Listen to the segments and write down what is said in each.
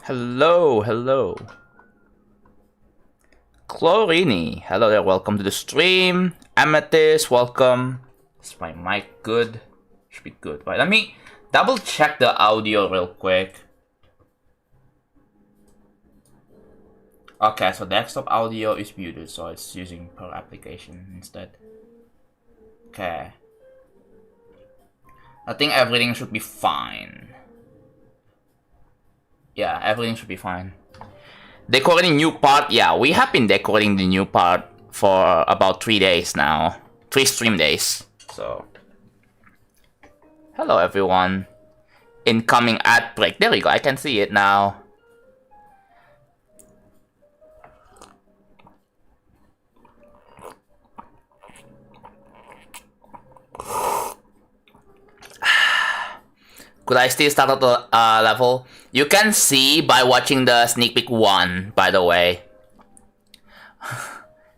Hello, hello. Chlorini, hello there, welcome to the stream. Amethyst, welcome. Is my mic good? Should be good. Right, let me double check the audio real quick. Okay, so desktop audio is muted, so it's using per application instead. Okay. I think everything should be fine. Yeah, everything should be fine. Decorating new part, yeah, we have been decorating the new part for about 3 days now. 3 stream days, so. Hello everyone. Incoming ad break, there we go, I can see it now. Could I still start at the level? You can see by watching the sneak peek 1, by the way.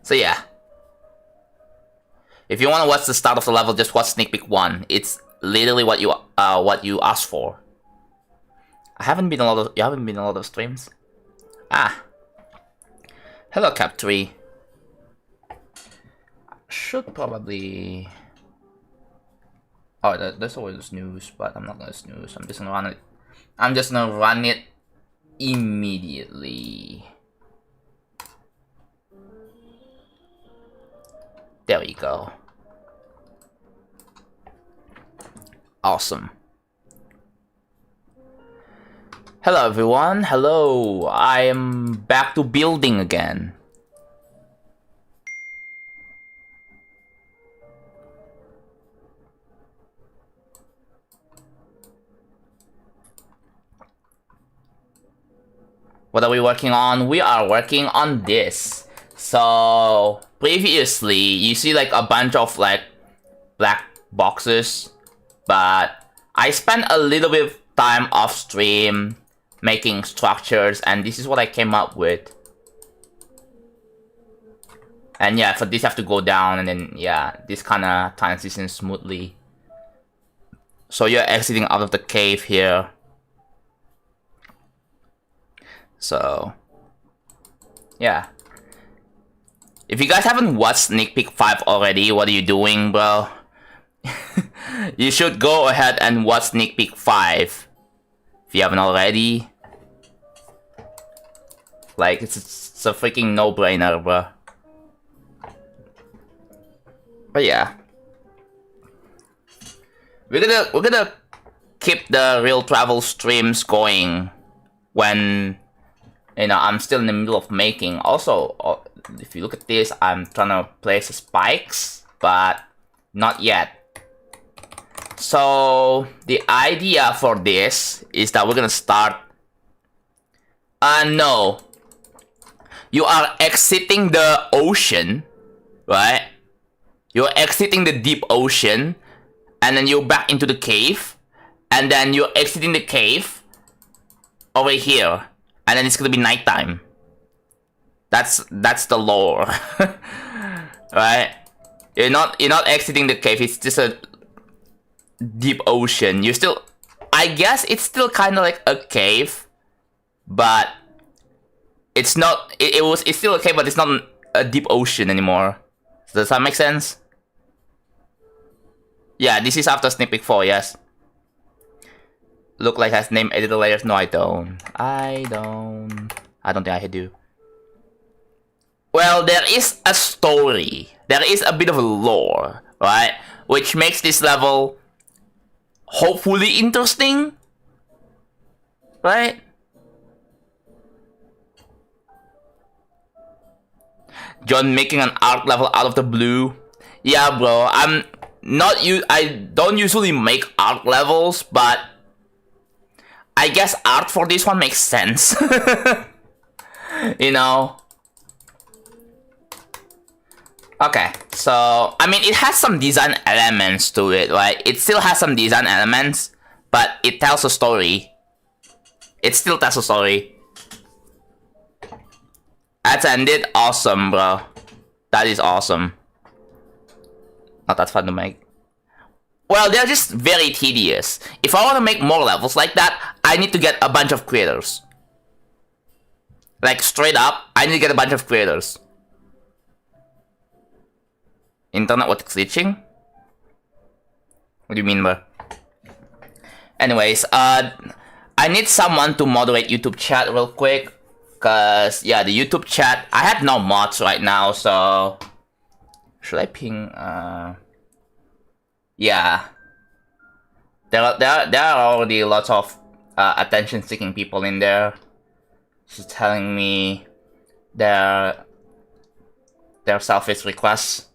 So yeah. If you want to watch the start of the level, just watch sneak peek 1. It's literally what you asked for. You haven't been in a lot of streams. Ah. Hello Cap3. Should probably. Oh, there's always a snooze, but I'm not gonna snooze. I'm just gonna run it. I'm just gonna run it immediately. There we go. Awesome. Hello everyone. Hello. I am back to building again. What are we working on? We are working on this. So previously, you see like a bunch of like black boxes, but I spent a little bit of time off stream making structures, and this is what I came up with. And yeah, for this I have to go down, and then yeah, this kind of transitions smoothly. So you're exiting out of the cave here. So, yeah. If you guys haven't watched Sneak Peek 5 already, what are you doing, bro? You should go ahead and watch Sneak Peek 5. If you haven't already. Like, it's a freaking no-brainer, bro. But yeah. We're gonna keep the real travel streams going when, you know, I'm still in the middle of making. Also, if you look at this, I'm trying to place spikes, but not yet. So the idea for this is that we're gonna start. No. You are exiting the ocean, right? You're exiting the deep ocean, and then you're back into the cave, and then you're exiting the cave over here. And then it's gonna be nighttime. That's the lore, right? You're not exiting the cave. It's just a deep ocean. You still, I guess it's still kind of like a cave, but it's not. It's still a cave, but it's not a deep ocean anymore. Does that make sense? Yeah, this is after Sneak Peek 4. Yes. Look like has name editor layers. No, I don't. I don't think I do. Well, there is a story. There is a bit of a lore, right? Which makes this level hopefully interesting, right? John making an art level out of the blue. Yeah, bro. I don't usually make art levels, but I guess art for this one makes sense. You know? Okay, so, I mean, it has some design elements to it, right? It still has some design elements, but it tells a story. It still tells a story. That's ended. Awesome, bro. That is awesome. Not that fun to make. Well, they're just very tedious. If I want to make more levels like that, I need to get a bunch of creators. Like straight up, I need to get a bunch of creators. Internet was glitching? What do you mean, bro? Anyways, I need someone to moderate YouTube chat real quick. Cause yeah, the YouTube chat, I have no mods right now, so should I ping? Yeah, there are already lots of attention-seeking people in there. She's telling me their selfish requests.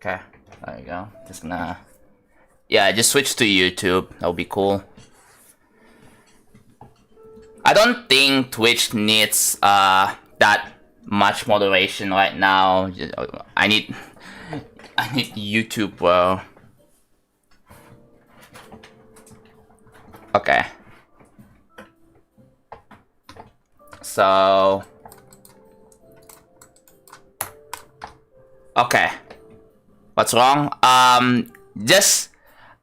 Okay, there you go. Just gonna... Yeah, just switch to YouTube. That'll be cool. I don't think Twitch needs that much moderation right now. I need YouTube, bro. Okay. So... Okay. What's wrong? Just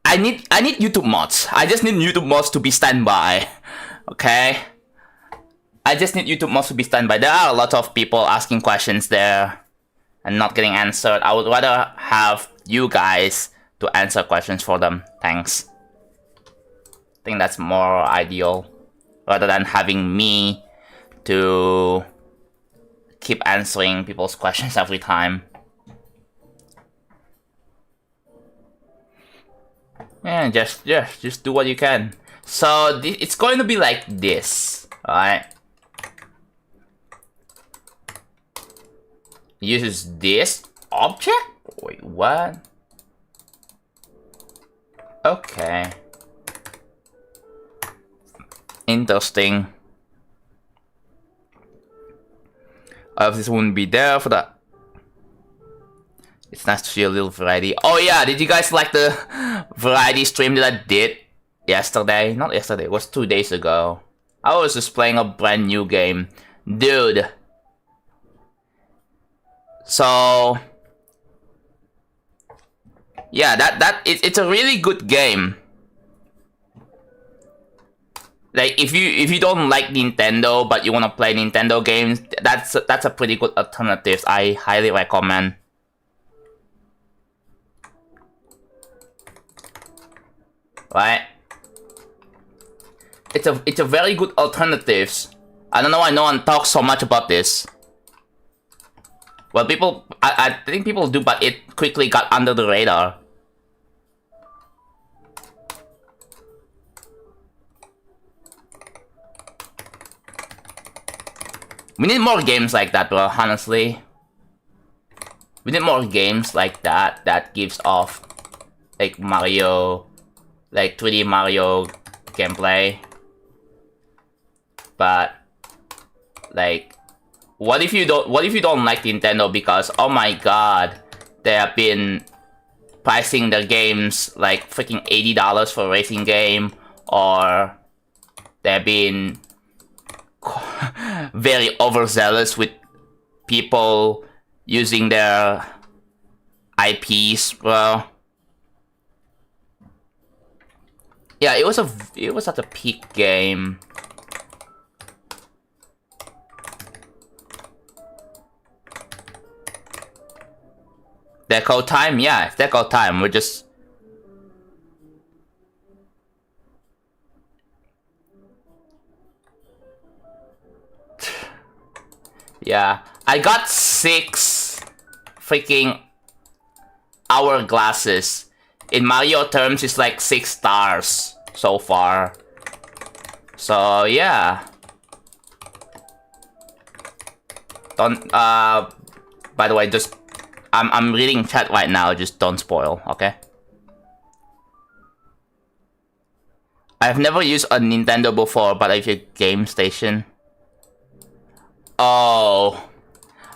I need YouTube mods. I just need YouTube mods to be standby. Okay? I just need YouTube mods to be standby. There are a lot of people asking questions there and not getting answered. I would rather have you guys to answer questions for them. Thanks. I think that's more ideal rather than having me to keep answering people's questions every time. Yeah, just do what you can. So it's going to be like this, alright? Uses this object? Wait, what? Okay. Interesting. This wouldn't be there for that. It's nice to see a little variety. Oh yeah, did you guys like the variety stream that I did yesterday? Not yesterday, it was 2 days ago. I was just playing a brand new game. Dude. So... yeah, it's a really good game. Like, if you don't like Nintendo, but you wanna play Nintendo games, that's a pretty good alternative. I highly recommend. Right? It's a very good alternatives. I don't know why no one talks so much about this. Well, people, I think people do, but it quickly got under the radar. We need more games like that, bro, honestly. We need more games like that gives off, like, Mario... like 3D Mario gameplay. But like what if you don't like Nintendo because oh my god, they have been pricing their games like freaking $80 for a racing game, or they've been very overzealous with people using their IPs, bro. Yeah, it was at a peak game. Deco time? Yeah, it's deco time. We're just... yeah, I got 6 freaking hourglasses. In Mario terms, it's like 6 stars so far. So yeah. Don't by the way, just I'm reading chat right now, just don't spoil, okay? I've never used a Nintendo before, but I've used Game Station. Oh.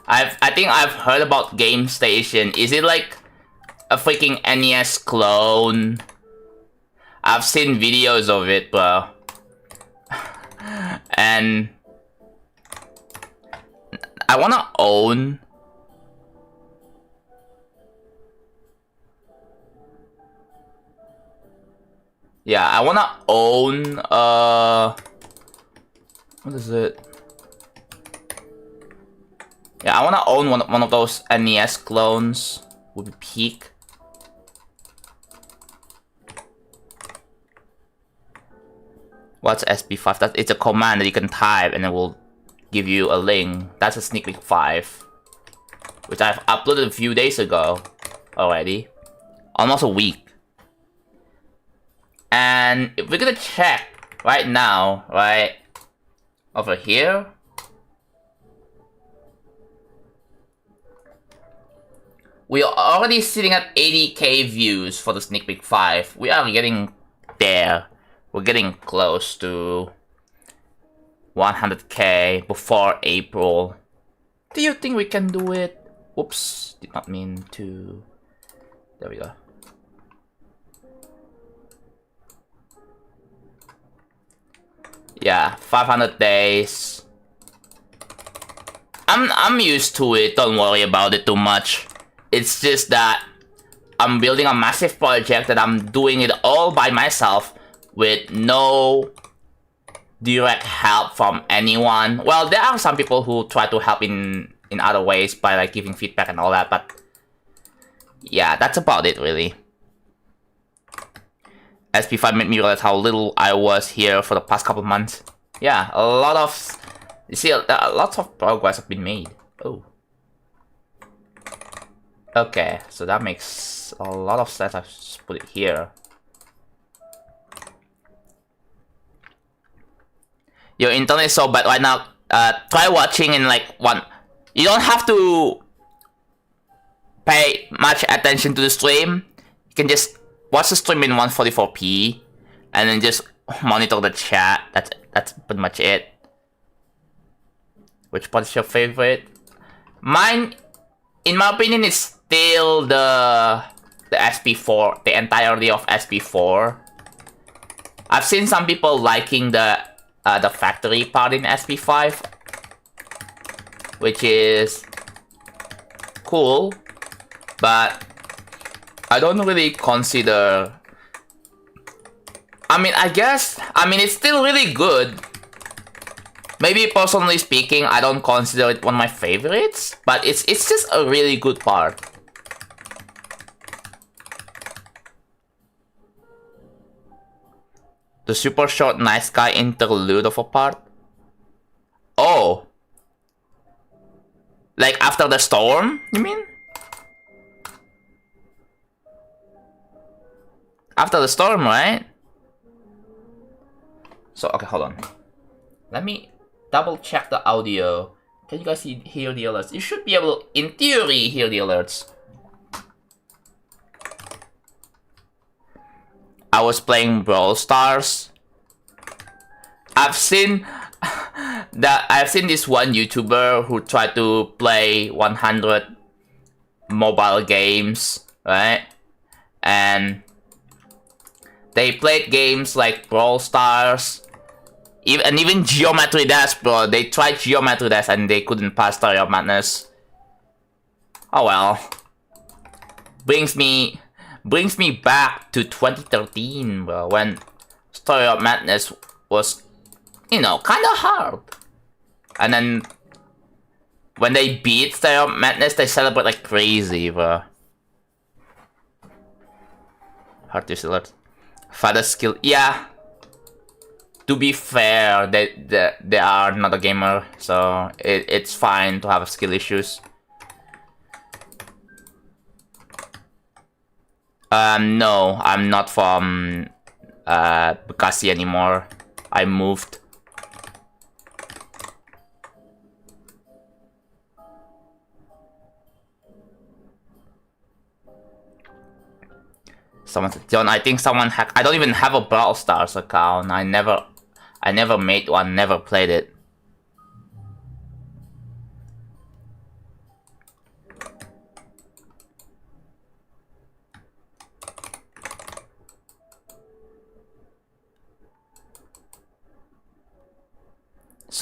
I think I've heard about Game Station. Is it like a freaking NES clone? I've seen videos of it, bro. And I wanna own. Yeah, I wanna own. What is it? Yeah, I wanna own one of those NES clones. Would be peak. What's SP5? It's a command that you can type and it will give you a link. That's a sneak peek 5, which I've uploaded a few days ago already. Almost a week. And if we're gonna check right now, right over here, we are already sitting at 80k views for the sneak peek 5. We are getting there. We're getting close to 100k before April. Do you think we can do it? Whoops, did not mean to. There we go. Yeah, 500 days. I'm used to it. Don't worry about it too much. It's just that I'm building a massive project that I'm doing it all by myself with no direct help from anyone. Well, there are some people who try to help in other ways by like giving feedback and all that, but yeah, that's about it really. SP5 made me realize how little I was here for the past couple months. Yeah, a lot of, you see, lots of progress have been made. Oh. Okay, so that makes a lot of sense. I've just put it here. Your internet is so bad right now. Try watching in like one. You don't have to pay much attention to the stream. You can just watch the stream in 144p and then just monitor the chat. That's pretty much it. Which part is your favorite? Mine, in my opinion, is still the SP4, the entirety of SP4. I've seen some people liking the factory part in SP5, which is cool, but I don't really consider. I mean, it's still really good. Maybe personally speaking, I don't consider it one of my favorites, but it's just a really good part. The super short nice guy interlude of a part? Oh. Like after the storm, you mean? After the storm, right? So, okay, hold on. Let me double check the audio. Can you guys hear the alerts? You should be able to, in theory, hear the alerts. I was playing Brawl Stars. I've seen this one YouTuber who tried to play 100 mobile games, right? And they played games like Brawl Stars, and even Geometry Dash, bro. They tried Geometry Dash and they couldn't pass Story of Madness. Oh well. Brings me back to 2013, bro, when Story of Madness was, you know, kind of hard. And then when they beat Story of Madness, they celebrate like crazy, bro. Hard to select. Father skill, yeah. To be fair, they are not a gamer, so it's fine to have skill issues. No, I'm not from Bekasi anymore. I moved. Someone said, John, I think someone hacked. I don't even have a Brawl Stars account. I never made one, never played it.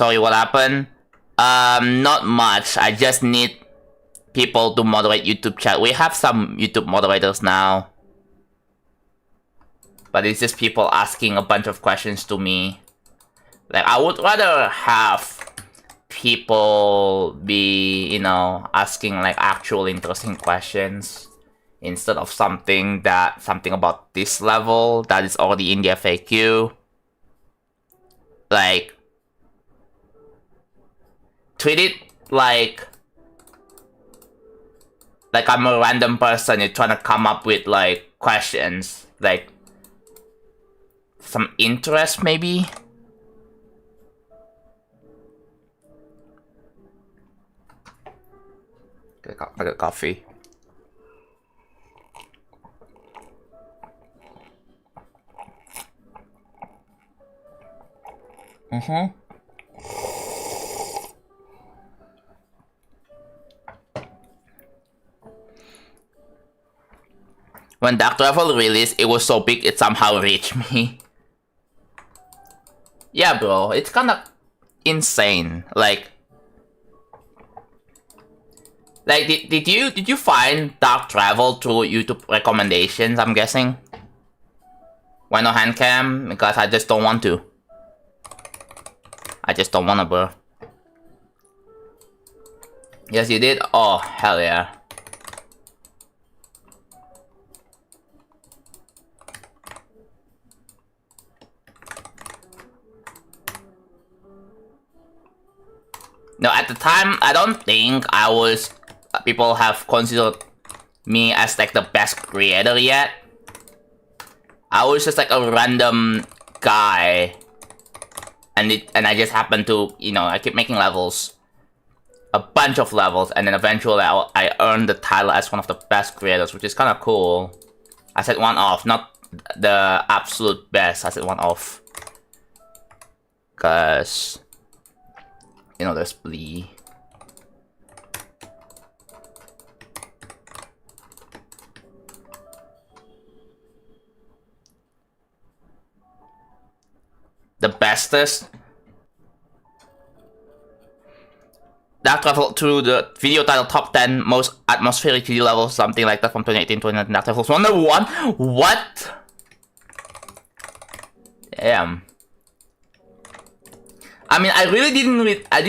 Sorry, what happened? Not much. I just need people to moderate YouTube chat. We have some YouTube moderators now. But it's just people asking a bunch of questions to me. Like, I would rather have people be, you know, asking like actual interesting questions instead of something about this level that is already in the FAQ. Like, treat it like I'm a random person. You're trying to come up with like questions, like some interest maybe. I got coffee. When Dark Travel released, it was so big it somehow reached me. Yeah, bro, it's kinda insane. Like did you find Dark Travel through YouTube recommendations, I'm guessing? Why no hand cam? Because I just don't want to. I just don't wanna, bro. Yes, you did? Oh, hell yeah. No, at the time, I don't think people have considered me as like the best creator yet. I was just like a random guy. And I just happened to, you know, I keep making levels. A bunch of levels, and then eventually I earned the title as one of the best creators, which is kind of cool. I said one off, not the absolute best. I said one off. Cause, you know, there's Blee. The bestest. Dark Travel to the video title top 10 most atmospheric 3D levels, something like that from 2018-2019. Dark Travel was number 1. What? Damn. I mean, I didn't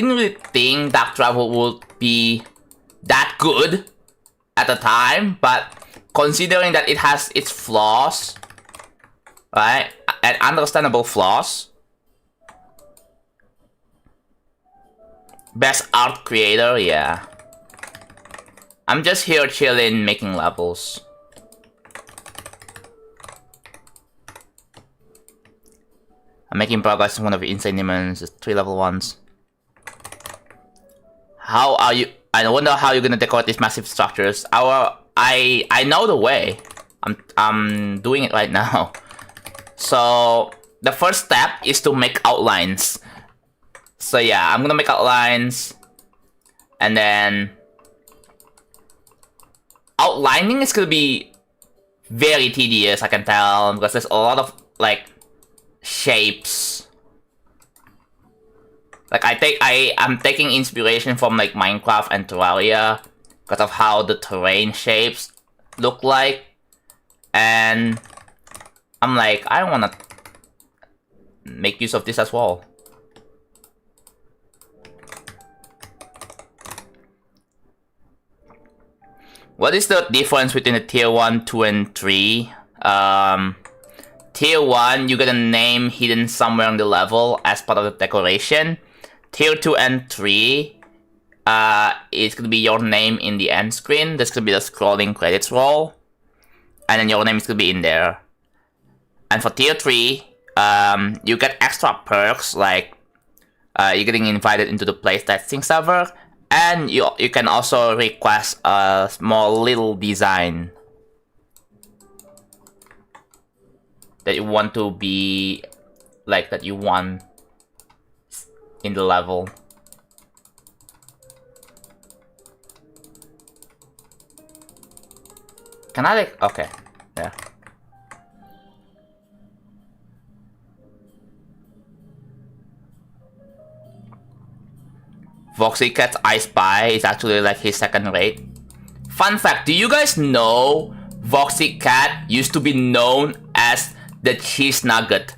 really think Dark Travel would be that good at the time, but considering that it has its flaws, right, and understandable flaws. Best art creator, yeah. I'm just here chilling, making levels. I'm making progress in one of the insane demons, 3 level 1s. How are you? I wonder how you're gonna decorate these massive structures. I know the way. I'm doing it right now. So the first step is to make outlines. So yeah, I'm gonna make outlines, and then outlining is gonna be very tedious, I can tell, because there's a lot of like shapes. Like I'm taking inspiration from like Minecraft and Terraria because of how the terrain shapes look like, and I'm like, I wanna make use of this as well. What is the difference between the tier 1, 2, and 3? Tier 1, you get a name hidden somewhere on the level as part of the decoration. Tier 2 and 3, it's gonna be your name in the end screen. There's gonna be the scrolling credits roll, and then your name is gonna be in there. And for tier 3, you get extra perks, like you're getting invited into the playtesting server, and you can also request a small little design that you want to be like, that you want in the level. Can I like, okay, yeah. Voxy Cat's I Spy is actually like his second rate. Fun fact, do you guys know Voxy Cat used to be known as the Cheese Nugget?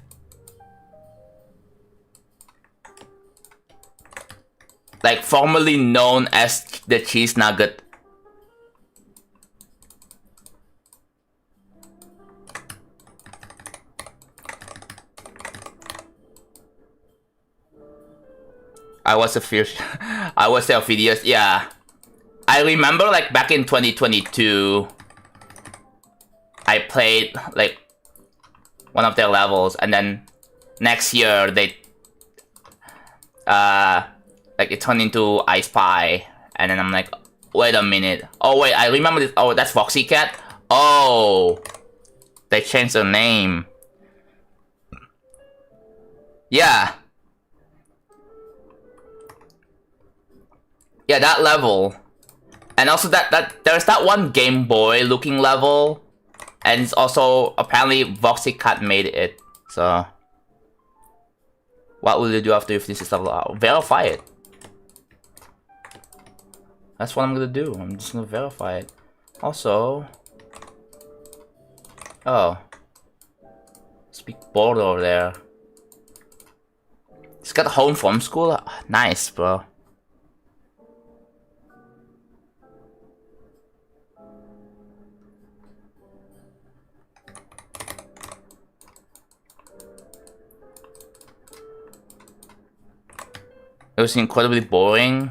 Like formerly known as the Cheese Nugget. I was a videos, yeah. I remember like back in 2022, I played like one of their levels, and then next year they like it turned into I Spy, and then I'm like, wait a minute. Oh wait, I remember this. Oh, that's Voxy Cat. Oh, they changed their name. Yeah. Yeah, that level. And also there's that one Game Boy looking level. And it's also apparently Voxy Cat made it. So what will you do after you finish this level? I'll verify it. That's what I'm gonna do. I'm just gonna verify it. Also, oh, speak board over there. He's got home from school. Nice, bro. It was incredibly boring.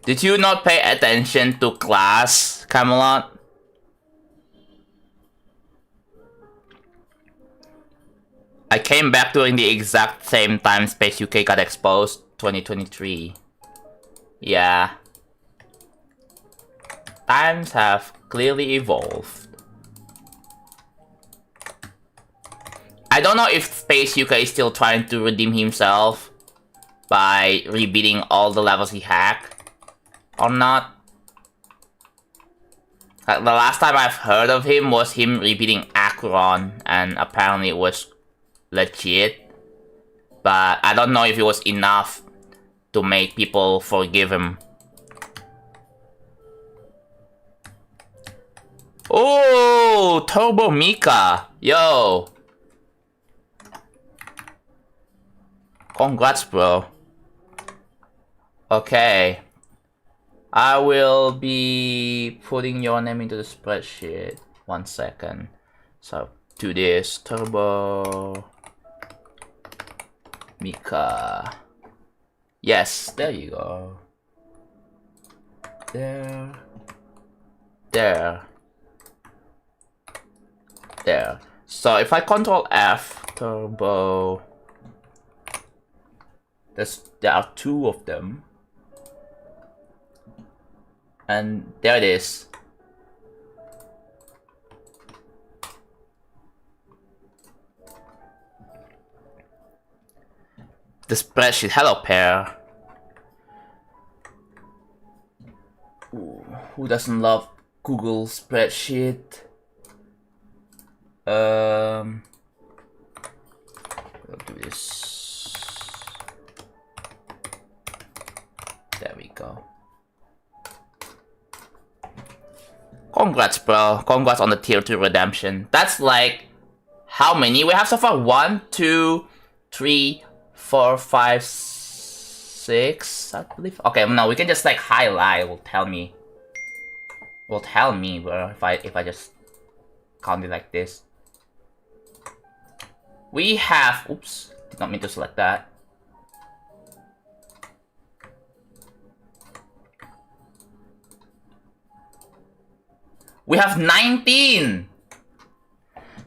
Did you not pay attention to class, Camelot? I came back during the exact same time Space UK got exposed, 2023. Yeah. Times have clearly evolved. I don't know if Space UK is still trying to redeem himself by rebeating all the levels he hacked or not. The last time I've heard of him was him rebeating Acheron, and apparently it was legit, but I don't know if it was enough to make people forgive him. Oh, Turbo Mika, yo, congrats, bro. Okay, I will be putting your name into the spreadsheet. 1 second. So do this, Turbo Mika. Yes, there you go. There. So if I Control F, Turbo, there are 2 of them. And there it is. The spreadsheet. Hello, pair. Ooh, who doesn't love Google spreadsheet? I'll do this. There we go. Congrats, bro. Congrats on the tier 2 redemption. That's like, how many we have so far? 1, 2, 3, 4, 5, 6, I believe. Okay, no, we can just like highlight. It will tell me. Bro, if I just count it like this. We have, oops, did not mean to select that. We have 19!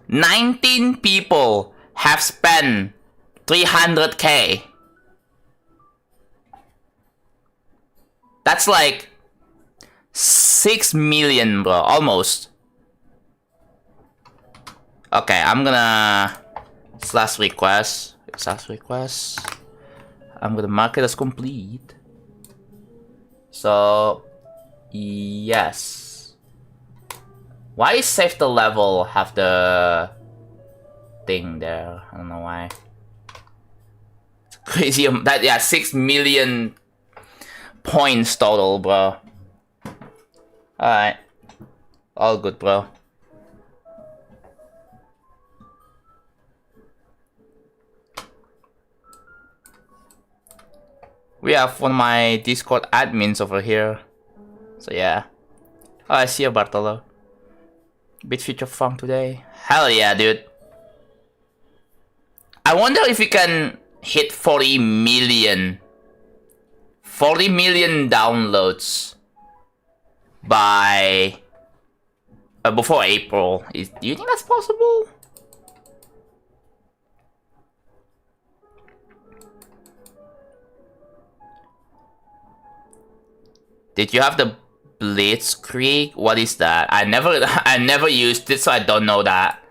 19 people have spent 300k. That's like 6 million, bro, almost. Okay, I'm gonna slash request. I'm gonna mark it as complete. So, yes. Why is save the level have the thing there? I don't know why. It's crazy. That, yeah, 6 million points total, bro. Alright. All good, bro. We have one of my Discord admins over here. So yeah. Oh, I see you, Bartolo. Bit future funk today. Hell yeah, dude. I wonder if we can hit 40 million. 40 million downloads by before April. Do you think that's possible? Did you have the Blitzkrieg? What is that? I never used it, so I don't know that.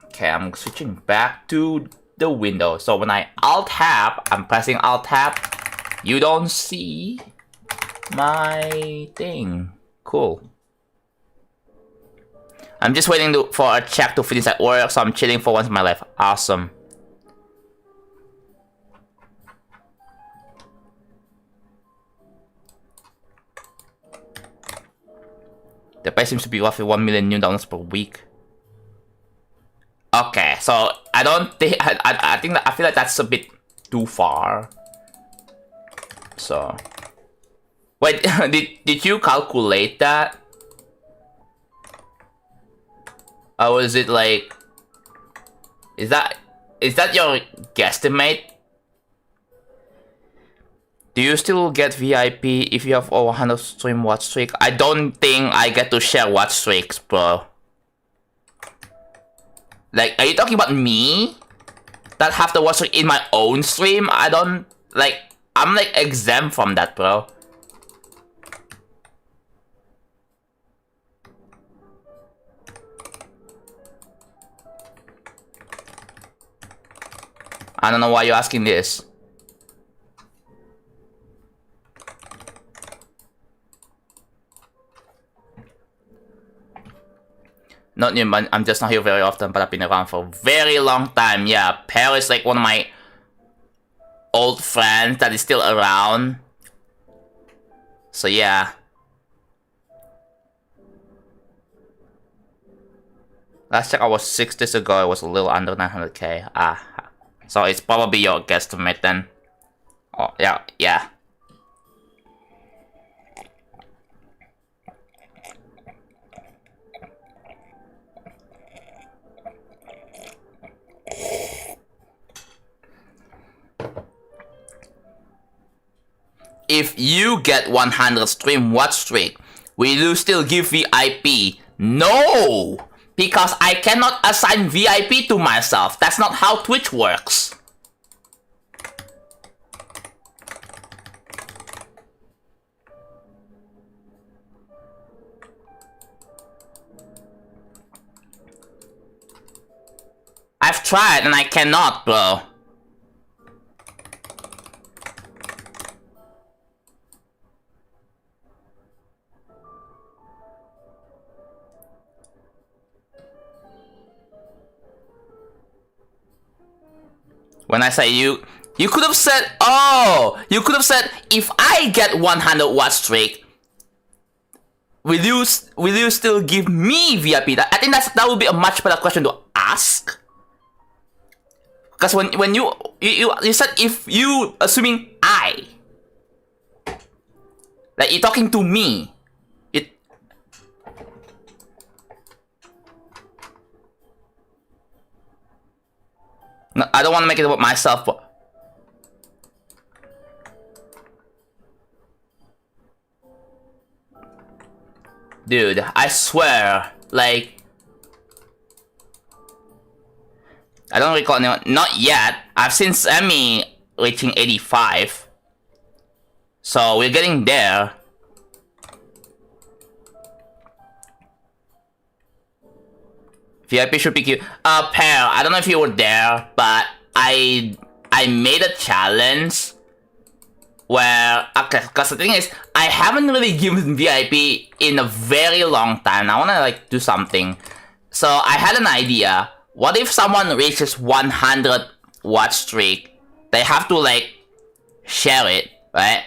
Okay, I'm switching back to the window. So when I Alt-Tab, I'm pressing Alt-Tab. You don't see my thing. Cool. I'm just waiting for a check to finish at work, so I'm chilling for once in my life. Awesome. The page seems to be roughly 1 million new downloads per week. Okay, so I don't think I feel like that's a bit too far. So wait, did you calculate that? Or is it like is that your guesstimate? Do you still get VIP if you have over 100 stream watch streak? I don't think I get to share watch streaks, bro. Like, are you talking about me? That have to watch streak in my own stream? I don't, like, I'm like exempt from that, bro. I don't know why you're asking this. Not new, I'm just not here very often, but I've been around for a very long time. Yeah, Pear is like one of my old friends that is still around. So yeah. Last check I was 6 days ago, it was a little under 900k. So it's probably your guesstimate then. Oh, yeah. If you get 100 stream watch streak, will you still give VIP? No! Because I cannot assign VIP to myself. That's not how Twitch works. I've tried and I cannot, bro. When I say you could have said, oh, you could have said, if I get 100 watch streak, will you still give me VIP? I think that would be a much better question to ask. Because when you said if you, assuming I, like you're talking to me, no, I don't want to make it about myself, but dude, I swear, like, I don't recall anyone, not yet. I've seen Sammy reaching 85. So we're getting there. VIP should be cute. Pear, I don't know if you were there, but I made a challenge where, okay, because the thing is, I haven't really given VIP in a very long time. I want to like do something. So I had an idea. What if someone reaches 100 watch streak? They have to like share it. right?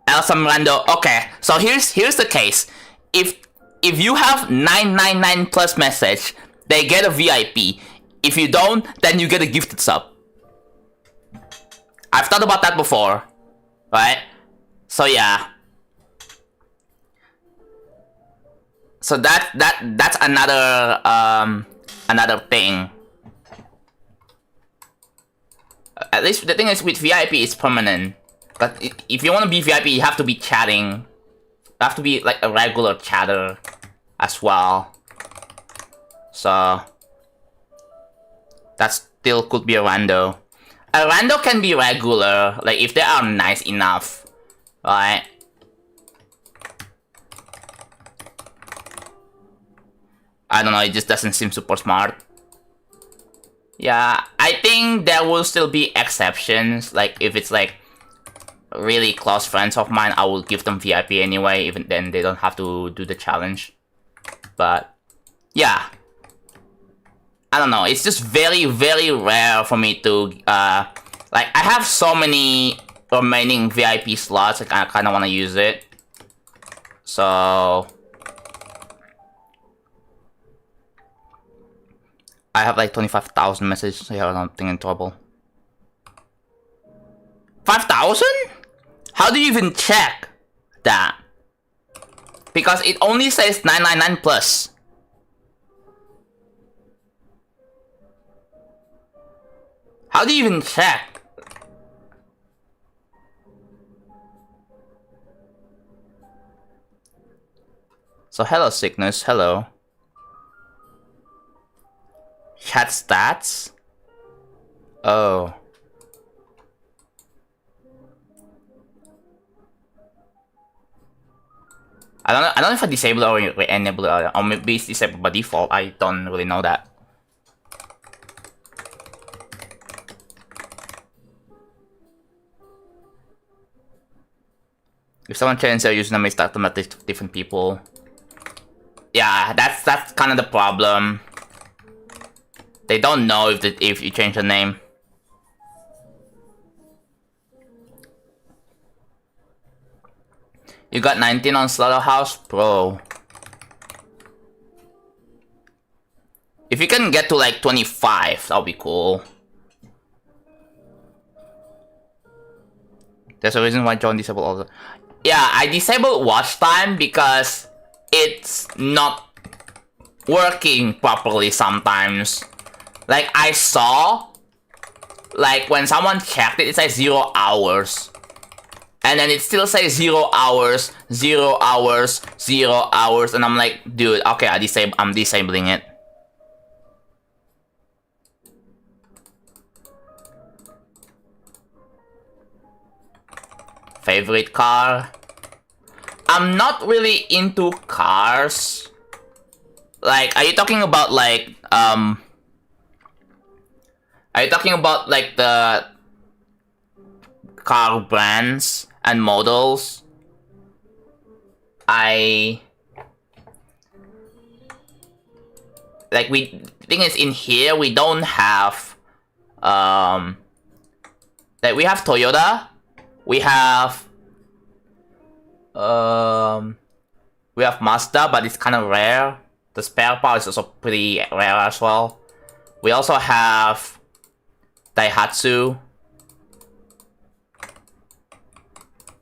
And some rando. Okay, so here's the case. If you have 999 plus message, they get a VIP. If you don't, then you get a gifted sub. I've thought about that before, right? So yeah. So that's another another thing. At least the thing is with VIP, it's permanent. But if you want to be VIP, you have to be chatting. You have to be like a regular chatter as well. So that still could be a rando. A rando can be regular, like if they are nice enough, right? I don't know, it just doesn't seem super smart. Yeah, I think there will still be exceptions, like if it's like really close friends of mine, I will give them VIP anyway, even then they don't have to do the challenge. But yeah, I don't know, it's just very, very rare for me to, like, I have so many remaining VIP slots, like, I kind of want to use it. So I have like 25,000 messages here, I don't think in trouble. 5,000? How do you even check that? Because it only says 999 plus. How do you even check? So hello sickness, hello. Chat stats? Oh. I don't know if I disable or enable it, or maybe it's disabled by default. I don't really know that. If someone changes their username, it's automatically different people. Yeah, that's kind of the problem. They don't know if you change the name. You got 19 on Slaughterhouse? Bro. If you can get to like 25, that'll be cool. There's a reason why John disabled all the... Yeah, I disabled watch time because it's not working properly sometimes. Like, I saw, like, when someone checked it, it says 0 hours. And then it still says 0 hours, 0 hours, 0 hours, and I'm like, dude, okay, I'm disabling it. Favorite car? I'm not really into cars. Like, are you talking about like, are you talking about like the car brands and models? Like, the thing is, in here we don't have like, we have Toyota, we have Mazda, but it's kind of rare. The spare part is also pretty rare as well. We also have Daihatsu.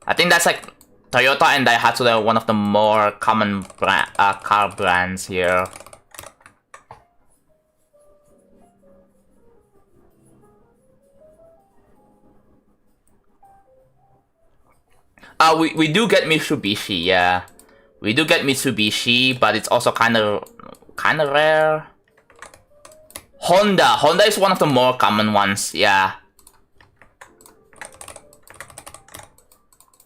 I think that's like Toyota and Daihatsu are one of the more common car brands here. We do get Mitsubishi, yeah. We do get Mitsubishi, but it's also kind of rare. Honda is one of the more common ones, yeah.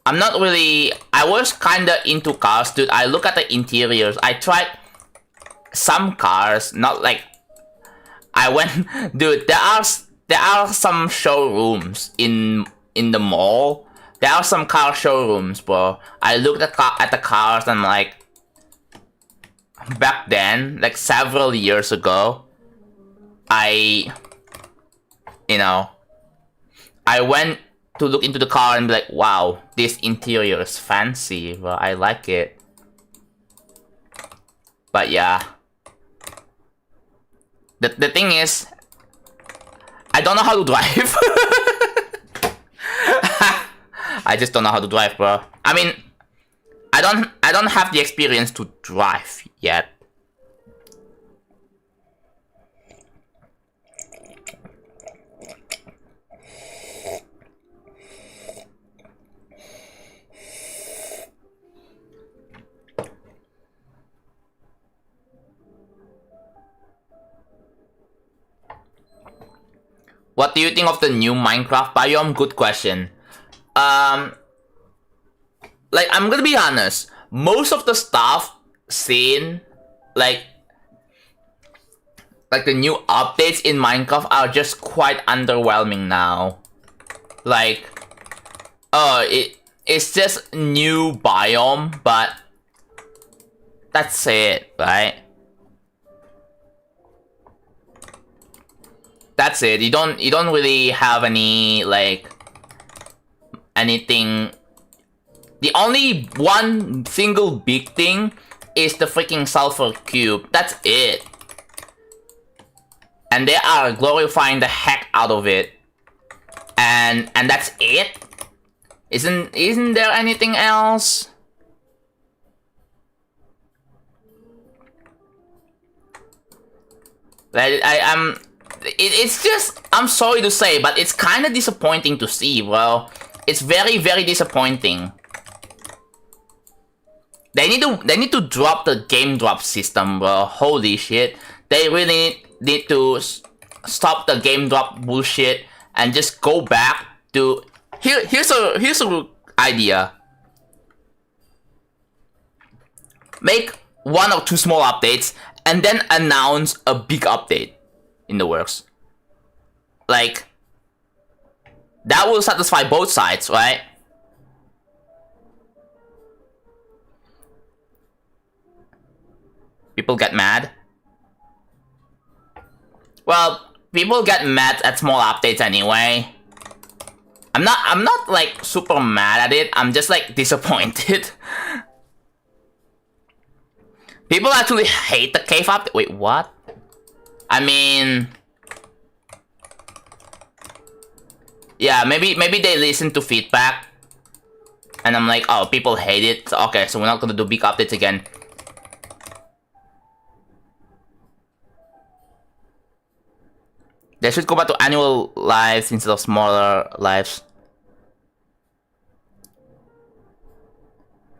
I'm not really... I was kinda into cars, dude. I look at the interiors. I tried some cars, not like... I went... Dude, there are some showrooms in the mall. There are some car showrooms, bro. I looked at the cars and like... Back then, like several years ago, I you know, I went to look into the car and be like, wow, this interior is fancy. Well, I like it. But yeah. The thing is, I don't know how to drive. I just don't know how to drive, bro. I mean, I don't have the experience to drive yet. What do you think of the new Minecraft biome? Good question. Like, I'm gonna be honest. Most of the stuff seen, like the new updates in Minecraft are just quite underwhelming now. Like, it's just new biome, but that's it, right? That's it. You don't really have any, like, anything. The only one single big thing is the freaking sulfur cube. That's it. And they are glorifying the heck out of it. And that's it? Isn't there anything else? Like, it's just, I'm sorry to say, but it's kind of disappointing to see, bro. It's very, very disappointing. They need to drop the game drop system, bro. Holy shit. They really need to stop the game drop bullshit and just go back to here's a idea. Make 1 or 2 small updates and then announce a big update in the works. Like, that will satisfy both sides, right? People get mad. Well, people get mad at small updates anyway. I'm not like super mad at it. I'm just like disappointed. People actually hate the cave update. Wait, what? I mean, yeah, maybe they listen to feedback, and I'm like, oh, people hate it. Okay, so we're not gonna do big updates again. They should go back to annual lives instead of smaller lives.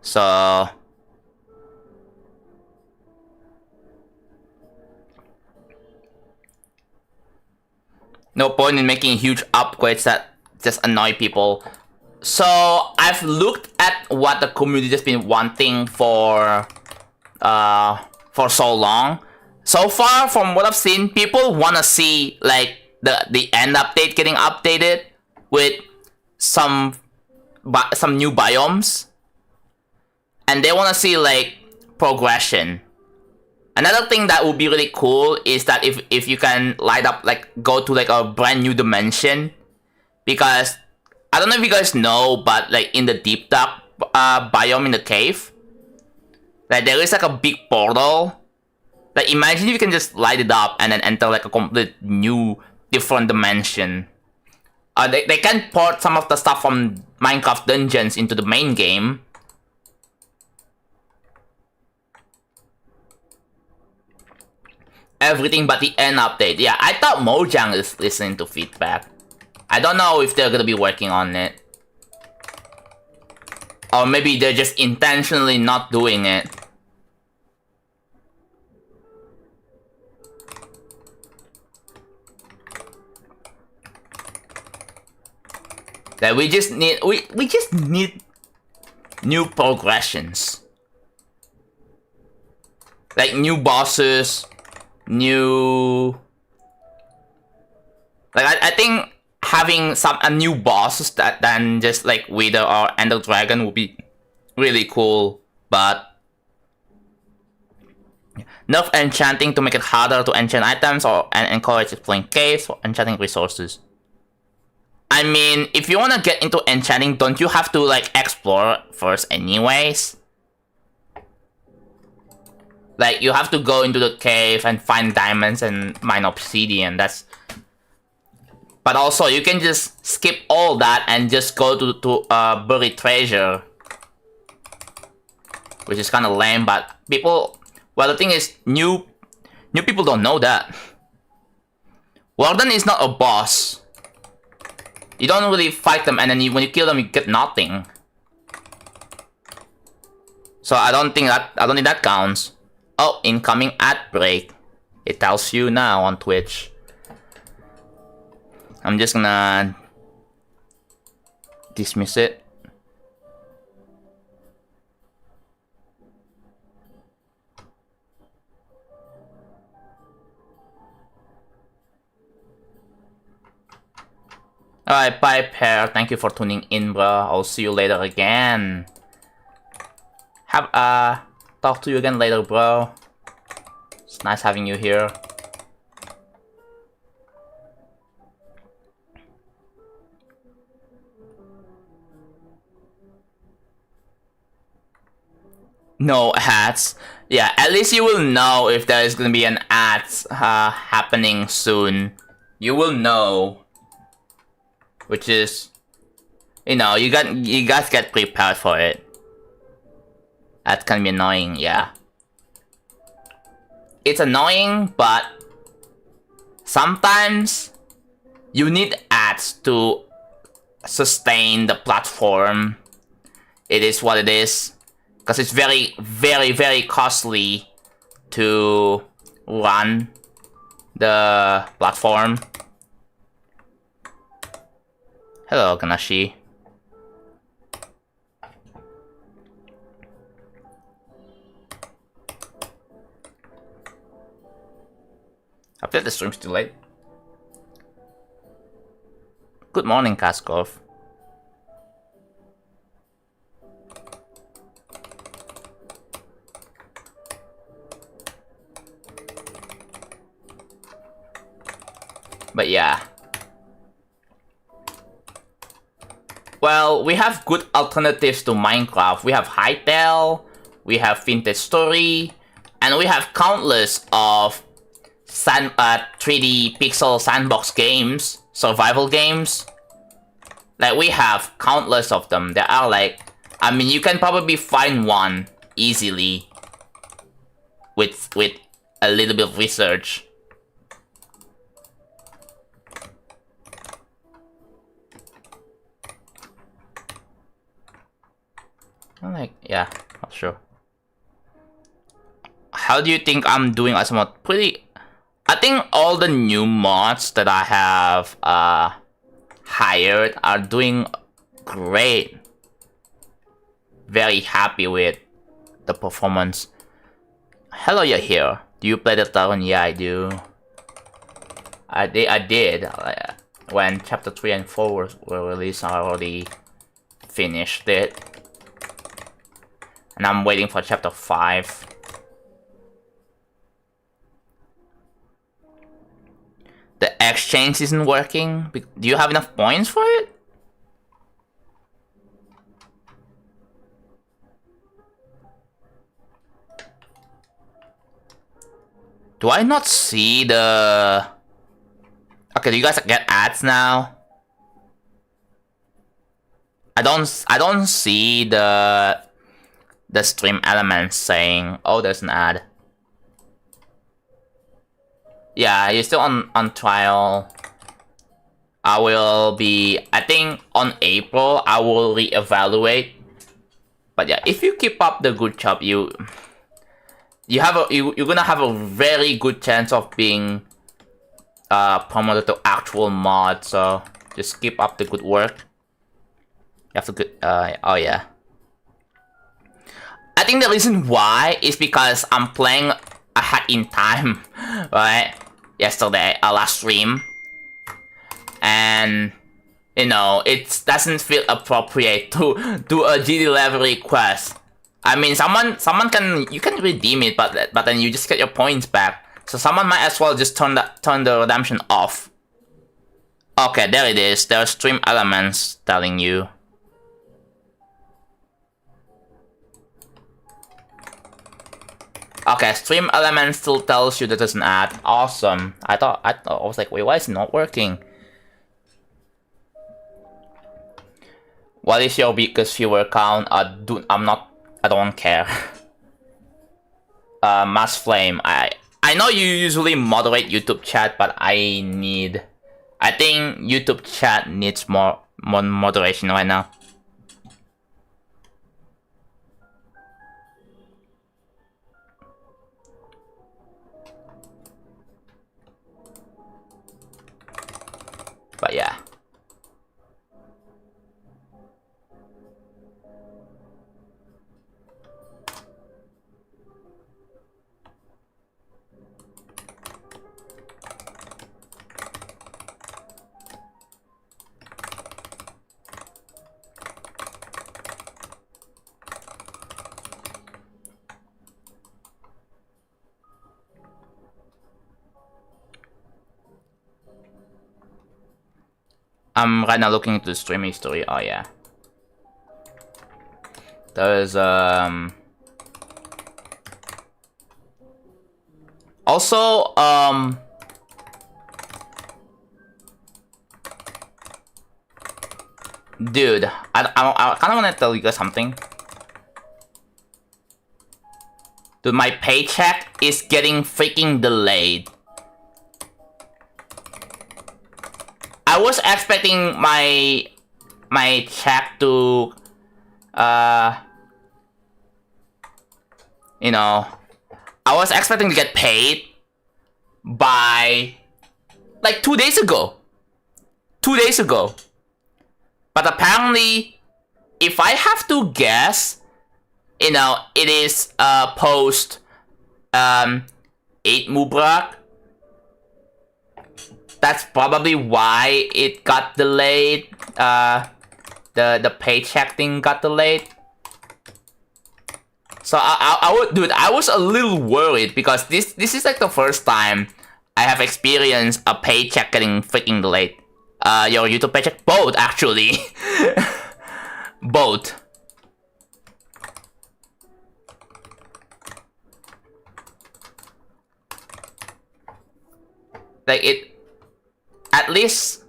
So, no point in making huge upgrades that just annoy people. So, I've looked at what the community has been wanting for so long. So far, from what I've seen, people want to see, like, the end update getting updated with some new biomes. And they want to see, like, progression. Another thing that would be really cool is that if you can light up, like, go to, like, a brand new dimension. Because, I don't know if you guys know, but, like, in the deep dark biome in the cave, like, there is, like, a big portal. Like, imagine if you can just light it up and then enter, like, a complete new, different dimension. They can port some of the stuff from Minecraft Dungeons into the main game. Everything but the end update. Yeah, I thought Mojang is listening to feedback. I don't know if they're gonna be working on it. Or maybe they're just intentionally not doing it. That we just need new progressions. Like new bosses, new, like I think having a new boss than just like Wither or Ender Dragon would be really cool, but nerf enchanting to make it harder to enchant items and encourage exploring caves for enchanting resources. I mean, if you wanna get into enchanting, don't you have to like explore first anyways? Like, you have to go into the cave and find diamonds and mine obsidian. That's... But also, you can just skip all that and just go to buried treasure. Which is kind of lame, but people... Well, the thing is, new people don't know that. Warden is not a boss. You don't really fight them, and then when you kill them, you get nothing. So I don't think that counts. Oh, incoming ad break. It tells you now on Twitch. I'm just gonna dismiss it. Alright, bye pair. Thank you for tuning in, bro. I'll see you later again. Talk to you again later, bro. It's nice having you here. No ads. Yeah, at least you will know if there is gonna be an ads happening soon. You will know. Which is, you know, you guys get prepared for it. That can be annoying, yeah. It's annoying, but sometimes you need ads to sustain the platform. It is what it is. Because it's very, very, very costly to run the platform. Hello, Ganashi. I bet the stream's too late. Good morning, Kaskov. But yeah. Well, we have good alternatives to Minecraft. We have Hytale, we have Vintage Story, and we have countless of 3D pixel sandbox games, survival games. Like, we have countless of them. There are like, I mean, you can probably find one easily with a little bit of research. I'm like, yeah, not sure. How do you think I'm doing as a mod? Pretty... I think all the new mods that I have hired are doing great. Very happy with the performance. Hello, you're here. Do you play the Taron? Yeah, I do. I did. When chapter 3 and 4 were released, I already finished it. And I'm waiting for chapter 5. The exchange isn't working. Do you have enough points for it? Do I not see the... Okay, do you guys get ads now? I don't see the stream elements saying, oh, there's an ad. Yeah, you're still on trial. I will be, I think on April, I will reevaluate. But yeah, if you keep up the good job, you're gonna have a very good chance of being promoted to actual mod. So just keep up the good work. You have to good, oh yeah. I think the reason why is because I'm playing ahead in time, right? Yesterday, last stream, and you know, it doesn't feel appropriate to do a GD level request. I mean, you can redeem it, but then you just get your points back. So someone might as well just turn the redemption off. Okay, there it is. There are stream elements telling you. Okay, stream element still tells you that there's an ad. Awesome. I was like, wait, why is it not working? What is your biggest viewer count? I don't care. Mass Flame. I know you usually moderate YouTube chat, but I think YouTube chat needs more moderation right now. But yeah. I'm right now looking into the stream history. Oh yeah. There's also dude, I kind of want to tell you guys something. Dude, my paycheck is getting freaking delayed. I was expecting my check to you know, I was expecting to get paid by like 2 days ago. 2 days ago. But apparently, if I have to guess, you know, it is post 8 Mubrak. That's probably why it got delayed. The paycheck thing got delayed. So I was a little worried because this is like the first time I have experienced a paycheck getting freaking delayed. Your YouTube paycheck? Both, actually. Both. Like it... At least...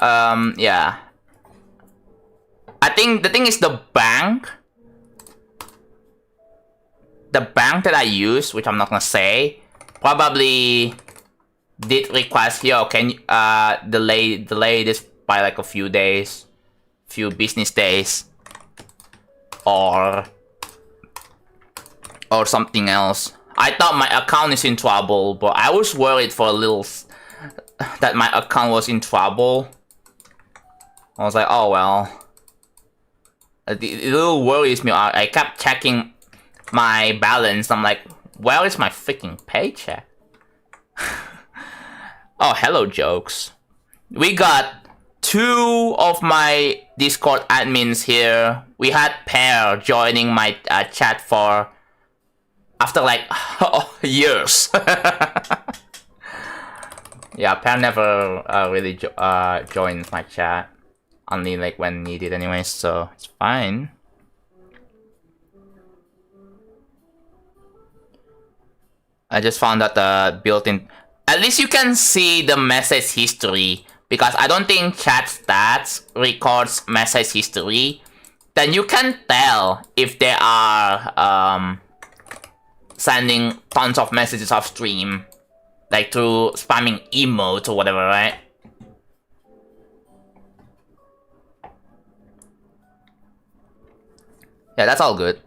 yeah. I think the thing is the bank... The bank that I use, which I'm not gonna say, probably did request, yo, can you delay this by like a few days, few business days, or something else. I thought my account is in trouble, but I was worried for a little that my account was in trouble. I was like, oh well. It little worries me. I kept checking my balance. I'm like, where is my freaking paycheck? Oh, hello, jokes. We got 2 of my Discord admins here. We had Pear joining my chat for after like years. Yeah, Pear never really joins my chat, only like when needed anyway, so it's fine. I just found that the built-in... At least you can see the message history, because I don't think chat stats records message history. Then you can tell if they are sending tons of messages off stream, like through spamming emotes or whatever, right? Yeah, that's all good.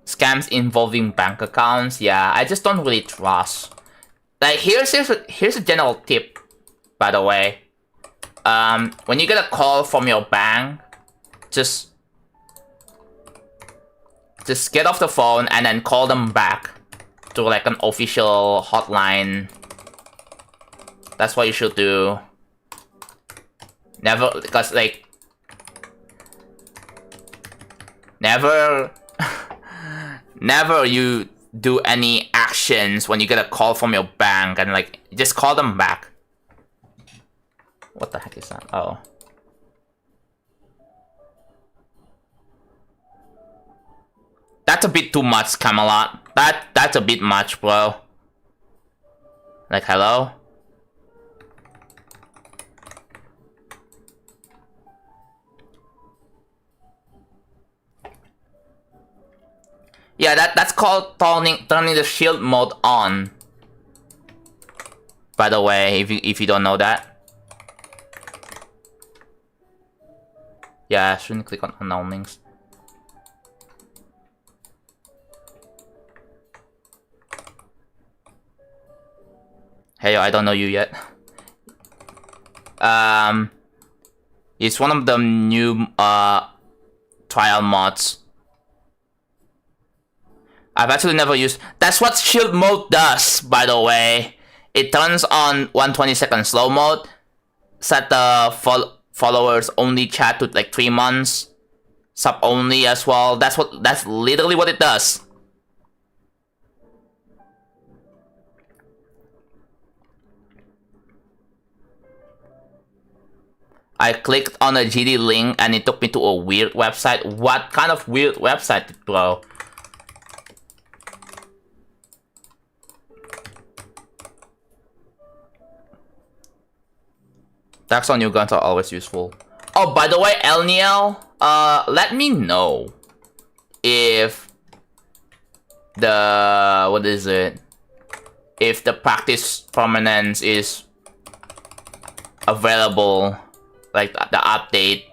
Scams involving bank accounts, yeah, I just don't really trust. Like, here's a general tip, by the way. When you get a call from your bank, just get off the phone and then call them back to like an official hotline. That's what you should do. Never, because like, never you do any actions when you get a call from your bank, and like just call them back. What the heck is that? Oh. That's a bit too much, Camelot. That's a bit much, bro. Like, hello? Yeah, that's called turning the shield mode on. By the way, if you don't know that. Yeah, I shouldn't click on unknown links. Hey, I don't know you yet. It's one of the new trial mods. I've actually never used. That's what shield mode does, by the way. It turns on 120-second slow mode. Set the followers only chat to like 3 months. Sub only as well. That's literally what it does. I clicked on a GD link and it took me to a weird website. What kind of weird website, bro? Tax on new guns are always useful. Oh, by the way, Elniel, let me know if the if the practice permanence is available, like the update.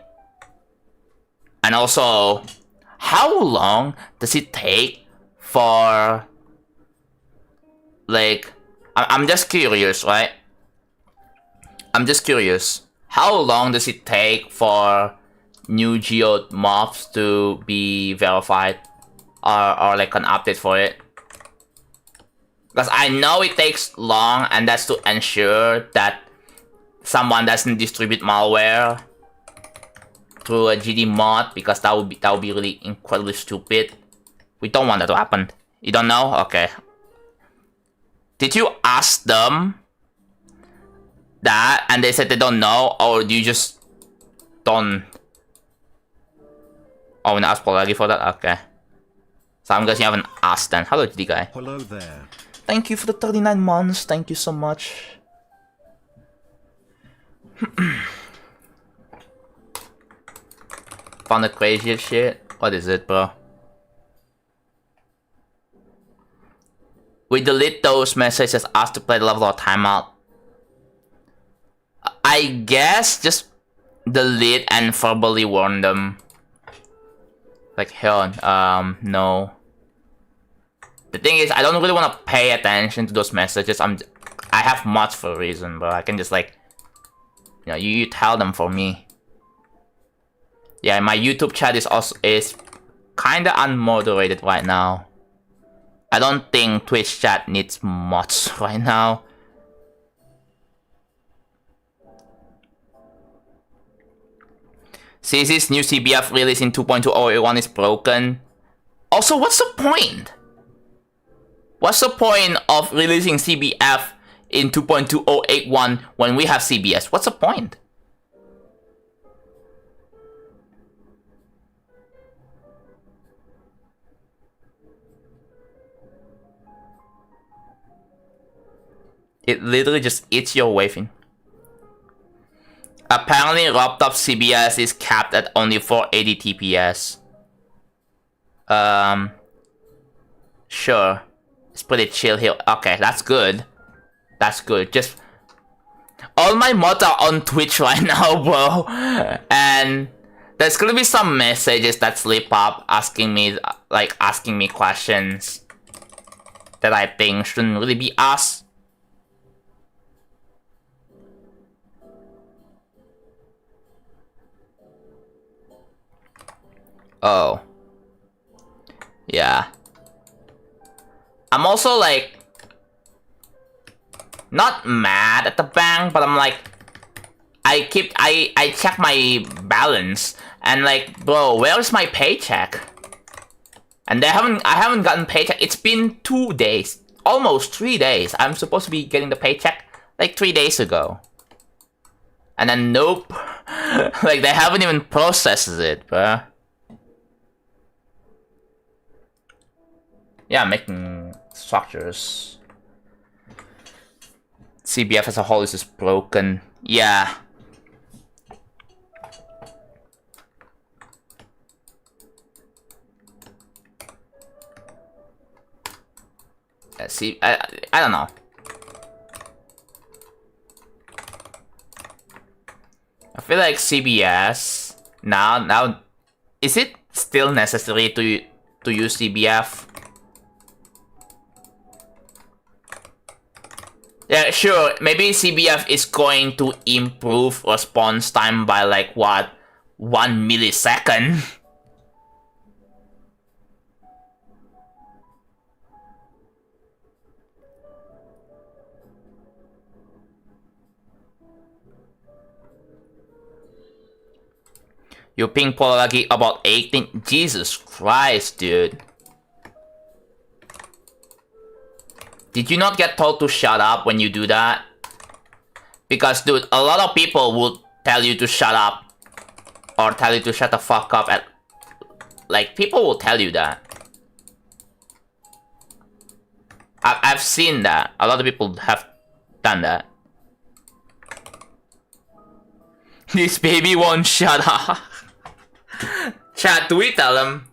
And also, how long does it take for, like, I'm just curious, right? I'm just curious. How long does it take for new geode mobs to be verified? Or like an update for it? Because I know it takes long, and that's to ensure that someone doesn't distribute malware through a GD mod, because that would be really incredibly stupid. We don't want that to happen. You don't know? Okay. Did you ask them that and they said they don't know, or do you just don't? Oh, and ask Polagi for that? Okay. So I'm guessing you haven't asked then. Hello, GD guy. Hello there. Thank you for the 39 months. Thank you so much. Found the craziest shit. What is it, bro? We delete those messages asked to play the level or timeout. I guess just delete and verbally warn them. Like, hell, no. The thing is, I don't really want to pay attention to those messages. I have mods for a reason, but I can just like, you know, you tell them for me. Yeah, my YouTube chat is kinda unmoderated right now. I don't think Twitch chat needs mods right now. CC's new CBF release in 2.2081 is broken. Also, what's the point? What's the point of releasing CBF in 2.2081 when we have CBS? What's the point? It literally just eats your waving. Apparently, laptop CBS is capped at only 480 TPS. Sure. It's pretty chill here. Okay, that's good. That's good. Just all my mods are on Twitch right now, bro. And there's gonna be some messages that slip up asking me questions that I think shouldn't really be asked. Oh. Yeah. I'm also like not mad at the bank, but I'm like I check my balance and like, bro, where's my paycheck? And I haven't gotten paycheck. It's been 2 days, almost 3 days. I'm supposed to be getting the paycheck like 3 days ago. And then nope. Like they haven't even processed it, bruh. Yeah, making structures. CBF as a whole is just broken. Yeah. See, I don't know. I feel like CBS now is it still necessary to use CBF? Yeah, sure. Maybe CBF is going to improve response time by like what, 1 millisecond. You ping Polagi about 18. Jesus Christ, dude. Did you not get told to shut up when you do that? Because, dude, a lot of people would tell you to shut up. Or tell you to shut the fuck up at... Like, people will tell you that. I've seen that. A lot of people have done that. This baby won't shut up. Chat, do we tell him?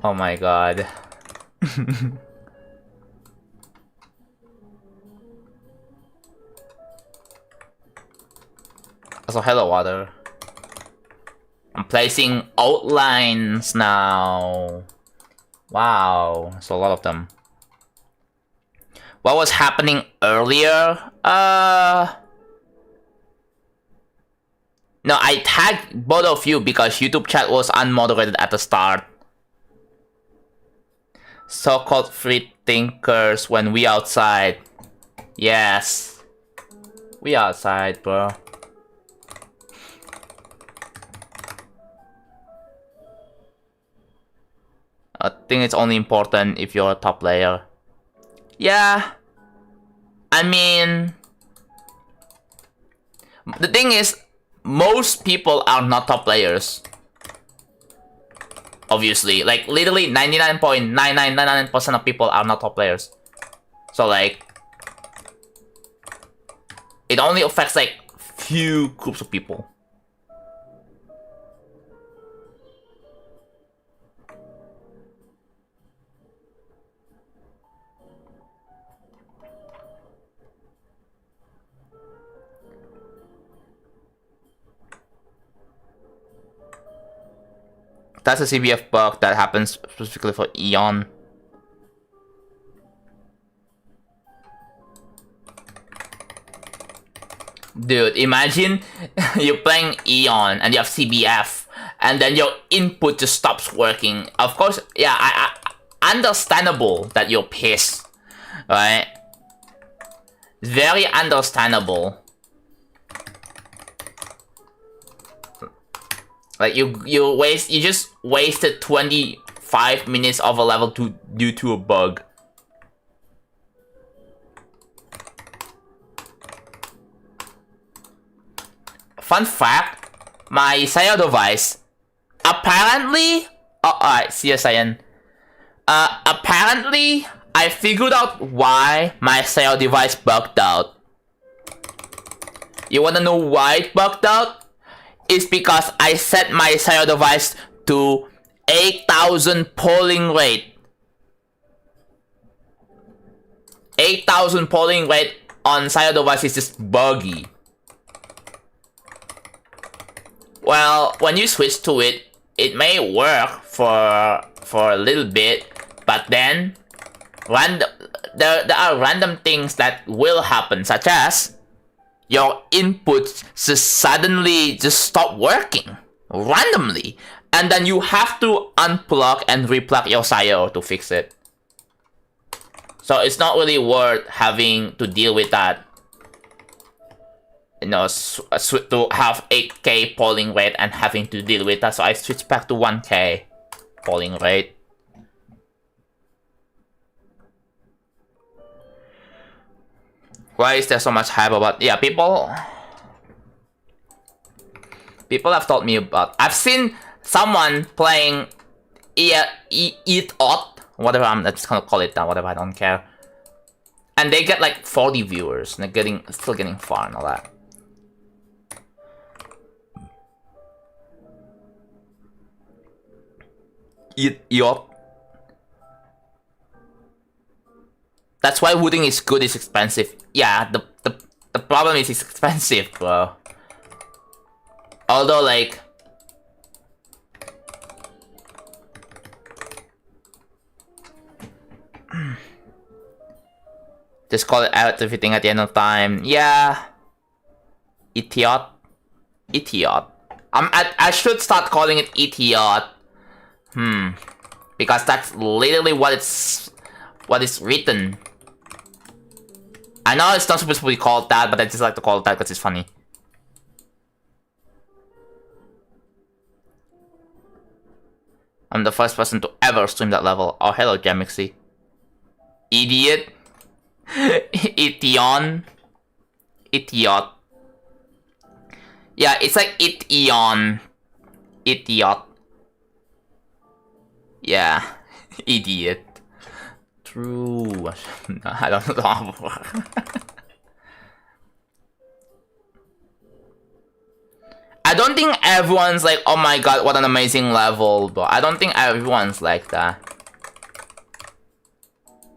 Oh my god. Also, hello, water. I'm placing outlines now. Wow, so a lot of them. What was happening earlier? No, I tagged both of you because YouTube chat was unmoderated at the start. So-called free thinkers when we outside. Yes. We outside, bro. I think it's only important if you're a top player. Yeah. I mean... The thing is, most people are not top players. Obviously. Like, literally 99.9999% of people are not top players. So, like... It only affects, like, few groups of people. That's a CBF bug that happens specifically for Eon. Dude, imagine you're playing Eon and you have CBF and then your input just stops working. Of course, yeah, I understandable that you're pissed, right? Very understandable. Like you just wasted 25 minutes of a level due to a bug. Fun fact, my Sayo device apparently alright, see you Sayan. Apparently I figured out why my Sayo device bugged out. You wanna know why it bugged out? It's because I set my Sayo device to 8,000 polling rate. 8,000 polling rate on Sayo device is just buggy. Well, when you switch to it, it may work for a little bit, but then there are random things that will happen, such as your inputs just suddenly just stop working randomly, and then you have to unplug and replug your Sayo to fix it. So it's not really worth having to deal with that. You know, to have 8k polling rate and having to deal with that. So I switched back to 1k polling rate. Why is there so much hype about? Yeah, people have told me about. I've seen someone playing Eat Ot, whatever. I'm just gonna call it that. Whatever, I don't care. And they get like 40 viewers, and they're still getting far and all that. Eat Ot. That's why wooding is good. It's expensive. Yeah, the problem is it's expensive, bro. Although, like, just call it out everything at the end of time. Yeah. Idiot. I should start calling it idiot. Because that's literally what is written. I know it's not supposed to be called that, but I just like to call it that because it's funny. I'm the first person to ever stream that level. Oh, hello, Jamixy. Idiot. Ition. Idiot. Yeah, it's like Ition. Idiot. Yeah. Idiot. True. I don't know. I don't think everyone's like, oh my god, what an amazing level, but I don't think everyone's like that.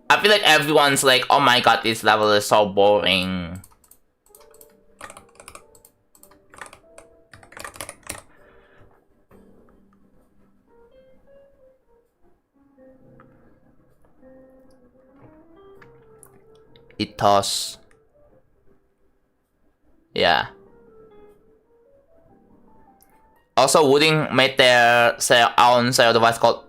I feel like everyone's like, oh my god, this level is so boring. Ethos. Yeah. Also, Wooding made their own sale device called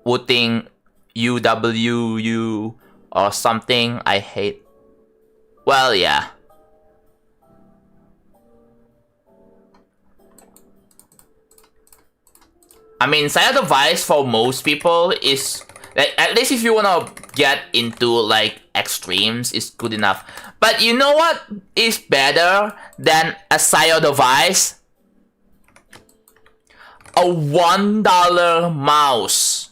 Wooding UWU or something. I hate. Well, yeah. I mean, sale device for most people is like, at least if you wanna get into like extremes, is good enough. But you know what is better than a sale device? A $1 mouse.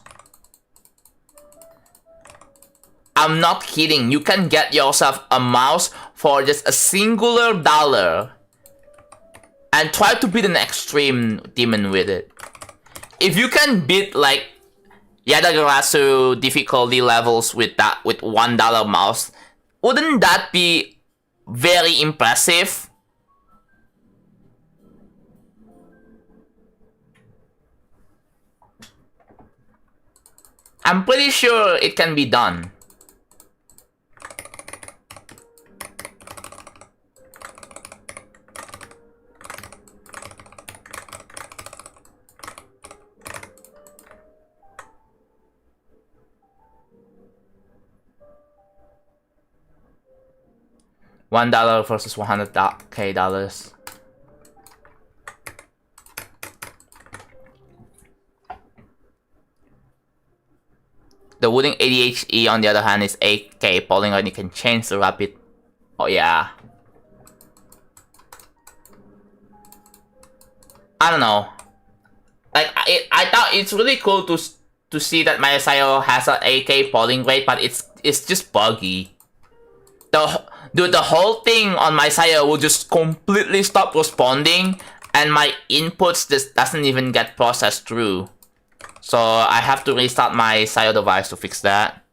I'm not kidding. You can get yourself a mouse for just a singular dollar and try to beat an extreme demon with it. If you can beat like Yadagarasu difficulty levels with $1 mouse, wouldn't that be very impressive? I'm pretty sure it can be done. $1 versus $100k. The Wooden ADHE, on the other hand, is 8k polling and you can change the rapid. Oh yeah. I don't know. Like I thought it's really cool to see that my Sayo has an 8k polling rate, but it's just buggy. The whole thing on my Sayo will just completely stop responding, and my inputs just doesn't even get processed through. So I have to restart my Sayo device to fix that.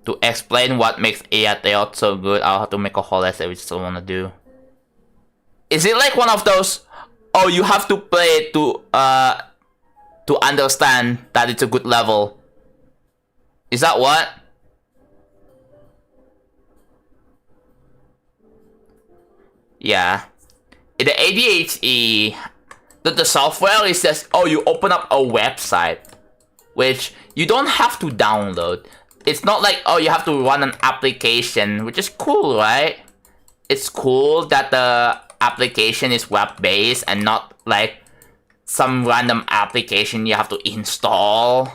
To explain what makes Ayateo so good, I'll have to make a whole essay, which I still wanna do. Is it like one of those, oh, you have to play to understand that it's a good level? Is that what? Yeah. the ADHD, the software is just, oh, you open up a website, which you don't have to download. It's not like, oh, you have to run an application, which is cool, right? It's cool that the application is web-based and not like some random application you have to install.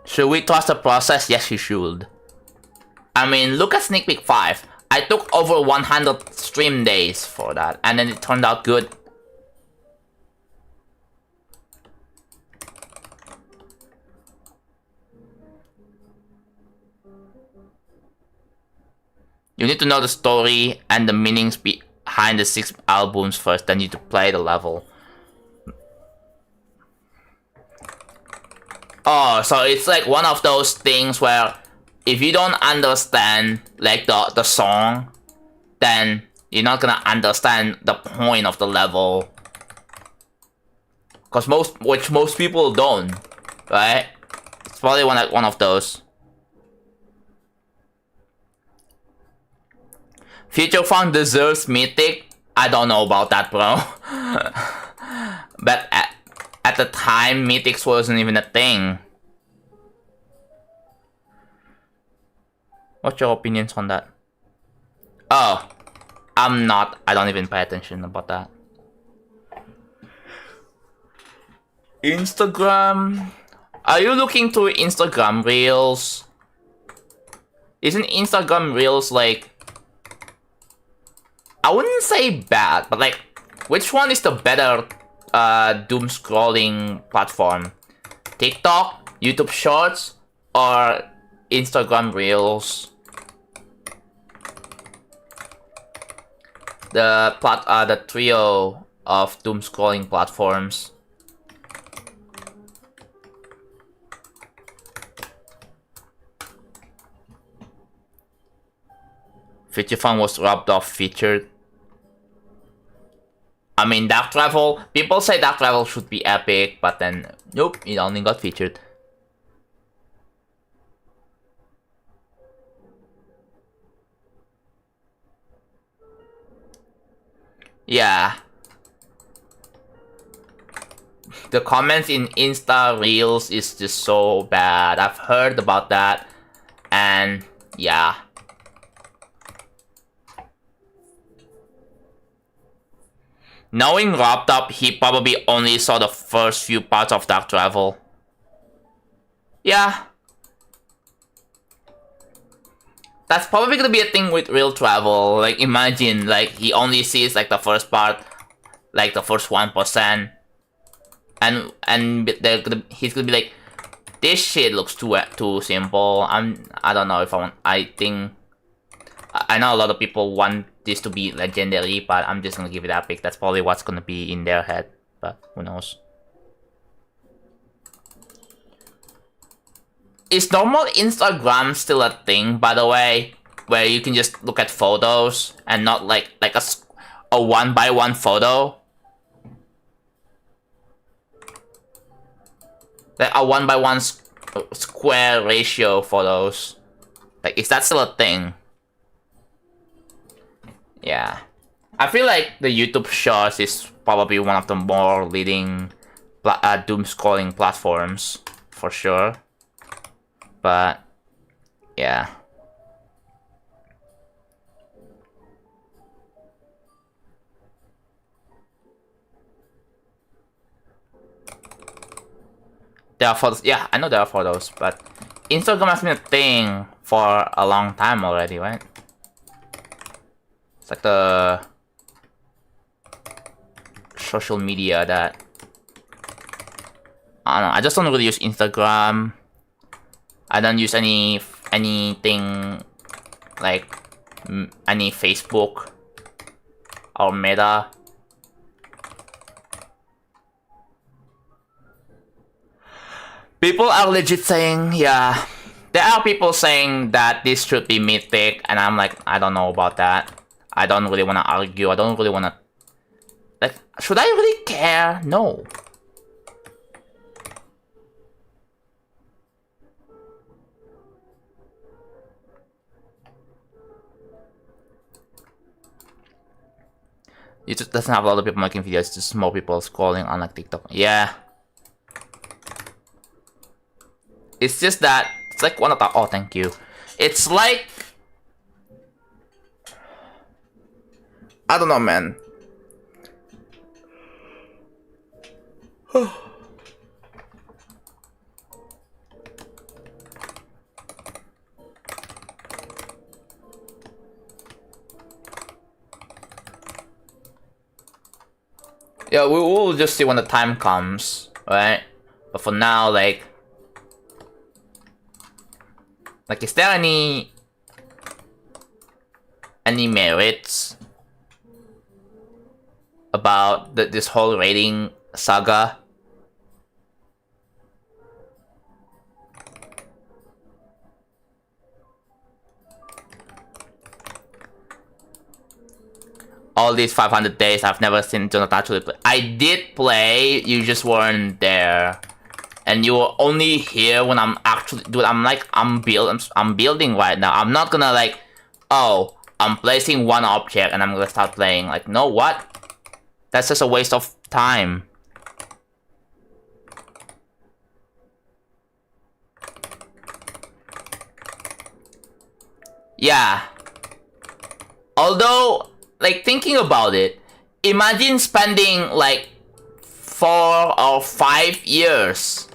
Should we trust the process? Yes, you should. I mean, look at Sneak Peek 5. I took over 100 stream days for that, and then it turned out good. You need to know the story and the meanings behind the 6 albums first, then you need to play the level. Oh, so it's like one of those things where if you don't understand like the song, then you're not gonna understand the point of the level. Cause most people don't, right? It's probably one of those. Future Fun deserves Mythic. I don't know about that, bro. But at the time, Mythics wasn't even a thing. What's your opinions on that? Oh, I don't even pay attention about that. Instagram. Are you looking through Instagram Reels? Isn't Instagram Reels like, I wouldn't say bad, but like, which one is the better doom scrolling platform? TikTok, YouTube Shorts, or Instagram Reels? The trio of doom scrolling platforms. Future Fun was rubbed off featured. I mean, Dark Travel, people say Dark Travel should be epic, but then, nope, it only got featured. Yeah. The comments in Insta Reels is just so bad. I've heard about that, and yeah. Knowing Wrapped Up, he probably only saw the first few parts of Dark Travel. Yeah. That's probably gonna be a thing with Real Travel. Like, imagine, like, he only sees, like, the first part, like, the first 1%. And he's gonna be like, this shit looks too simple. I don't know if I know a lot of people want this to be legendary, but I'm just gonna give it epic. That's probably what's gonna be in their head, but who knows. Is normal Instagram still a thing, by the way, where you can just look at photos and not like a 1-by-1 photo? Like a 1-by-1 square ratio photos. Like, is that still a thing? Yeah. I feel like the YouTube Shorts is probably one of the more leading doom scrolling platforms, for sure. But, yeah. There are photos. Yeah, I know there are photos, but Instagram has been a thing for a long time already, right? It's like the social media that, I don't know, I just don't really use Instagram. I don't use anything like any Facebook or Meta. People are legit saying, yeah, there are people saying that this should be Mythic, and I'm like, I don't know about that. I don't really want to argue. I don't really want to, like, should I really care? No. YouTube doesn't have a lot of people making videos, just more people scrolling on like TikTok. Yeah. It's just that it's like one of the oh thank you. It's like I don't know, man. Yeah, we'll just see when the time comes, right? But for now, like, is there any merits about this whole rating saga? All these 500 days, I've never seen Jonathan actually play. I did play, you just weren't there. And you were only here when I'm actually... Dude, I'm building right now. I'm not gonna like... Oh, I'm placing one object and I'm gonna start playing. Like, no, what? That's just a waste of time. Yeah. Although... Like, thinking about it, imagine spending, like, 4 or 5 years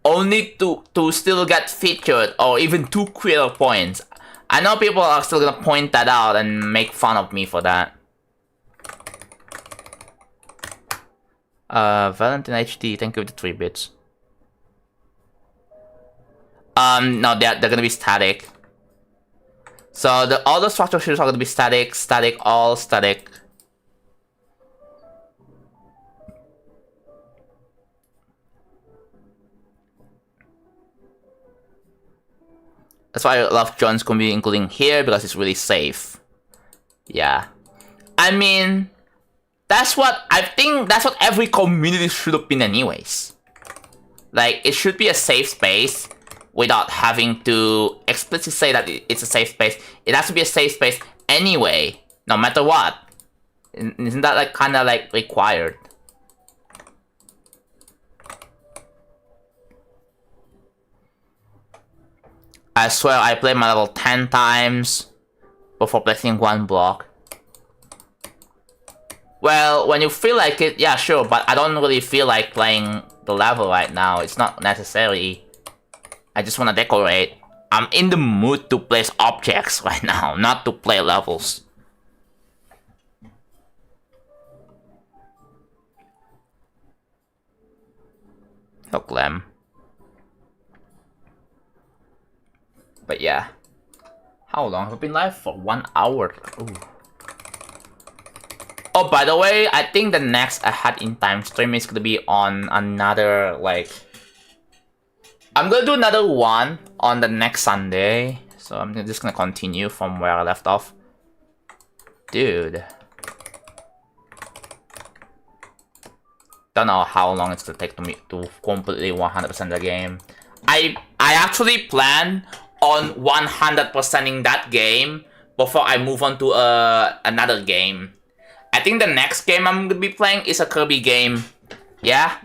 only to still get featured or even 2 creator points. I know people are still gonna point that out and make fun of me for that. Valentine HD, thank you for the 3 bits. No, they're gonna be static. So all the structure sheets are going to be static, all static. That's why I love John's community including here, because it's really safe. Yeah. I mean, that's what every community should have been anyways. Like, it should be a safe space without having to explicitly say that it's a safe space. It has to be a safe space anyway, no matter what. Isn't that like kind of like required? I swear I played my level 10 times before placing one block. Well, when you feel like it, yeah, sure, but I don't really feel like playing the level right now. It's not necessary. I just want to decorate. I'm in the mood to place objects right now, not to play levels. No glam. But yeah. How long have we been live for? 1 hour. Ooh. Oh, by the way, I think the next Ahead in Time stream is gonna be on another, like... I'm gonna do another one on the next Sunday. So I'm just gonna continue from where I left off. Dude. Don't know how long it's gonna take to completely 100% the game. I actually plan on 100%ing that game before I move on to another game. I think the next game I'm gonna be playing is a Kirby game. Yeah?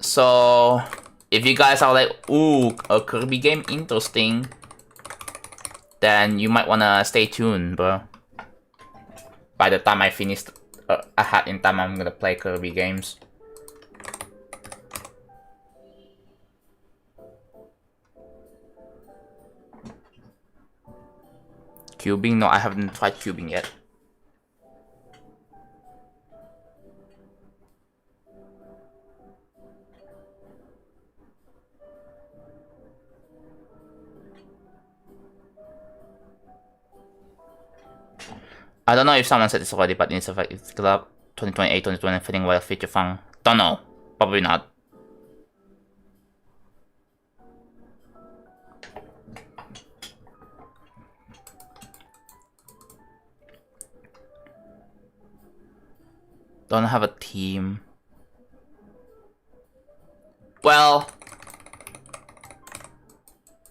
So, if you guys are like, ooh, a Kirby game, interesting, then you might wanna stay tuned, bro. By the time I finish Ahead in Time, I'm gonna play Kirby games. Cubing? No, I haven't tried cubing yet. I don't know if someone said this already, but it's Club 2028, 2020 fitting well feature fun. Don't know. Probably not. Don't have a team. Well,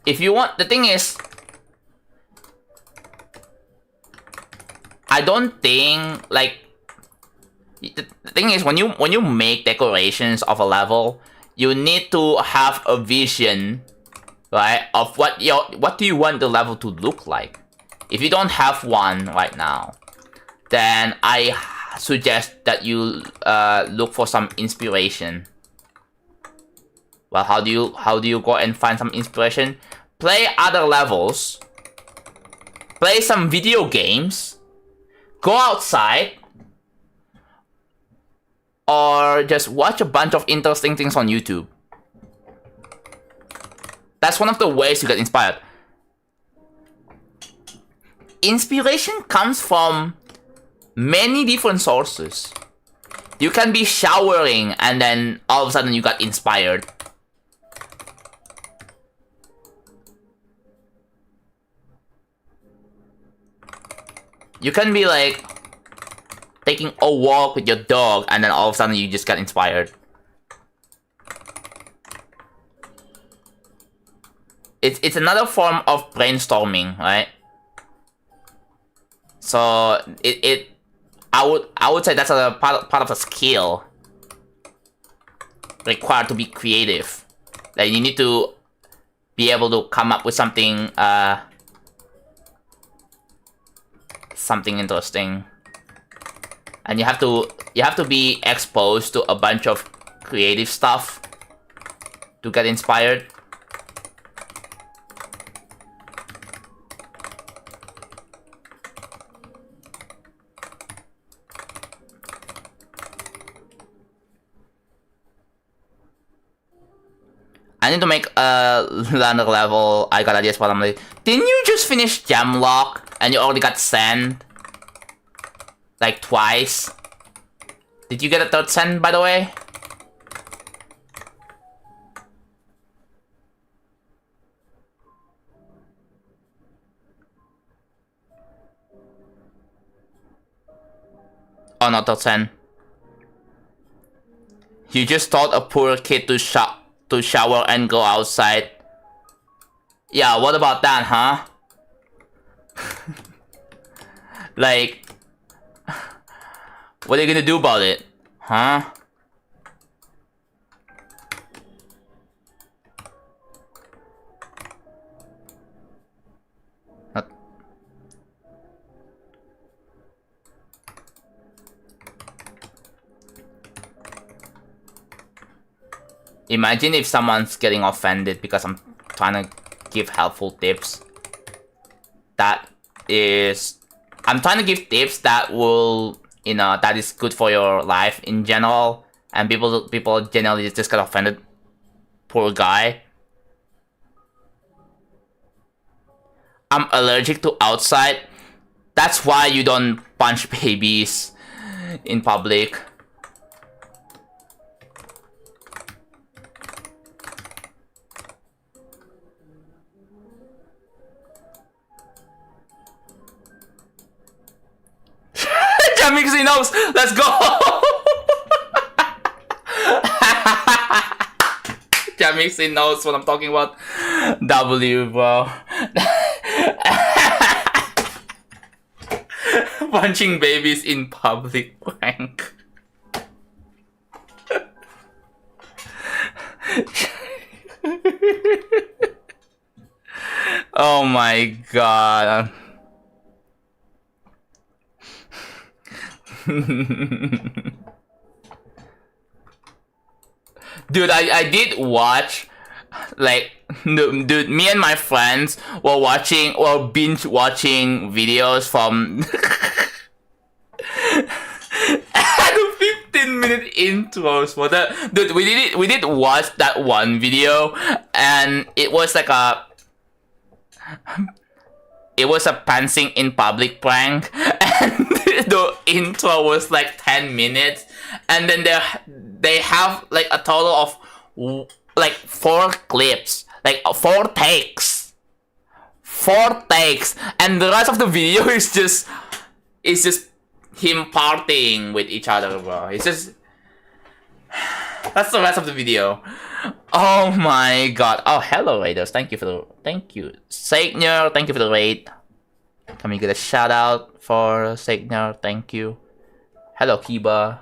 if you want, the thing is, I don't think like the thing is when you make decorations of a level, you need to have a vision, right, of what do you want the level to look like. If you don't have one right now, then I suggest that you look for some inspiration. Well, how do you go and find some inspiration? Play other levels. Play some video games. Go outside. Or just watch a bunch of interesting things on YouTube. That's one of the ways you get inspired. Inspiration comes from many different sources. You can be showering and then all of a sudden you got inspired. You can be like taking a walk with your dog and then all of a sudden you just got inspired. It's another form of brainstorming, right? So I would say that's a part of a skill required to be creative. Like you need to be able to come up with something something interesting. And you have to be exposed to a bunch of creative stuff to get inspired. I need to make another level. I got ideas for them. Didn't you just finish Gemlock and you already got sand? Like twice. Did you get a third sand, by the way? Oh, not third sand. You just taught a poor kid to shower and go outside. Yeah, what about that, huh? Like, what are you gonna do about it? Huh? Imagine if someone's getting offended because I'm trying to give helpful tips. I'm trying to give tips that will, you know, that is good for your life in general, and people generally just get offended. Poor guy. I'm allergic to outside. That's why you don't punch babies in public. Mixing knows. Let's go. Mixing knows what I'm talking about. W, bro. Punching babies in public. Wank. Oh my god. Dude, I did watch, like, dude, me and my friends were binge watching videos from and 15-minute intros for that. Dude, we did watch that one video, and it was like a pantsing in public prank, and the intro was like 10 minutes, and then they have like a total of like 4 clips, like 4 takes, and the rest of the video is just him partying with each other, bro. It's just That's the rest of the video. Oh my god. Oh, hello raiders. Thank you. Saigner, thank you for the raid. Can we get a shout out for Saigner? Thank you. Hello Kiba.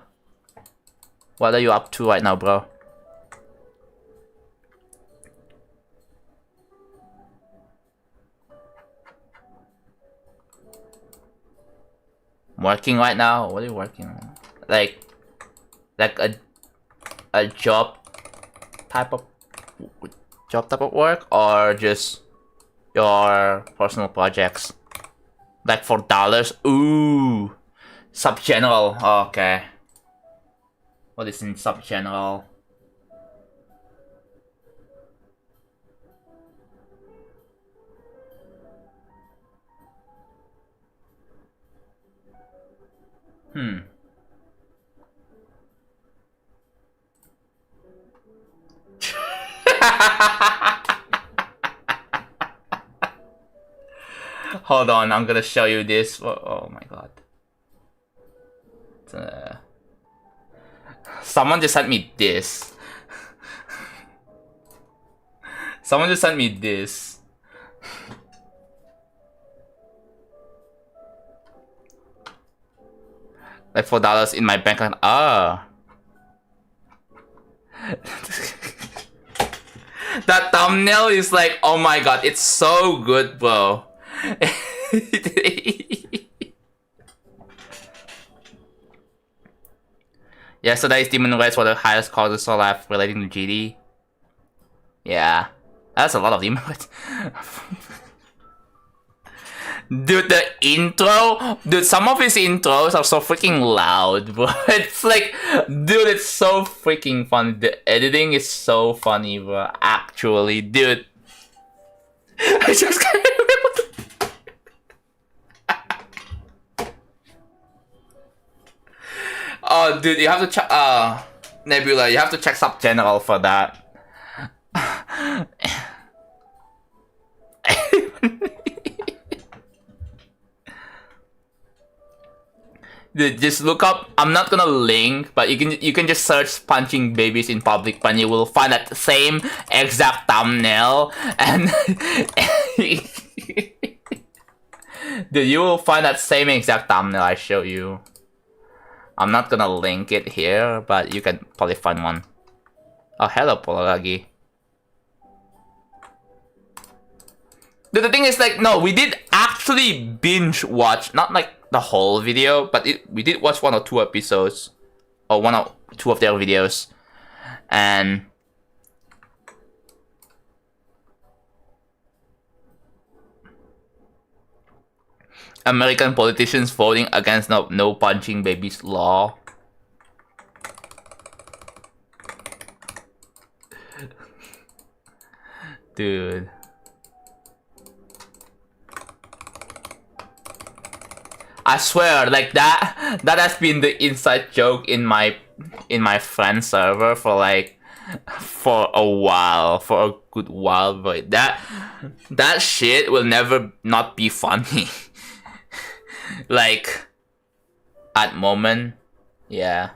What are you up to right now, bro? Working right now? What are you working on? Like a job type of work, or just your personal projects? Like for dollars? Ooh, sub general. Okay. What is in sub general? Hold on, I'm gonna show you this. Oh my god. Someone just sent me this. Someone just sent me this. Like $4 in my bank account. Ah. That thumbnail is like, oh my god, it's so good, bro. Yesterday's Demon Raids were the highest cortisol I've relating to GD. Yeah, that's a lot of Demon Raids. Dude, the intro, dude, some of his intros are so freaking loud, bro. It's like, dude, it's so freaking funny. The editing is so funny, bro. Actually, dude. I just can't remember. Oh, dude, you have to check, Nebula, you have to check sub general for that. Dude, just look up. I'm not gonna link, but you can just search punching babies in public, and you will find that same exact thumbnail. And dude, you will find that same exact thumbnail I show you. I'm not gonna link it here, but you can probably find one. Oh, hello, Poloragi. Dude, the thing is, like, no, we did actually binge watch, not like the whole video, but we did watch 1 or 2 episodes, or 1 or 2 of their videos, and American politicians voting against no punching babies law. Dude. I swear, like that has been the inside joke in my friend server for a while, for a good while, but that shit will never not be funny. Like at moment, yeah.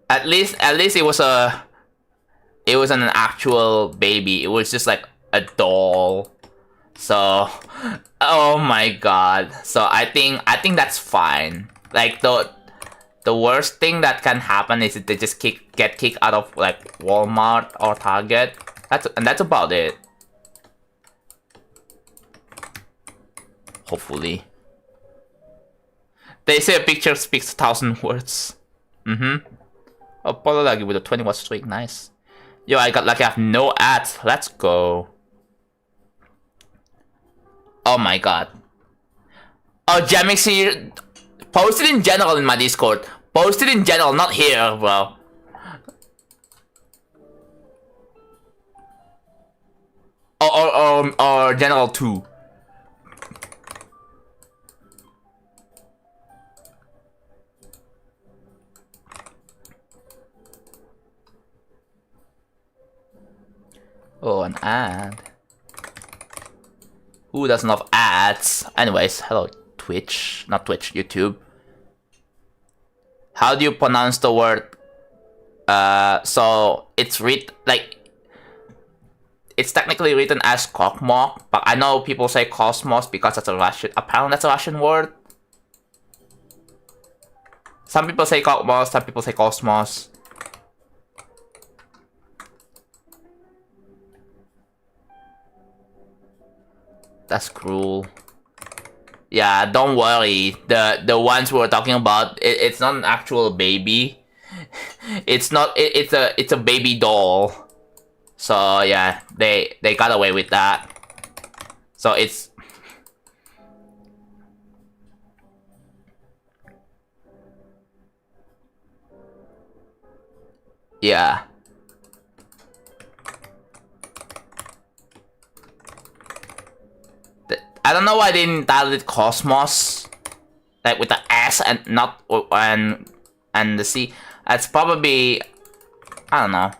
At least it was an actual baby. It was just like a doll. So, oh my god. So I think that's fine. Like the worst thing that can happen is that they just get kicked out of like Walmart or Target. That's about it. Hopefully. They say a picture speaks 1,000 words. Oh, Pololagi with a 20-watt streak, nice. Yo, I got lucky, I have no ads. Let's go. Oh my god. Oh, Jamix here. Post it in general in my Discord. Post it in general, not here, bro. Or general 2. Oh, an ad. Who doesn't love ads? Anyways, hello Twitch, not Twitch, YouTube. How do you pronounce the word? So it's it's technically written as Kokmok, but I know people say Cosmos because that's a Russian. Apparently, that's a Russian word. Some people say Kokmos, some people say Cosmos. That's cruel. Yeah, don't worry. The ones we're talking about, it's not an actual baby. It's not. It's a baby doll. So yeah, they got away with that. So it's yeah. I don't know why they didn't title it Cosmos, like with the S and not and the C. That's probably, I don't know.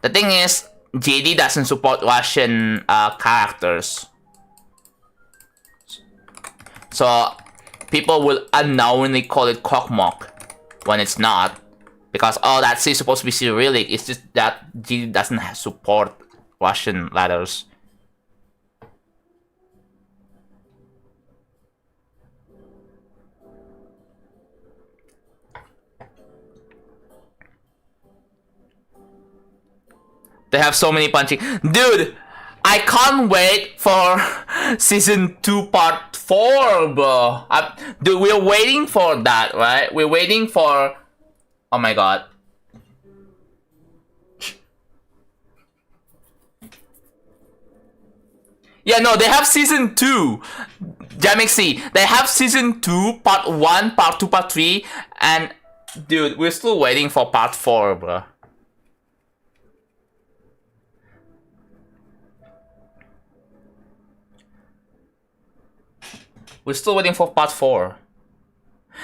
The thing is, JD doesn't support Russian characters, so people will unknowingly call it Kokmok when it's not, because oh, that C is supposed to be Cyrillic. It's just that JD doesn't support Russian letters. They have so many punching. Dude, I can't wait for season 2 part 4, bro. Dude, we're waiting for that, right? We're waiting for... Oh my god. Yeah, no, they have season 2. Jamixy, they have season 2, part 1, part 2, part 3. And, dude, we're still waiting for part 4, bro. We're still waiting for part 4.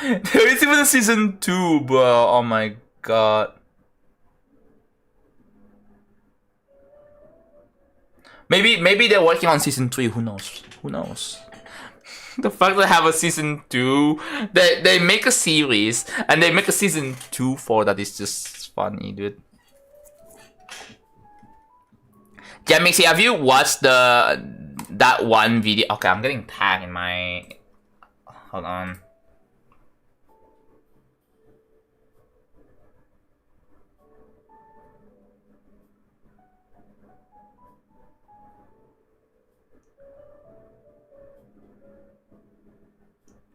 There is even a season 2, bro. Oh my god. Maybe they're working on season 3. Who knows? Who knows? The fact that they have a season 2, they make a series and they make a season 2 for that is just funny, dude. Jamixy, have you watched that one video? Okay, I'm getting tagged in my... Hold on.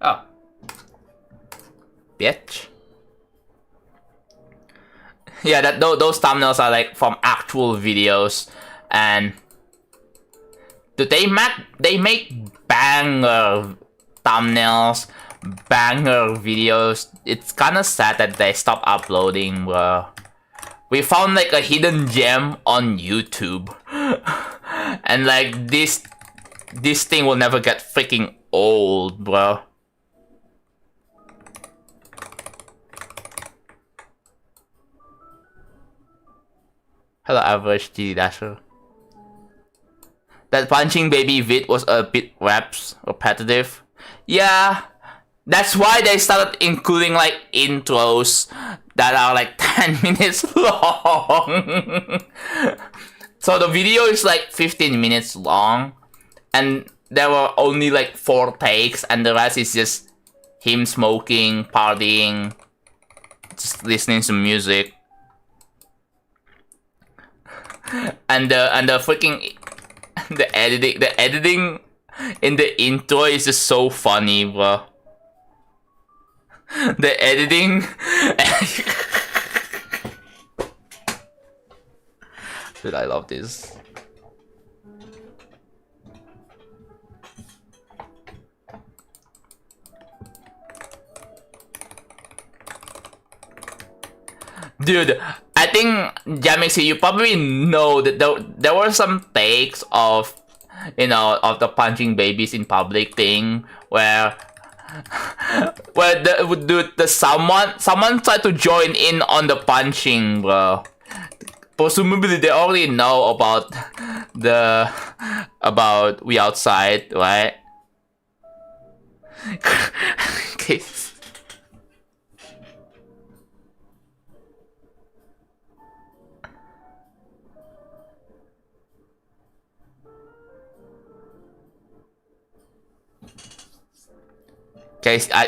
Oh. Bitch. Yeah, those thumbnails are like from actual videos, and they make banger thumbnails, banger videos. It's kind of sad that they stopped uploading, bro. We found like a hidden gem on YouTube, and like this thing will never get freaking old, bro. Hello, average GD Dasher. That punching baby vid was a bit repetitive. Yeah, that's why they started including like intros that are like 10 minutes long. So the video is like 15 minutes long, and there were only like 4 takes, and the rest is just him smoking, partying, just listening to music. And the freaking the editing in the intro is just so funny, bro. The editing. Dude, I love this. Dude, I think, Jamixy, you probably know that there were some takes of, you know, of the punching babies in public thing where someone tried to join in on the punching, bro. presumably they already know about about we outside, right? Okay.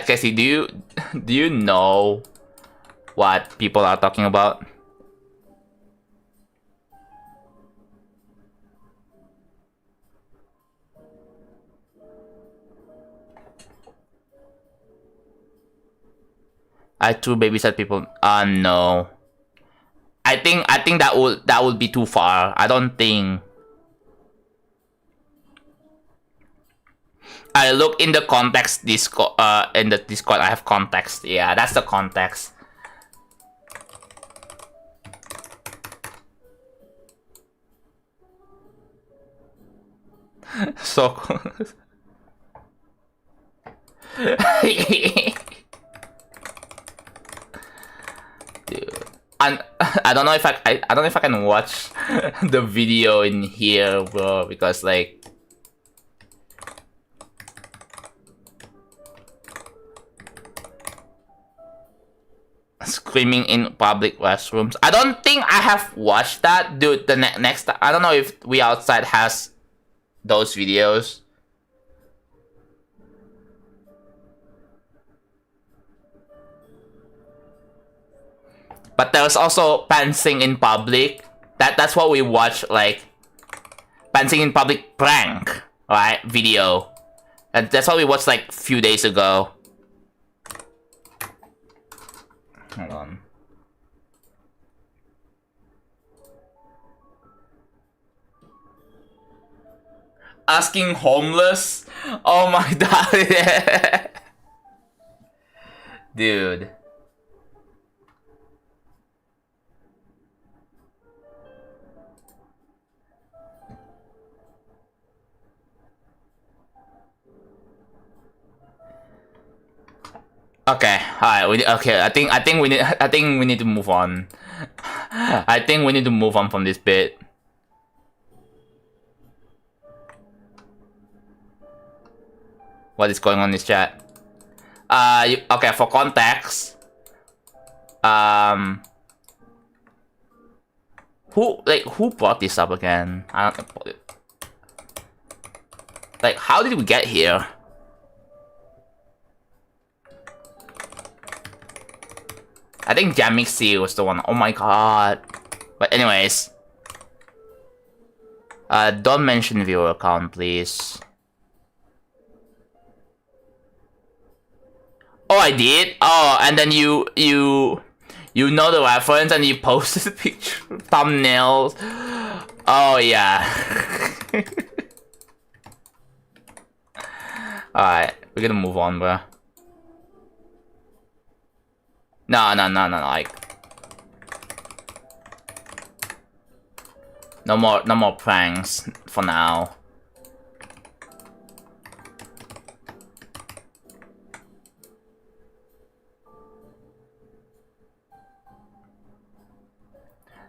Casey, do you know what people are talking about? I two babysat people. No. I think that would be too far. I don't think. I look in the context Discord. In the Discord, I have context. Yeah, that's the context. So. Dude. And I don't know if I don't know if I can watch the video in here, bro, because like screaming in public restrooms. I don't think I have watched that, dude. The next I don't know if We Outside has those videos. But there was also pantsing in public. That's what we watched, like pantsing in public prank, right? Video. And that's what we watched like a few days ago. Hold on. Asking homeless? Oh my god. Dude. Okay, alright. I think we need to move on. I think we need to move on from this bit. What is going on in this chat? Okay, for context, who brought this up again? I don't know. Like, how did we get here? I think Jamixi was the one. Oh my god. But anyways. Don't mention viewer account, please. Oh, I did? Oh, and then you know the reference and you posted the picture, thumbnails. Oh, yeah. Alright, we're gonna move on, bro. No, like no more pranks for now.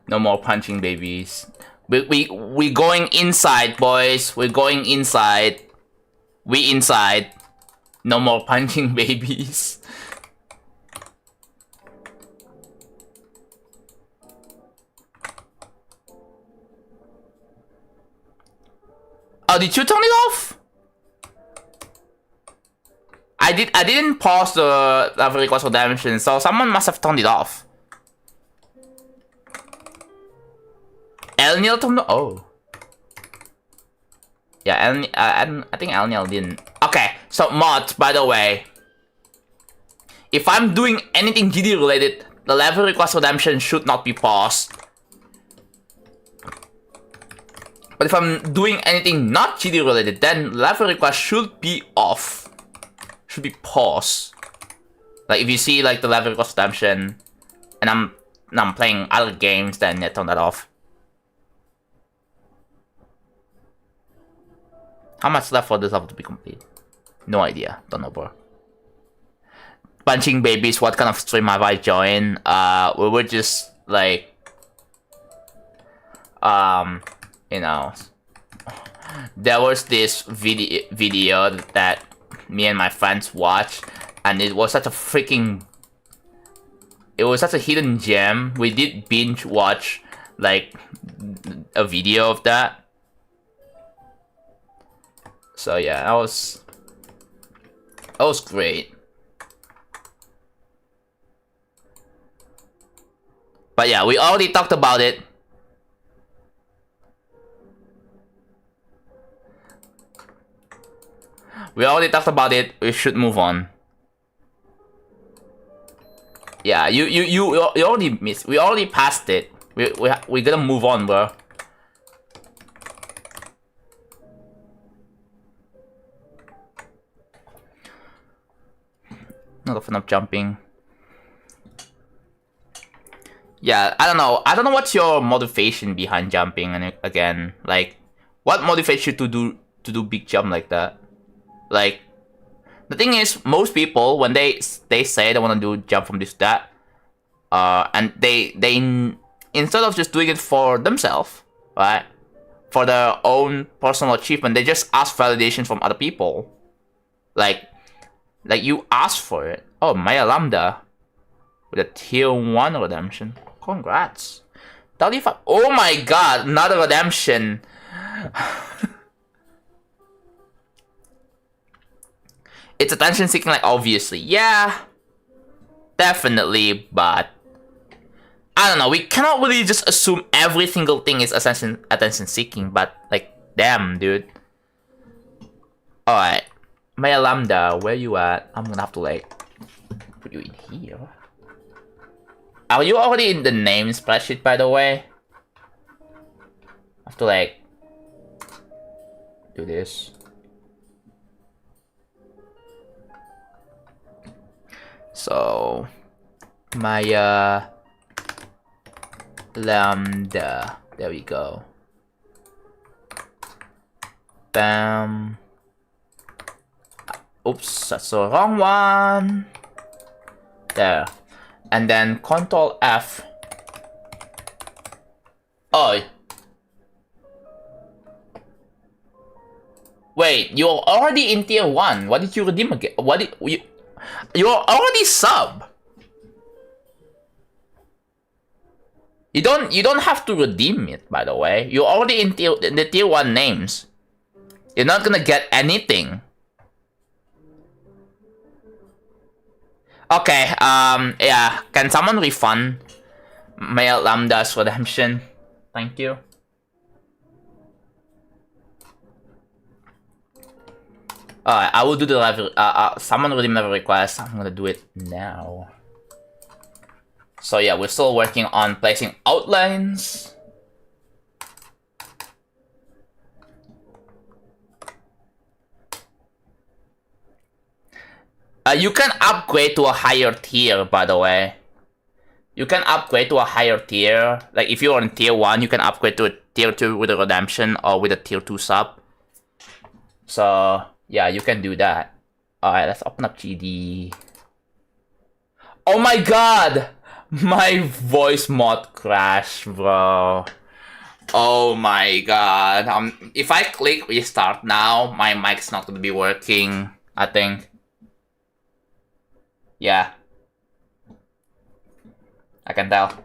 No more punching babies. We going inside, boys. We're going inside. We inside. No more punching babies. Oh, did you turn it off? I didn't pause the level request redemption, so someone must have turned it off. Elniel turned it. Oh. Yeah, I think Elniel didn't. Okay, so mods, by the way. If I'm doing anything GD related, the level request redemption should not be paused. But if I'm doing anything not GD related, then level request should be off. Should be paused. Like if you see like the level request redemption and I'm playing other games, then yeah, turn that off. How much left for this level to be complete? No idea. Don't know, bro. Punching babies, what kind of stream have I joined? We were just like you know, there was this video that me and my friends watched, and it was such a freaking, it was such a hidden gem. We did binge watch like a video of that. So yeah, that was great. But yeah, we already talked about it. We already talked about it. We should move on. Yeah, you already missed. We already passed it. We gotta move on, bro. Not a fan of jumping. Yeah, I don't know. I don't know what's your motivation behind jumping. And again, like, what motivates you to do big jump like that? Like, the thing is, most people when they say they want to do jump from this that, and they instead of just doing it for themselves, right, for their own personal achievement, they just ask validation from other people. Like you ask for it. Oh, Maya Lambda with a tier 1 redemption. Congrats. 35. Oh my god, another redemption. It's attention seeking, like, obviously. Yeah. Definitely, but I don't know. We cannot really just assume every single thing is attention seeking, but like, damn, dude. Alright. Maya Lambda, where you at? I'm gonna have to like put you in here. Are you already in the name spreadsheet, by the way? I have to like do this. So Maya Lambda. There we go. Bam. Oops, that's the wrong one. There. And then Control F. Oh. Wait, you're already in tier 1. What did you redeem again? What did you? You're already sub. You don't have to redeem it, by the way. You're already in the tier 1 names. You're not gonna get anything. Okay, yeah. Can someone refund Maya Lambda's redemption? Thank you. Alright, I will do the live. Someone already made a request. I'm gonna do it now. So yeah, we're still working on placing outlines. You can upgrade to a higher tier, by the way. You can upgrade to a higher tier. Like, if you're on tier 1, you can upgrade to a tier 2 with a redemption or with a tier 2 sub. So, yeah, you can do that. Alright, let's open up GD. Oh my god! My voice mod crashed, bro. Oh my god. If I click restart now, my mic's not gonna be working, I think. Yeah. I can tell.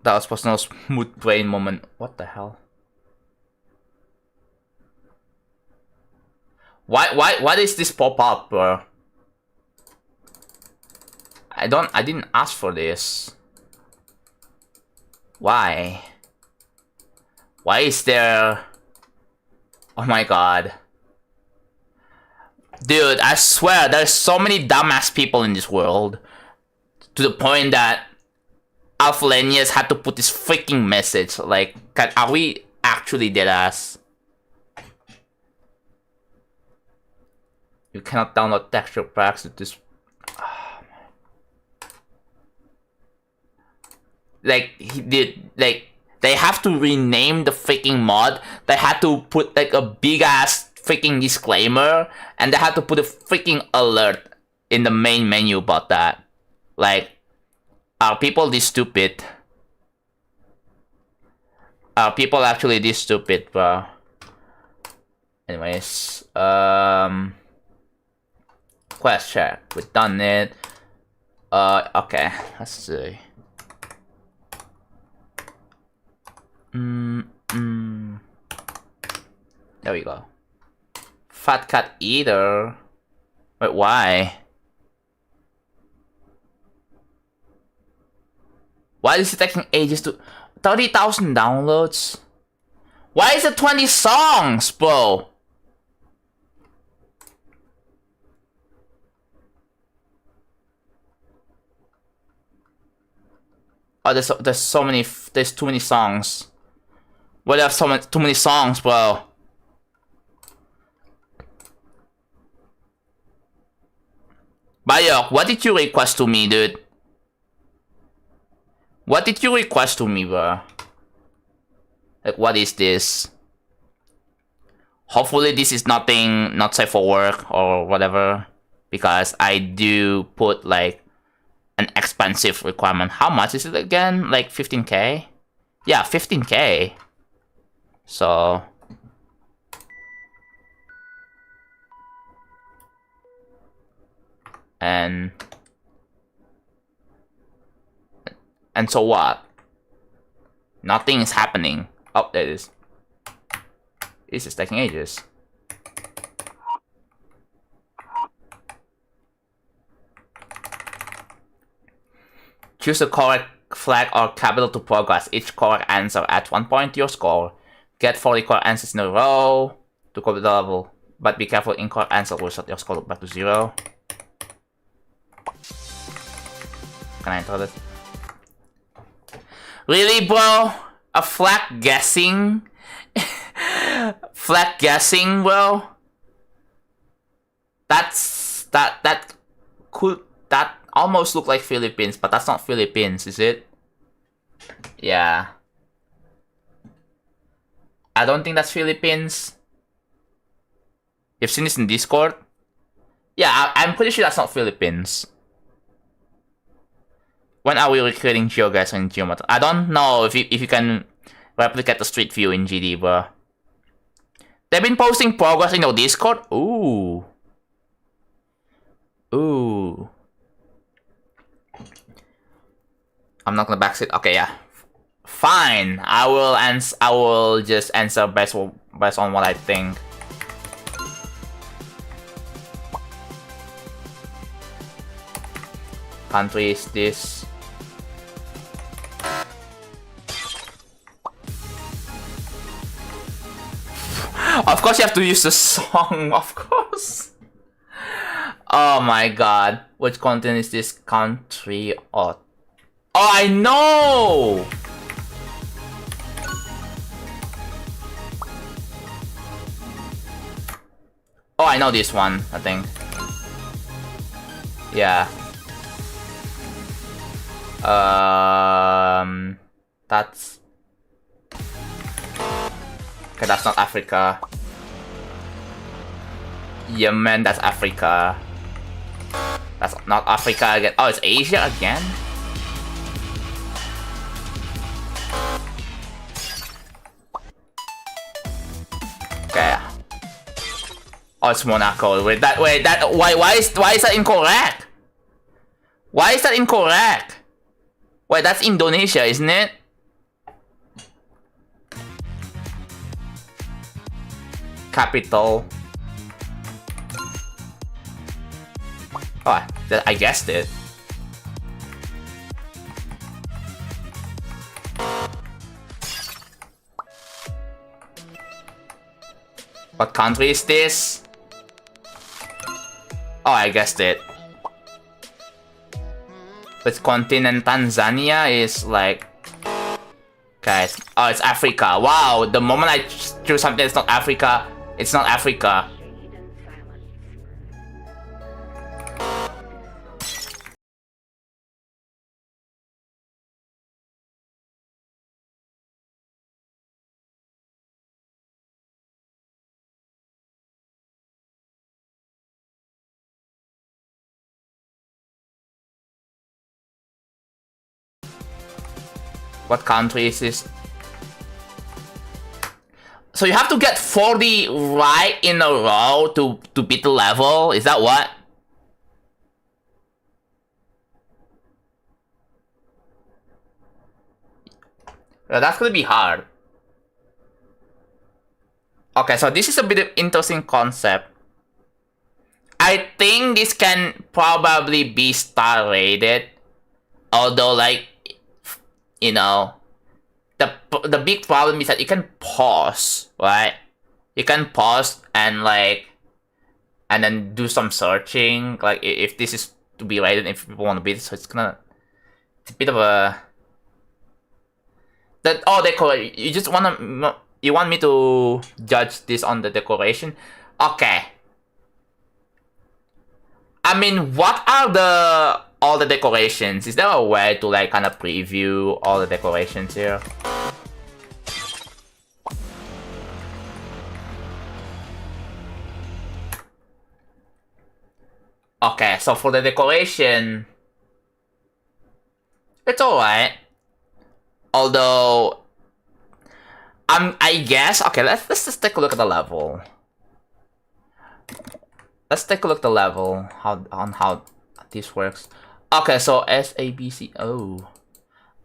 That was personal smooth brain moment. What the hell? Why does this pop up, bro? I didn't ask for this. Why? Why is there... Oh my god. Dude, I swear, there's so many dumbass people in this world. To the point that Alphalenius had to put this freaking message. Like, are we actually deadass? You cannot download texture packs with this. Like, he did, like, they have to rename the freaking mod. They had to put like a big ass freaking disclaimer, and they had to put a freaking alert in the main menu about that. Like, Are people this stupid? Are people actually this stupid, bro? Anyways, quest check. We've done it. Okay. Let's see. There we go. Fat cat eater. Wait, why? Why is it taking ages to 30,000 downloads? Why is it 20 songs, bro? Oh, there's too many songs. Why do you have too many songs, bro? Bayok, what did you request to me, dude? What did you request to me, bro? Like, what is this? Hopefully this is nothing not safe for work or whatever. Because I do put, like, an expensive requirement. How much is it again? Like 15k? Yeah, 15k. So... And so what? Nothing is happening. Oh, there it is. This is taking ages. Choose the correct flag or capital to progress. Each correct answer adds 1 point to your score. Get 40 correct answers in a row to complete the level. But be careful, incorrect answer will set your score back to 0. Can I enter this? Really, bro? A flag guessing? Flag guessing, bro? That almost look like Philippines, but that's not Philippines, is it? Yeah. I don't think that's Philippines. You've seen this in Discord? Yeah, I'm pretty sure that's not Philippines. When are we recreating GeoGuessr in Geometry? I don't know if you can replicate the street view in GD, bro. They've been posting progress in your Discord? Ooh. Ooh. I'm not gonna backseat. Okay, yeah. Fine. I will just answer based on what I think. Country is this. Of course you have to use the song, of course. Oh my god. Which continent is this country? Oh, I know! Oh, I know this one, I think. Yeah. That's... Okay, that's not Africa. Yemen, that's Africa. That's not Africa again. Oh, it's Asia again? Okay. Oh, it's Monaco. Wait, why is that incorrect? Why is that incorrect? Wait, that's Indonesia, isn't it? Capital. Oh, I guessed it. What country is this? Oh, I guessed it. Which continent? Tanzania is like... Guys, oh, it's Africa. Wow, the moment I choose something that's not Africa, it's not Africa. What country is this? So you have to get 40 right in a row to beat the level? Is that what? That's gonna be hard. Okay, so this is a bit of interesting concept. I think this can probably be star rated. Although, like, you know, the big problem is that you can pause, right? You can pause and like, and then do some searching. Like, if this is to be rated, if people want to beat it, so it's a bit of a decoration. You just you want me to judge this on the decoration? Okay. I mean, what are all the decorations? Is there a way to like kind of preview all the decorations here? Okay, so for the decoration, it's alright. Although, I guess, okay, let's just take a look at the level. Let's take a look at the level, how this works. Okay, so S, A, B, C, O.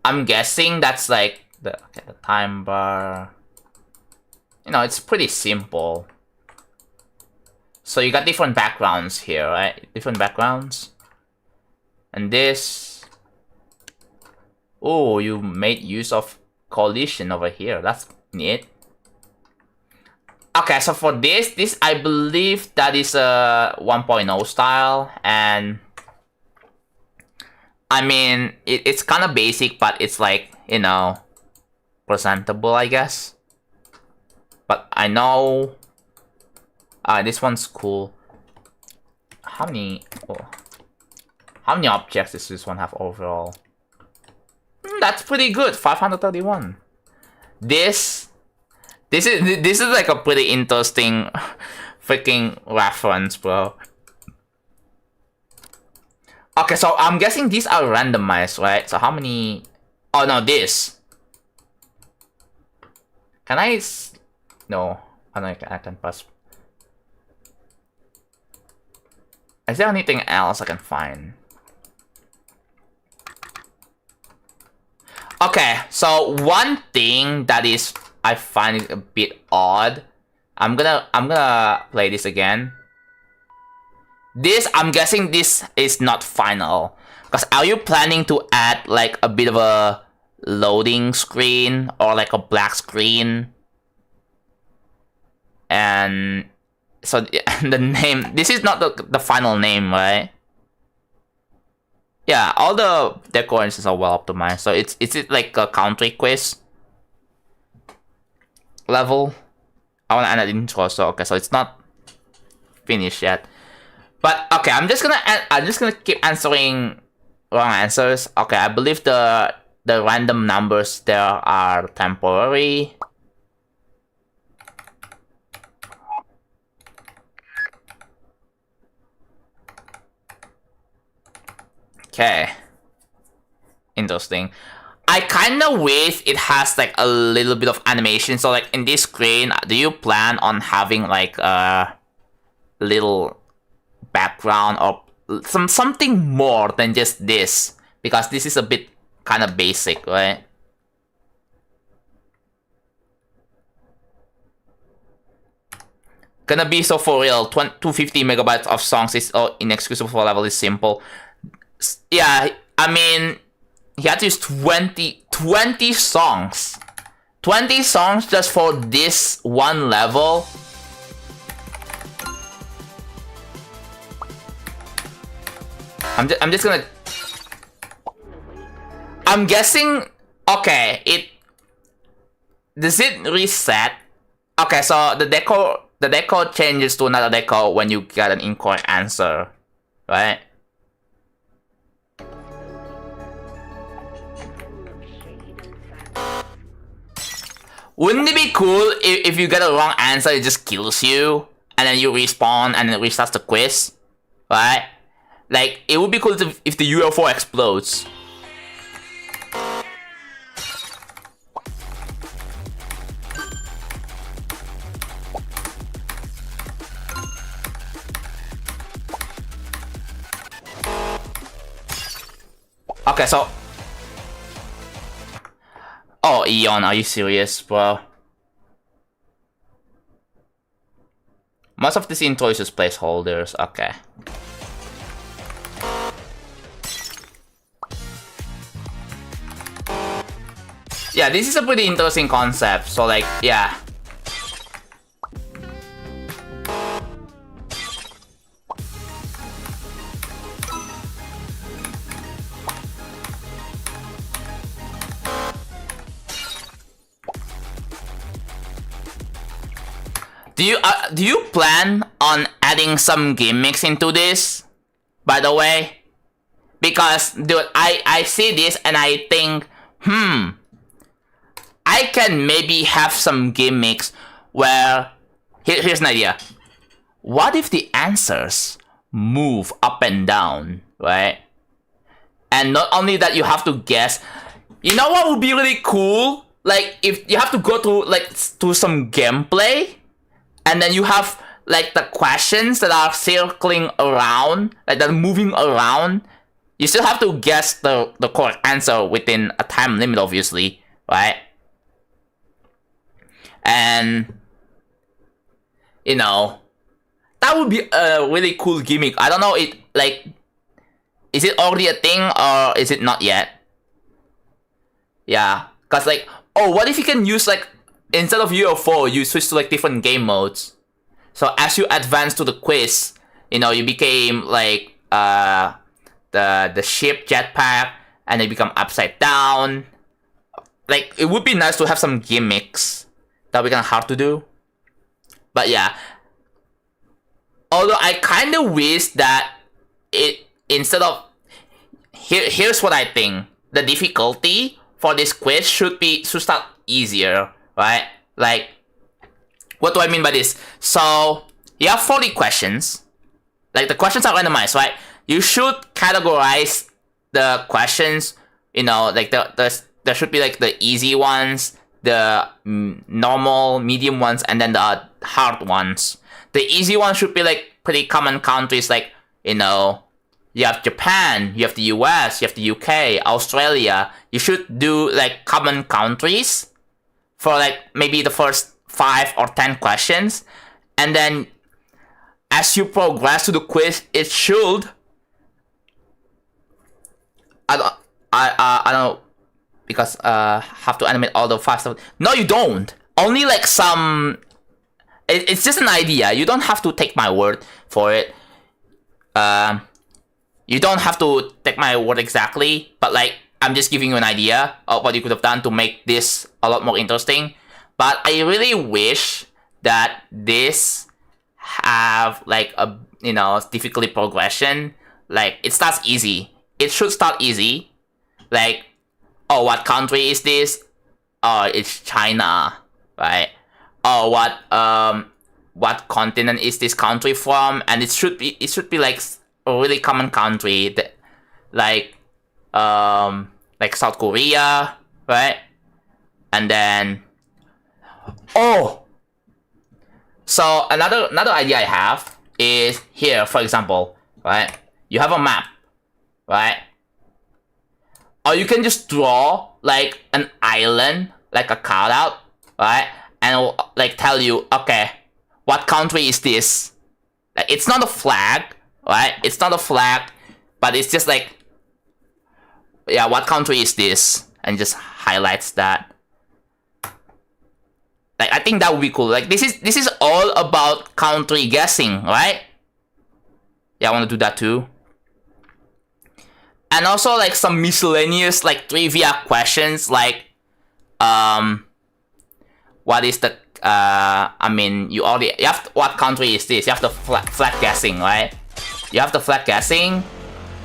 I'm guessing that's like the time bar. You know, it's pretty simple. So you got different backgrounds here, right? Different backgrounds. And this. Oh, you made use of collision over here. That's neat. Okay, so for this I believe that is a 1.0 style, and I mean it's kind of basic, but it's like, you know, presentable, I guess. But I know this one's cool. How many objects does this one have overall? That's pretty good. 531. This is like a pretty interesting freaking reference, bro. Okay, so I'm guessing these are randomized, right? So how many? Oh no, this. Can I? No. Oh no, I can press. Is there anything else I can find? Okay, so one thing that is I find it a bit odd. I'm gonna play this again. This, I'm guessing this is not final. Because are you planning to add like a bit of a loading screen or like a black screen? And so the name, this is not the final name, right? Yeah, all the decorations are well optimized. So it's like a country quiz level. I want to add an intro, so okay, so it's not finished yet. But okay, I'm just gonna keep answering wrong answers. Okay, I believe the random numbers there are temporary. Okay. Interesting. I kind of wish it has like a little bit of animation. So like in this screen, do you plan on having like a little background or something more than just this? Because this is a bit kind of basic, right? Gonna be so for real. 250 megabytes of songs is inexcusable for level is simple. Yeah, I mean, he had to use 20 songs. 20 songs just for this one level. I'm just gonna. I'm guessing. Okay, does it reset? Okay, so the deco changes to another deco when you get an incorrect answer, right? Wouldn't it be cool if you get a wrong answer, it just kills you, and then you respawn and it restarts the quiz, right? Like, it would be cool if the UFO explodes. Okay, so... Oh, Eon, are you serious, bro? Most of this intro is just placeholders, okay. Yeah, this is a pretty interesting concept, so like, yeah. Do you plan on adding some gimmicks into this, by the way? Because, dude, I see this and I think, I can maybe have some gimmicks where... Here's an idea. What if the answers move up and down, right? And not only that, you have to guess. You know what would be really cool? Like, if you have to go through, like, to some gameplay, and then you have, like, the questions that are circling around, like, they're moving around. You still have to guess the correct answer within a time limit, obviously, right? And, you know, that would be a really cool gimmick. I don't know, is it already a thing or is it not yet? Yeah, cause like, oh, what if you can use like, instead of UFO, you switch to like different game modes. So as you advance to the quiz, you know, you became like the ship jetpack, and they become upside down. Like, it would be nice to have some gimmicks that we can hard to do. But yeah, although I kind of wish that it, instead of here's what I think, the difficulty for this quiz should start easier, right? Like, what do I mean by this? So you have 40 questions. Like, the questions are randomized, right? You should categorize the questions, you know, like there should be like the easy ones, the normal, medium ones, and then the hard ones. The easy ones should be like pretty common countries, like, you know, you have Japan, you have the US, you have the UK, Australia. You should do like common countries for like maybe the first 5 or 10 questions. And then as you progress to the quiz, it should... I don't know, because have to animate all the 5 stuff. No, you don't. Only like some... It's just an idea. You don't have to take my word for it. You don't have to take my word exactly, but like, I'm just giving you an idea of what you could have done to make this a lot more interesting. But I really wish that this have like a, you know, difficulty progression. Like, it starts easy. It should start easy. Like, oh, what country is this? Oh, it's China, right? Oh, what continent is this country from? And it should be like a really common country that, like South Korea, right? And then, oh, so another idea I have is here, for example, right? You have a map, right? Or you can just draw like an island, like a cutout, right? And it'll, like, tell you, okay, what country is this? Like, it's not a flag, right? It's not a flag, but it's just like, yeah, what country is this? And just highlights that. Like, I think that would be cool. Like, this is all about country guessing, right? Yeah, I want to do that too. And also like some miscellaneous like trivia questions, like what is the I mean, you have to, what country is this? You have the flag guessing, right? You have the flag guessing.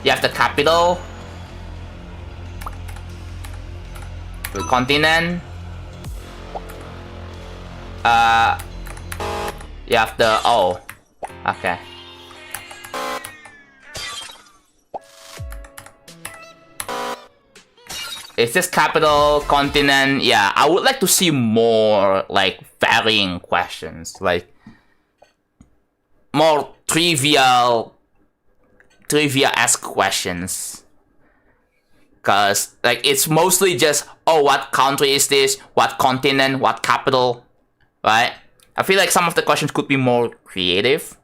You have the capital, the continent. You have the, oh, okay. It's just capital, continent. Yeah, I would like to see more like varying questions, like more trivia-esque questions. Cause like it's mostly just, oh, what country is this? What continent? What capital? Right? I feel like some of the questions could be more creative.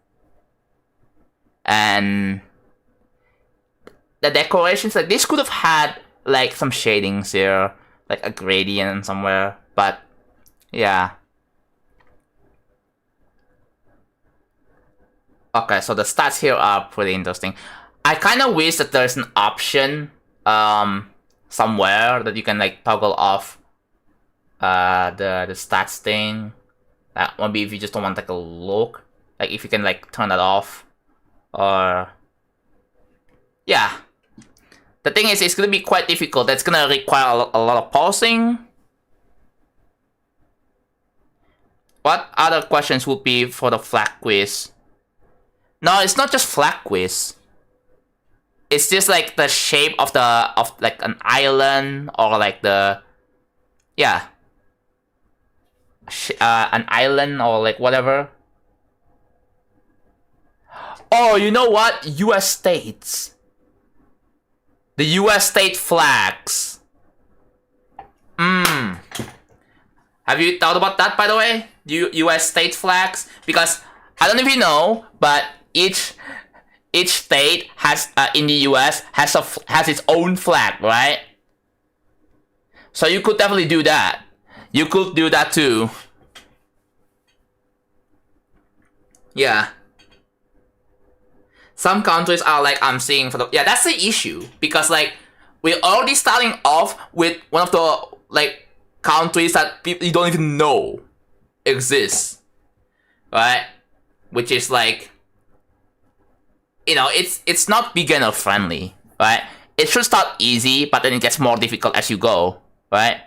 And the decorations, like this could have had like some shadings here, like a gradient somewhere. But yeah. Okay, so the stats here are pretty interesting. I kind of wish that there's an option somewhere that you can like toggle off the stats thing. Maybe if you just don't want like a look, like if you can like turn that off, or yeah. The thing is, it's gonna be quite difficult. That's gonna require a lot of pausing. What other questions would be for the flag quiz? No, it's not just flag quiz. It's just like the shape of like an island, or like the, yeah, an island, or like whatever. Oh, you know what? U.S. states. The U.S. state flags. Have you thought about that, by the way? U.S. state flags? Because I don't know if you know, but each state has in the U.S. has its own flag, right? So you could definitely do that. You could do that too. Yeah. Some countries are like, I'm seeing for the, yeah, that's the issue, because like we're already starting off with one of the like countries that people you don't even know exists, right? Which is like, you know, it's not beginner friendly, right? It should start easy, but then it gets more difficult as you go, right?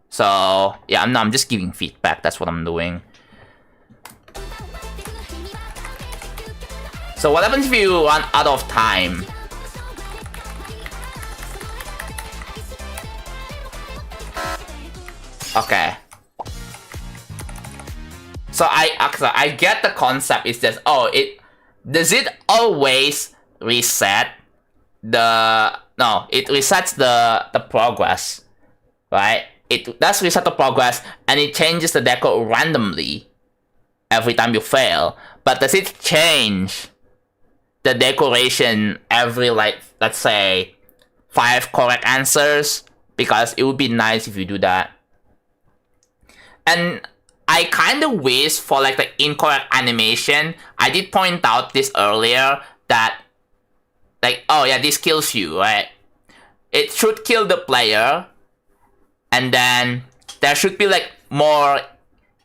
So yeah, I'm just giving feedback. That's what I'm doing. So what happens if you run out of time? Okay. So I get the concept. Is just, oh, does it always reset the, no, it resets the progress, right? It does reset the progress, and it changes the deco randomly every time you fail. But does it change the decoration every, like, let's say 5 correct answers? Because it would be nice if you do that. And I kind of wish for like the incorrect animation. I did point out this earlier that, like, oh yeah, this kills you, right? It should kill the player, and then there should be like more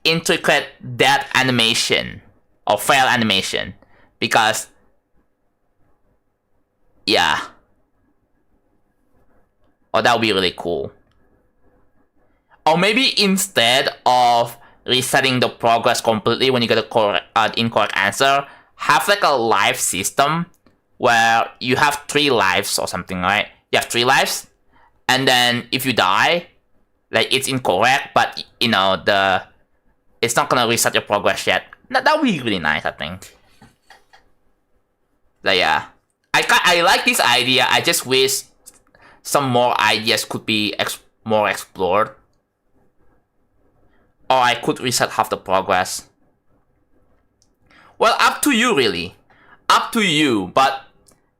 intricate death animation or fail animation, because yeah, oh, that would be really cool. Or maybe instead of resetting the progress completely when you get a incorrect answer, have like a life system where you have 3 lives or something, right? You have 3 lives, and then if you die, like, it's incorrect, but you know, it's not gonna reset your progress yet. That would be really nice, I think. But yeah, I like this idea. I just wish some more ideas could be more explored. Or I could reset half the progress. Well, up to you, really. Up to you. But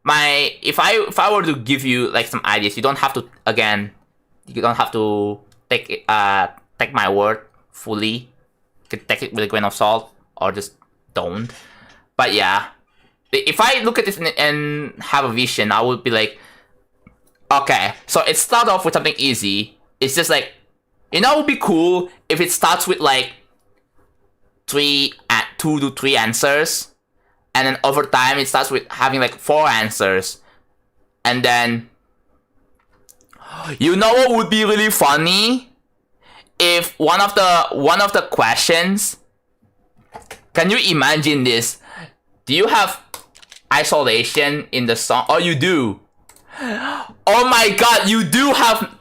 if I were to give you like some ideas, you don't have to, again, you don't have to take my word fully. You can take it with a grain of salt, or just don't. But yeah, if I look at this and have a vision, I would be like, okay, so it starts off with something easy. It's just like, you know, it would be cool if it starts with like 2 to 3 answers, and then over time it starts with having like 4 answers, and then, you know what would be really funny? If one of the questions, can you imagine this? Do you have isolation in the song? Oh, you do. Oh my god, you do have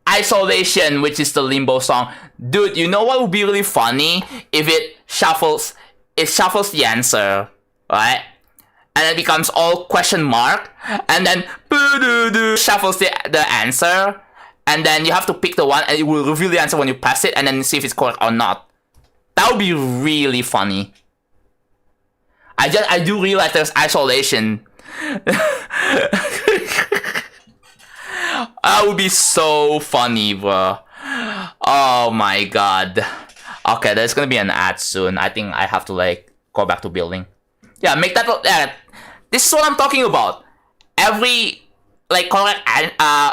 isolation, which is the Limbo song. Dude, you know what would be really funny? If it shuffles the answer, right? and it becomes all question mark, and then shuffles the answer, and then you have to pick the one, and it will reveal the answer when you pass it, and then see if it's correct or not. That would be really funny. I do realize there's isolation. That would be so funny, bro. Oh my god. Okay, there's gonna be an ad soon. I think I have to like go back to building. Yeah, make that. This is what I'm talking about. Every like correct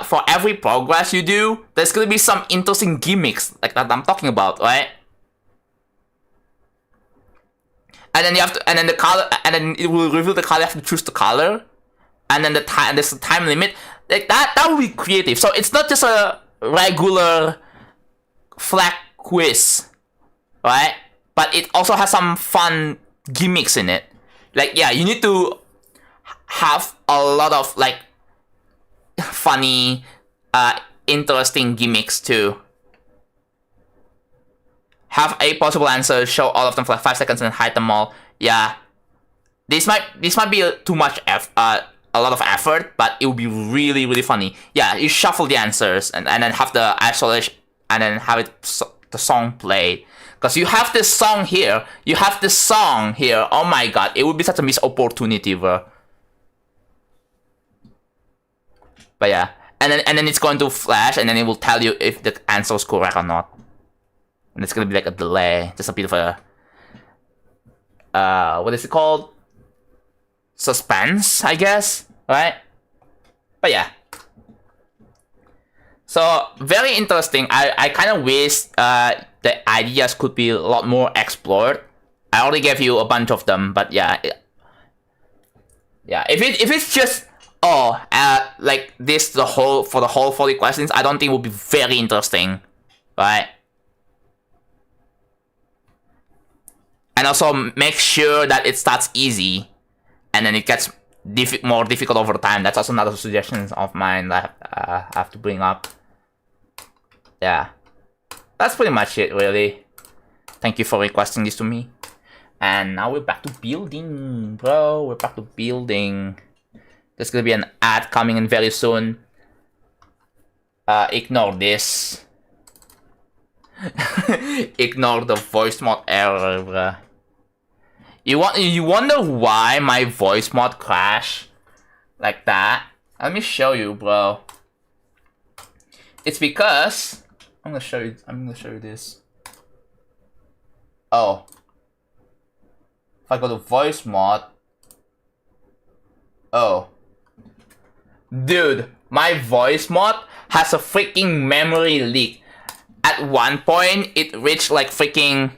for every progress you do, there's gonna be some interesting gimmicks like that I'm talking about, right? And then you have to, and then the color, and then it will reveal the color. You have to choose the color, and then the time. There's a time limit. Like that. That would be creative. So it's not just a regular flat quiz, right? But it also has some fun gimmicks in it. Like yeah, you need to have a lot of like funny, interesting gimmicks too. Have a possible answer, show all of them for like 5 seconds, and then hide them all. Yeah, this might be too much a lot of effort, but it will be really funny. Yeah, you shuffle the answers and then have the isolation, and then have the song play. Because you have this song here, you have this song here. Oh my god, it would be such a missed opportunity, bro. But yeah, and then it's going to flash, and then it will tell you if the answer is correct or not. And it's gonna be like a delay, just a bit of a what is it called? Suspense, I guess, right? But yeah. So very interesting. I kind of wish the ideas could be a lot more explored. I already gave you a bunch of them, but yeah, yeah. If it's just like this for the whole 40 questions, I don't think it would be very interesting, right? And also make sure that it starts easy, and then it gets more difficult over time. That's also another suggestion of mine that I have to bring up. Yeah, that's pretty much it, really. Thank you for requesting this to me. And now we're back to building, bro. We're back to building. There's gonna be an ad coming in very soon. Ignore this. Ignore the voice mod error, bruh. You wonder why my voice mod crashed like that? Let me show you, bro. It's because I'm gonna show you this. Oh. If I go to voice mod. Oh. Dude, my voice mod has a freaking memory leak. At one point, it reached like freaking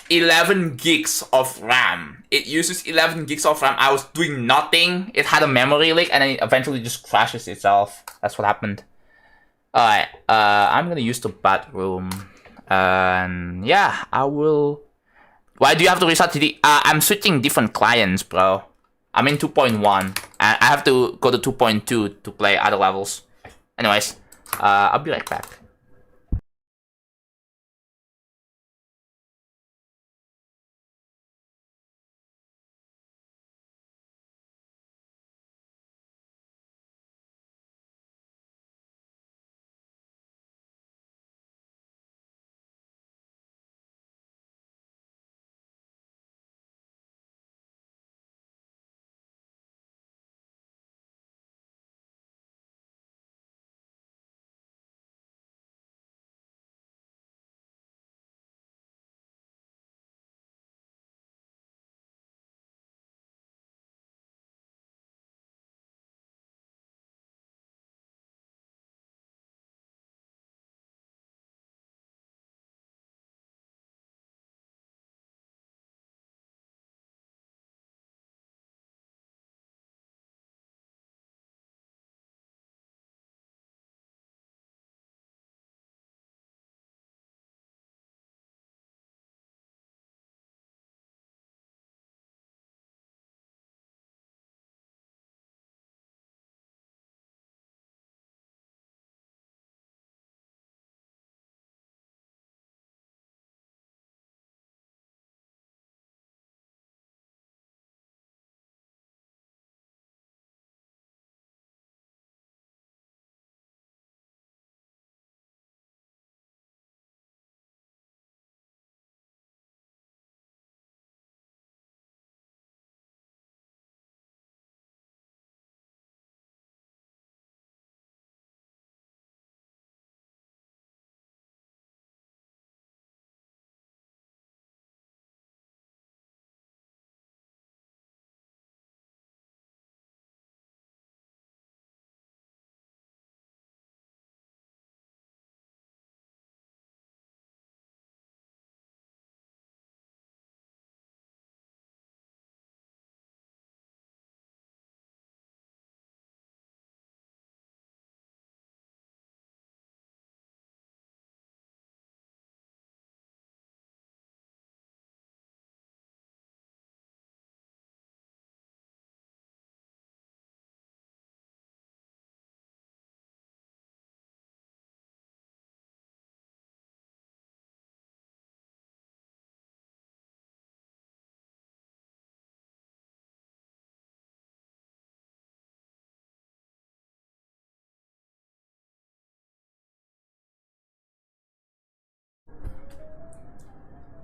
11 gigs of RAM. It uses 11 gigs of RAM. I was doing nothing. It had a memory leak, and then it eventually just crashes itself. That's what happened. Alright, I'm gonna use the bathroom. And yeah, I will... Why do you have to restart TD? I'm switching different clients, bro. I'm in 2.1. I have to go to 2.2 to play other levels. Anyways, I'll be right back.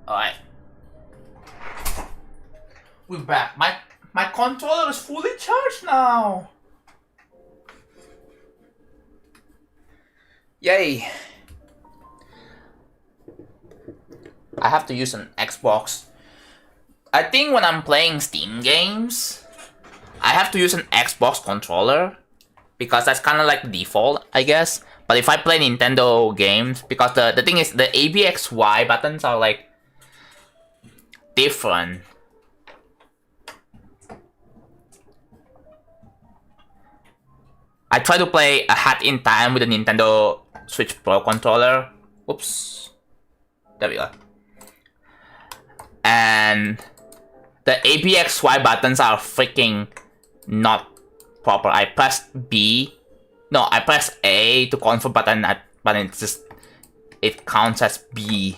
Alright. We're back. My controller is fully charged now. Yay. I have to use an Xbox. I think when I'm playing Steam games, I have to use an Xbox controller because that's kind of like the default, I guess. But if I play Nintendo games, because the thing is the ABXY buttons are like different. I try to play A Hat in Time with the Nintendo Switch Pro controller. Oops. There we go. And the ABXY buttons are freaking not proper. I press B. No, I press A to confirm button, but it's just, it counts as B.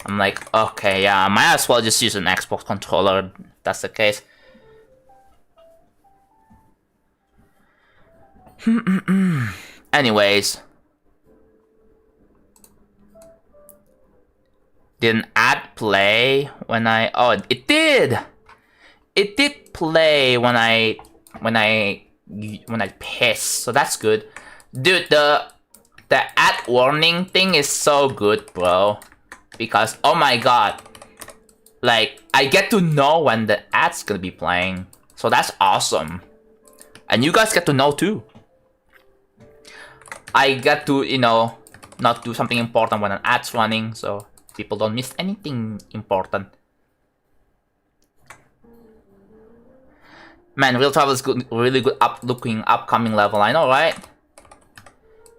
I'm like, okay, yeah, I might as well just use an Xbox controller if that's the case. Anyways. Did an ad play when I... Oh, it did! It did play when I pissed, so that's good. Dude, the ad warning thing is so good, bro. Because, oh my god. Like, I get to know when the ad's gonna be playing. So that's awesome. And you guys get to know too. I get to, you know, not do something important when an ad's running, so people don't miss anything important. Man, Real Travel is good, really good looking upcoming level, I know, right?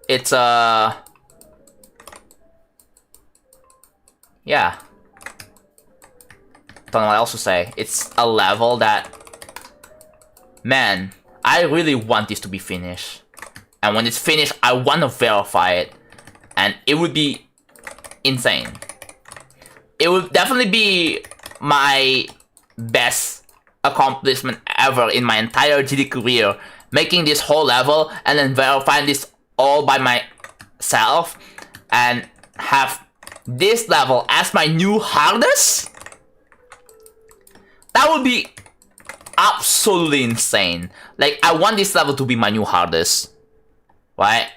It's yeah. Don't know what else to say. It's a level that, man, I really want this to be finished. And when it's finished, I want to verify it. And it would be insane. It would definitely be my best accomplishment ever in my entire GD career. Making this whole level and then verifying this all by myself. And have this level as my new hardest? That would be absolutely insane. Like, I want this level to be my new hardest. Right?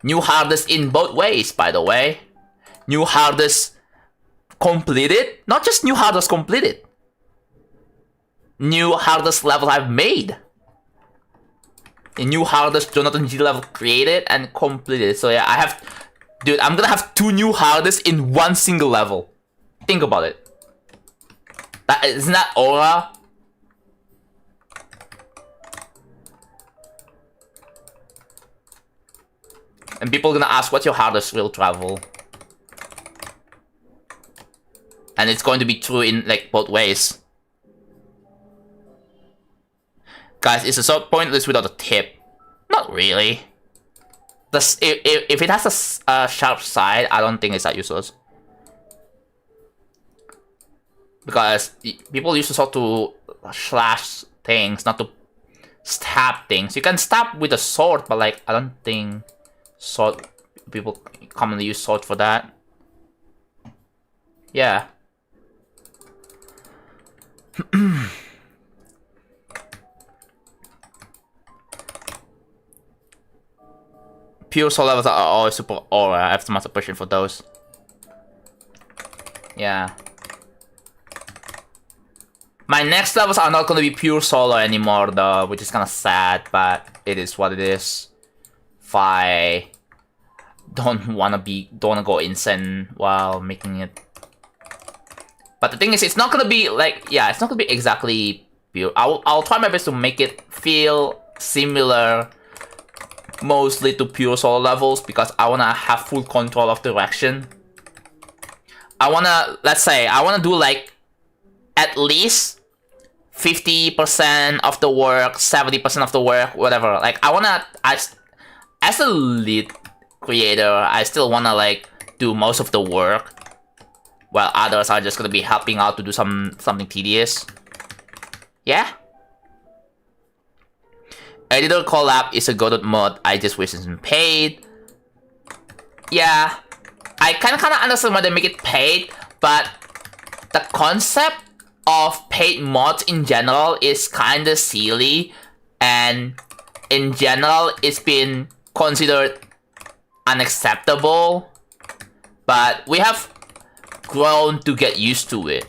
New hardest in both ways, by the way. New hardest completed. Not just new hardest completed. New hardest level I've made. A new hardest JonathanGD level created and completed. So yeah, I have... Dude, I'm gonna have 2 new hardest in one single level. Think about it. Isn't that aura? And people are gonna ask, what's your hardest real travel? And it's going to be true in like both ways. Guys, it's so pointless without a tip. Not really. If it has a sharp side, I don't think it's that useless. Because people used to sort to slash things, not to stab things. You can stab with a sword, but like, I don't think sword, people commonly use sword for that. Yeah. Pure soul levels are always super aura. I have so much appreciation for those. Yeah. My next levels are not gonna be pure solo anymore though, which is kinda sad, but it is what it is. If I don't wanna go insane while making it. But the thing is, it's not gonna be like, yeah, it's not gonna be exactly pure. I'll try my best to make it feel similar mostly to pure solo levels because I wanna have full control of direction. I wanna, let's say, I wanna do like at least 50% of the work, 70% of the work, whatever. Like, I wanna, as a lead creator, I still wanna like do most of the work, while others are just gonna be helping out to do something tedious. Yeah. Editor collab is a goated mod. I just wish it's been paid. Yeah. I kind of understand why they make it paid, but the concept of paid mods in general is kind of silly, and in general, it's been considered unacceptable. But we have grown to get used to it.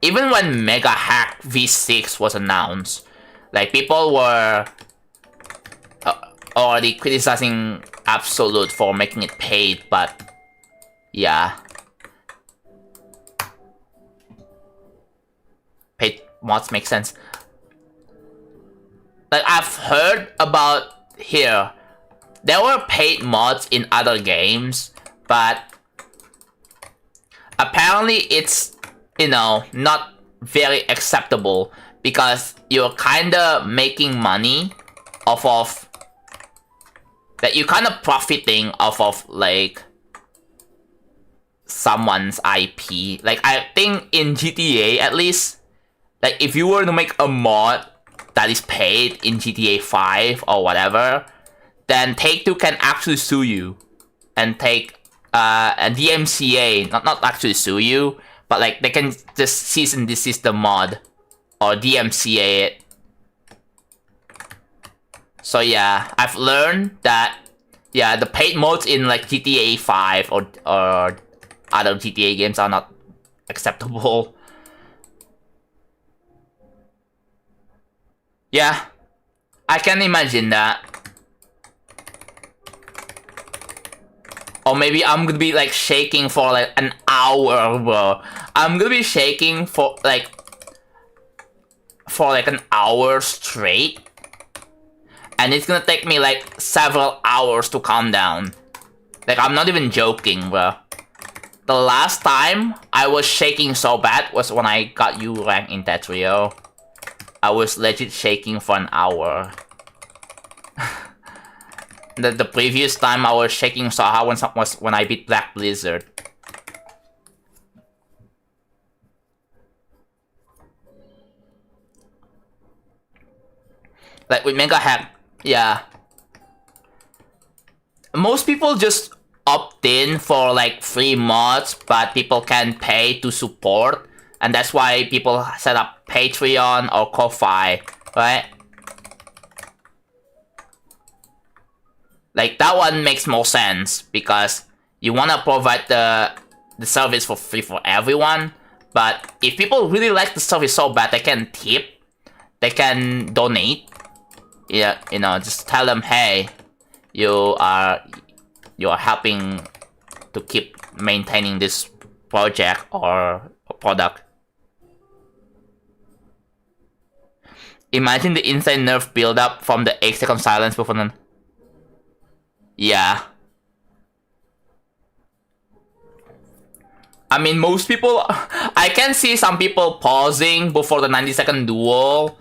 Even when Mega Hack V6 was announced, like people were already criticizing Absolute for making it paid, but yeah. Paid mods make sense. Like I've heard about here, there were paid mods in other games, but apparently it's, you know, not very acceptable because you're kinda making money off of that, you're kind of profiting off of like someone's IP. Like I think in GTA at least, like if you were to make a mod that is paid in GTA 5 or whatever, then Take-Two can actually sue you and take a DMCA, not actually sue you, but like they can just cease and desist the mod or DMCA it. So yeah, I've learned that yeah, the paid modes in like GTA 5 or other GTA games are not acceptable. Yeah, I can imagine that. Or maybe I'm gonna be like shaking for like an hour, bro. I'm gonna be shaking for like an hour straight. And it's gonna take me like several hours to calm down. Like I'm not even joking, bro. The last time I was shaking so bad was when I got U rank in Tetrio. I was legit shaking for an hour. The previous time I was shaking so hard was when I beat Black Blizzard. Like with Mega Hack, yeah. Most people just opt in for like free mods, but people can pay to support. And that's why people set up Patreon or Ko-Fi, right? Like that one makes more sense because you want to provide the service for free for everyone. But if people really like the service so bad, they can tip, they can donate. Yeah, you know, just tell them, hey, you are helping to keep maintaining this project or product. Imagine the insane nerf build-up from the 8-second silence before then. Yeah. I mean, most people... I can see some people pausing before the 90-second duel.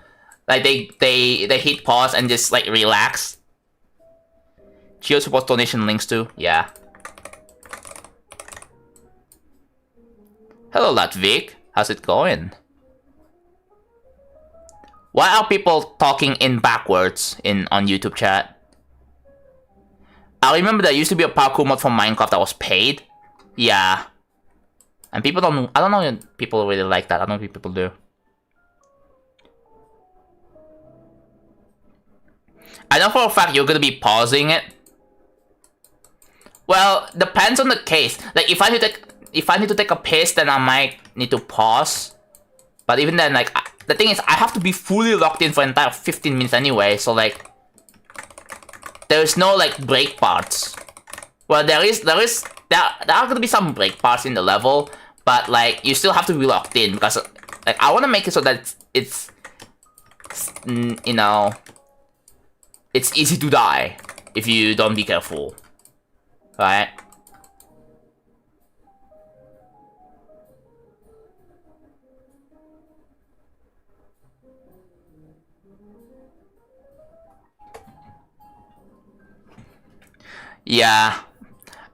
Like, they hit pause and just, like, relax. Geo supports donation links too. Yeah. Hello, Latvik. How's it going? Why are people talking in backwards on YouTube chat? I remember there used to be a parkour mod from Minecraft that was paid. Yeah. And people don't... I don't know if people really like that. I don't think people do. I know for a fact you're gonna be pausing it. Well, depends on the case. Like, if I need to take a piss, then I might need to pause. But even then, like, the thing is, I have to be fully locked in for an entire 15 minutes anyway, so, like... There's no, like, break parts. Well, there are gonna be some break parts in the level, but, like, you still have to be locked in, because, like, I want to make it so that it's you know... It's easy to die, if you don't be careful. Right? Yeah.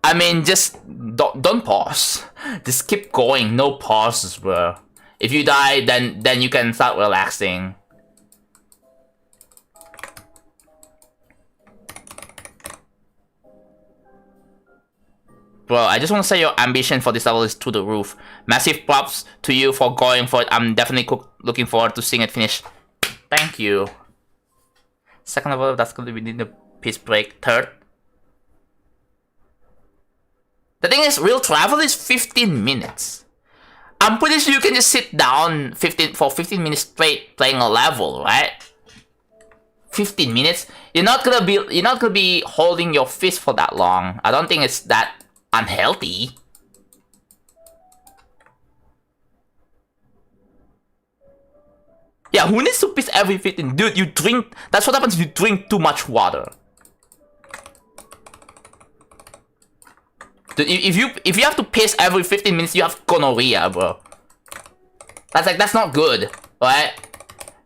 I mean, just don't pause. Just keep going. No pauses, bro. If you die, then you can start relaxing. Bro, I just want to say your ambition for this level is through the roof. Massive props to you for going for it. I'm definitely looking forward to seeing it finish. Thank you. Second level, that's going to be the piece break. Third. The thing is, real travel is 15 minutes. I'm pretty sure you can just sit down for 15 minutes straight playing a level, right? 15 minutes? You're not gonna be holding your fist for that long. I don't think it's that unhealthy. Yeah, who needs to piss every 15? Dude, you drink. That's what happens if you drink too much water. Dude, if you have to piss every 15 minutes, you have gonorrhea, bro. That's not good, right?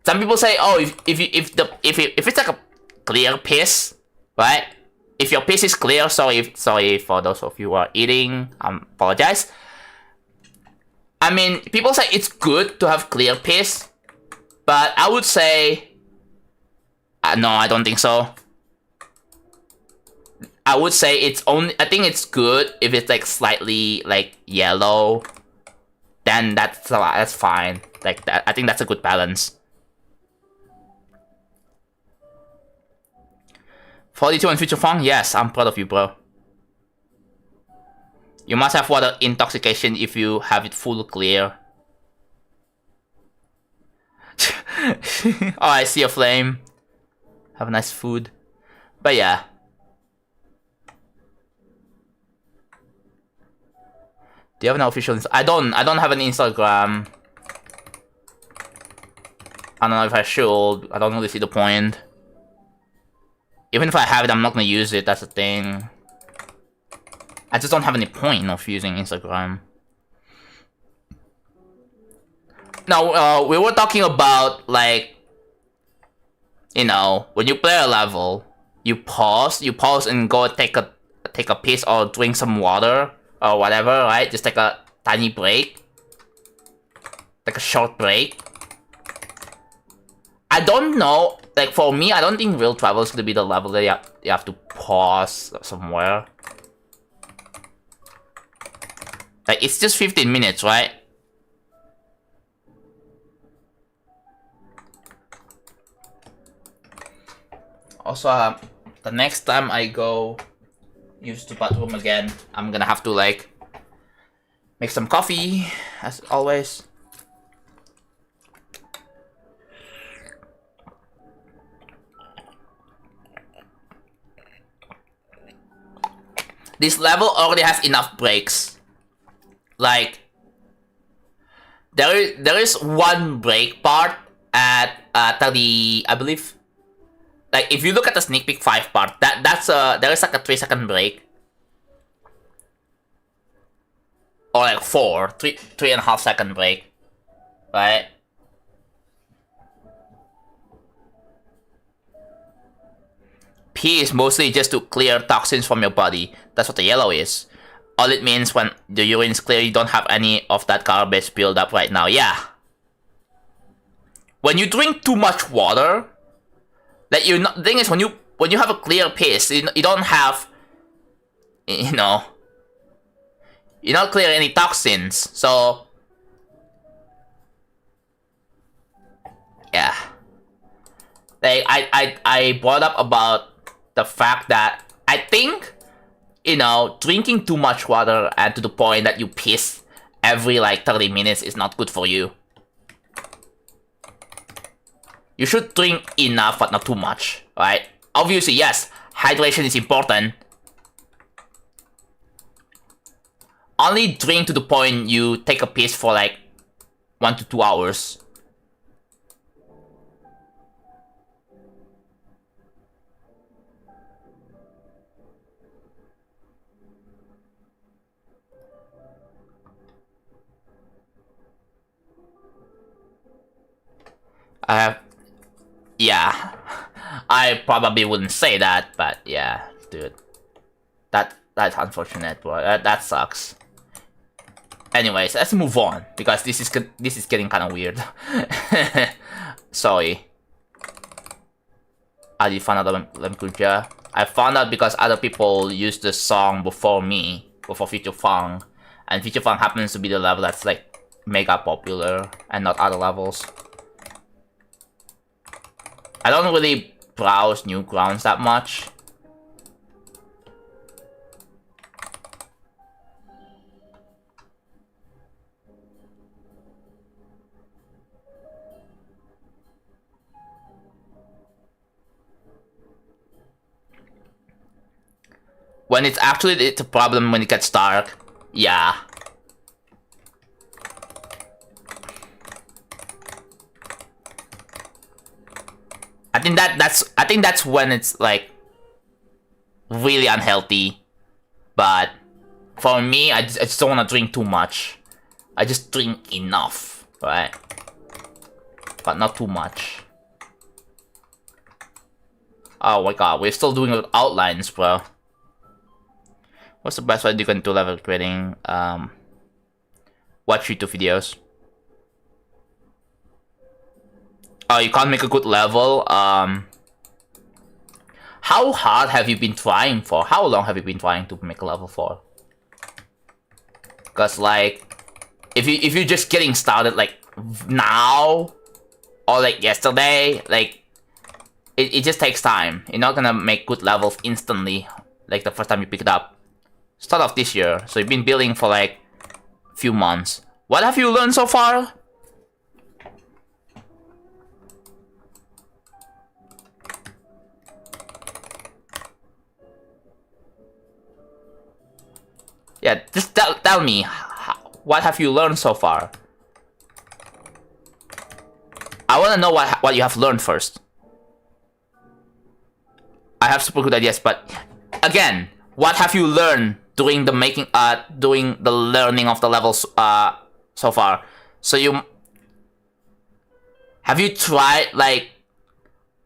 Some people say, oh, if it's like a clear piss, right? If your piss is clear, sorry for those of you who are eating, apologize. I mean, people say it's good to have clear piss, but I would say, no, I don't think so. I would say I think it's good if it's like slightly like yellow, then that's fine. Like that, I think that's a good balance. 42 on Future Fong? Yes, I'm proud of you, bro. You must have water intoxication if you have it full clear. Oh, I see a flame. Have a nice food. But yeah. Do you have an official I don't have an Instagram. I don't know if I should. I don't really see the point. Even if I have it, I'm not gonna use it, that's the thing. I just don't have any point of using Instagram. Now, we were talking about, like, you know, when you play a level, you pause and go take a piss or drink some water or whatever, right? Just take a tiny break. Like a short break. I don't know, like for me, I don't think real travel is gonna be the level that you have to pause somewhere. Like, it's just 15 minutes, right? Also, the next time I go use the bathroom again, I'm gonna have to, like, make some coffee, as always. This level already has enough breaks. Like, there is one break part at 30, I believe. Like, if you look at the sneak peek 5 part, there is like a 3-second break. Or like 3.5 second break. Right? P is mostly just to clear toxins from your body. That's what the yellow is. All it means when the urine is clear, you don't have any of that garbage build up right now. Yeah. When you drink too much water, like the thing is when you have a clear piss, you don't have, you know, you don't clear any toxins. So yeah. Like I brought up about the fact that I think, you know, drinking too much water and to the point that you piss every like 30 minutes is not good for you. You should drink enough but not too much, right? Obviously, yes, hydration is important. Only drink to the point you take a piss for like 1 to 2 hours. Yeah, I probably wouldn't say that, but yeah, dude, that's unfortunate, bro. That sucks. Anyways, let's move on because this is getting kind of weird. Sorry. How did you find out about Lemkurja? I found out because other people used the song before me. for Future Fang, and Future Fang happens to be the level that's like mega popular and not other levels. I don't really browse Newgrounds that much. When it's a problem when it gets dark. Yeah. I think that's when it's like really unhealthy. But for me, I just don't want to drink too much. I just drink enough, right? But not too much. Oh my god, we're still doing outlines, bro. What's the best way you can do level grading? Watch YouTube videos. Oh, you can't make a good level. How hard have you been trying for? How long have you been trying to make a level for? Cause like, if you're just getting started like now, or like yesterday, like it just takes time. You're not gonna make good levels instantly, like the first time you pick it up. Start off this year, so you've been building for like a few months. What have you learned so far? Yeah, just tell me, what have you learned so far? I want to know what you have learned first. I have super good ideas, but again, what have you learned doing the doing the learning of the levels so far? So have you tried like,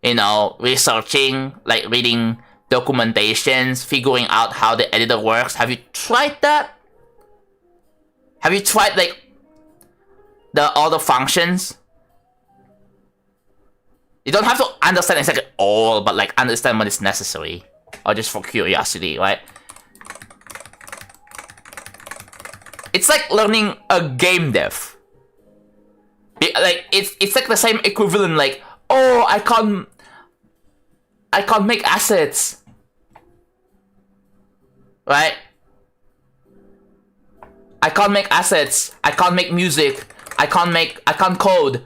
you know, researching, like reading documentations, figuring out how the editor works? Have you tried that? Have you tried like all the functions? You don't have to understand exactly all, but like understand what is necessary, or just for curiosity, right? It's like learning a game dev. Like it's like the same equivalent. Like, oh, I can't make assets, right? I can't make assets. I can't make music. I can't code.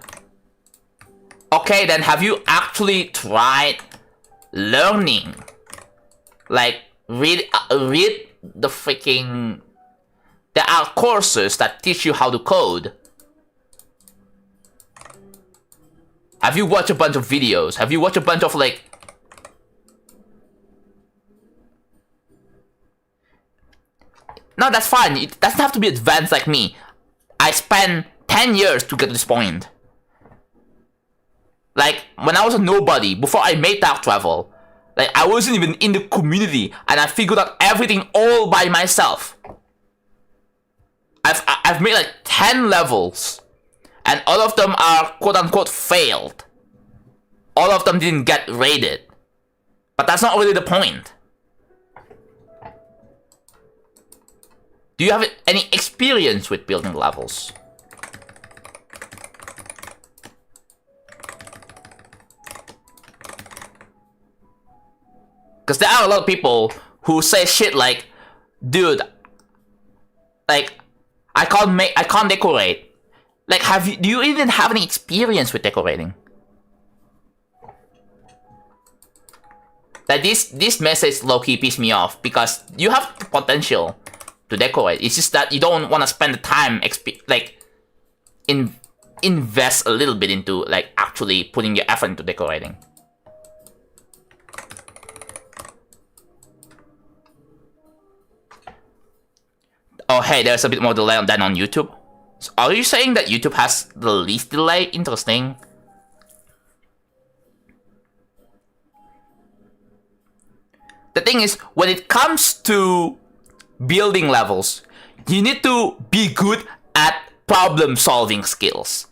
Okay, then have you actually tried learning? Like, read the freaking... There are courses that teach you how to code. Have you watched a bunch of videos? Have you watched a bunch of, like... No, that's fine. It doesn't have to be advanced like me. I spent 10 years to get to this point. Like, when I was a nobody, before I made Dark Travel, like, I wasn't even in the community, and I figured out everything all by myself. I've made like 10 levels, and all of them are quote-unquote failed. All of them didn't get rated. But that's not really the point. Do you have any experience with building levels? Because there are a lot of people who say shit like, dude, like, I can't decorate. Like, do you even have any experience with decorating? Like, this message low-key pissed me off, because you have the potential to decorate. It's just that you don't want to spend the time, invest a little bit into, like, actually putting your effort into decorating. Oh, hey, there's a bit more delay than on YouTube. So are you saying that YouTube has the least delay? Interesting. The thing is, when it comes to building levels, you need to be good at problem-solving skills.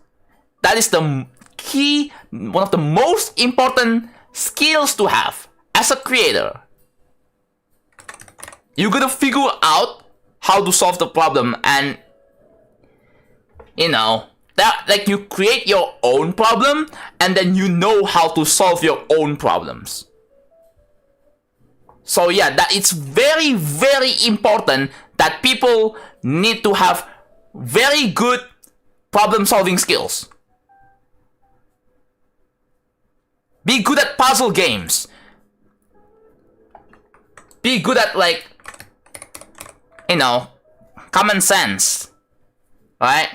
That is the key, one of the most important skills to have as a creator. You gotta figure out how to solve the problem, and you know that like you create your own problem and then you know how to solve your own problems. So yeah, that it's very, very important that people need to have very good problem solving skills. Be good at puzzle games. Be good at like, you know, common sense. Right?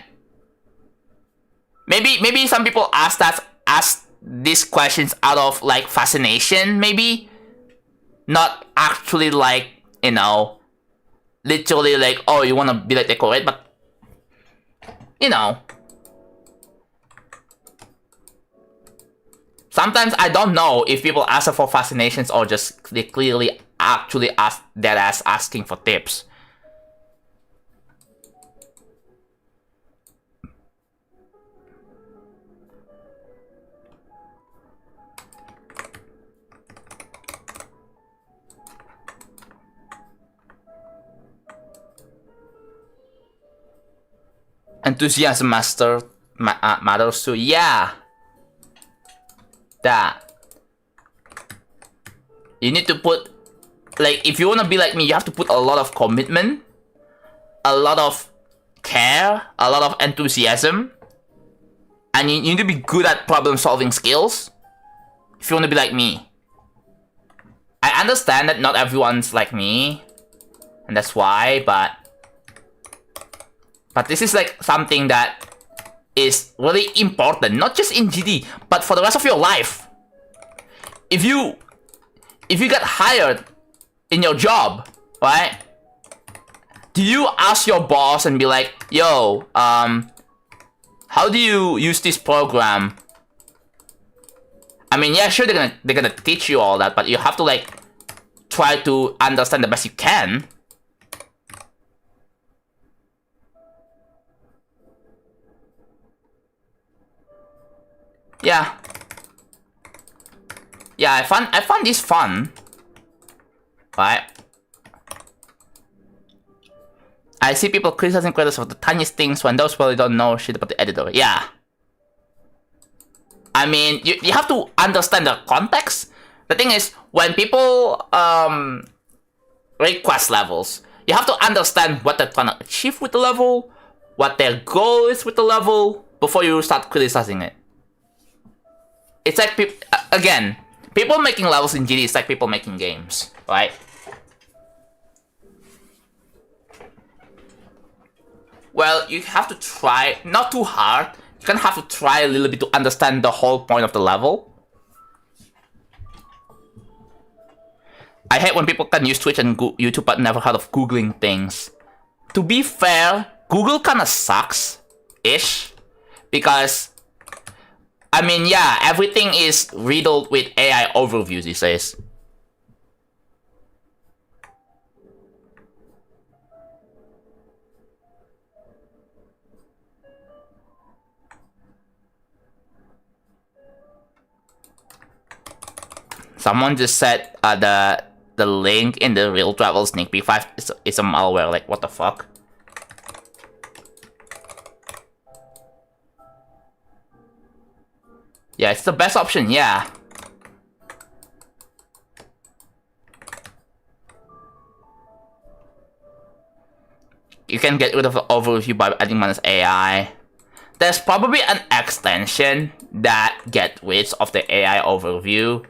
Maybe some people ask these questions out of like fascination, maybe. Not actually like, you know, literally like, oh, you wanna be like decorate, but you know. Sometimes I don't know if people ask for fascinations or just they clearly actually ask that as asking for tips. Enthusiasm matters too. Yeah. That. You need to put, like, if you want to be like me, you have to put a lot of commitment, a lot of care, a lot of enthusiasm, and you need to be good at problem solving skills if you want to be like me. I understand that not everyone's like me, and that's why, but this is like something that is really important, not just in GD, but for the rest of your life. If you get hired in your job, right? Do you ask your boss and be like, yo, how do you use this program? I mean, yeah, sure, they're gonna teach you all that, but you have to like try to understand the best you can. Yeah. Yeah, I find this fun. Right? I see people criticizing creators for the tiniest things when those probably don't know shit about the editor. Yeah. I mean, you have to understand the context. The thing is, when people rate quest levels, you have to understand what they're trying to achieve with the level, what their goal is with the level, before you start criticizing it. It's like, again, people making levels in GD is like people making games, right? Well, you have to try, not too hard, you kind of have to try a little bit to understand the whole point of the level. I hate when people can use Twitch and YouTube but never heard of Googling things. To be fair, Google kind of sucks-ish, because I mean, yeah, everything is riddled with AI overviews these days. Someone just said the link in the Real Travel Sneak Peek 5 is a malware. Like, what the fuck? Yeah, it's the best option, yeah. You can get rid of the overview by adding minus AI. There's probably an extension that gets rid of the AI overview.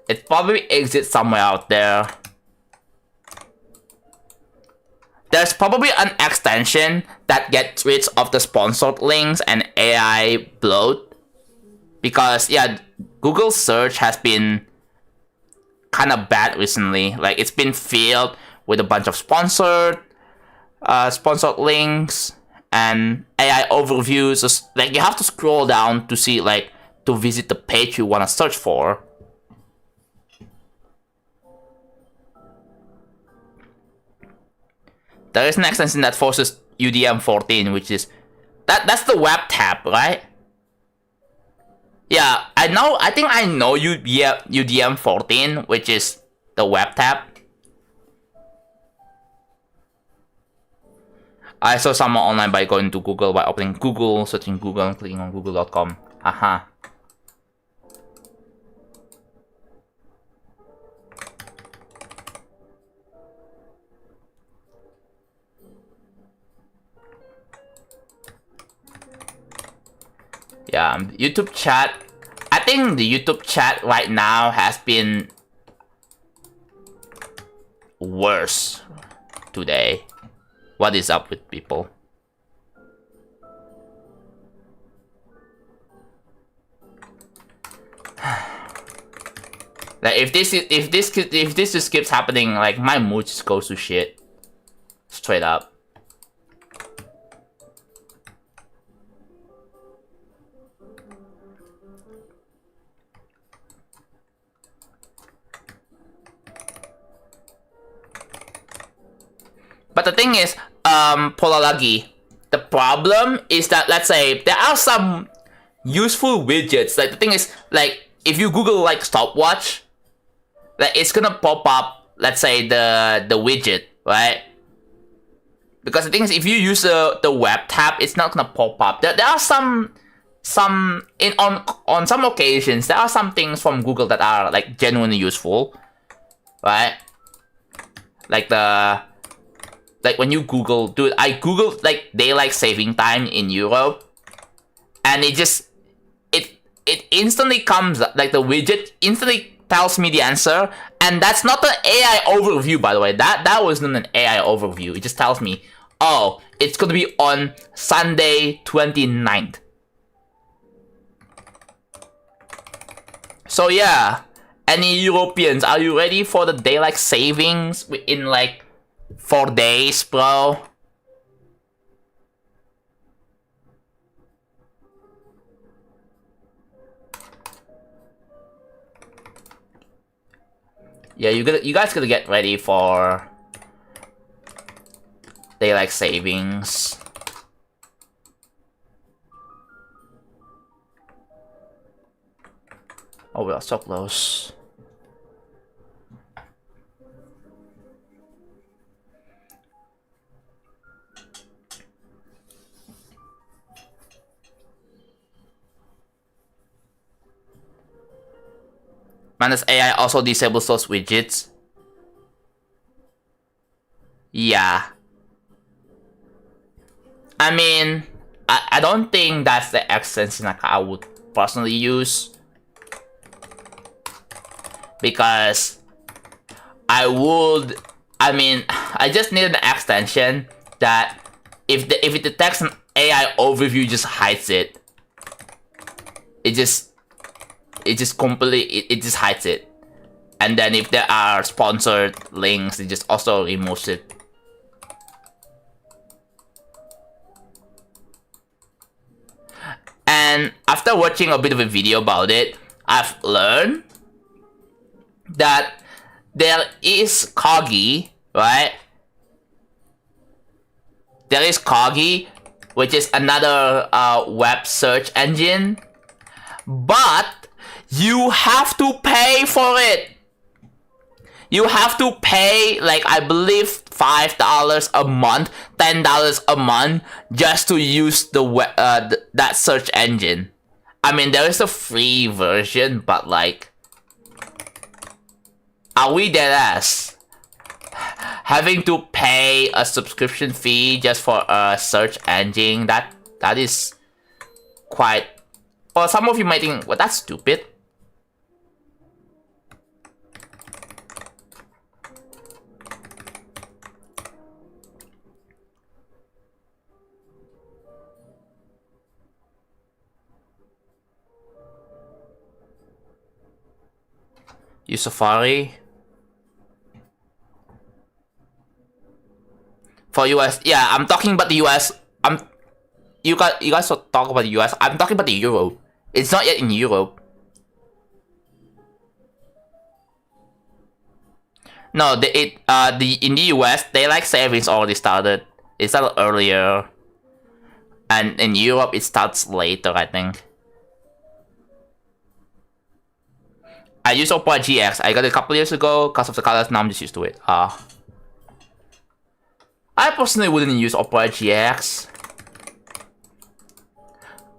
It probably exists somewhere out there. There's probably an extension that gets rid of the sponsored links and AI bloat. Because, yeah, Google search has been kind of bad recently. Like, it's been filled with a bunch of sponsored links and AI overviews. Just, like, you have to scroll down to see, like, to visit the page you want to search for. There is an extension that forces UDM14, which is that's the web tab, right? Yeah, I think I know UDM14, which is the web tab. I saw someone online by going to Google, by opening Google, searching Google, and clicking on google.com. Haha. Yeah, YouTube chat. I think the YouTube chat right now has been worse today. What is up with people? Like if this just keeps happening, like my mood just goes to shit. Straight up. But the thing is, Polalagi, the problem is that, let's say, there are some useful widgets. Like, the thing is, like, if you Google, like, stopwatch, like, it's gonna pop up, let's say, the widget, right? Because the thing is, if you use the web tab, it's not gonna pop up. There are on some occasions, there are some things from Google that are, like, genuinely useful, right? Like when you Google, dude, I Googled like daylight saving time in Europe, and it instantly comes up, like the widget instantly tells me the answer, and that's not an AI overview, by the way. That was not an AI overview. It just tells me, oh, it's gonna be on Sunday 29th. So yeah, any Europeans, are you ready for the daylight savings in like 4 days, bro? Yeah, you guys gotta get ready for daylight savings. Oh, we are so close. Man, this AI also disables those widgets. Yeah. I mean, I don't think that's the extension like I would personally use. Because I just need an extension that if it detects an AI overview, just hides it. It just hides it. And then if there are sponsored links, it just also removes it. And after watching a bit of a video about it, I've learned that there is Coggy, right? There is Coggy, which is another web search engine, but you have to pay for it. You have to pay, like, I believe $5 a month, $10 a month, just to use the that search engine. I mean, there is a free version, but like, are we dead ass having to pay a subscription fee just for a search engine? That is quite. Well, some of you might think, well, that's stupid. Use Safari. For US, yeah, I'm talking about the US. You guys talk about the US. I'm talking about the Europe. It's not yet in Europe. No, in the US, daylight savings already started. It started earlier, and in Europe it starts later, I think. I used Opera GX. I got it a couple years ago because of the colors. Now I'm just used to it. I personally wouldn't use Opera GX.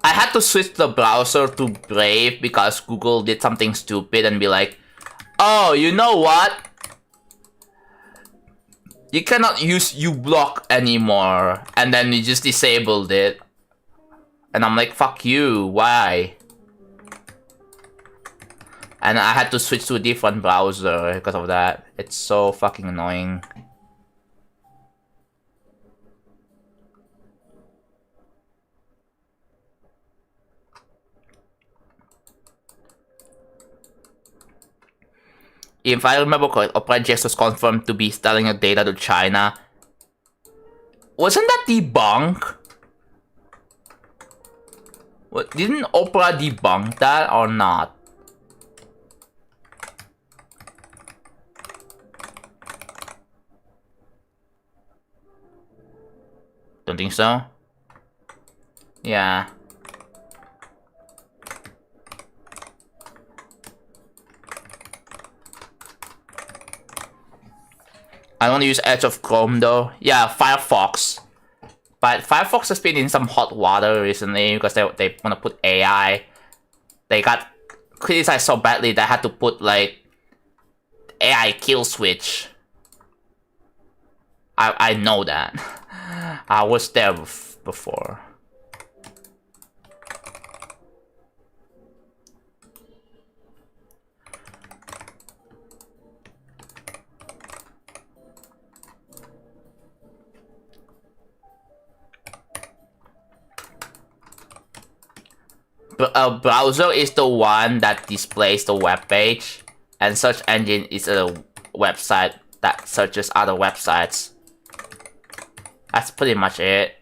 I had to switch the browser to Brave because Google did something stupid and be like, oh, you know what? You cannot use uBlock anymore. And then you just disabled it. And I'm like, fuck you, why? And I had to switch to a different browser because of that. It's so fucking annoying. If I remember correctly, Opera GX was confirmed to be selling your data to China. Wasn't that debunked? What, didn't Opera debunk that or not? Don't think so? Yeah. I want to use Edge of Chrome though. Yeah, Firefox. But Firefox has been in some hot water recently because they want to put AI. They got criticized so badly that I had to put like AI kill switch. I know that. I was there before. A browser is the one that displays the web page, and search engine is a website that searches other websites. That's pretty much it.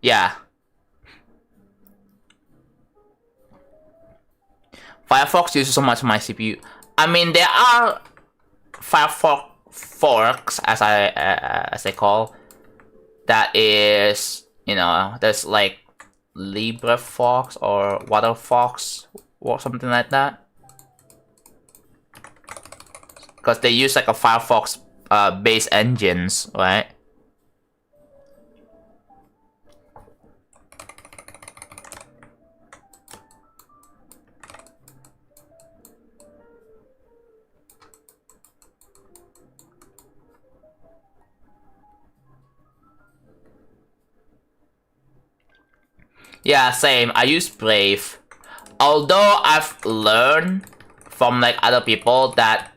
Yeah. Firefox uses so much of my CPU. I mean, there are Firefox forks, as they call. That is, you know, there's like LibreFox or WaterFox or something like that. Because they use like a Firefox based engines, right? Yeah, same. I use Brave. Although I've learned from like other people that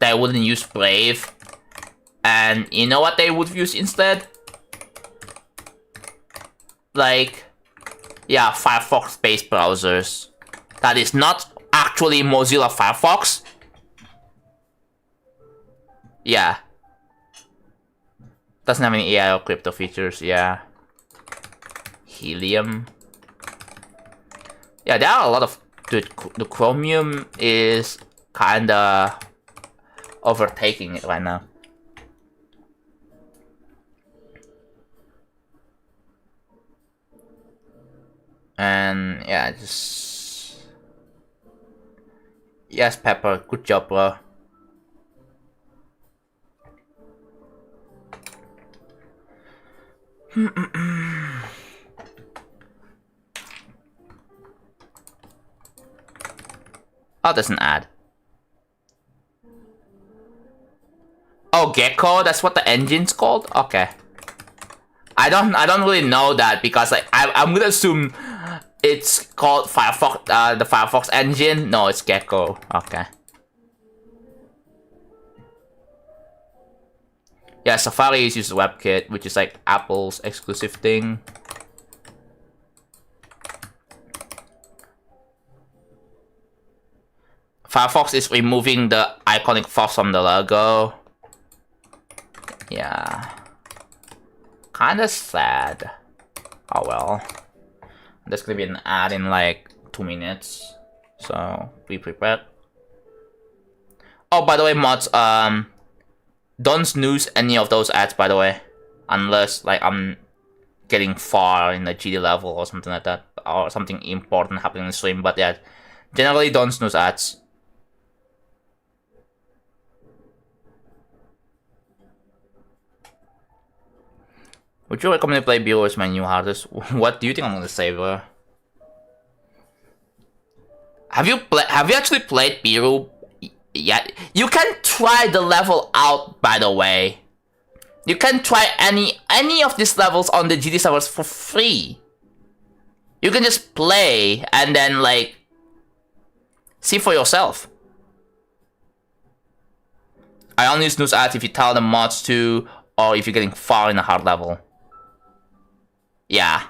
they wouldn't use Brave. And you know what they would use instead? Like, yeah, Firefox-based browsers. That is not actually Mozilla Firefox. Yeah. Doesn't have any AI or crypto features, yeah. Helium. Yeah, there are a lot of... Dude, the Chromium is kinda overtaking it right now. And yeah, just... Yes, Pepper, good job, bro. Oh, there's an ad. Oh, Gecko, that's what the engine's called? Okay. I don't really know that because like I'm gonna assume it's called Firefox, the Firefox engine. No, it's Gecko. Okay. Yeah, Safari uses WebKit, which is like Apple's exclusive thing. Firefox is removing the iconic fox from the logo. Yeah. Kinda sad. Oh well. There's gonna be an ad in like 2 minutes. So be prepared. Oh, by the way, mods, don't snooze any of those ads, by the way. Unless like I'm getting far in the GD level or something like that. Or something important happening in the stream. But yeah, generally don't snooze ads. Would you recommend to play Beetle as my new hardest? What do you think I'm gonna say, bro? Have you actually played Beetle? Yeah, you can try the level out, by the way. You can try any of these levels on the GD servers for free. You can just play and then like see for yourself. I only snooze ads if you tell the mods to, or if you're getting far in a hard level. Yeah.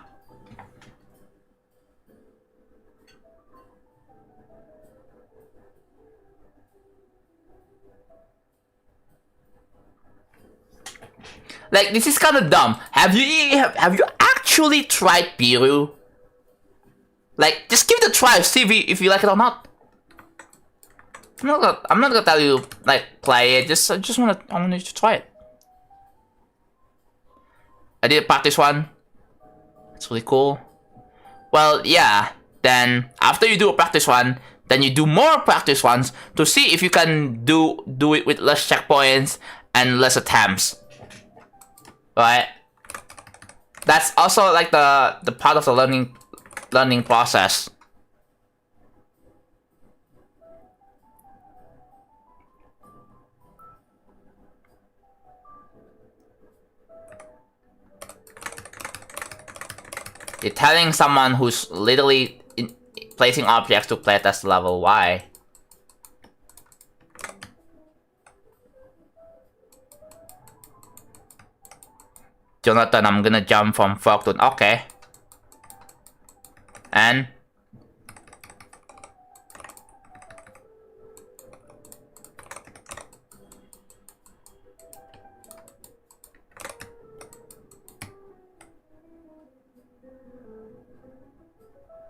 Like, this is kind of dumb. Have you actually tried Piru? Like, just give it a try, see if you like it or not. I'm not gonna tell you like play it. I want you to try it. I did a practice one. It's really cool. Well, yeah. Then after you do a practice one, then you do more practice ones to see if you can do it with less checkpoints and less attempts. Right? That's also like the part of the learning process. You're telling someone who's literally placing objects to playtest level. Why? Jonathan, I'm gonna jump from frog to... Okay. And...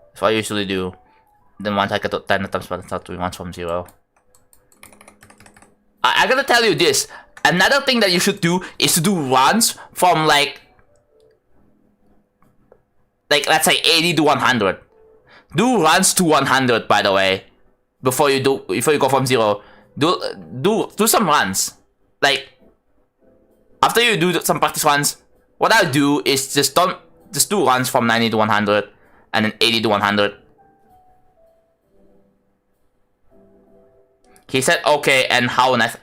that's what I usually do. Then once I get to 10 attempts, but start doing once from 0. I gotta tell you this. Another thing that you should do is to do runs from like let's say 80 to 100. Do runs to 100, by the way. Before you go from 0. Do some runs. Like after you do some practice runs, what I'll do is just do runs from 90 to 100 and then 80 to 100. He said okay, and how nice.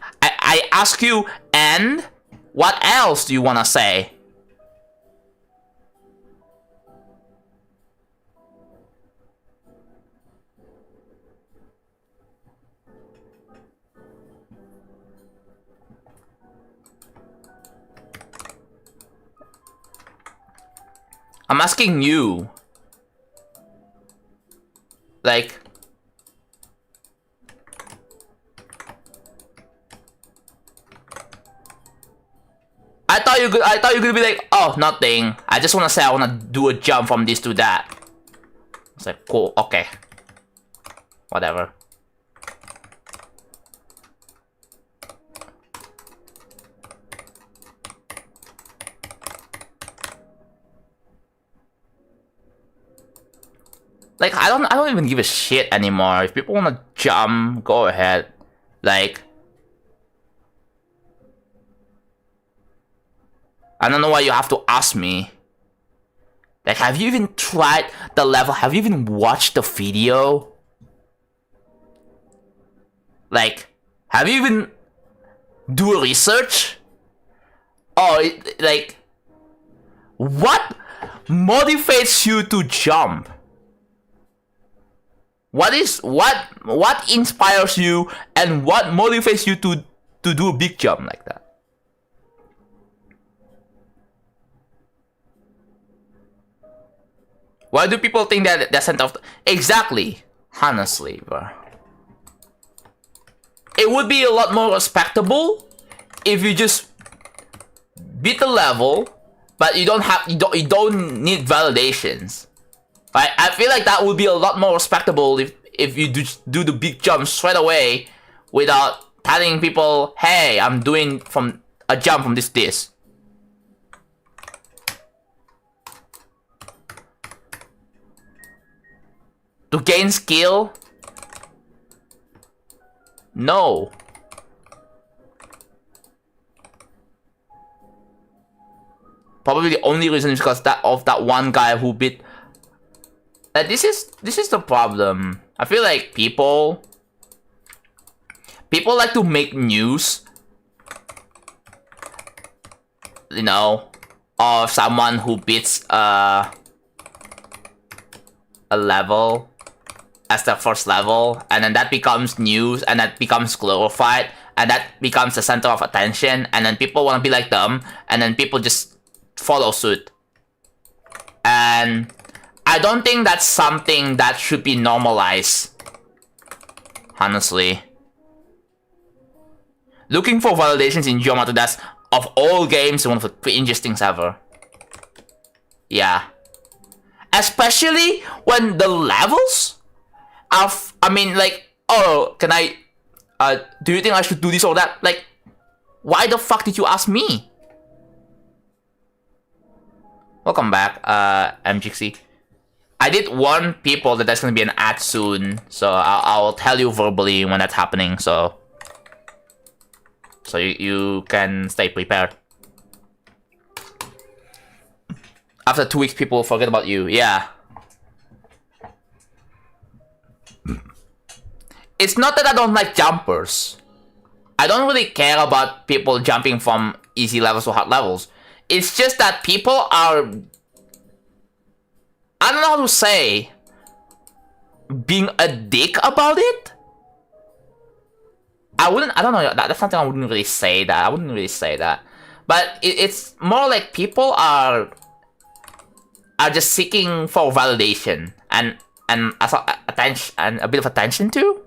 I ask you, and what else do you wanna say? I'm asking you. Like... I thought you were gonna be like, oh, nothing. I just wanna say I wanna do a jump from this to that. It's like, cool, okay. Whatever. Like, I don't even give a shit anymore. If people wanna jump, go ahead. Like, I don't know why you have to ask me. Like, have you even tried the level? Have you even watched the video? Like, have you even do research? Oh, like, what motivates you to jump? What inspires you, and what motivates you to do a big jump like that? Why do people think that that's sent off? Exactly. Honestly, bro. It would be a lot more respectable if you just beat the level, but you don't need validations. Right? I feel like that would be a lot more respectable if you do the big jump straight away without telling people, hey, I'm doing a jump from this. To gain skill? No. Probably the only reason is because that one guy who beat. This is the problem. I feel like people like to make news, you know, of someone who beats a level as the first level, and then that becomes news, and that becomes glorified, and that becomes the center of attention, and then people want to be like them, and then people just follow suit. And I don't think that's something that should be normalized, honestly. Looking for validations in Geometry Dash, of all games, one of the cringiest things ever. Yeah. Especially when the levels are, I mean, like, oh, can I, do you think I should do this or that? Like, why the fuck did you ask me? Welcome back, MGC. I did warn people that there's gonna be an ad soon, so I'll tell you verbally when that's happening, so you can stay prepared. After 2 weeks, people forget about you. Yeah. It's not that I don't like jumpers. I don't really care about people jumping from easy levels to hard levels. It's just that people are, I don't know how to say, being a dick about it? I don't know, that's something I wouldn't really say that. But it's more like people are just seeking for validation and attention, and a bit of attention too.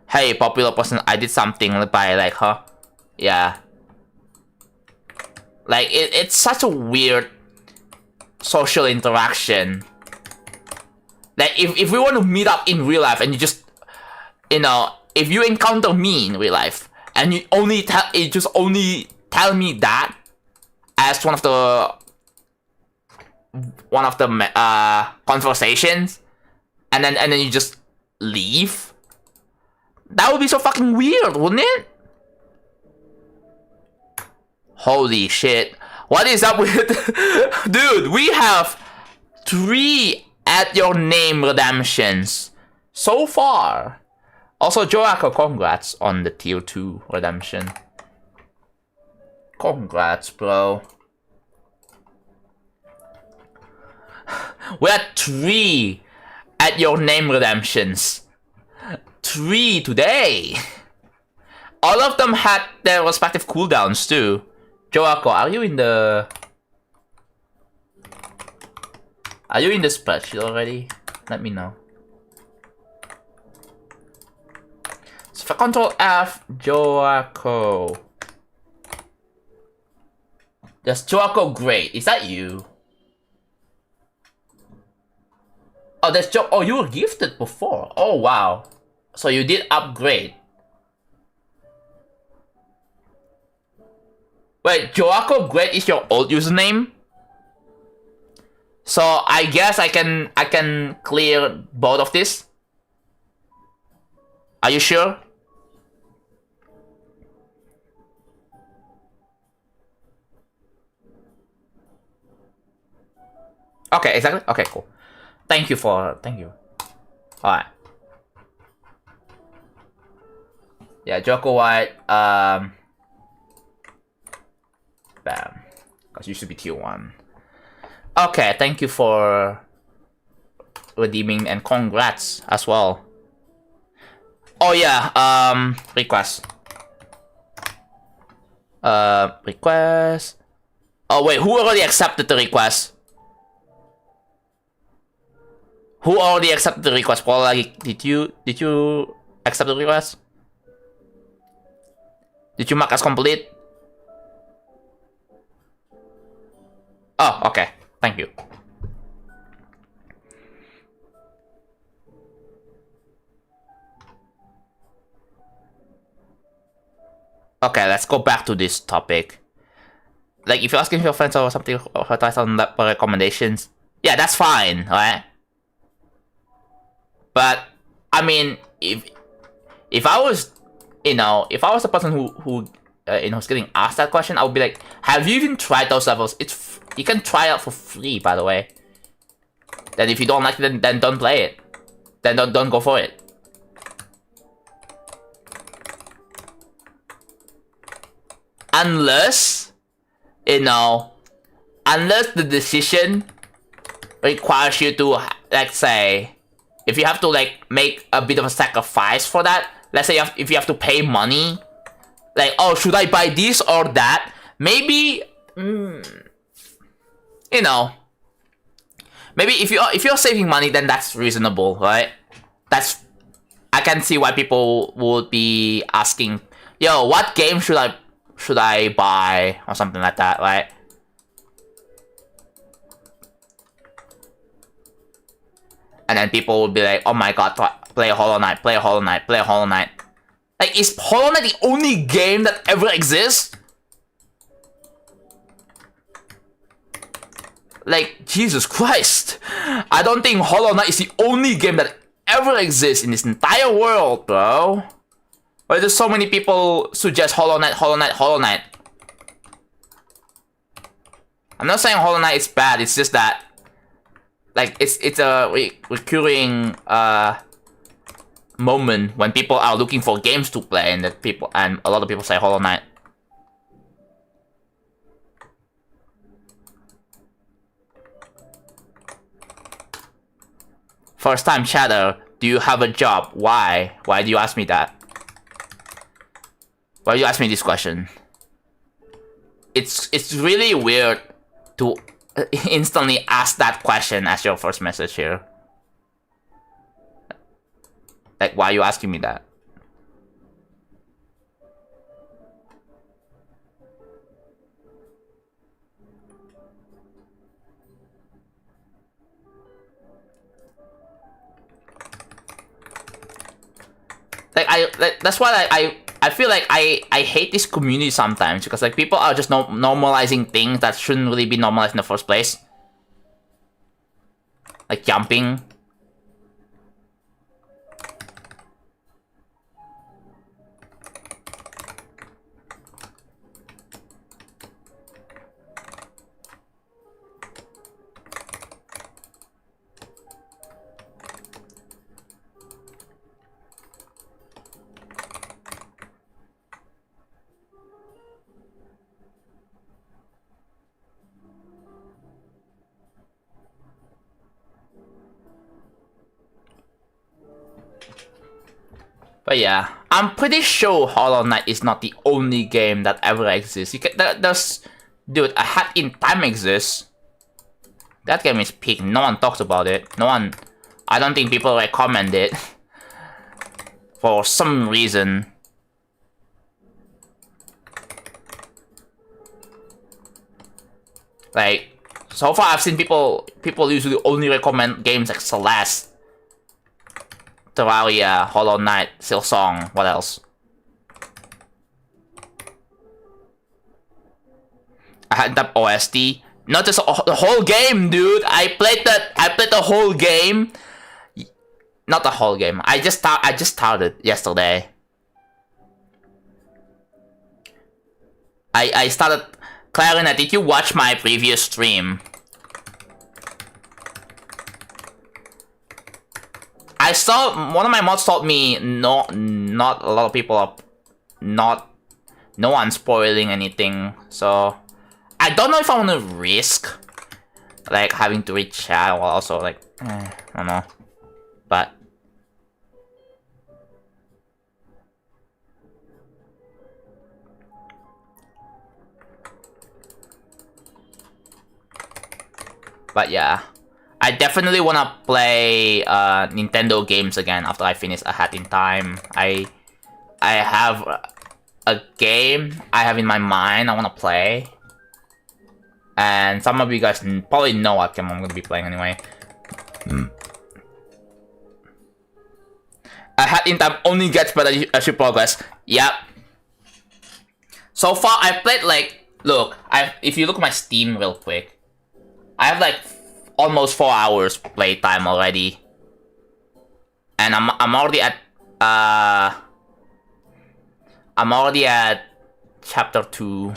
Hey, popular person, I did something by, like, huh? Yeah. Like, it's such a weird social interaction. Like, if we want to meet up in real life and you just, you know, if you encounter me in real life and you only tell me that as one of the conversations, and then you just leave, that would be so fucking weird, wouldn't it? Holy shit. What is up with... Dude, we have 3 at your name redemptions so far. Also, Joako, congrats on the tier 2 redemption. Congrats, bro. We're at 3 at your name redemptions. 3 today. All of them had their respective cooldowns too. Joako, are you in the spreadsheet already? Let me know. So for Control F, Joako. There's Joako Great. Is that you? Oh, there's oh, you were gifted before. Oh wow. So you did upgrade. Wait, Joako Great is your old username? So I guess I can clear both of this. Are you sure? Okay, exactly. Okay, cool. Thank you. Alright. Yeah, Joako White, bam. Because you should be tier 1. Okay, thank you for redeeming, and congrats as well. Oh yeah, request. Request. Oh wait, who already accepted the request? Who already accepted the request? Probably, did you accept the request? Did you mark as complete? Oh, okay. Thank you. Okay, let's go back to this topic. Like, if you're asking your friends or something or advice on recommendations, yeah, that's fine, right? But I mean, if I was you know, if I was the person who you know, who's getting asked that question, I would be like, have you even tried those levels? You can try out for free, by the way. Then if you don't like it, then don't play it. Then don't go for it. Unless, you know, unless the decision requires you to, let's say, if you have to like make a bit of a sacrifice for that, let's say if you have to pay money, like, oh, should I buy this or that? Maybe, you know, maybe if you're saving money, then that's reasonable, right? I can see why people would be asking, yo, what game should I buy or something like that, right? And then people would be like, oh my god, play Hollow Knight, play Hollow Knight, play Hollow Knight. Like, is Hollow Knight the only game that ever exists? Like, Jesus Christ. I don't think Hollow Knight is the only game that ever exists in this entire world, bro. Why do so many people suggest Hollow Knight, Hollow Knight, Hollow Knight? I'm not saying Hollow Knight is bad, it's just that, like, it's a recurring moment when people are looking for games to play, and a lot of people say Hollow Knight. First time chatter, do you have a job? Why? Why do you ask me that? Why do you ask me this question? It's really weird to instantly ask that question as your first message here. Like, why are you asking me that? That's why I feel like I hate this community sometimes, because like people are just normalizing things that shouldn't really be normalized in the first place. Like jumping. But yeah, I'm pretty sure Hollow Knight is not the only game that ever exists. Dude, A Hat in Time exists. That game is peak. No one talks about it. I don't think people recommend it. For some reason. Like, so far I've seen people usually only recommend games like Celeste, Terraria, Hollow Knight, Silksong, what else? I had that OST. Not just the whole game, dude. I played the whole game. Not the whole game. I just started yesterday. I started Clarinet. Did you watch my previous stream? I saw one of my mods told me not a lot of people are no one spoiling anything, so I don't know if I want to risk like having to read chat while also like I don't know, but yeah. I definitely wanna play Nintendo games again after I finish A Hat in Time. I have a game I have in my mind I wanna play, and some of you guys probably know what game I'm gonna be playing anyway. A Hat in Time only gets better as you progress. Yep. So far, I played like if you look at my Steam real quick, I have like almost 4 hours playtime already, and I'm already at I'm already at chapter 2.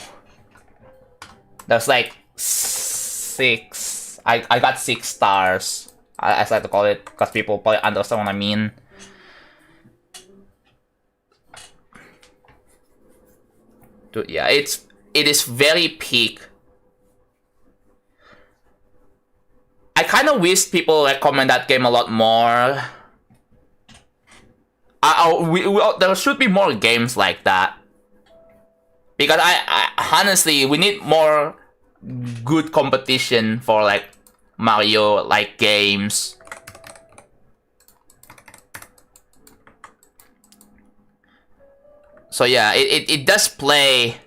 There's like 6. I got 6 stars. As I like to call it, because people probably understand what I mean. Dude, yeah, it is very peak. I kind of wish people recommend that game a lot more. There should be more games like that. Because I honestly, we need more good competition for like Mario like games. So yeah, it does play.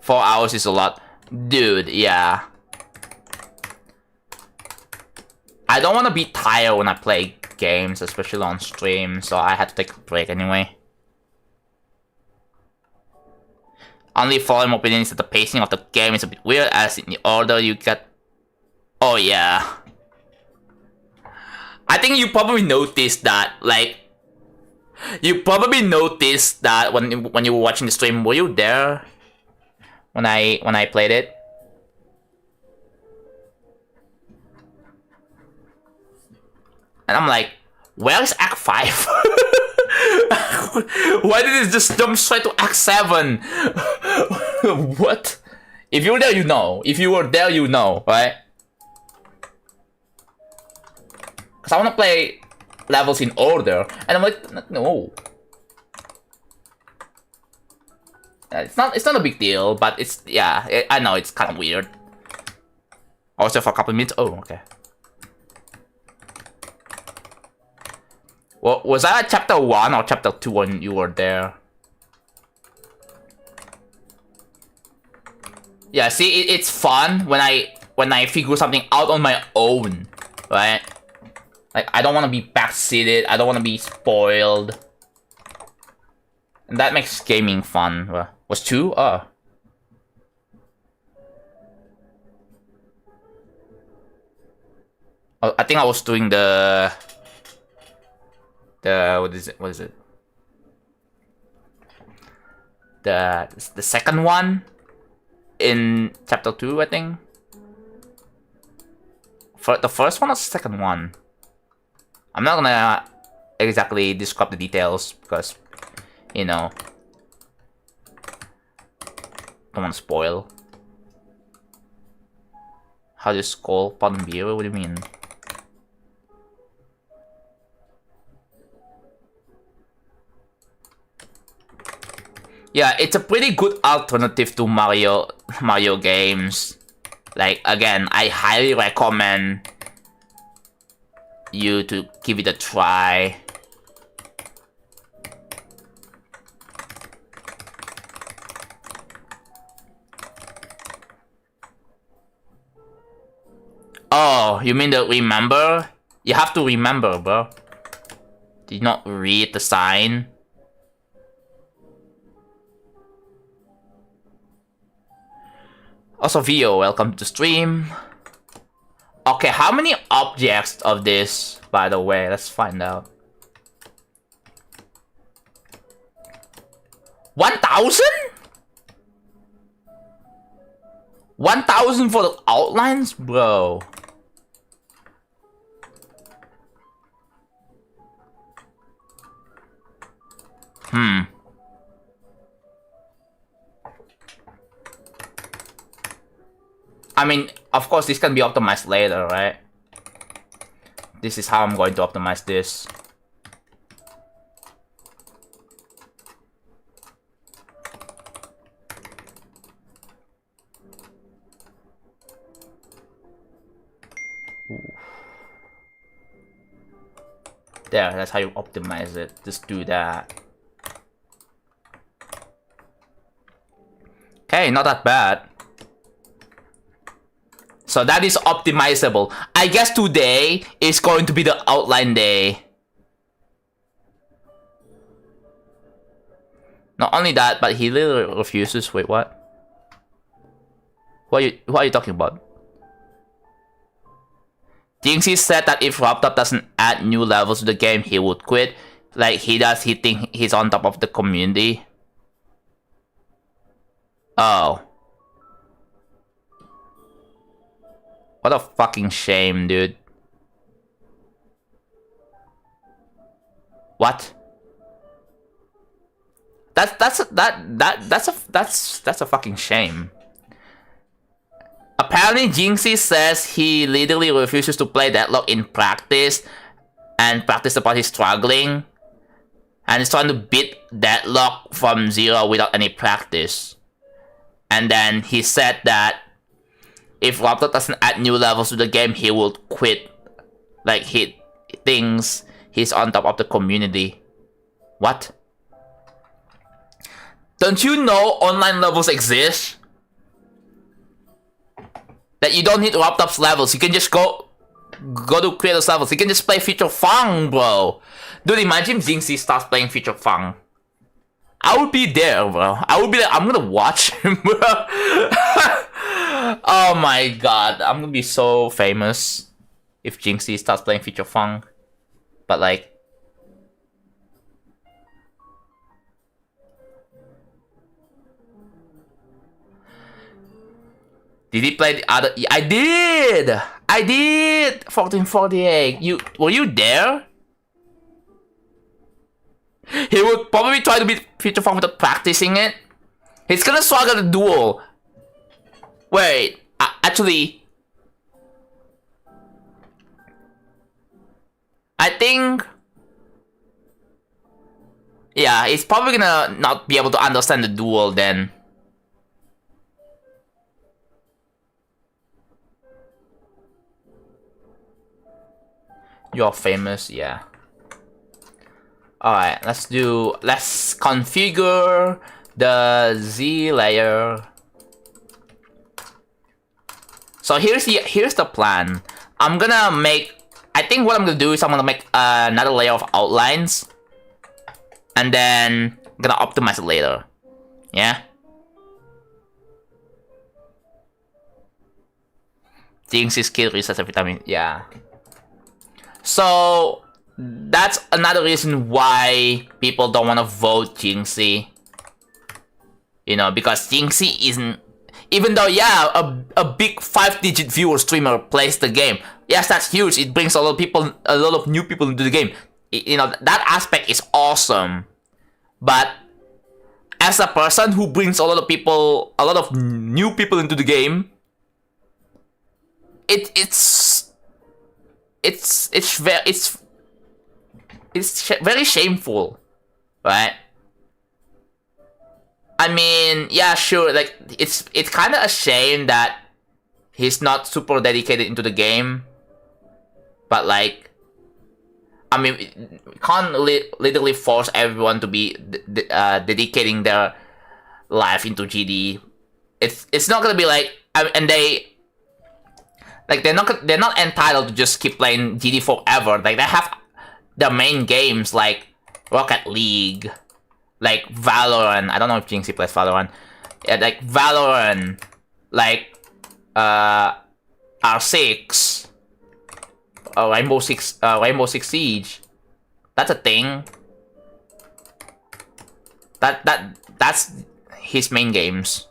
Four hours is a lot. Dude, yeah. I don't want to be tired when I play games, especially on stream, so I had to take a break anyway. Only following opinion is that the pacing of the game is a bit weird, as in the order you get. Oh yeah. I think you probably noticed that, like, you probably noticed that when you were watching the stream. Were you there when I played it? And I'm like, where is Act 5? Why did it just jump straight to Act 7? What? If you were there, you know. If you were there, you know, right? Because I want to play levels in order. And I'm like, no. It's not a big deal, but it's, yeah, I know it's kind of weird. Also for a couple of minutes. Oh, okay. Well, was that at chapter 1 or chapter 2 when you were there? Yeah, see, it's fun when I figure something out on my own, right? Like, I don't want to be backseated, I don't want to be spoiled. And that makes gaming fun. Was 2? Oh. I think I was doing the what is it? The second one in chapter 2, I think. For the first one or the second one? I'm not gonna exactly describe the details because, you know, don't want to spoil. How do you skull pardon beer? What do you mean? Yeah, it's a pretty good alternative to Mario games. Like, again, I highly recommend you to give it a try. Oh, you mean the remember? You have to remember, bro. Did you not read the sign? Also, Vio, welcome to the stream. Okay, how many objects of this, by the way? Let's find out. 1,000? 1,000 for the outlines? Bro. I mean, of course, this can be optimized later, right? This is how I'm going to optimize this. Ooh. There, that's how you optimize it. Just do that. Okay, not that bad. So that is optimizable. I guess today is going to be the outline day. Not only that, but he literally refuses. Wait, what? Who are you talking about? Jinxie said that if Laptop doesn't add new levels to the game, he would quit. Like he does, he think he's on top of the community. Oh. What a fucking shame, dude. What? That's a fucking shame. Apparently, Jinxie says he literally refuses to play Deadlock in practice, and practice about he's struggling, and he's trying to beat Deadlock from 0 without any practice. And then he said that if Laptop doesn't add new levels to the game, he will quit. Like he thinks he's on top of the community. What? Don't you know online levels exist? That you don't need Laptop's levels. You can just go to creators levels. You can just play Future Fang, bro. Dude, imagine Jinxie starts playing Future Fang. I would be there, bro. I would be there. I'm gonna watch him, bro. Oh my god. I'm gonna be so famous if Jinxie starts playing Future Fang. But like... Did he play the other? I did! I did! 1448. Were you there? He would probably try to beat Future Fang without practicing it. He's gonna struggle the duel. Wait, actually... I think... Yeah, he's probably gonna not be able to understand the duel then. You're famous, yeah. Alright, let's configure the Z layer. So here's the plan. I think what I'm gonna do is I'm gonna make another layer of outlines, and then I'm gonna optimize it later. Yeah. Jinxie's skill resets every time. Yeah. So that's another reason why people don't want to vote Jinxie. You know, because Jinxie isn't... Even though, yeah, a big 5-digit viewer streamer plays the game. Yes, that's huge. It brings a lot of new people into the game. You know, that aspect is awesome. But as a person who brings a lot of new people into the game, it's very shameful, right? I mean, yeah, sure, like it's kind of a shame that he's not super dedicated into the game, but like, I mean, we can't literally force everyone to be dedicating their life into GD. It's not gonna be like, and they're not entitled to just keep playing GD forever. Like they have their main games like Rocket League, like Valorant. I don't know if Jinxie plays Valorant. Yeah, like Valorant, like R6, Rainbow Six Siege. That's a thing. That's his main games.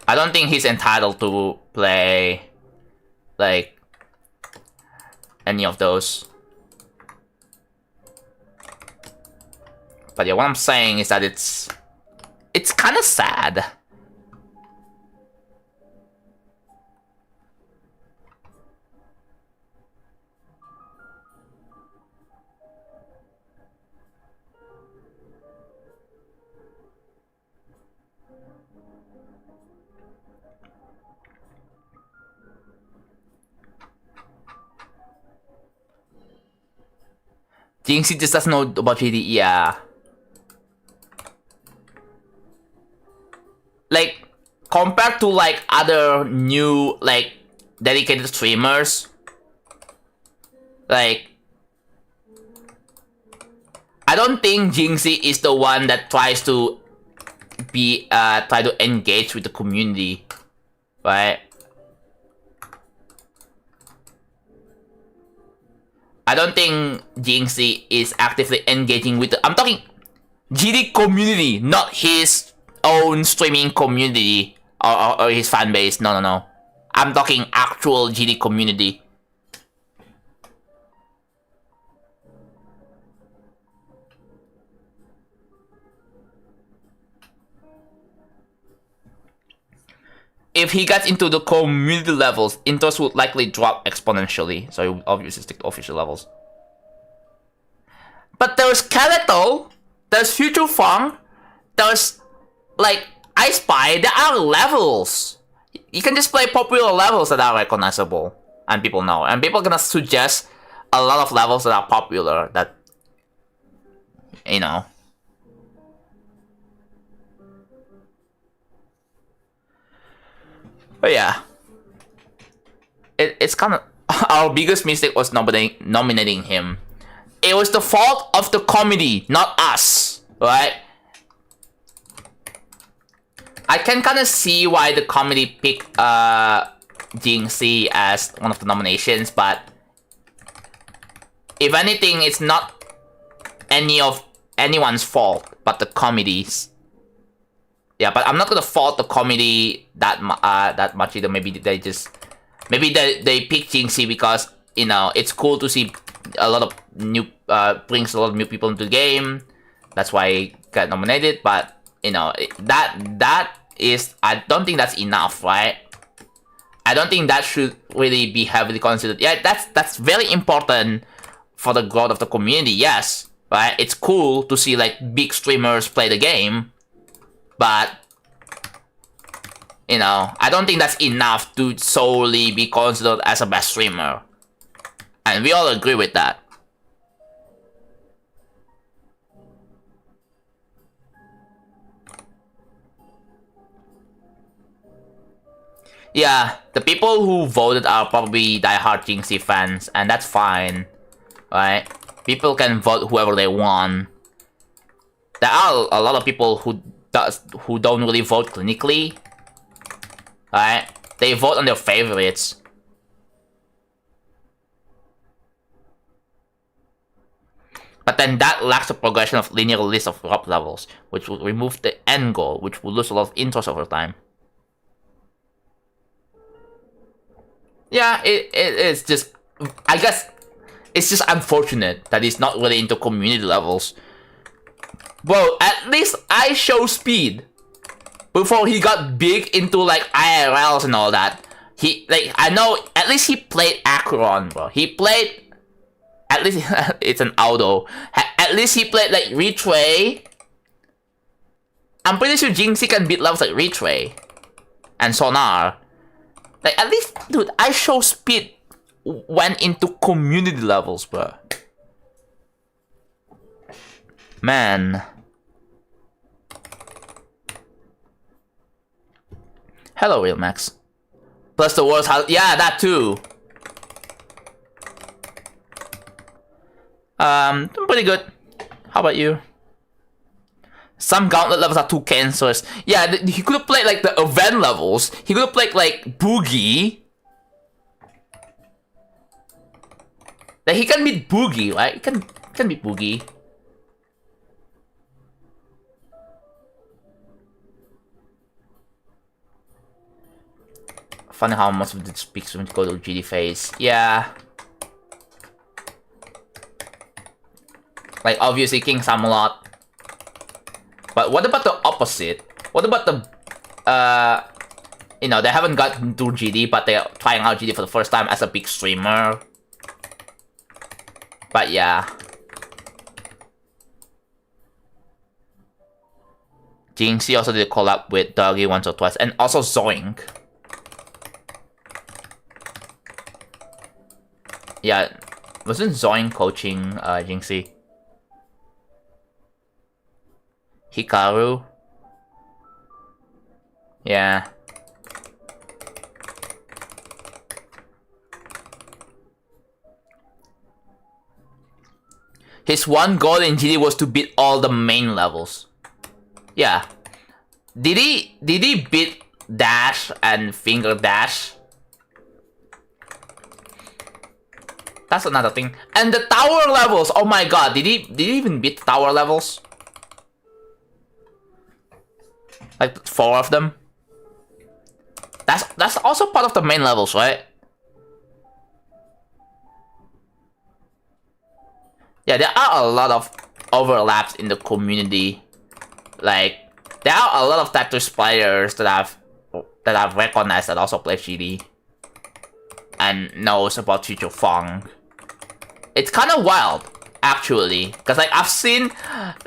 I don't think he's entitled to play like any of those. But yeah, what I'm saying is that it's kind of sad. Jinxie just doesn't know about GD, yeah. Like, compared to like other new like dedicated streamers, like I don't think Jinxie is the one that tries to try to engage with the community, right? I don't think Jinxie is actively engaging with I'm talking GD community, not his own streaming community or his fan base. No. I'm talking actual GD community. If he gets into the community levels, interest would likely drop exponentially. So he would obviously stick to official levels. But there's Skeletal, there's Future Fang, there's like I Spy. There are levels. You can just play popular levels that are recognizable and people know. And people are gonna suggest a lot of levels that are popular that, you know. But yeah, it's kind of our biggest mistake was nominating him. It was the fault of the committee, not us, right? I can kind of see why the committee picked Jinxie as one of the nominations, but if anything, it's not anyone's fault but the committee's. Yeah, but I'm not gonna fault the committee that much either. Maybe they picked Jinxie because, you know, it's cool to see a lot of new brings a lot of new people into the game. That's why he got nominated. But you know, that is, I don't think that's enough, right? I don't think that should really be heavily considered. Yeah, that's very important for the growth of the community. Yes, right? It's cool to see like big streamers play the game. But, you know, I don't think that's enough to solely be considered as a best streamer. And we all agree with that. Yeah, the people who voted are probably diehard Jinxie fans, and that's fine, right? People can vote whoever they want. There are a lot of people who don't really vote clinically, right? They vote on their favorites. But then that lacks a progression of linear list of drop levels, which would remove the end goal, which will lose a lot of interest over time. Yeah, it's just, I guess, it's just unfortunate that he's not really into community levels. Well, at least I show speed. Before he got big into like IRLs and all that, I know at least he played Acheron, bro. He played, at least it's an auto. At least he played like Retray. I'm pretty sure Jinxie can beat levels like Retray and Sonar. Like, at least, dude, I show speed went into community levels, bro. Man. Hello, remakes. Plus the worst house. Yeah, that too. Doing pretty good. How about you? Some gauntlet levels are too cancerous. Yeah, he could have played like the event levels. He could have played like Boogie. Like, he can beat Boogie, right? He can beat Boogie. Funny how much of it speaks when you go to GD phase. Yeah. Like, obviously King Samalot. But what about the opposite? What about the, you know, they haven't gotten to GD, but they're trying out GD for the first time as a big streamer. But yeah. Jinxie also did a collab with Doggy once or twice, and also Zoink. Yeah, wasn't Zoink coaching Jinxie? Hikaru? Yeah. His one goal in GD was to beat all the main levels. Yeah. Did he beat Dash and Finger Dash? That's another thing. And the tower levels. Oh my god, did he even beat the tower levels? Like 4 of them. That's also part of the main levels, right? Yeah, there are a lot of overlaps in the community. Like, there are a lot of Tetris players that I've recognized that also play GD and knows about Future Funk. It's kind of wild, actually, because like I've seen,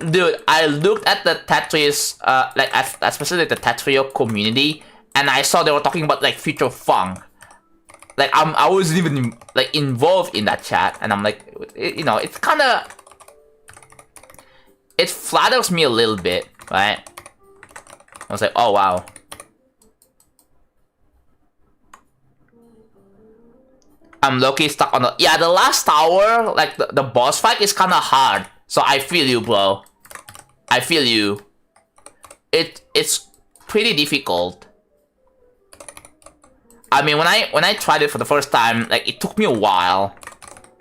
dude. I looked at the Tetris, like especially the Tetrio community, and I saw they were talking about like Future Funk. Like I wasn't even like involved in that chat, and I'm like, you know, it's kind of, it flatters me a little bit, right? I was like, oh wow. I'm low-key stuck on the... Yeah, the last tower, like, the boss fight is kind of hard. So I feel you, bro. I feel you. It's pretty difficult. I mean, when I tried it for the first time, like, it took me a while.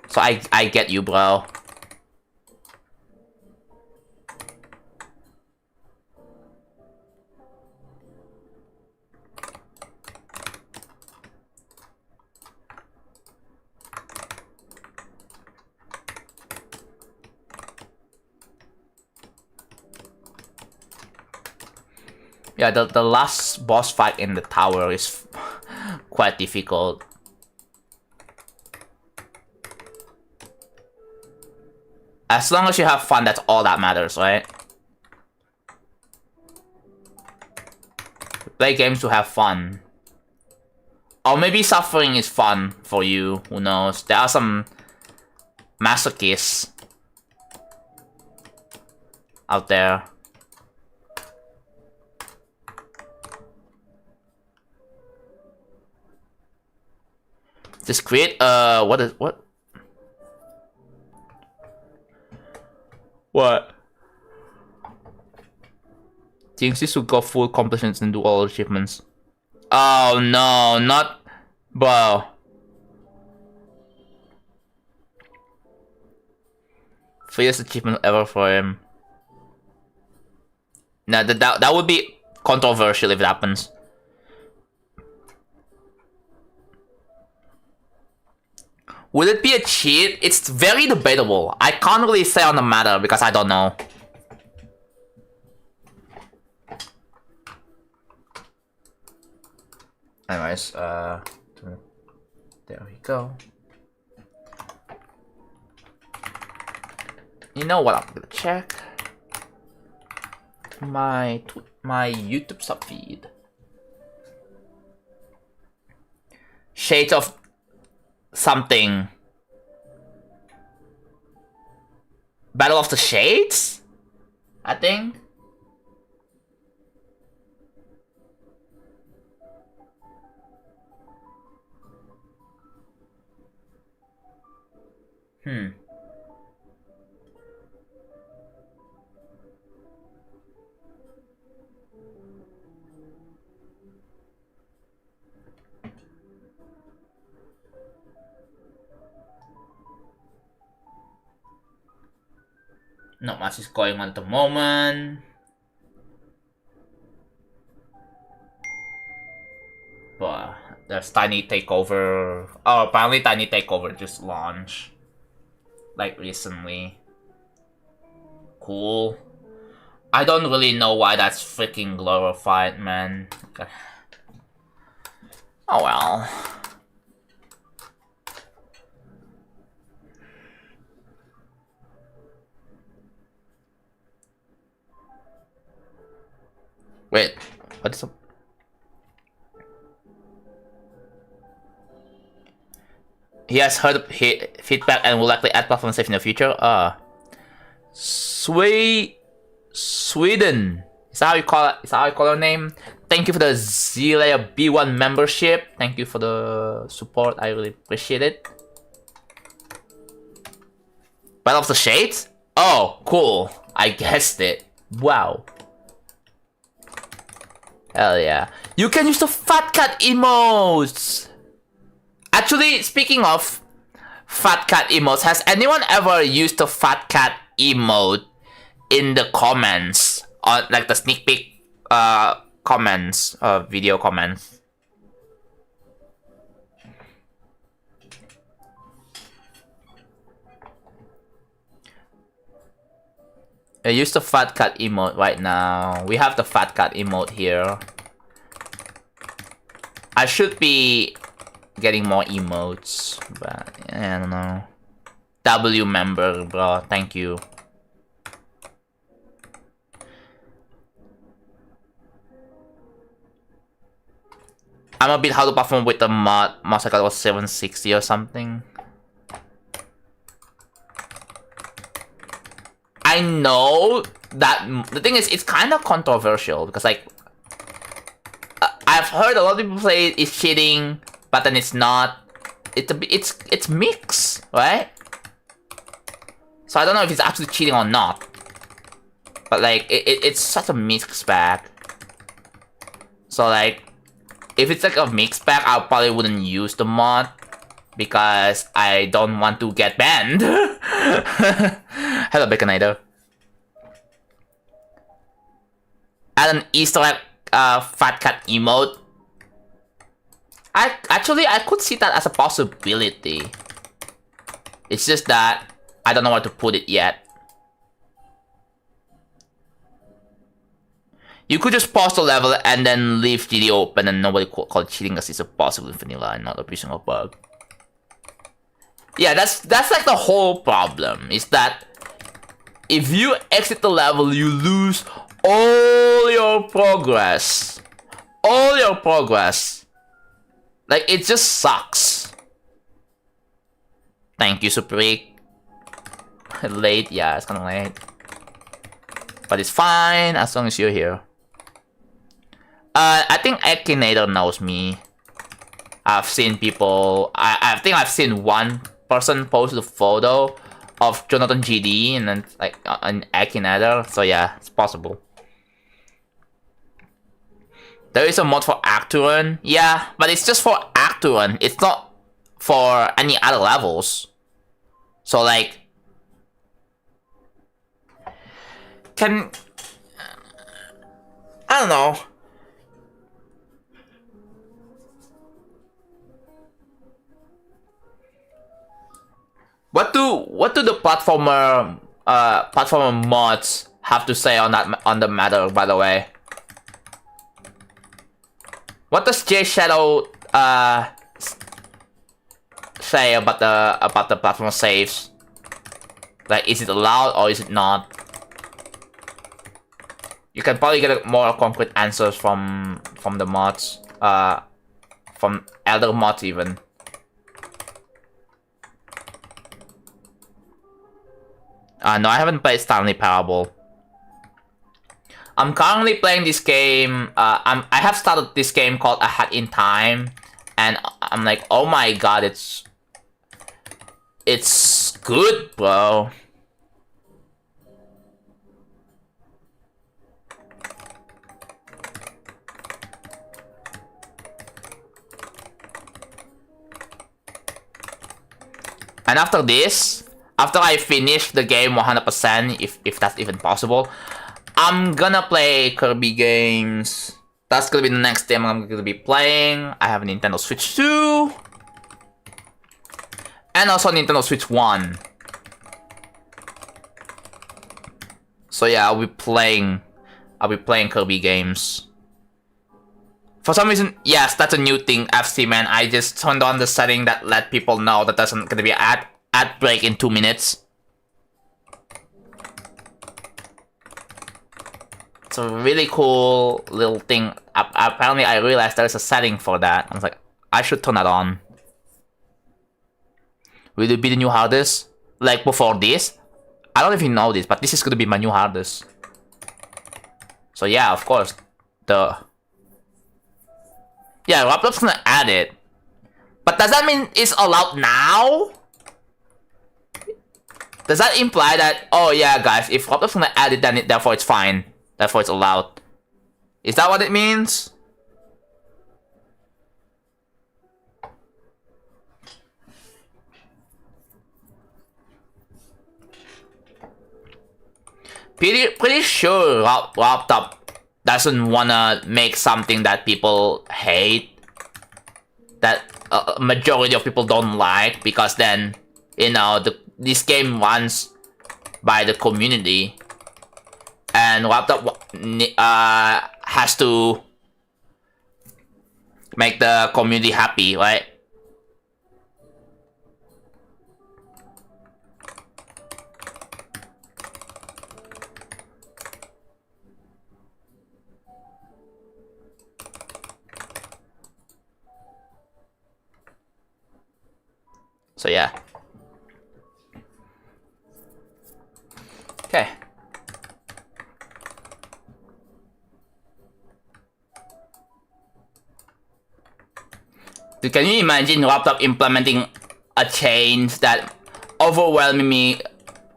So I get you, bro. Yeah, the last boss fight in the tower is quite difficult. As long as you have fun, that's all that matters, right? Play games to have fun. Or maybe suffering is fun for you, who knows? There are some masochists out there. Just create what? Jinx should go full completions and do all achievements. Oh no, not... Bro. First achievement ever for him. Nah, that would be controversial if it happens. Will it be a cheat? It's very debatable. I can't really say on the matter because I don't know. Anyways, there we go. You know what? I'm gonna check my YouTube sub feed. Shades of something. Battle of the Shades? I think. Not much is going on at the moment. But there's Tiny Takeover. Oh, apparently Tiny Takeover just launched. Like recently. Cool. I don't really know why that's freaking glorified, man. Oh well. Wait, what is up? He has heard feedback and will likely add platform safe in the future. Sweden. Is that how you call it? Is that how you call her name? Thank you for the Zelia B1 membership. Thank you for the support. I really appreciate it. Battle of the Shades? Oh, cool. I guessed it. Wow. Hell yeah. You can use the fat cat emotes! Actually, speaking of fat cat emotes, has anyone ever used the fat cat emote in the comments? On like the sneak peek comments, video comments? I use the fat cat emote right now. We have the fat cat emote here. I should be getting more emotes, but I don't know. W member, bro. Thank you. I'm a bit how to perform with the mod. Mouse was 760 or something. I know that the thing is, it's kind of controversial because like I've heard a lot of people say it's cheating, but then it's not. It's mixed, right? So I don't know if it's actually cheating or not. But like it's such a mixed bag. So like if it's like a mixed bag, I probably wouldn't use the mod because I don't want to get banned. Hello, Baconator. Add an Easter egg fat cat emote. I could see that as a possibility. It's just that I don't know where to put it yet. You could just pause the level and then leave GD open and nobody call it cheating because it's a possible vanilla and not abusing a bug. Yeah, that's like the whole problem, is that if you exit the level, you lose all your progress. All your progress. Like, it just sucks. Thank you, Superic. Late? Yeah, it's kinda late. But it's fine, as long as you're here. I think Akinator knows me. I've seen people... I think I've seen one person post a photo of JonathanGD and then, like, an Akinator. So yeah, it's possible. There is a mod for Actuan. Yeah, but it's just for Actuan. It's not for any other levels. So, like... I don't know. What do the platformer mods have to say on the matter, by the way? What does J Shadow say about the platform saves? Like, is it allowed or is it not? You can probably get more concrete answers from the mods, from elder mods even. No, I haven't played Stanley Parable. I'm currently playing this game. I have started this game called A Hat in Time, and I'm like, oh my god, it's good, bro. And after this, after I finish the game 100%, if that's even possible, I'm gonna play Kirby games. That's gonna be the next game I'm gonna be playing. I have a Nintendo Switch 2. And also Nintendo Switch 1. So yeah, I'll be playing Kirby games. For some reason, yes, that's a new thing, FC man. I just turned on the setting that let people know that there's gonna be an ad break in 2 minutes. It's a really cool little thing. Apparently, I realized there's a setting for that. I was like, I should turn that on. Will it be the new hardest? Like before this? I don't know if you know this, but this is gonna be my new hardest. So yeah, of course. Yeah, Roblox's gonna add it. But does that mean it's allowed now? does that imply that, oh yeah, guys, if Roblox gonna add it, then therefore it's fine, therefore it's allowed? Is that what it means? Pretty sure Roblox doesn't wanna make something that people hate, that a majority of people don't like, because then, you know, this game runs by the community, and Roblox has to make the community happy, right? So yeah. Okay. Can you imagine Roblox implementing a change that overwhelmingly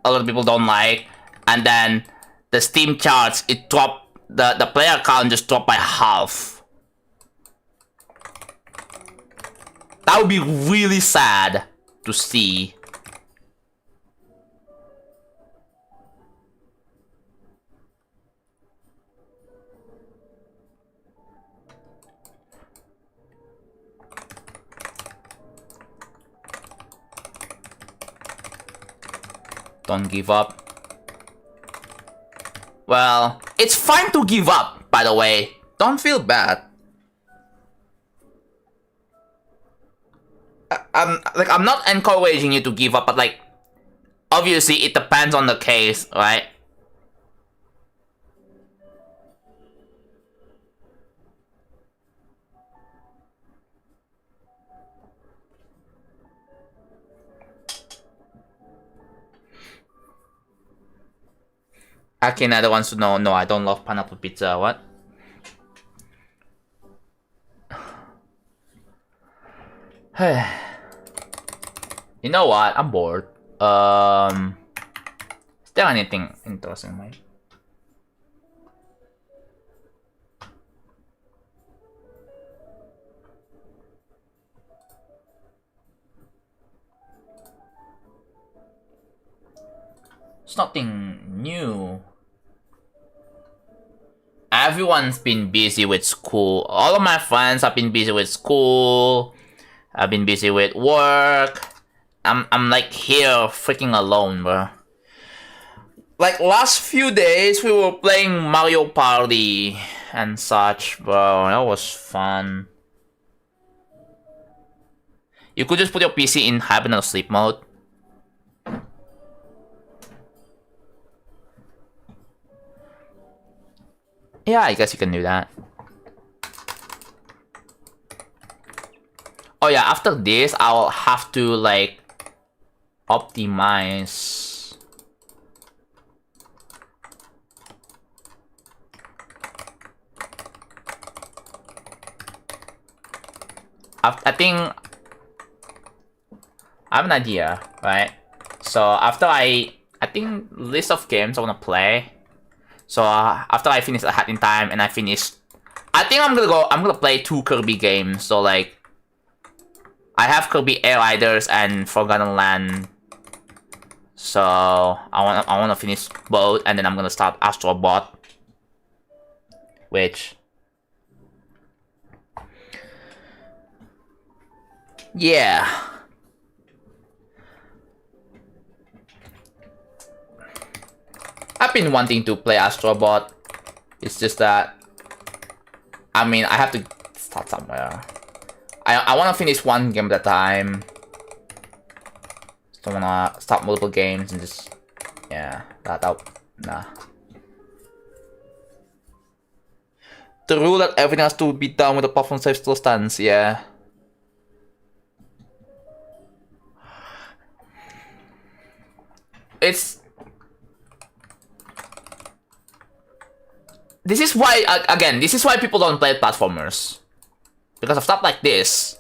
a lot of people don't like, and then the Steam charts, it dropped, the player count just dropped by half? That would be really sad to see. Don't give up. Well, it's fine to give up, by the way. Don't feel bad. I'm not encouraging you to give up, but like, obviously it depends on the case, right? Akinada wants to know, no, I don't love pineapple pizza. What? You know what? I'm bored. Is there anything interesting, mate? It's nothing new. Everyone's been busy with school. All of my friends have been busy with school. I've been busy with work. I'm like here freaking alone, bro. Like last few days we were playing Mario Party and such, bro. That was fun. You could just put your PC in hibernate or sleep mode. Yeah, I guess you can do that. Oh yeah, after this, I'll have to like optimize. I think I have an idea, right? So after I think list of games I wanna play. So after I finish A Hat in Time and I finish, I think I'm gonna play 2 Kirby games. So like, I have Kirby Air Riders and Forgotten Land. So I wanna finish both, and then I'm gonna start Astro Bot, which, yeah. I've been wanting to play Astro Bot. It's just that, I mean, I have to start somewhere. I want to finish one game at a time. Just don't want to start multiple games and just, yeah, nah. The rule that everything has to be done with the platform save still stands, yeah. This is why, again, this is why people don't play platformers. Because of stuff like this.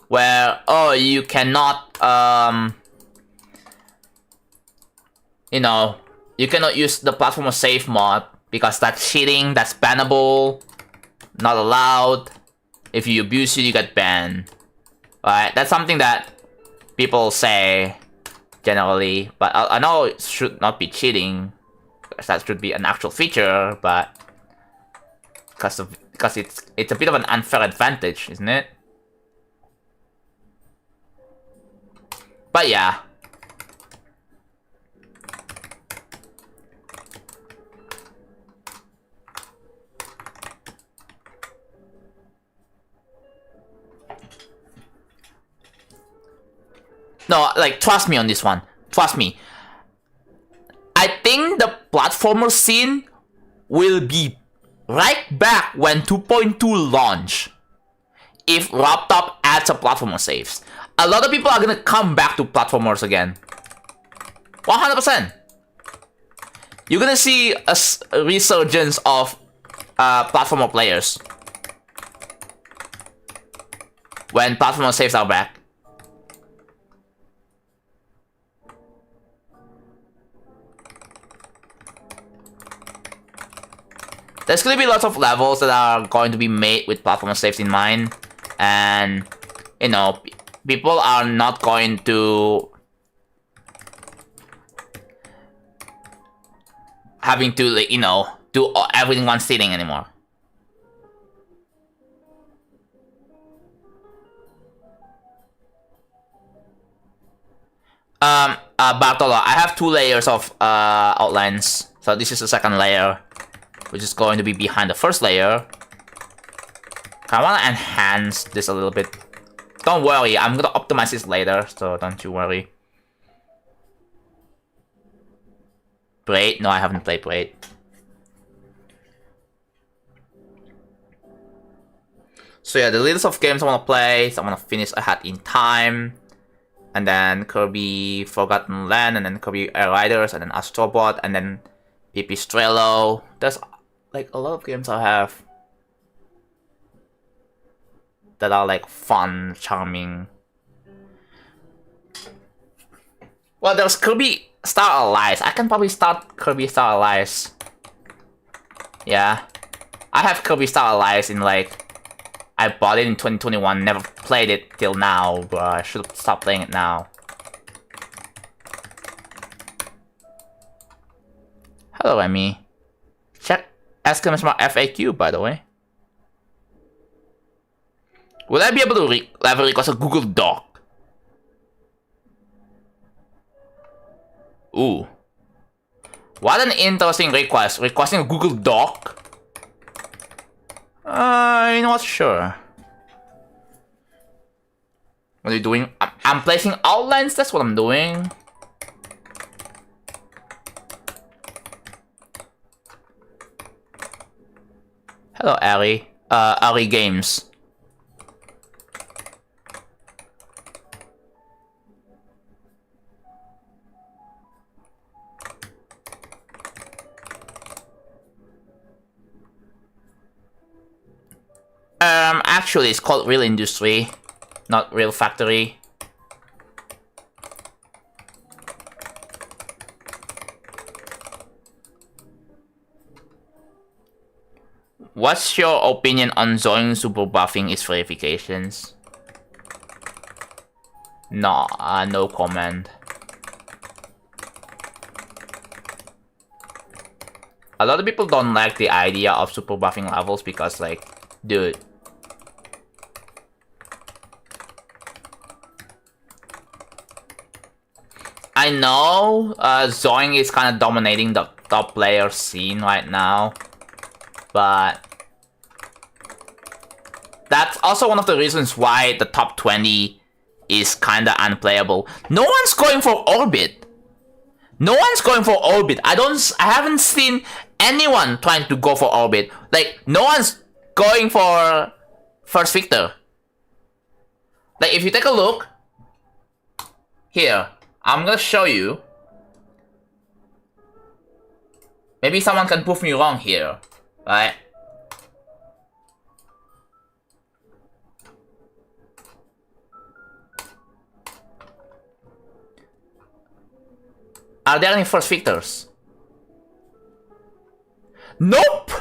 Where, oh, you cannot, you know, you cannot use the platformer save mod because that's cheating, that's bannable, not allowed. If you abuse it, you get banned. Right? That's something that people say generally, but I know it should not be cheating. That should be an actual feature, but because it's a bit of an unfair advantage, isn't it? But yeah. No, like, trust me on this one. Trust me. I think the platformer scene will be right back when 2.2 launch. If Laptop adds a platformer saves. A lot of people are gonna come back to platformers again. 100%. You're gonna see a resurgence of platformer players when platformer saves are back. There's gonna be lots of levels that are going to be made with platformer saves in mind, and you know, people are not going to having to, like, you know, do everything one sitting anymore. Bartolo, I have 2 layers of outlines. So this is the second layer, which is going to be behind the first layer. I want to enhance this a little bit. Don't worry, I'm gonna optimize this later, so don't you worry. Braid? No, I haven't played Braid. So yeah, the list of games I want to play, so I want to finish ahead in time. And then Kirby Forgotten Land, and then Kirby Air Riders, and then Astrobot, and then Pipistrello. There's like a lot of games I have that are like fun, charming. Well, there's Kirby Star Allies. I can probably start Kirby Star Allies. Yeah. I have Kirby Star Allies in like... I bought it in 2021, never played it till now, but I should stop playing it now. Hello, Emmy. Ask him about FAQ, by the way. Will I be able to level request a Google Doc? Ooh. What an interesting request. Requesting a Google Doc? I'm not sure. What are you doing? I'm placing outlines, that's what I'm doing. Hello, Ali. Ali Games. Actually, it's called Real Industry, not Real Factory. What's your opinion on Zoing super buffing its verifications? No, no comment. A lot of people don't like the idea of super buffing levels because, like, dude. I know Zoing is kind of dominating the top player scene right now, but that's also one of the reasons why the top 20 is kind of unplayable. No one's going for Orbit. No one's going for Orbit. I haven't seen anyone trying to go for Orbit. Like, no one's going for First Victor. Like, if you take a look here, I'm gonna show you. Maybe someone can prove me wrong here, right? Are there any first victors? Nope!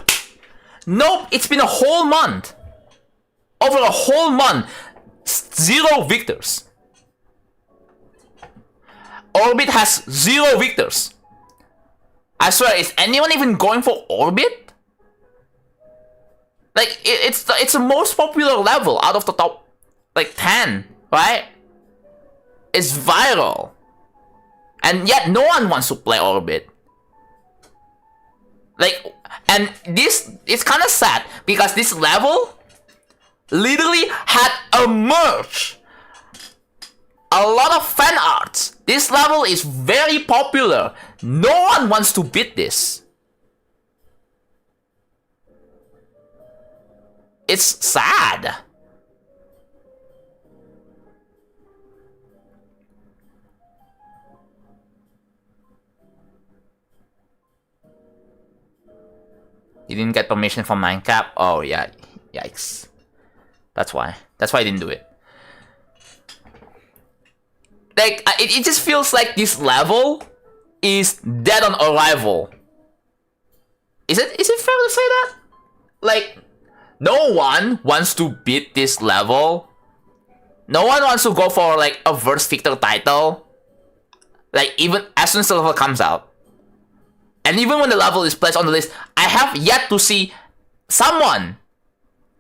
Nope, it's been a whole month. Over a whole month. 0 victors. Orbit has 0 victors. I swear, is anyone even going for Orbit? Like, it's the most popular level out of the top, like, 10, right? It's viral. And yet, no one wants to play Orbit. Like, and this, it's kind of sad, because this level literally had a merge. A lot of fan arts. This level is very popular. No one wants to beat this. It's sad. You didn't get permission from Minecraft? Oh yeah, yikes. That's why. That's why I didn't do it. Like, it just feels like this level is dead on arrival. Is it fair to say that? Like, no one wants to beat this level. No one wants to go for like a Verse Victor title. Like, even as soon as the level comes out. And even when the level is placed on the list, I have yet to see someone,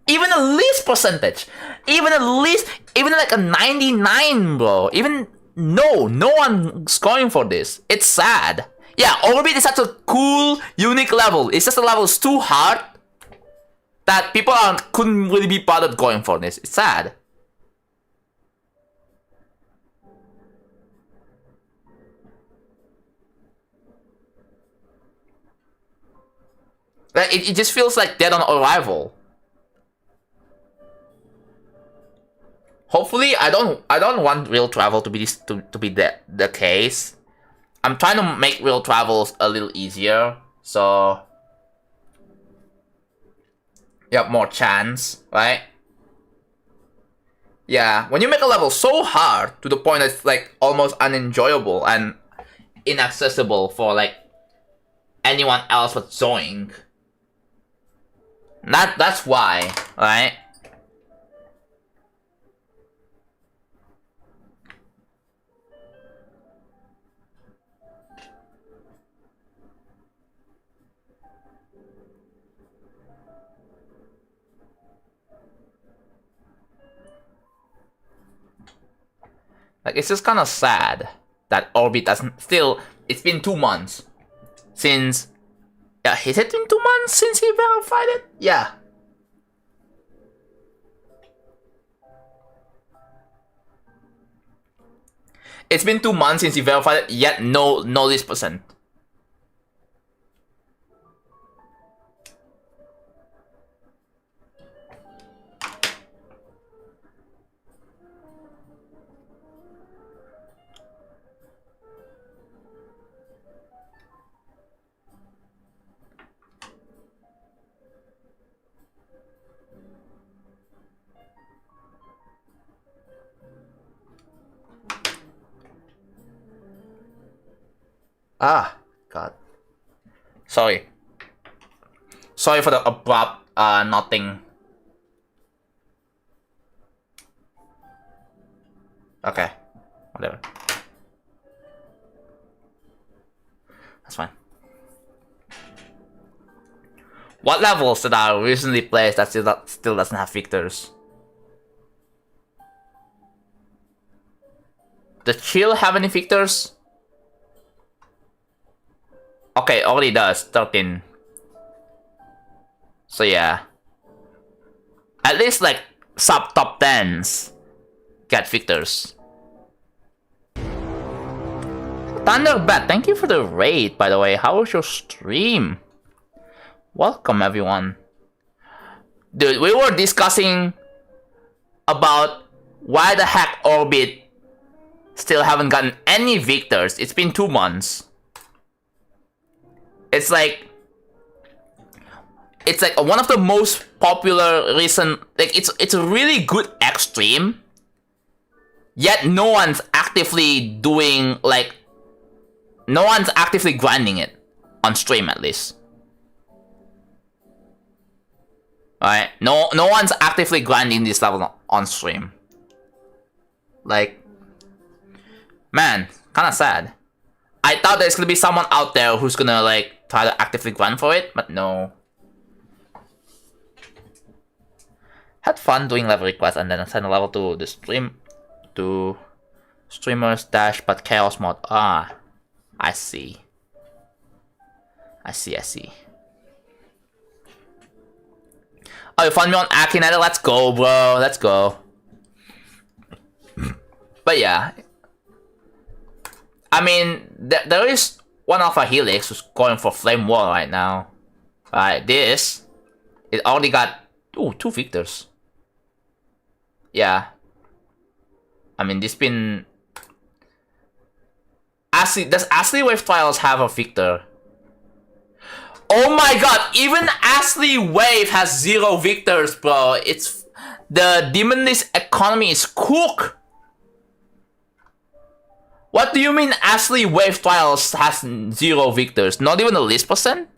even a least percentage, even like a 99, bro. No one's going for this. It's sad. Yeah, Orbit is such a cool, unique level. It's just the level is too hard that people couldn't really be bothered going for this. It's sad. Like, it just feels like dead on arrival. Hopefully, I don't want real travel to be the case. I'm trying to make real travels a little easier, so you have more chance, right? Yeah, when you make a level so hard to the point that it's like almost unenjoyable and inaccessible for like anyone else but Zoink. That's why, right? Like, it's just kind of sad that Orbit doesn't still. It's been 2 months since. Yeah, has it been 2 months since he verified it? Yeah. It's been 2 months since he verified it, yet no list percent. Ah, God. Sorry. Sorry for the abrupt nothing. Okay. Whatever. That's fine. What levels that are recently placed that still doesn't have victors? Does Chill have any victors? Okay, already does. 13. So yeah. At least like sub top 10s get victors. Thunderbat, thank you for the raid, by the way. How was your stream? Welcome, everyone. Dude, we were discussing about why the heck Orbit still haven't gotten any victors. It's been 2 months. It's like one of the most popular recent, like it's a really good extreme, yet no one's actively doing like No one's actively grinding it. On stream, at least. Alright? No one's actively grinding this level on stream. Like... Man, kinda sad. I thought there's gonna be someone out there who's gonna, like, try to actively grind for it, but no. Had fun doing level requests and then assign a level to the stream... to... streamers dash but chaos mode. Ah, I see. I see. Oh, you found me on Akinator? Let's go, bro. Let's go. But yeah. I mean, there is one Alpha Helix who's going for Flame War right now. Alright, this... It already got... Ooh, 2 victors. Yeah. I mean, this been... Does Ashley Wave Trials have a victor? Oh my god, even Ashley Wave has 0 victors, bro. It's... The Demonless economy is cooked. What do you mean Ashley Wave Trials has 0 victors? Not even the least percent?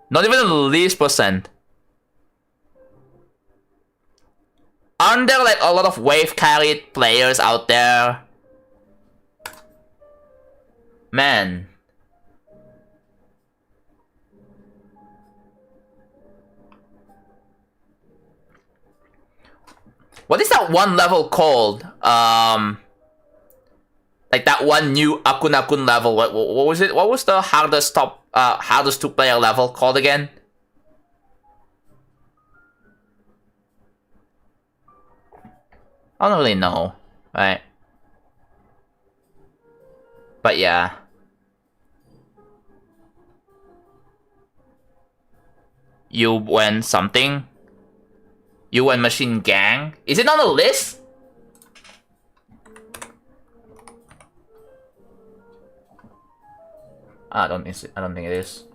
Not even the least percent. Aren't there like a lot of wave carried players out there? Man. What is that one level called? Like that one new Akun level. What was it? What was the hardest hardest 2-player level called again? I don't really know, right? But yeah. You win something? You win Machine Gang? Is it on the list? I don't think it is.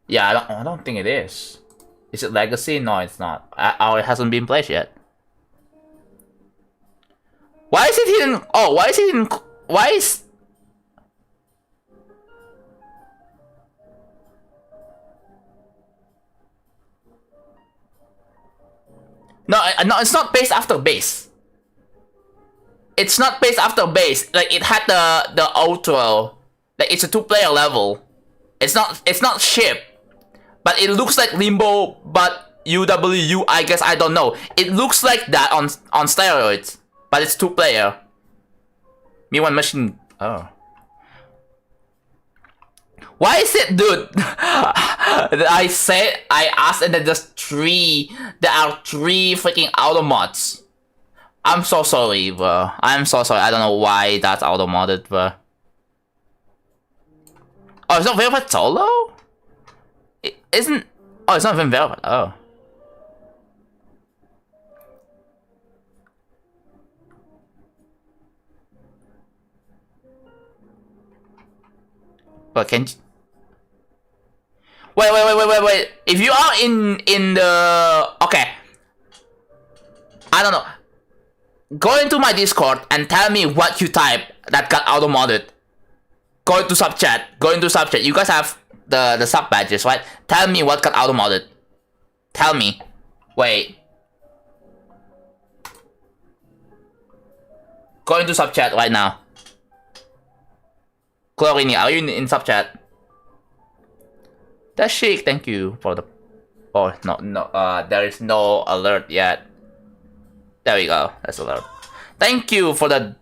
Yeah, I don't think it is. Is it Legacy? No, it's not. It hasn't been played yet. Why is it hidden? Oh, why is it hidden? Why is... No, it's not based after base. It's not based after base. Like, it had the outro. Like, it's a 2-player level. It's not ship. But it looks like Limbo, but UWU, I guess, I don't know. It looks like that on steroids. But it's 2-player. Me one machine... Oh. Why is it, dude? I asked and then there's 3. There are 3 freaking automods. I'm so sorry, bro. I'm so sorry. I don't know why that's auto-modded, bro. Oh, it's not Velvet Solo? It isn't... Oh, it's not even Velvet. Oh. But can you... Wait. If you are in the... Okay. I don't know. Go into my Discord and tell me what you type that got auto-modded. Go into sub chat. You guys have the sub badges, right? Tell me what got auto-modded. Tell me. Wait. Go into sub chat right now. Chlorini, are you in sub chat? That's chic. Thank you for the... Oh, no. There is no alert yet. There we go. That's alert. Thank you for the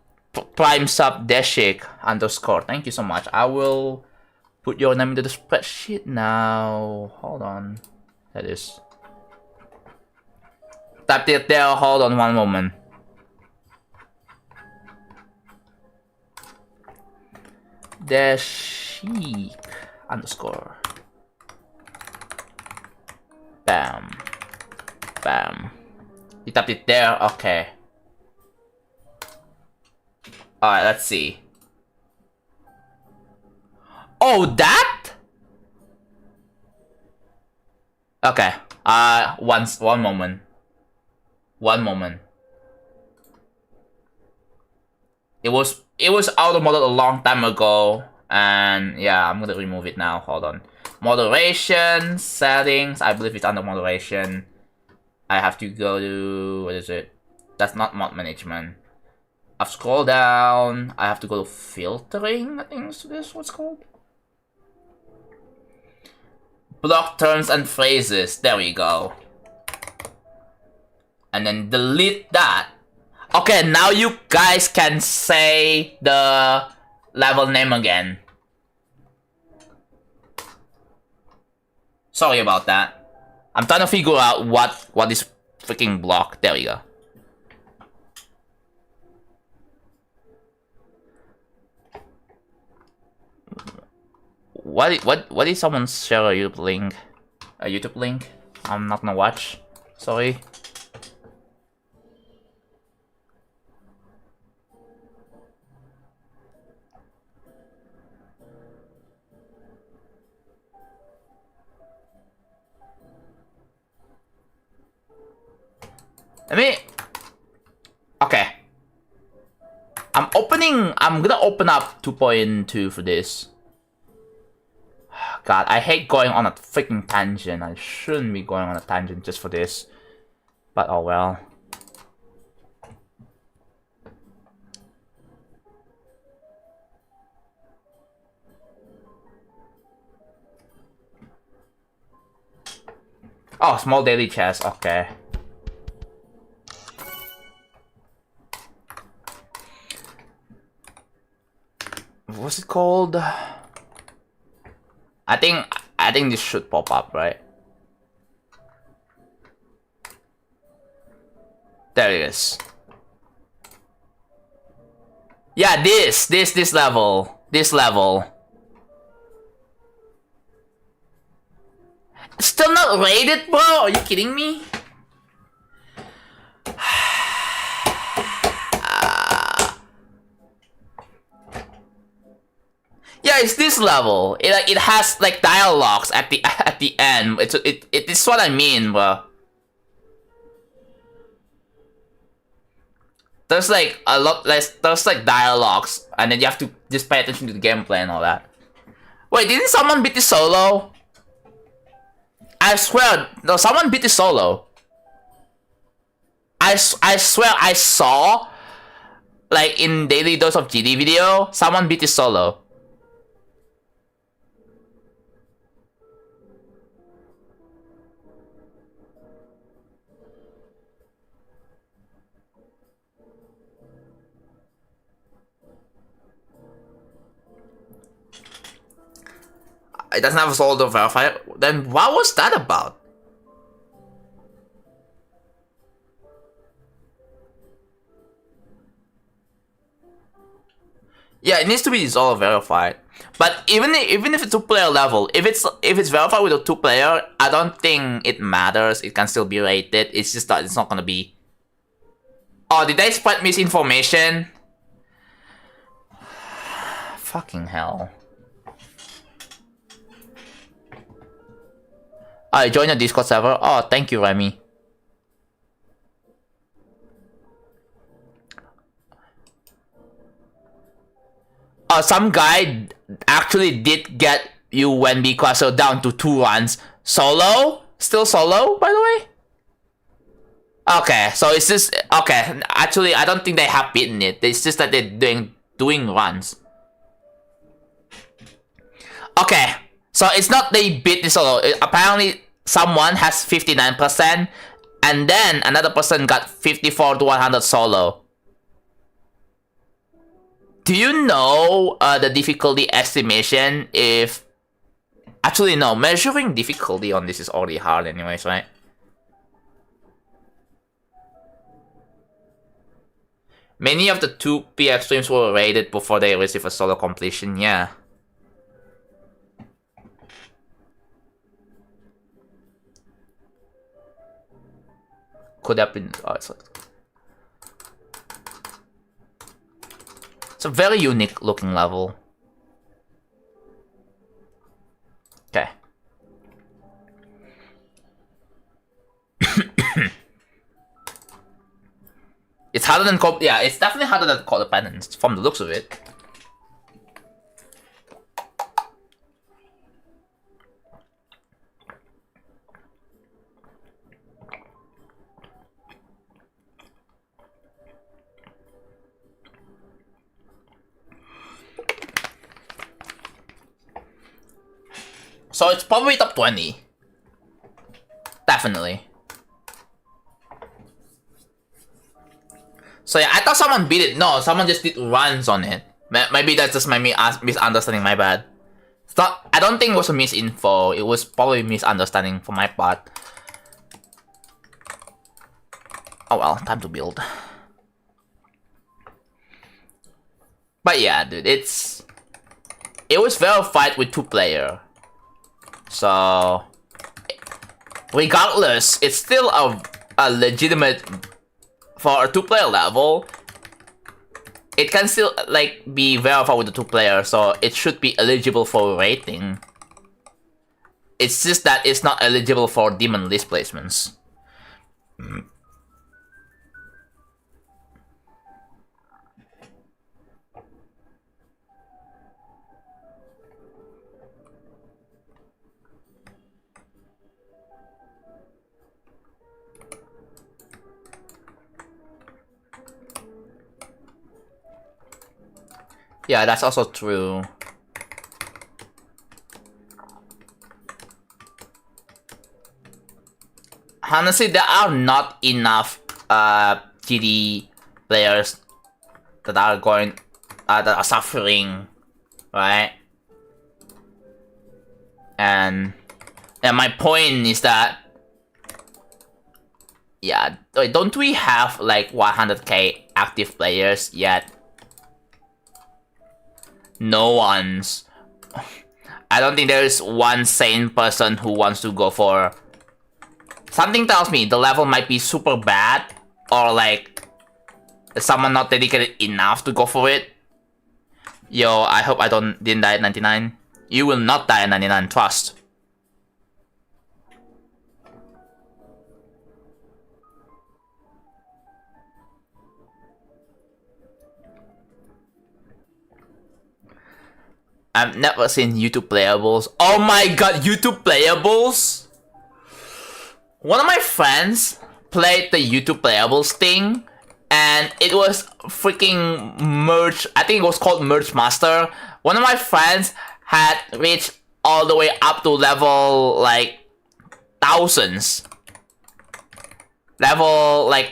prime sub Deshik _ Thank you so much. I will put your name into the spreadsheet now. Hold on. That is. Typed it there. Hold on one moment. Deshik _ Bam. Bam. You tapped it there? Okay. Alright, let's see. Oh, that? Okay. One moment. It was auto-modded a long time ago, and yeah, I'm gonna remove it now. Hold on. Moderation, settings, I believe it's under moderation. I have to go to, what is it? That's not mod management. I've scrolled down, I have to go to filtering, I think is this what's called? Block terms and phrases, there we go. And then delete that. Okay, now you guys can say the level name again. Sorry about that. I'm trying to figure out what is freaking block. There we go. What did someone share a YouTube link? A YouTube link? I'm not gonna watch. Sorry. Let me... Okay. I'm gonna open up 2.2 for this. God, I hate going on a freaking tangent. I shouldn't be going on a tangent just for this. But oh well. Oh, small daily chest, okay. What's it called? I think this should pop up, right? There it is. Yeah, this level. This level. Still not rated, bro? Are you kidding me? Yeah, it's this level. It has like dialogues at the end. It's what I mean, bro. There's like a lot. There's like dialogues, and then you have to just pay attention to the gameplay and all that. Wait, didn't someone beat the solo? I swear, no, someone beat the solo. I swear I saw, like in Daily Dose of GD video, someone beat the solo. It doesn't have a solo verifier. Then what was that about? Yeah, it needs to be solo verified. But even if it's 2-player level, if it's verified with a 2-player, I don't think it matters. It can still be rated. It's just that it's not gonna be. Oh, did they spread misinformation? Fucking hell. I joined the Discord server. Oh, thank you, Remy. Some guy actually did get UNB Castle down to 2 runs. Solo? Still solo, by the way? Okay, so it's just... Okay, actually, I don't think they have beaten it. It's just that they're doing runs. Okay, so it's not they beat the solo. Apparently, someone has 59%, and then another person got 54 to 100 solo. Do you know the difficulty estimation if... Actually, no. Measuring difficulty on this is already hard anyways, right? Many of the 2P extremes were rated before they receive a solo completion, yeah. Could have been... Oh, it's a very unique looking level. Okay. It's harder than yeah, it's definitely harder than codependence from the looks of it. So it's probably top 20. Definitely. So yeah, I thought someone beat it. No, someone just did runs on it. Maybe that's just my misunderstanding, my bad. It's not, I don't think it was a misinfo. It was probably misunderstanding for my part. Oh well, time to build. But yeah, dude, it was verified with 2-player. So regardless, it's still a legitimate for a 2-player level. It can still like be verified with the 2-player, so it should be eligible for rating. It's just that it's not eligible for demon list placements. Yeah, that's also true. Honestly, there are not enough GD players that are going that are suffering, right? And my point is that, yeah, don't we have like 100k active players yet? No one's. I don't think there is one sane person who wants to go for. Something tells me the level might be super bad, or like someone not dedicated enough to go for it. Yo, I hope I didn't die at 99. You will not die at 99, trust. I've never seen YouTube playables. Oh my god, YouTube playables? One of my friends played the YouTube playables thing, and it was freaking merge. I think it was called Merge Master. One of my friends had reached all the way up to level like thousands. Level like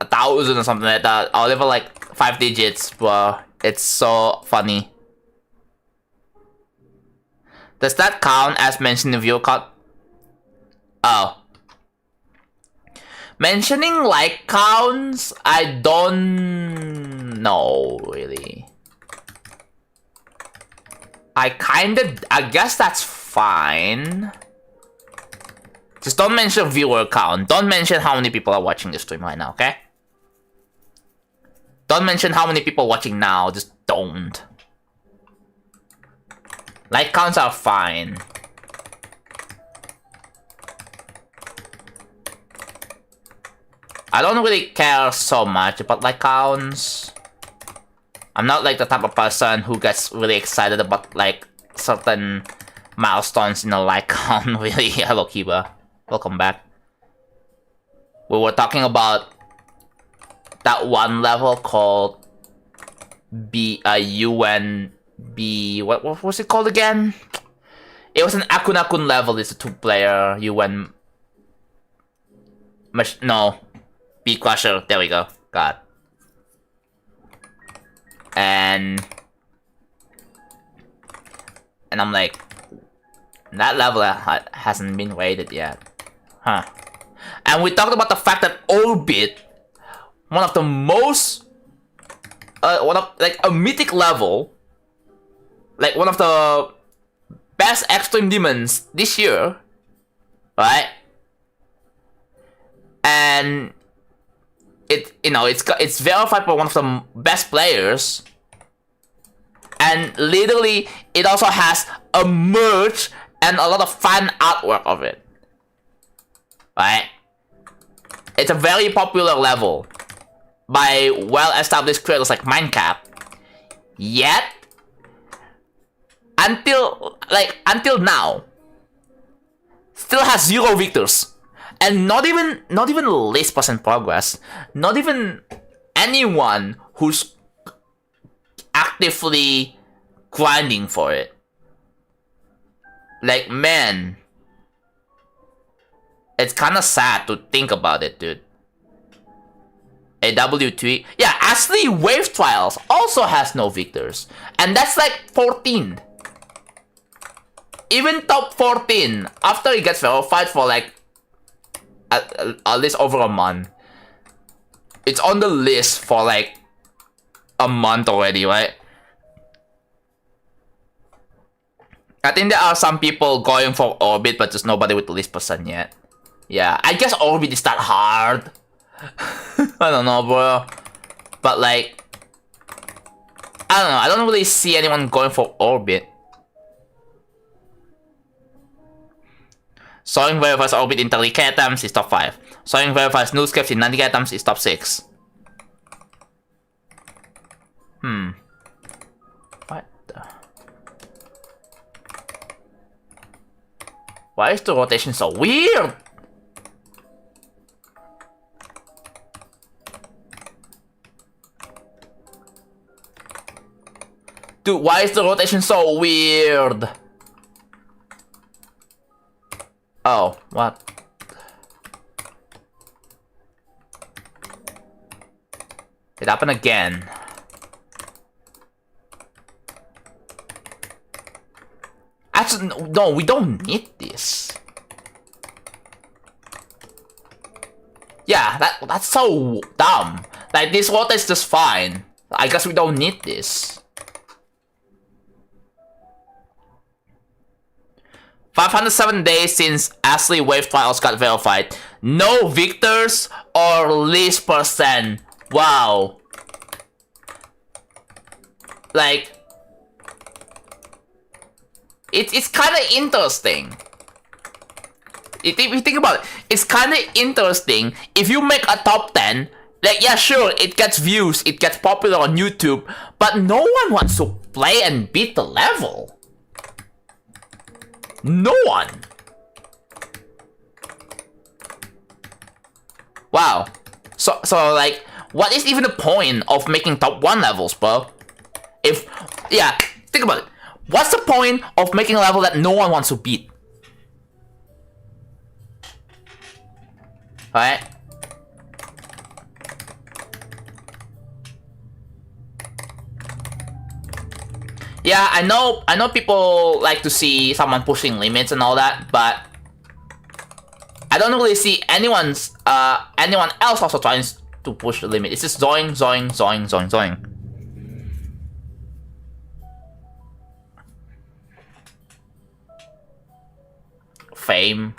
1,000 or something like that. Or level like 5 digits, bro. It's so funny. Does that count as mentioning view count? Oh. Mentioning like counts, I don't know, really. I guess that's fine. Just don't mention viewer count. Don't mention how many people are watching the stream right now, okay? Don't mention how many people watching now, just don't. Like counts are fine. I don't really care so much about like counts. I'm not like the type of person who gets really excited about like certain milestones in a like count. Really. Hello, Kiba. Welcome back. We were talking about that one level called UNB. What was it called again? It was an Akun level. It's a 2-player UN. No. B Crusher. There we go. God. And I'm like, that level hasn't been rated yet. Huh. And we talked about the fact that Orbit, one of the most, like a mythic level, like one of the best extreme demons this year, right? And it's verified by one of the best players, and literally it also has a merch and a lot of fan artwork of it, right? It's a very popular level. by well-established creators like Minecraft. Yet, until now, still has 0 victors, and not even least percent progress. Not even anyone who's actively grinding for it. Like, man, it's kind of sad to think about it, dude. A W3, yeah, Ashley Wave Trials also has no victors, and that's like 14. Even top 14 after it gets verified for like at least over a month. It's on the list for like a month already, right? I think there are some people going for Orbit, but just nobody with the least percent yet. Yeah, I guess Orbit is that hard. I don't know, bro. But like, I don't know. I don't really see anyone going for Orbit. Sawing verifies Orbit in 30k attempts is top 5. Sawing verifies Newscapes in 90k attempts is top 6. What the? Why is the rotation so weird? Dude, why is the rotation so weird? Oh, what? It happened again. Actually, no, we don't need this. Yeah, that's so dumb. Like, this water is just fine. I guess we don't need this. 507 days since Ashley Wave Trials got verified. No victors or least percent. Wow. Like, it's kind of interesting. If you think about it, it's kind of interesting. If you make a top 10, like, yeah, sure, it gets views, it gets popular on YouTube, but no one wants to play and beat the level. No one. Wow. So like, what is even the point of making top 1 levels, bro? If, yeah, think about it. What's the point of making a level that no one wants to beat? Alright? Yeah, I know people like to see someone pushing limits and all that, but I don't really see anyone else also trying to push the limit. It's just zoing, zoing, zoing, zoing, zoing. Fame.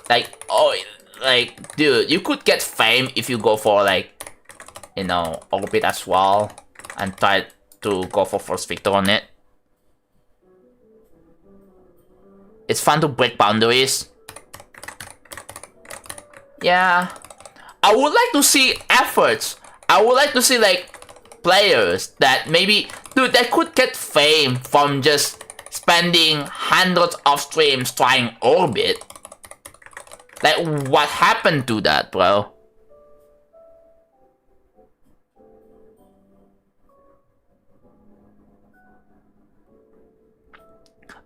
Like, oh, like, dude, you could get fame if you go for, like, you know, Orbit as well, and try to go for first victor on it. It's fun to break boundaries. Yeah. I would like to see efforts. I would like to see, like, players that maybe, dude, that could get fame from just spending hundreds of streams trying Orbit. Like, what happened to that, bro?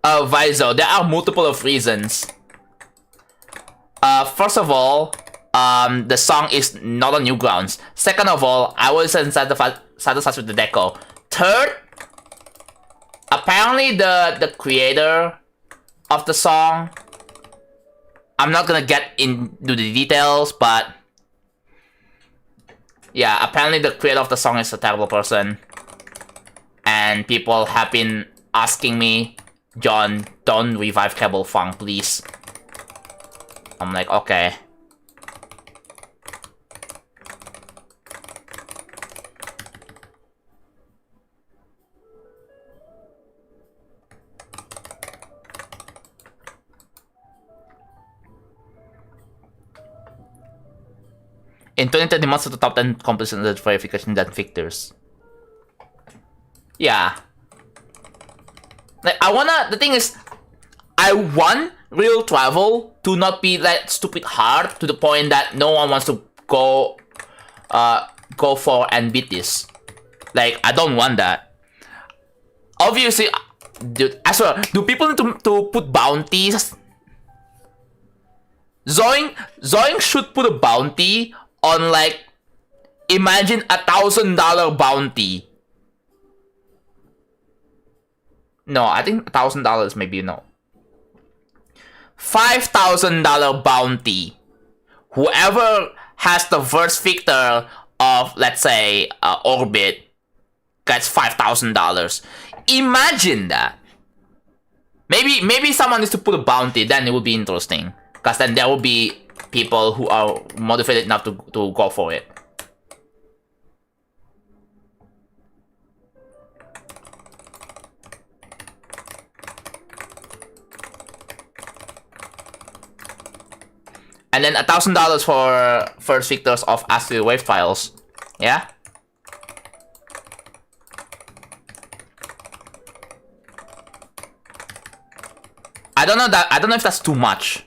Vizo, there are multiple of reasons. First of all, the song is not on Newgrounds. Second of all, I wasn't satisfied with the deco. Third, apparently the creator of the song, I'm not gonna get into the details, but yeah, apparently the creator of the song is a terrible person. And people have been asking me, John, don't revive Cable Funk, please. I'm like, okay. In 2020, most of the top 10 competitions are verification than victors. Yeah. Like, the thing is, I want real travel to not be that stupid hard to the point that no one wants to go for and beat this. Like, I don't want that. Obviously, dude, as well, do people need to put bounties? Zoing should put a bounty on, like, imagine $1,000 bounty. No, I think $1,000 maybe no. $5,000 bounty. Whoever has the first victor of, let's say, orbit gets $5,000. Imagine that. Maybe someone needs to put a bounty, then it would be interesting. Because then there will be people who are motivated enough to go for it. And then $1,000 for first victors of Astral Wave Trials. Yeah? I don't know if that's too much.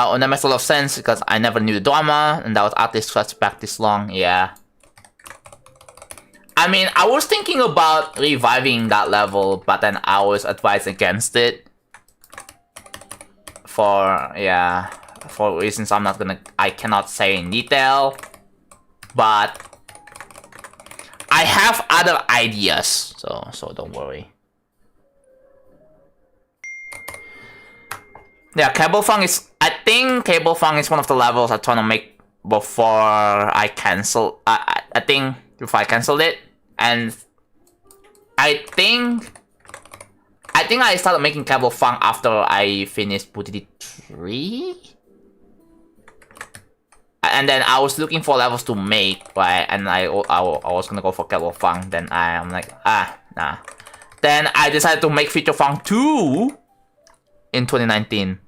Oh, and that makes a lot of sense because I never knew the drama and that was artist first back this long. Yeah. I mean, I was thinking about reviving that level, but then I was advised against it. For reasons I cannot say in detail. But I have other ideas, so don't worry. Yeah, I think Cable Fang is one of the levels I'm trying to make before I cancel. I think before I canceled it, and I think I started making Cable Fang after I finished Putty 3. And then I was looking for levels to make, right? And I was gonna go for Cable Fang. Then I'm like, nah. Then I decided to make Feature Fang 2 in 2019.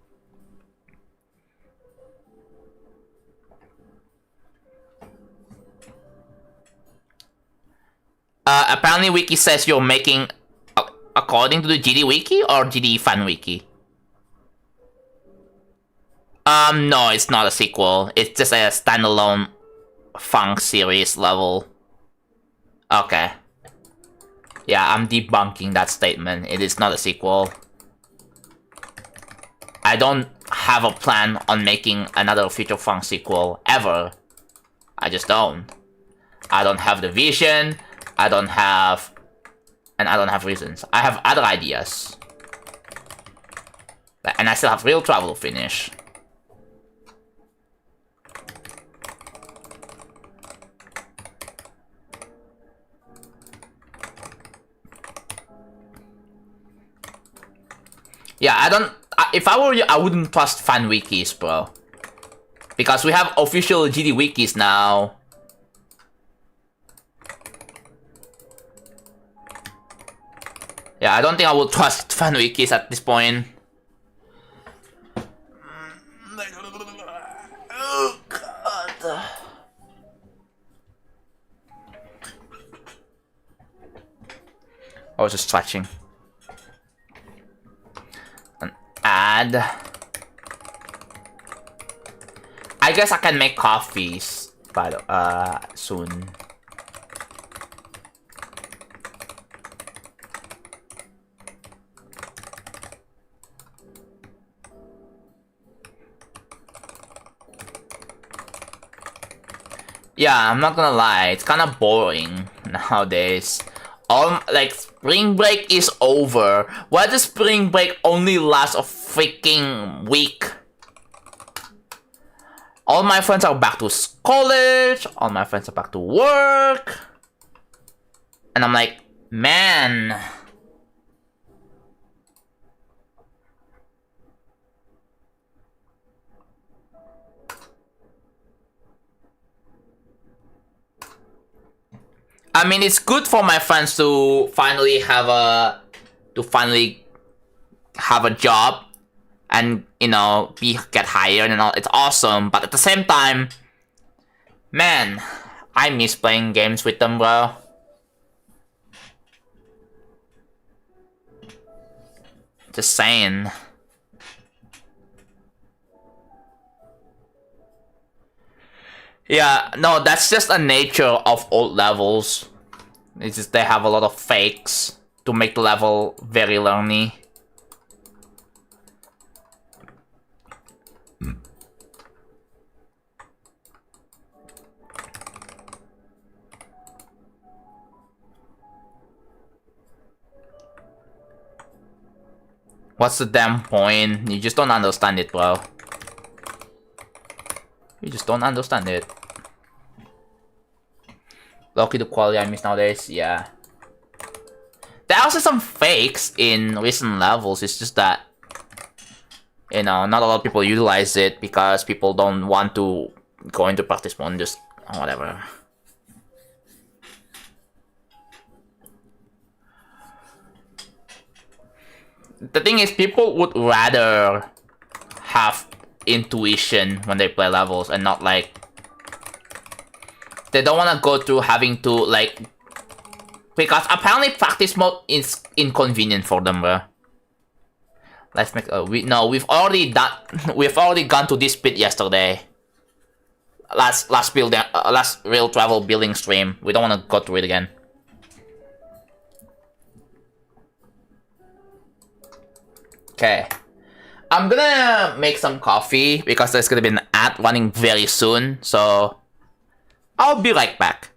Apparently Wiki says you're making according to the GD Wiki or GD Fan Wiki. No, it's not a sequel. It's just a standalone Fang series level. Okay. Yeah, I'm debunking that statement. It is not a sequel. I don't have a plan on making another Future Fang sequel, ever. I just don't. I don't have the vision, I don't have reasons. I have other ideas. And I still have real travel to finish. Yeah, if I were you, I wouldn't trust fan wikis, bro. Because we have official GD wikis now. Yeah, I don't think I would trust fan wikis at this point. Oh, God. I was just stretching. Add. I guess I can make coffees, but soon. Yeah, I'm not gonna lie, it's kind of boring nowadays. Like, spring break is over. Why does spring break only last a freaking week? All my friends are back to college, all my friends are back to work. And I'm like, man. I mean, it's good for my friends to finally have a job and get hired and all. It's awesome, but at the same time, man, I miss playing games with them, bro. Just saying. Yeah, no, that's just a nature of old levels. It's just they have a lot of fakes to make the level very lonely. What's the damn point? You just don't understand it, bro. You just don't understand it. Lucky the quality I miss nowadays, yeah. There are also some fakes in recent levels, it's just that, not a lot of people utilize it because people don't want to go into practice mode and just whatever. The thing is, people would rather have intuition when they play levels and not like... They don't want to go through having to like... Because apparently practice mode is inconvenient for them, bro. Let's make we've already gone to this bit yesterday. Last real travel building stream. We don't want to go through it again. Okay. I'm gonna make some coffee because there's gonna be an ad running very soon, so I'll be right back.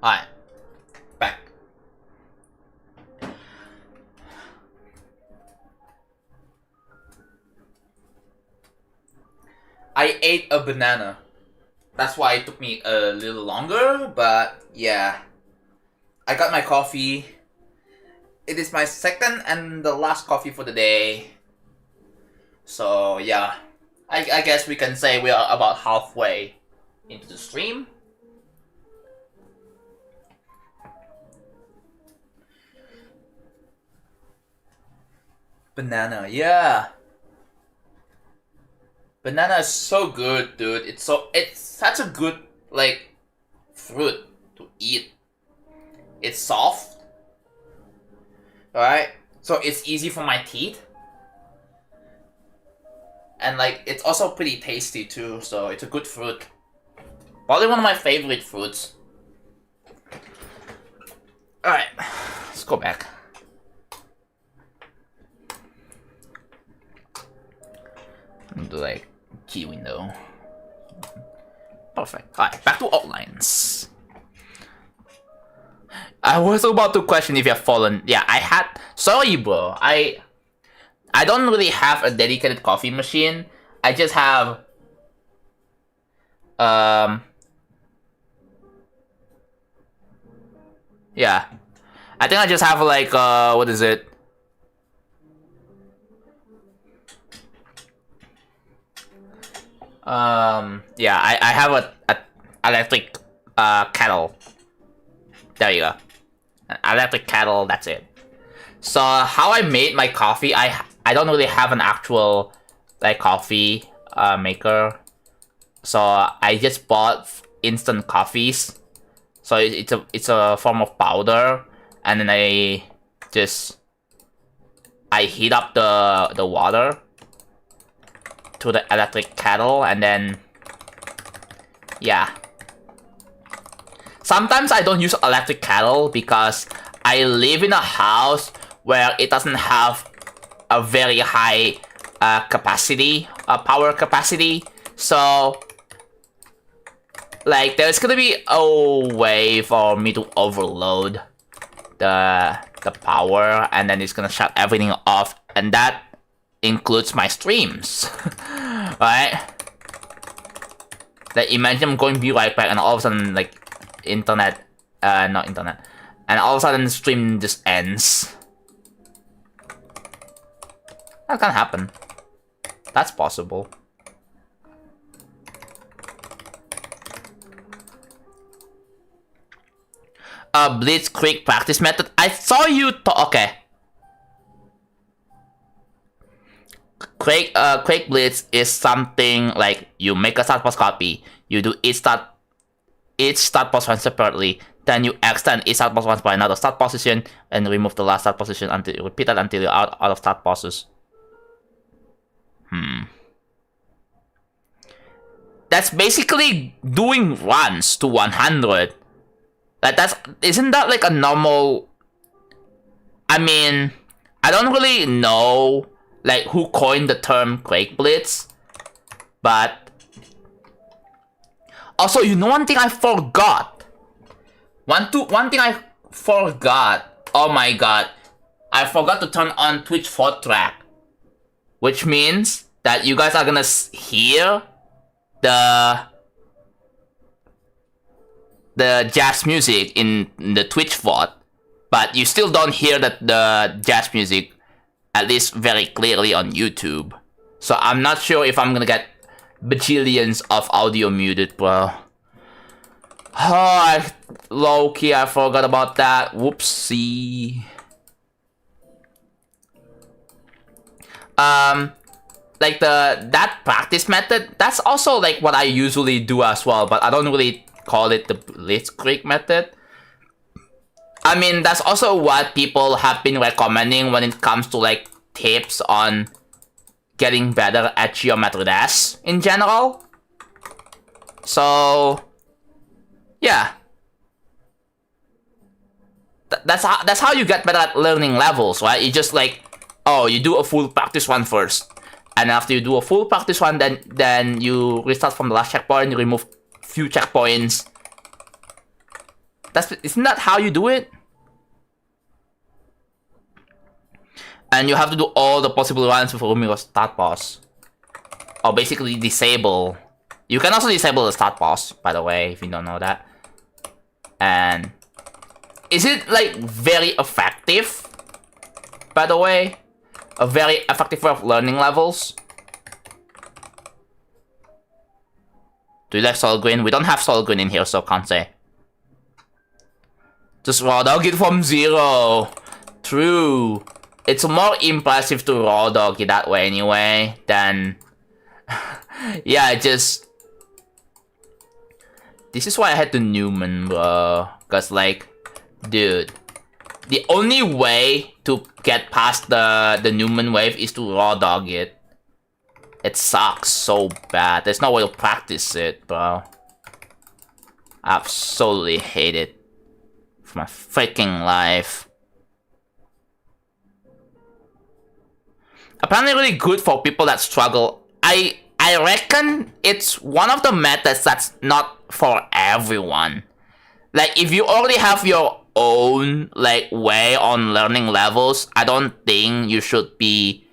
Alright, back. I ate a banana. That's why it took me a little longer, but yeah. I got my coffee. It is my second and the last coffee for the day. So yeah, I guess we can say we are about halfway into the stream. Banana, yeah. Banana is so good, dude. It's such a good like fruit to eat. It's soft. Alright? So it's easy for my teeth. And like it's also pretty tasty too, so it's a good fruit. Probably one of my favorite fruits. Alright, let's go back. Do like key window. Perfect. Alright, back to outlines. I was about to question if you have fallen. Yeah, I had. Sorry, bro. I don't really have a dedicated coffee machine. I just have. Yeah, I think I just have like what is it? Yeah, I have a electric kettle. There you go. An electric kettle, that's it. So how I made my coffee, I don't really have an actual like coffee maker. So I just bought instant coffees. So it's a form of powder, and then I heat up the water to the electric kettle, and then yeah. Sometimes I don't use electric kettle because I live in a house where it doesn't have a very high power capacity. So like there's gonna be a way for me to overload the power, and then it's gonna shut everything off, and that includes my streams. Right? Like imagine I'm going to be right back and all of a sudden like internet, not internet, and all of a sudden the stream just ends. That can happen. That's possible. Blitzkrieg practice method. I saw you okay. Quake Blitz is something like you make a start pause copy, you do each start pause one separately, then you extend each start pause once by another start position and remove the last start position until you repeat that until you're out of start pauses. That's basically doing runs to 100. Isn't that like a normal? I mean, I don't really know like who coined the term Quake Blitz, but also you know one thing I forgot. One thing I forgot. Oh my god, I forgot to turn on Twitch 4 track, which means that you guys are gonna hear the jazz music in the Twitch VOD, but you still don't hear the jazz music, at least very clearly on YouTube. So I'm not sure if I'm gonna get bajillions of audio muted, bro. Oh, low-key, I forgot about that. Whoopsie. Like that practice method, that's also like what I usually do as well, but I don't really call it the Blitzkrieg method. I mean, that's also what people have been recommending when it comes to like tips on getting better at geometry dash in general. So yeah, that's how you get better at learning levels, right? You just like, oh, you do a full practice one first, and after you do a full practice one, then you restart from the last checkpoint, you remove few checkpoints, Isn't that how you do it? And you have to do all the possible runs before moving a start boss. Or basically disable. You can also disable the start boss, by the way, if you don't know that. And is it like very effective? By the way, a very effective way of learning levels. Do you like solid green? We don't have solid green in here, so can't say. Just raw dog it from 0. True. It's more impressive to raw dog it that way anyway than... yeah, just... This is why I had the Newman, bro. Cause like, dude, the only way to get past the Newman wave is to raw dog it. It sucks so bad. There's no way to practice it, bro. I absolutely hate it for my freaking life. Apparently really good for people that struggle. I reckon it's one of the methods that's not for everyone. Like, if you already have your own, like, way on learning levels, I don't think you should be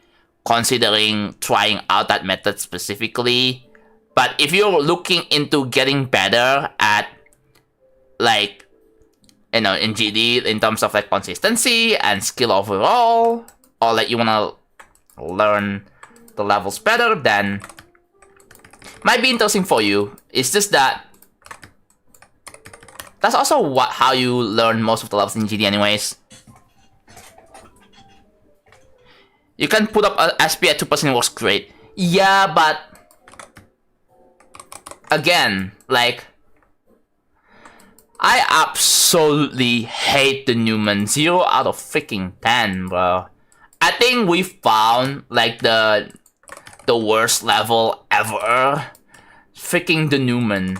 considering trying out that method specifically. But if you're looking into getting better at, like, you know, in GD in terms of like consistency and skill overall, or like you wanna learn the levels better, then might be interesting for you. It's just that that's also how you learn most of the levels in GD anyways. You can put up a SP at 2%, it works great. Yeah, but again, like, I absolutely hate the Newman. 0 out of freaking 10, bro. I think we found like the worst level ever. Freaking the Newman.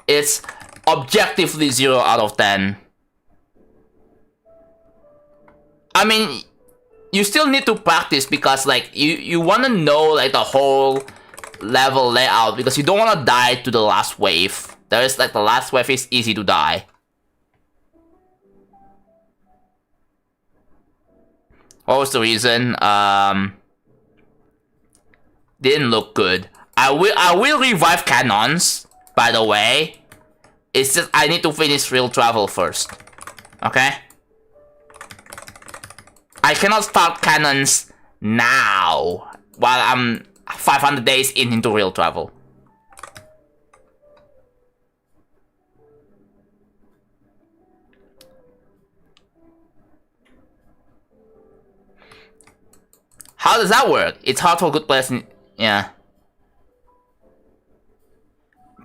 It's objectively 0 out of 10. I mean, you still need to practice because like you want to know like the whole level layout because you don't want to die to the last wave. There is like the last wave is easy to die. What was the reason? Didn't look good. I will revive cannons, by the way. It's just I need to finish real travel first. Okay? I cannot start cannons now while I'm 500 days into real travel. How does that work? It's hard for good players. Yeah.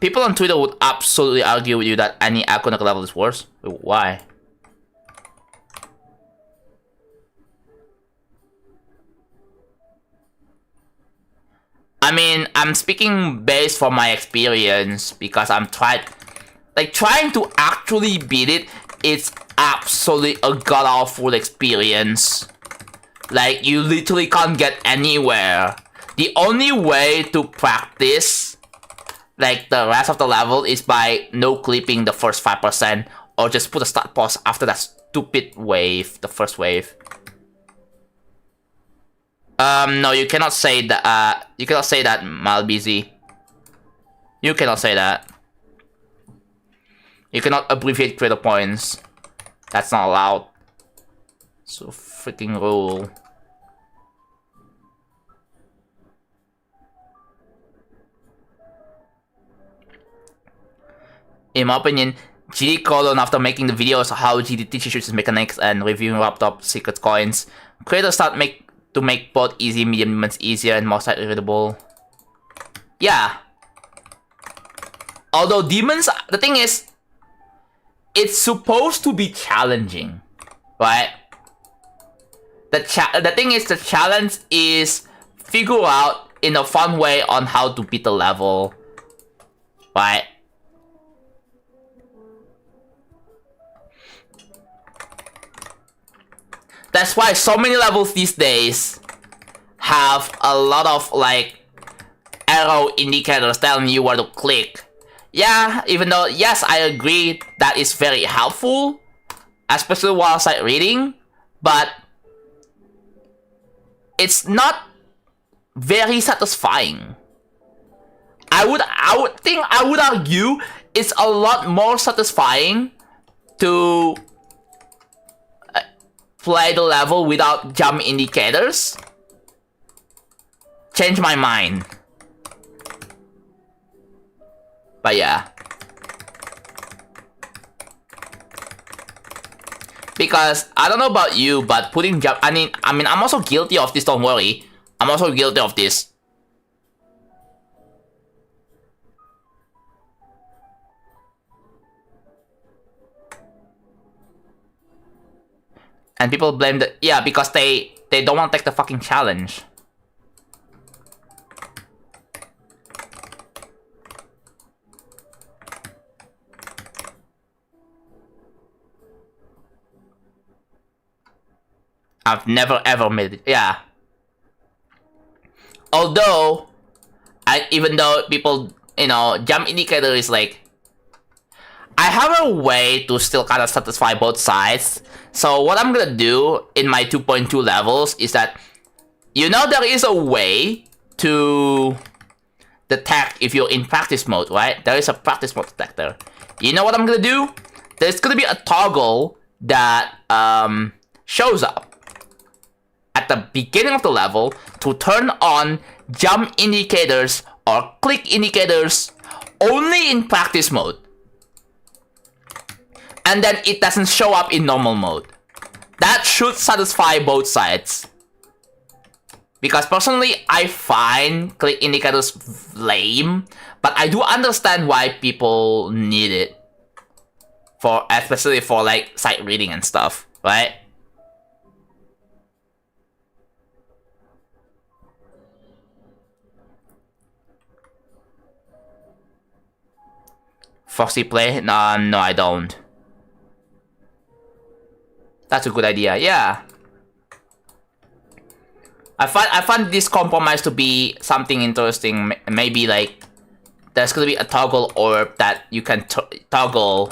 People on Twitter would absolutely argue with you that any iconic level is worse. Why? I mean, I'm speaking based from my experience because I'm trying to actually beat it. It's absolutely a god-awful experience. Like, you literally can't get anywhere. The only way to practice, like, the rest of the level is by no-clipping the first 5%, or just put a start pause after that stupid wave, the first wave. No, you cannot say that, Malbz. You cannot say that. You cannot abbreviate creator points. That's not allowed. So freaking rule. In my opinion, GD colon after making the videos how GD teaches its mechanics and reviewing wrapped up secret coins, creators start to make both easy medium movements easier and more sight readable. Yeah. Although demons, the thing is, it's supposed to be challenging, right? The thing is, the challenge is figure out in a fun way on how to beat the level, right? That's why so many levels these days have a lot of like arrow indicators telling you where to click. yeah, even though, yes, I agree that is very helpful, especially while sight reading, but it's not very satisfying. I would argue it's a lot more satisfying to play the level without jump indicators. Change my mind. But yeah. Because I don't know about you, but putting jump, I mean I'm also guilty of this, don't worry. I'm also guilty of this. And people blame the, yeah, because they don't want to take the fucking challenge. I've never ever made it, yeah. Although, even though people, you know, jump indicator is like, I have a way to still kind of satisfy both sides. So what I'm gonna do in my 2.2 levels is that, you know, there is a way to detect if you're in practice mode, right? There is a practice mode detector. You know what I'm gonna do? There's gonna be a toggle that shows up at the beginning of the level to turn on jump indicators or click indicators only in practice mode. And then it doesn't show up in normal mode. That should satisfy both sides. Because personally, I find click indicators lame, but I do understand why people need it. Especially for like sight reading and stuff, right? Foxy play? No, I don't. That's a good idea, yeah. I find this compromise to be something interesting. Maybe like there's gonna be a toggle orb that you can toggle,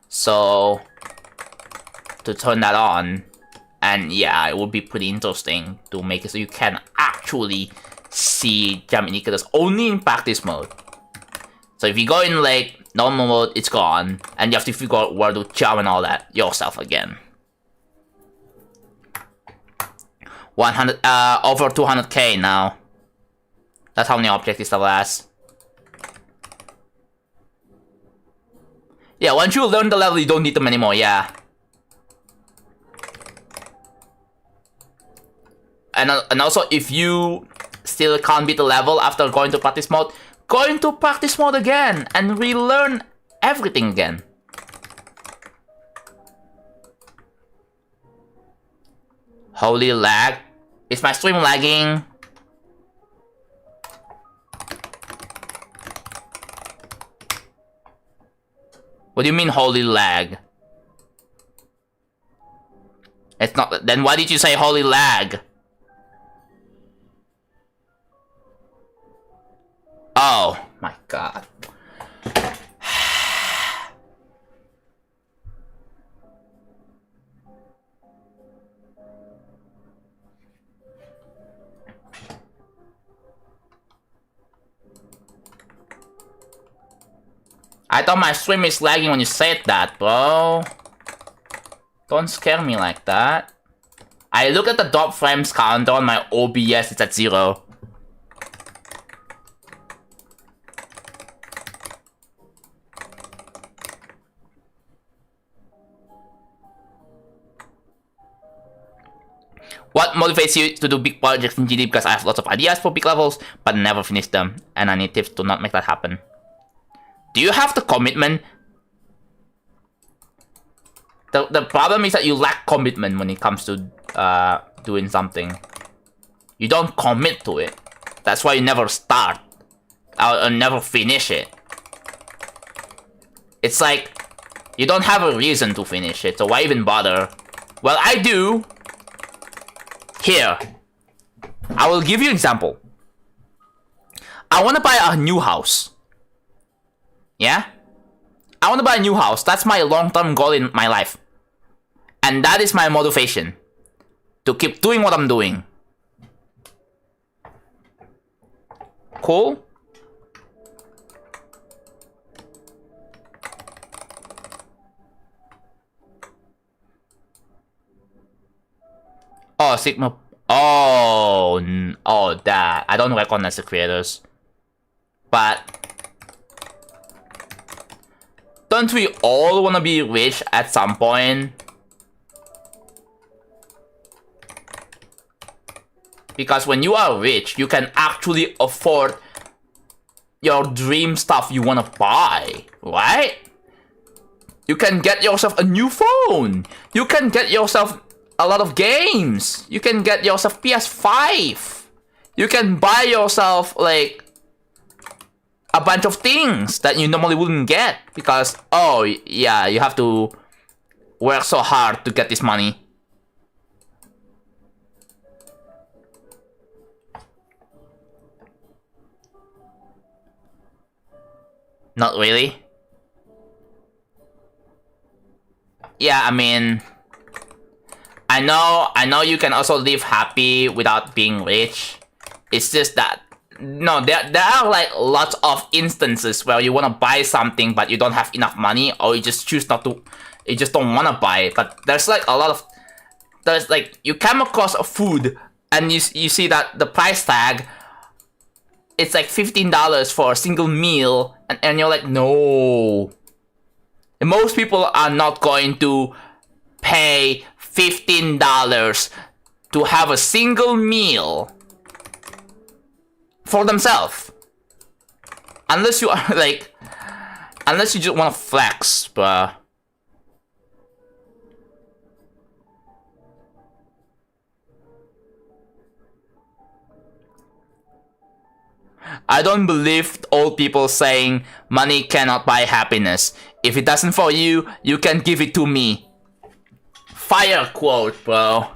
so to turn that on, and yeah, it would be pretty interesting to make it so you can actually see jump indicators only in practice mode. So if you go in like normal mode, it's gone, and you have to figure out where to jump and all that yourself again. 100, over 200k now. That's how many objectives there last. Yeah, once you learn the level, you don't need them anymore, yeah. And also, if you still can't beat the level after going to practice mode, go into practice mode again and relearn everything again. Holy lag. Is my stream lagging? What do you mean holy lag? It's not. Then why did you say holy lag? Oh my god. I thought my stream is lagging when you said that, bro. Don't scare me like that. I look at the drop frames counter on my OBS, it's at 0. What motivates you to do big projects in GD? Because I have lots of ideas for big levels, but never finish them, and I need tips to not make that happen. Do you have the commitment? The problem is that you lack commitment when it comes to doing something. You don't commit to it. That's why you never start or never finish it. It's like you don't have a reason to finish it, so why even bother? Well, I do. Here, I will give you an example. I want to buy a new house. Yeah? I want to buy a new house. That's my long-term goal in my life. And that is my motivation. To keep doing what I'm doing. Cool? Oh, Sigma. Oh, that. I don't recognize the creators. But don't we all want to be rich at some point? Because when you are rich, you can actually afford your dream stuff you want to buy, right? You can get yourself a new phone. You can get yourself a lot of games. You can get yourself PS5. You can buy yourself like a bunch of things that you normally wouldn't get because, oh yeah, you have to work so hard to get this money. Not really. Yeah, I mean, I know you can also live happy without being rich. It's just that, no, there are like lots of instances where you want to buy something but you don't have enough money, or you just choose not to, you just don't want to buy it. But there's like a lot of, there's like, you come across a food and you see that the price tag, it's like $15 for a single meal, and you're like, no. And most people are not going to pay $15 to have a single meal for themselves. Unless you are like, unless you just want to flex, bruh. I don't believe old people saying money cannot buy happiness. If it doesn't for you, you can give it to me. Fire quote, bro.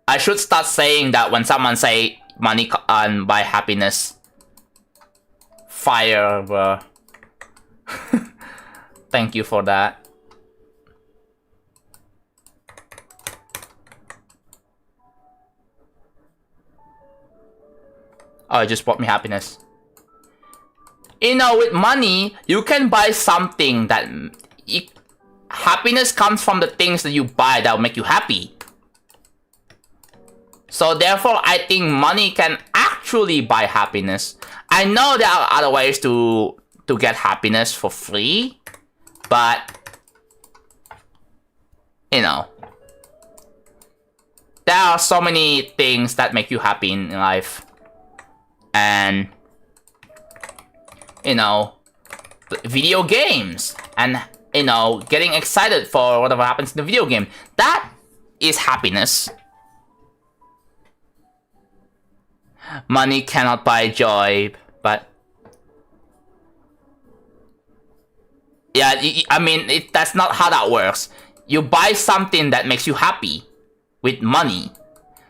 I should start saying that when someone say money can buy happiness. Fire, bro. Thank you for that. Oh, it just brought me happiness. You know, with money, you can buy something that... happiness comes from the things that you buy that will make you happy. So therefore, I think money can actually buy happiness. I know there are other ways to get happiness for free. But... you know. There are so many things that make you happy in life. And, you know, video games, and, you know, getting excited for whatever happens in the video game. That is happiness. Money cannot buy joy, but... yeah, I mean, that's not how that works. You buy something that makes you happy with money.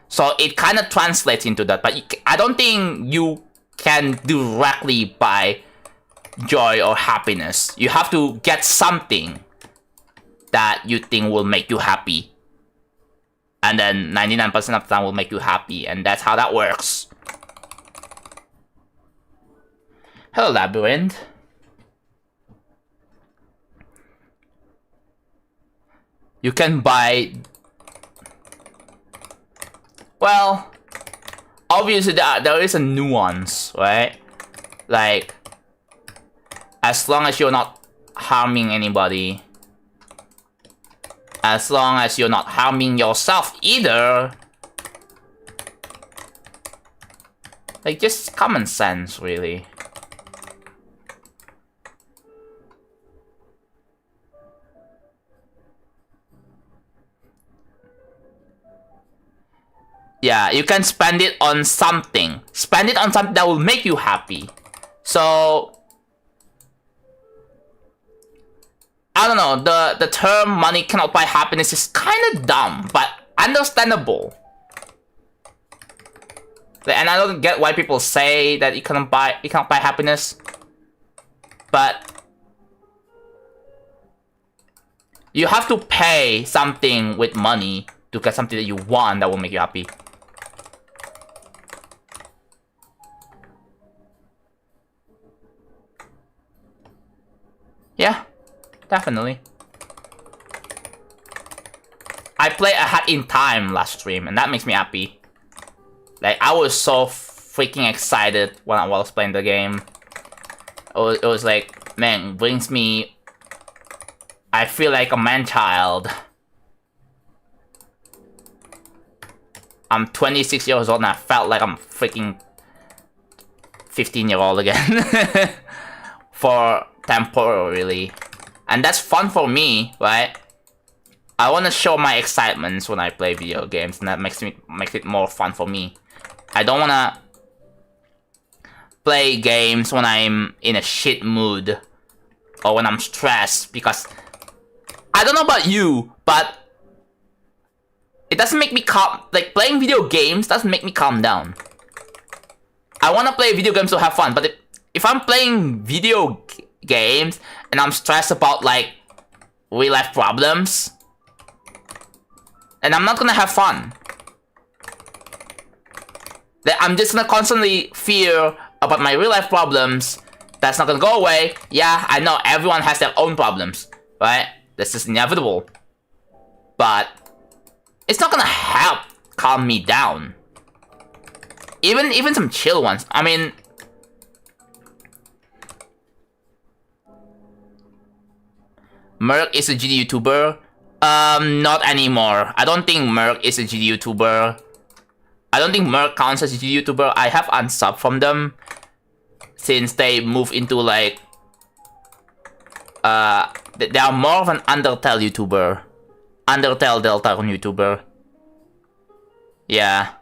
So it kind of translates into that, but I don't think you can directly buy joy or happiness. You have to get something that you think will make you happy. And then 99% of the time will make you happy, and that's how that works. Hello, Labyrinth. You can buy... well, obviously there is a nuance, right? Like, as long as you're not harming anybody, as long as you're not harming yourself either, like, just common sense, really. Yeah, you can spend it on something. Spend it on something that will make you happy. So, I don't know, the term money cannot buy happiness is kind of dumb, but understandable. And I don't get why people say that you cannot buy happiness. But You have to pay something with money to get something that you want that will make you happy. Yeah, definitely. I played A Hat in Time last stream, and that makes me happy. Like, I was so freaking excited when I was playing the game. It was like, man, brings me... I feel like a man-child. I'm 26 years old and I felt like I'm freaking 15-year-old again. For temporarily. And that's fun for me, right? I want to show my excitements when I play video games, and that makes it more fun for me. I don't want to play games when I'm in a shit mood or when I'm stressed, because I don't know about you, but it doesn't make me calm. Like, playing video games doesn't make me calm down. I want to play video games to have fun, but if I'm playing video games and I'm stressed about like real life problems, and I'm not gonna have fun. I'm just gonna constantly fear about my real life problems. That's not gonna go away. Yeah, I know everyone has their own problems, right? This is inevitable. But it's not gonna help calm me down. Even some chill ones. I mean, Merc is a GD YouTuber. Not anymore. I don't think Merc is a GD YouTuber. I don't think Merc counts as a GD YouTuber. I have unsubbed from them since they moved into like they are more of an Undertale YouTuber. Undertale Deltarune YouTuber. Yeah.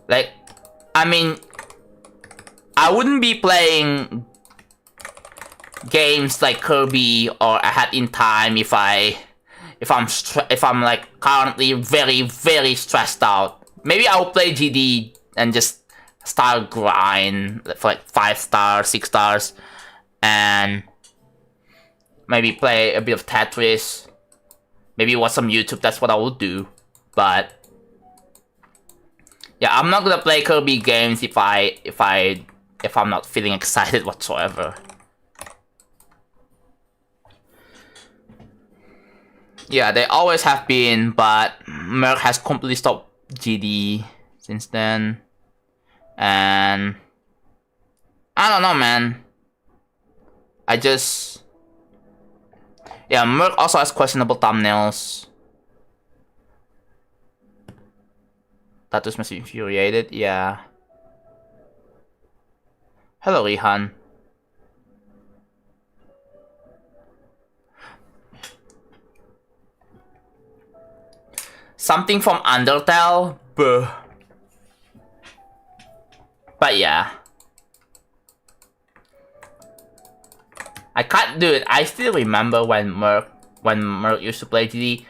Like, I mean, I wouldn't be playing games like Kirby or A Hat in Time if I'm like currently very stressed out. Maybe I'll play GD and just start grind for like 5 stars, 6 stars, and maybe play a bit of Tetris. Maybe watch some YouTube. That's what I would do, but. Yeah, I'm not gonna play Kirby games if I'm not feeling excited whatsoever. Yeah, they always have been, but Merc has completely stopped GD since then. And I don't know, man. Yeah, Merc also has questionable thumbnails. Tattoos must be infuriated, yeah. Hello, Rihan. Something from Undertale? Buh. But yeah. I can't do it. I still remember when Merc used to play GD.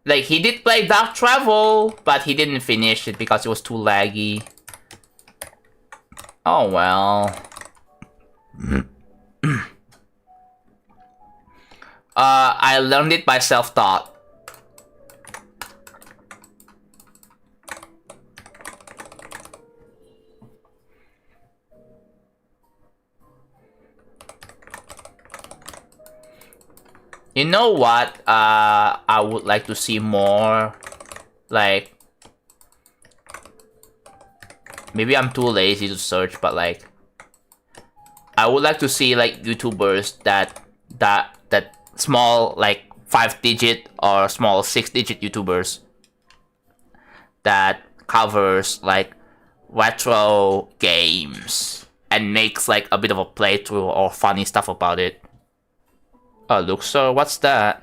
Like, he did play Dark Travel, but he didn't finish it because it was too laggy. Oh well. I learned it by self-taught. You know what? I would like to see more, like, maybe I'm too lazy to search, but like, I would like to see like YouTubers that small, like 5-digit or small 6-digit YouTubers that covers like retro games and makes like a bit of a playthrough or funny stuff about it. Oh, look, sir, what's that?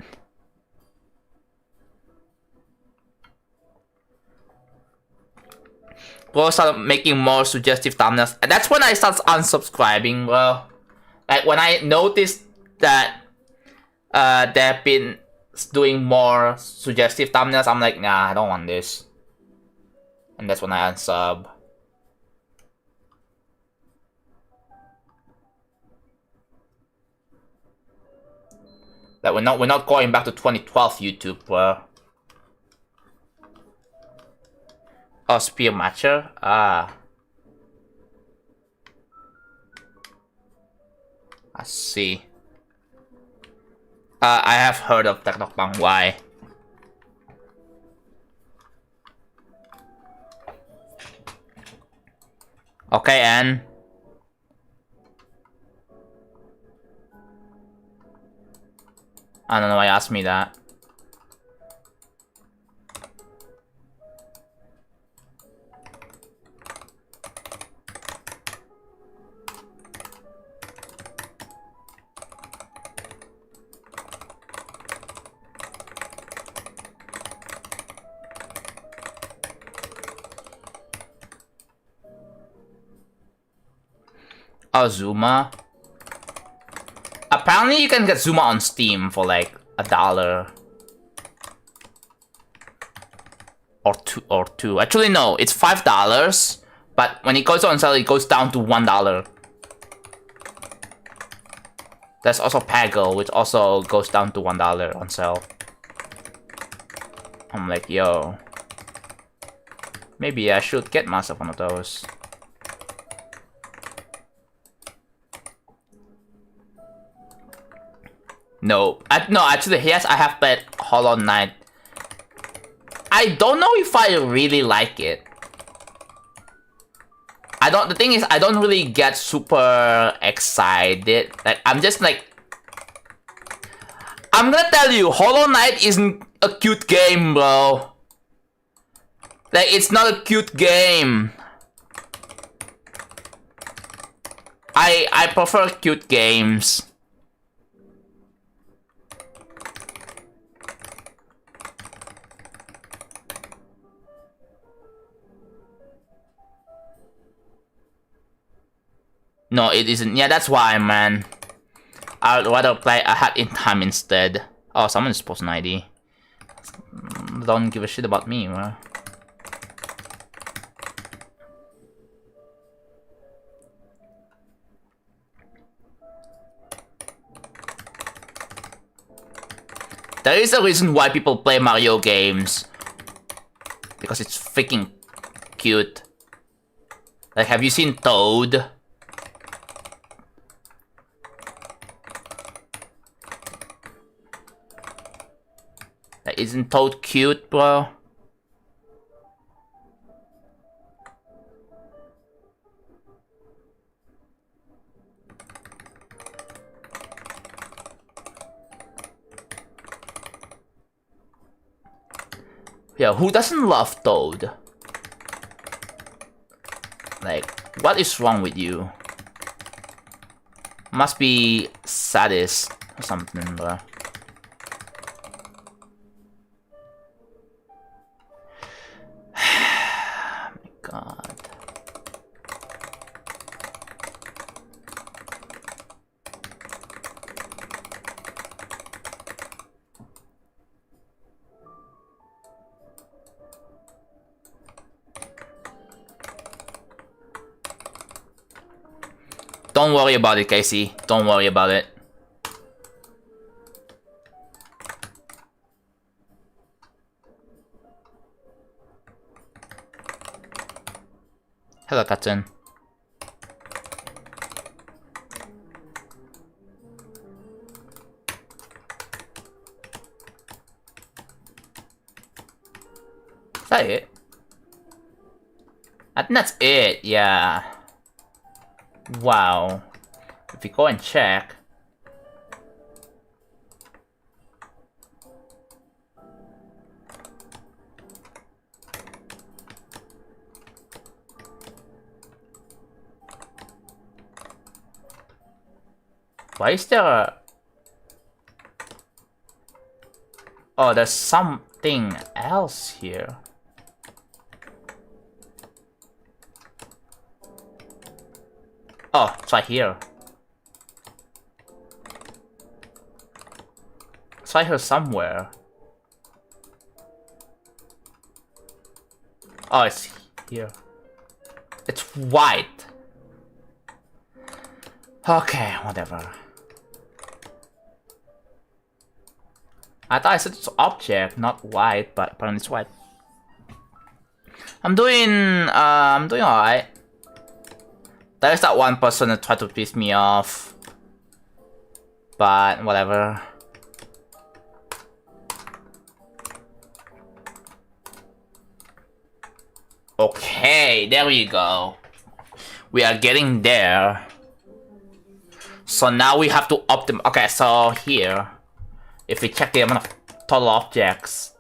We'll start making more suggestive thumbnails. And that's when I start unsubscribing. Well, like when I noticed that they've been doing more suggestive thumbnails, I'm like, nah, I don't want this. And that's when I unsub. That we're not going back to 2012 YouTube, bro. Oh, spear matcher? Ah. I see. I have heard of Teknokbang. Why? Okay, Anne. I don't know why you asked me that. Oh, Zuma. Apparently you can get Zuma on Steam for like $1. Or two. Actually no, it's $5. But when it goes on sale, it goes down to $1. There's also Paggle, which also goes down to $1 on sale. I'm like, yo. Maybe I should get myself one of those. No, actually, yes, I have played Hollow Knight. I don't know if I really like it. The thing is, I don't really get super excited. Like, I'm just like... I'm gonna tell you, Hollow Knight isn't a cute game, bro. Like, it's not a cute game. I prefer cute games. No, it isn't. Yeah, that's why, man. I'd rather play a Hat in Time instead. Oh, someone is posting ID. Don't give a shit about me, man. There is a reason why people play Mario games. Because it's freaking cute. Like, have you seen Toad? Like, isn't Toad cute, bro? Yeah, who doesn't love Toad? Like, what is wrong with you? Must be sadist or something, bro. Oh my god. Don't worry about it, Casey. Don't worry about it. Hello, Captain. Is that it? I think that's it, yeah. Wow. If you go and check. Why is there a... Oh, there's something else here. Oh, it's right here. It's right here somewhere. Oh, it's here. It's white. Okay, whatever. I thought I said it's object, not white, but apparently it's white. I'm doing alright. There's that one person that tried to piss me off, but whatever. Okay, there we go. We are getting there. So now we have to optimize. Okay, so here, if we check the amount of total objects,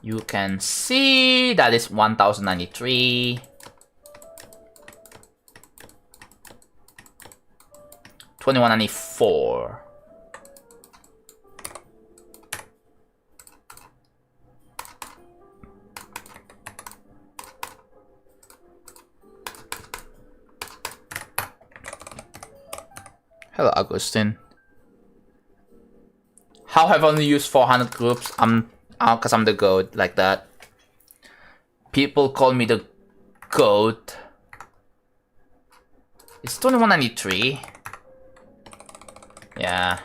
you can see that is 1093. 2194. Hello, Augustine. How have I only used 400 groups? Cause I'm the GOAT, like that. People call me the GOAT. It's 2193. Yeah.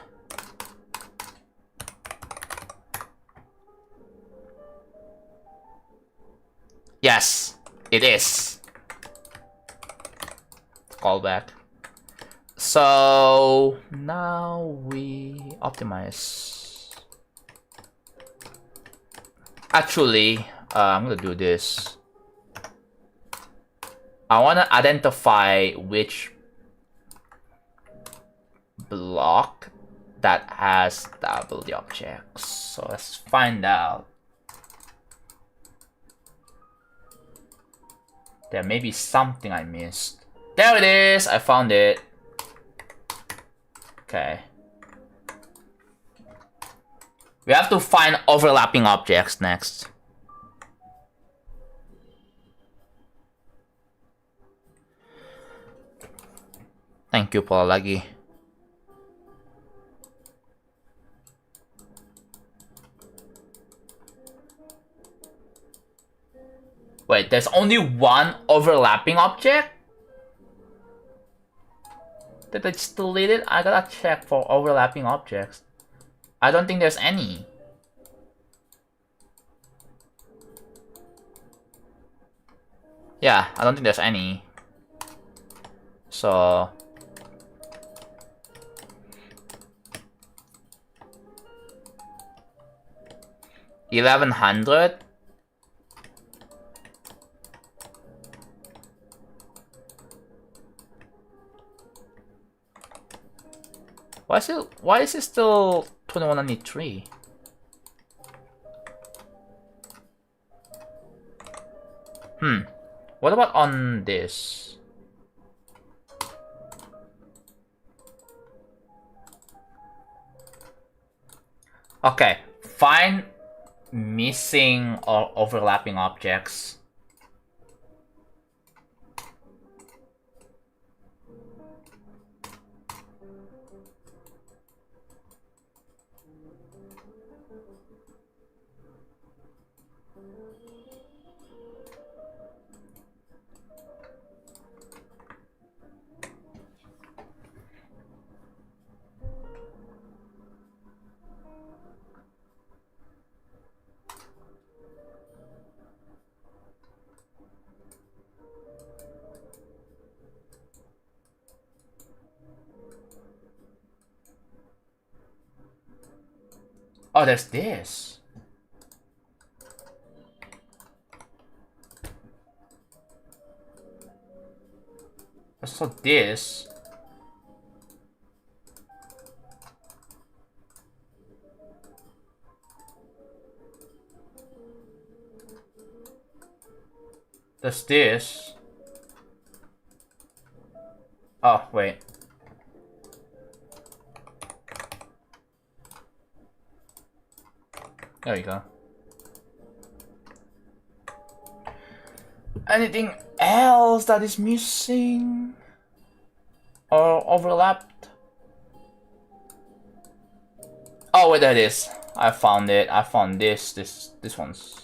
Yes, it is. Callback. So now we optimize. Actually, I'm gonna do this. I wanna identify which block that has double the objects. So let's find out. There may be something I missed. There it is! I found it. Okay. We have to find overlapping objects next. Thank you, Polagi. Wait, there's only one overlapping object? Did I just delete it? I gotta check for overlapping objects. I don't think there's any. Yeah, I don't think there's any. So... 1100. Why is it still 2193? What about on this? Okay, find missing or overlapping objects. Oh, there's this. So this. There's this. Oh, wait. There you go. Anything else that is missing or overlapped? Oh wait, there it is. I found it. I found this one's.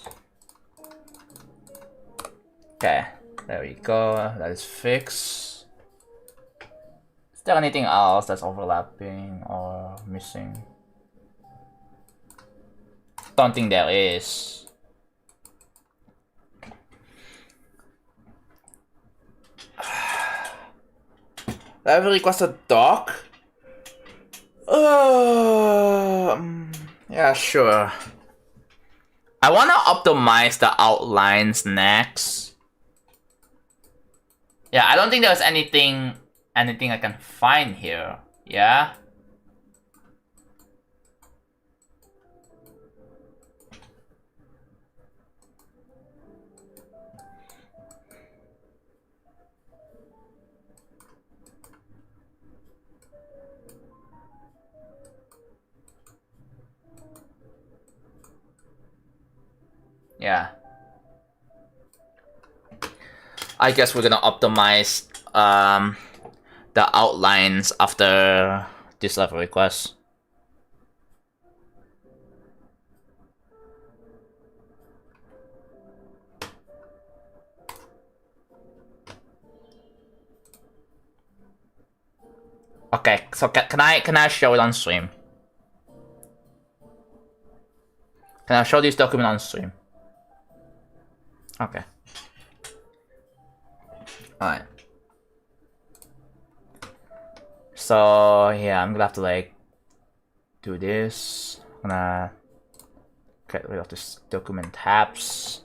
Okay, there we go. That is fixed. Is there anything else that's overlapping or missing? Don't think there is. Ever request a doc? Yeah, sure. I want to optimize the outlines next. Yeah, I don't think there's anything I can find here. Yeah. Yeah. I guess we're gonna optimize the outlines after this level request. Okay, so can I show it on stream? Can I show this document on stream? Okay. Alright. So yeah, I'm gonna have to like do this. I'm gonna get rid of this document tabs.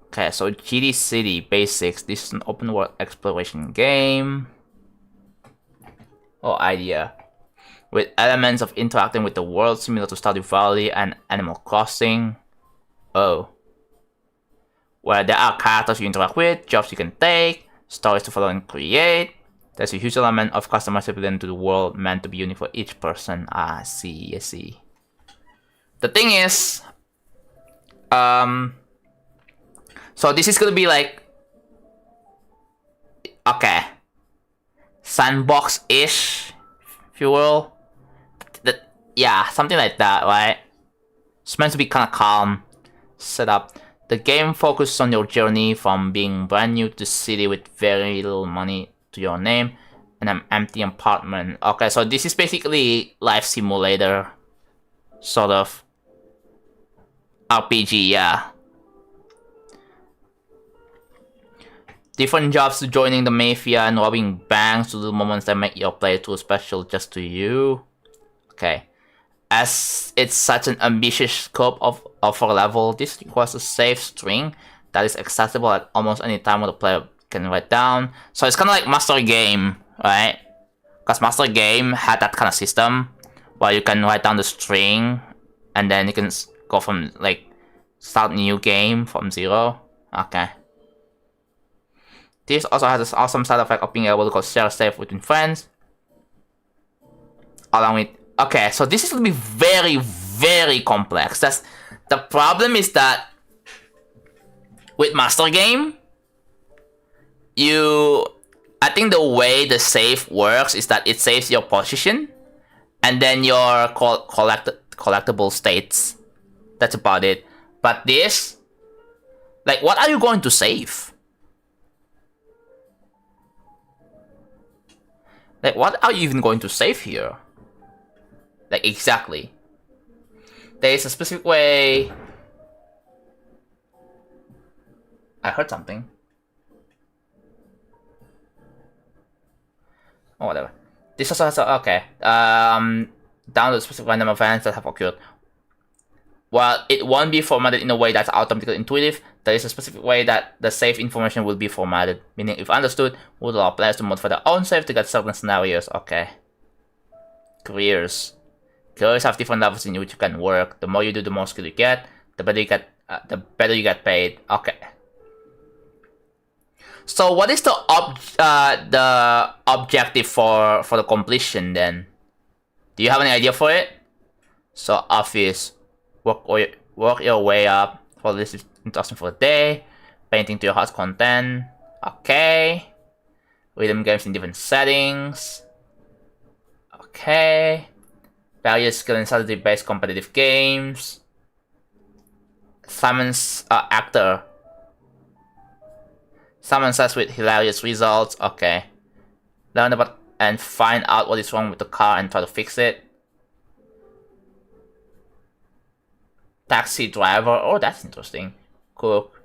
Okay, so GD City Basics. This is an open world exploration game. Oh, idea. With elements of interacting with the world similar to Stardew Valley and Animal Crossing. Oh. Where there are characters you interact with, jobs you can take, stories to follow and create. There's a huge element of customizability into the world meant to be unique for each person. Ah, I see, I see. The thing is, so this is gonna be like, okay, sandbox-ish, if you will. Yeah, something like that, right? It's meant to be kind of calm setup. The game focuses on your journey from being brand new to the city with very little money to your name and an empty apartment. Okay, so this is basically life simulator, sort of. RPG, yeah. Different jobs to joining the mafia and robbing banks to the moments that make your playthrough special just to you. Okay. As it's such an ambitious scope of a level, this requires a save string that is accessible at almost any time where the player can write down. So it's kind of like Master Game, right? Because Master Game had that kind of system where you can write down the string and then you can go from like start a new game from zero. Okay. This also has this awesome side effect of being able to go share save within friends. Along with okay, so this is gonna be very, very complex. That's the problem is that with Master Game, I think the way the save works is that it saves your position and then your collectible states. That's about it. But this, like, what are you going to save? Like, what are you even going to save here? Like, exactly. There is a specific way. I heard something. Oh, whatever. This also has a, okay. Download specific random events that have occurred. While it won't be formatted in a way that's automatically intuitive, there is a specific way that the save information will be formatted. Meaning, if understood, would allow players to modify their own save to get certain scenarios. Okay. Careers. Careers have different levels in which you can work. The more you do, the more skill you get. The better you get paid. Okay. So what is the objective for the completion then? Do you have any idea for it? So office, work your way up. For this is interesting for the day. Painting to your heart's content. Okay. Rhythm games in different settings. Okay. Various skill and strategy-based competitive games. Summons actor. Summons us with hilarious results. Okay. Learn about and find out what is wrong with the car and try to fix it. Taxi driver. Oh, that's interesting. Cook.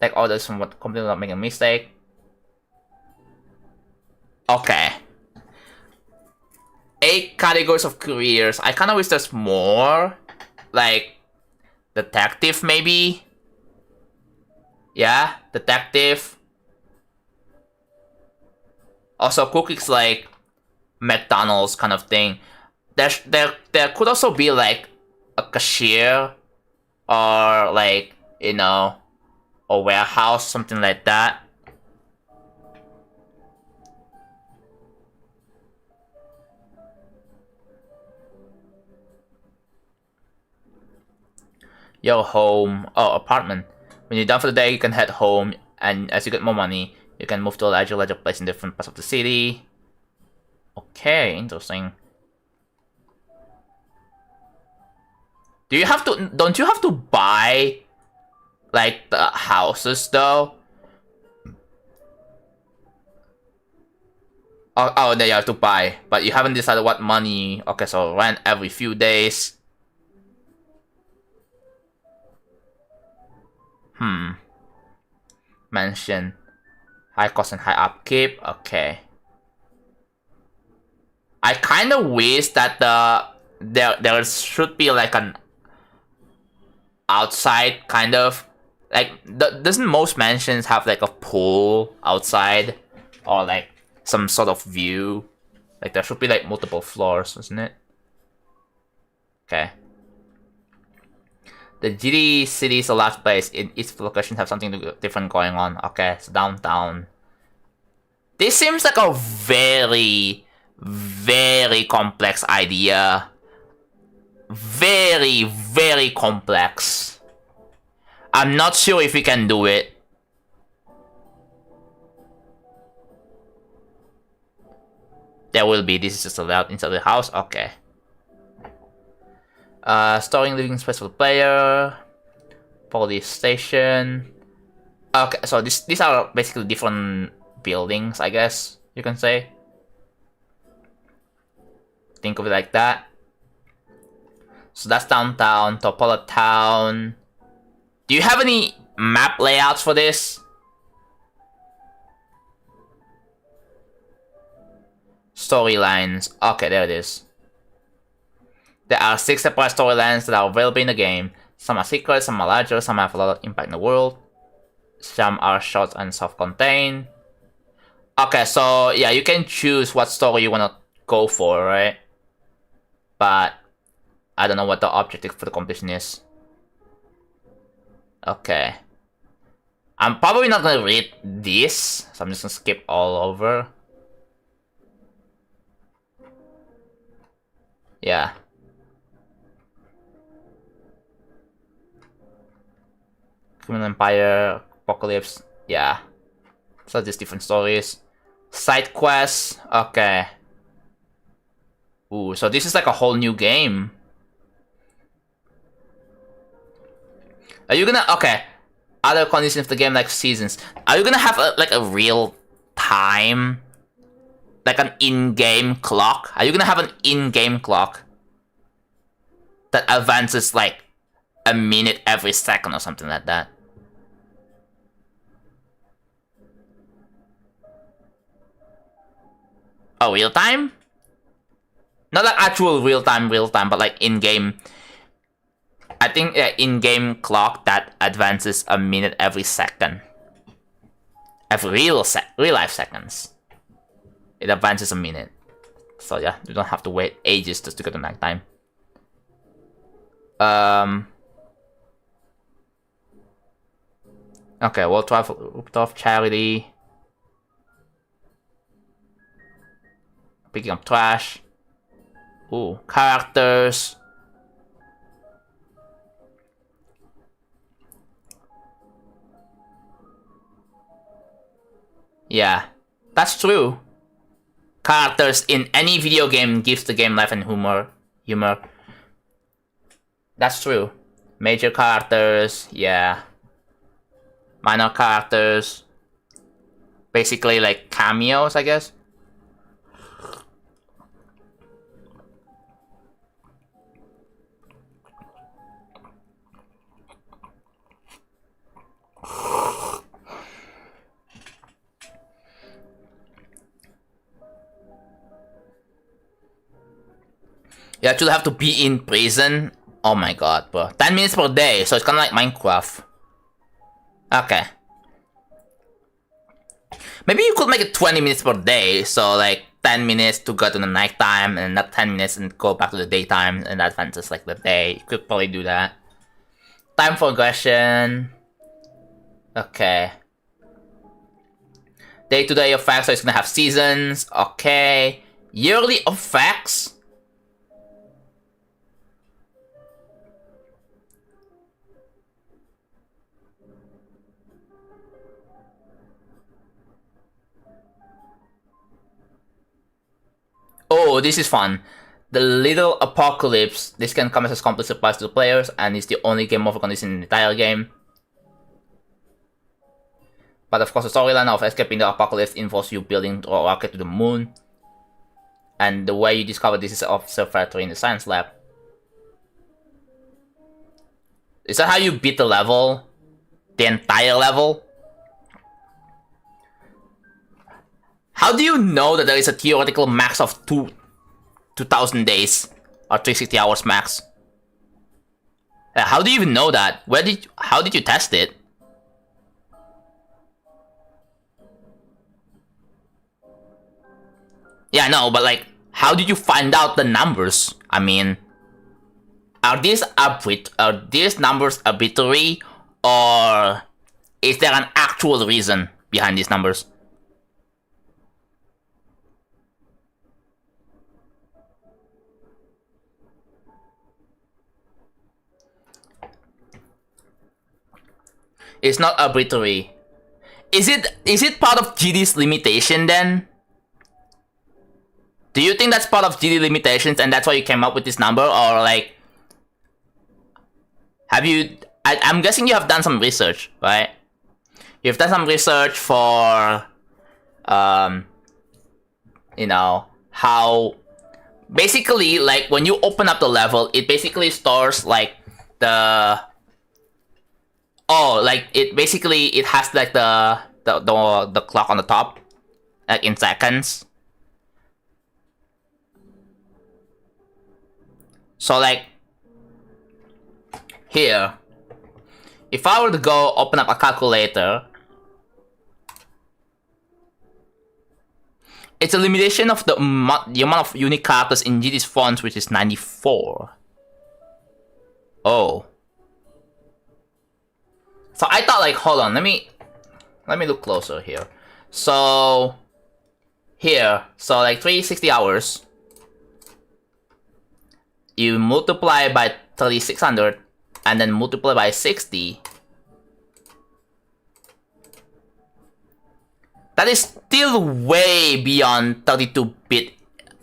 Take orders from what company without making a mistake. Okay. 8 categories of careers. I kind of wish there's more. Like, detective maybe? Yeah, detective. Also, cook is like McDonald's kind of thing. There could also be like a cashier or like, you know, a warehouse, something like that. Your home. Oh, apartment. When you're done for the day, you can head home, and as you get more money, you can move to a larger place in different parts of the city. Okay, interesting. Don't you have to buy, like, the houses, though? Oh, then you have to buy, but you haven't decided what money. Okay, so rent every few days. Mansion. High cost and high upkeep. Okay. I kind of wish that there should be like an outside kind of, like, doesn't most mansions have like a pool outside or like some sort of view? Like there should be like multiple floors, isn't it? Okay. The GD city is a large place. In each location have something different going on. Okay, so downtown. This seems like a very, very complex idea. Very, very complex. I'm not sure if we can do it. There will be. This is just allowed inside the house. Okay. Storing living space for the player. Police station. Okay, so these are basically different buildings, I guess you can say. Think of it like that. So that's downtown, Topola Town. Do you have any map layouts for this? Storylines. Okay, there it is. There are 6 separate storylines that are available in the game. Some are secret, some are larger, some have a lot of impact in the world. Some are short and self-contained. Okay, so yeah, you can choose what story you want to go for, right? But I don't know what the objective for the competition is. Okay. I'm probably not gonna read this, so I'm just gonna skip all over. Yeah. Criminal Empire, Apocalypse, yeah. So just different stories. Side quests, okay. Ooh, so this is like a whole new game. Are you gonna, okay. Other conditions of the game, like seasons. Are you gonna have like a real time? Like an in-game clock? Are you gonna have an in-game clock that advances like a minute every second or something like that? Oh, real time? Not like actual real time, but like in-game. I think in-game clock that advances a minute every second. Every real life seconds. It advances a minute. So yeah, you don't have to wait ages just to get to night time. Okay, World of Charity. Picking up trash. Ooh, characters. Yeah, that's true. Characters in any video game gives the game life and humor. humor. That's true. Major characters, yeah. Minor characters. Basically like cameos, I guess. You actually have to be in prison. Oh my god, bro. 10 minutes per day, so it's kind of like Minecraft. Okay. Maybe you could make it 20 minutes per day, so like 10 minutes to go to the nighttime, and not 10 minutes and go back to the daytime, and that advances like the day. You could probably do that. Time for aggression. Okay. Day-to-day effects, so it's gonna have seasons. Okay. Yearly effects. Oh, this is fun. The Little Apocalypse. This can come as complete surprise to the players, and it's the only game over condition in the entire game. But of course, the storyline of escaping the apocalypse involves you building a rocket to the moon. And the way you discover this is of severity in the science lab. Is that how you beat the level? The entire level? How do you know that there is a theoretical max of 2,000 days or 360 hours max? How do you even know that? How did you test it? Yeah, no, but like, how did you find out the numbers? I mean, are these numbers arbitrary, or is there an actual reason behind these numbers? It's not arbitrary. Is it part of GD's limitation then? Do you think that's part of GD limitations and that's why you came up with this number, or like, have you? I'm guessing you have done some research, right? You've done some research for, you know, how basically like when you open up the level, it basically stores like the it has like the clock on the top, like in seconds. So like here, if I were to go open up a calculator, it's a limitation of the amount of unique characters in GD's fonts, which is 94. Oh. So I thought like, hold on, let me look closer here. So here, so like 360 hours, you multiply by 3600 and then multiply by 60. That is still way beyond 32-bit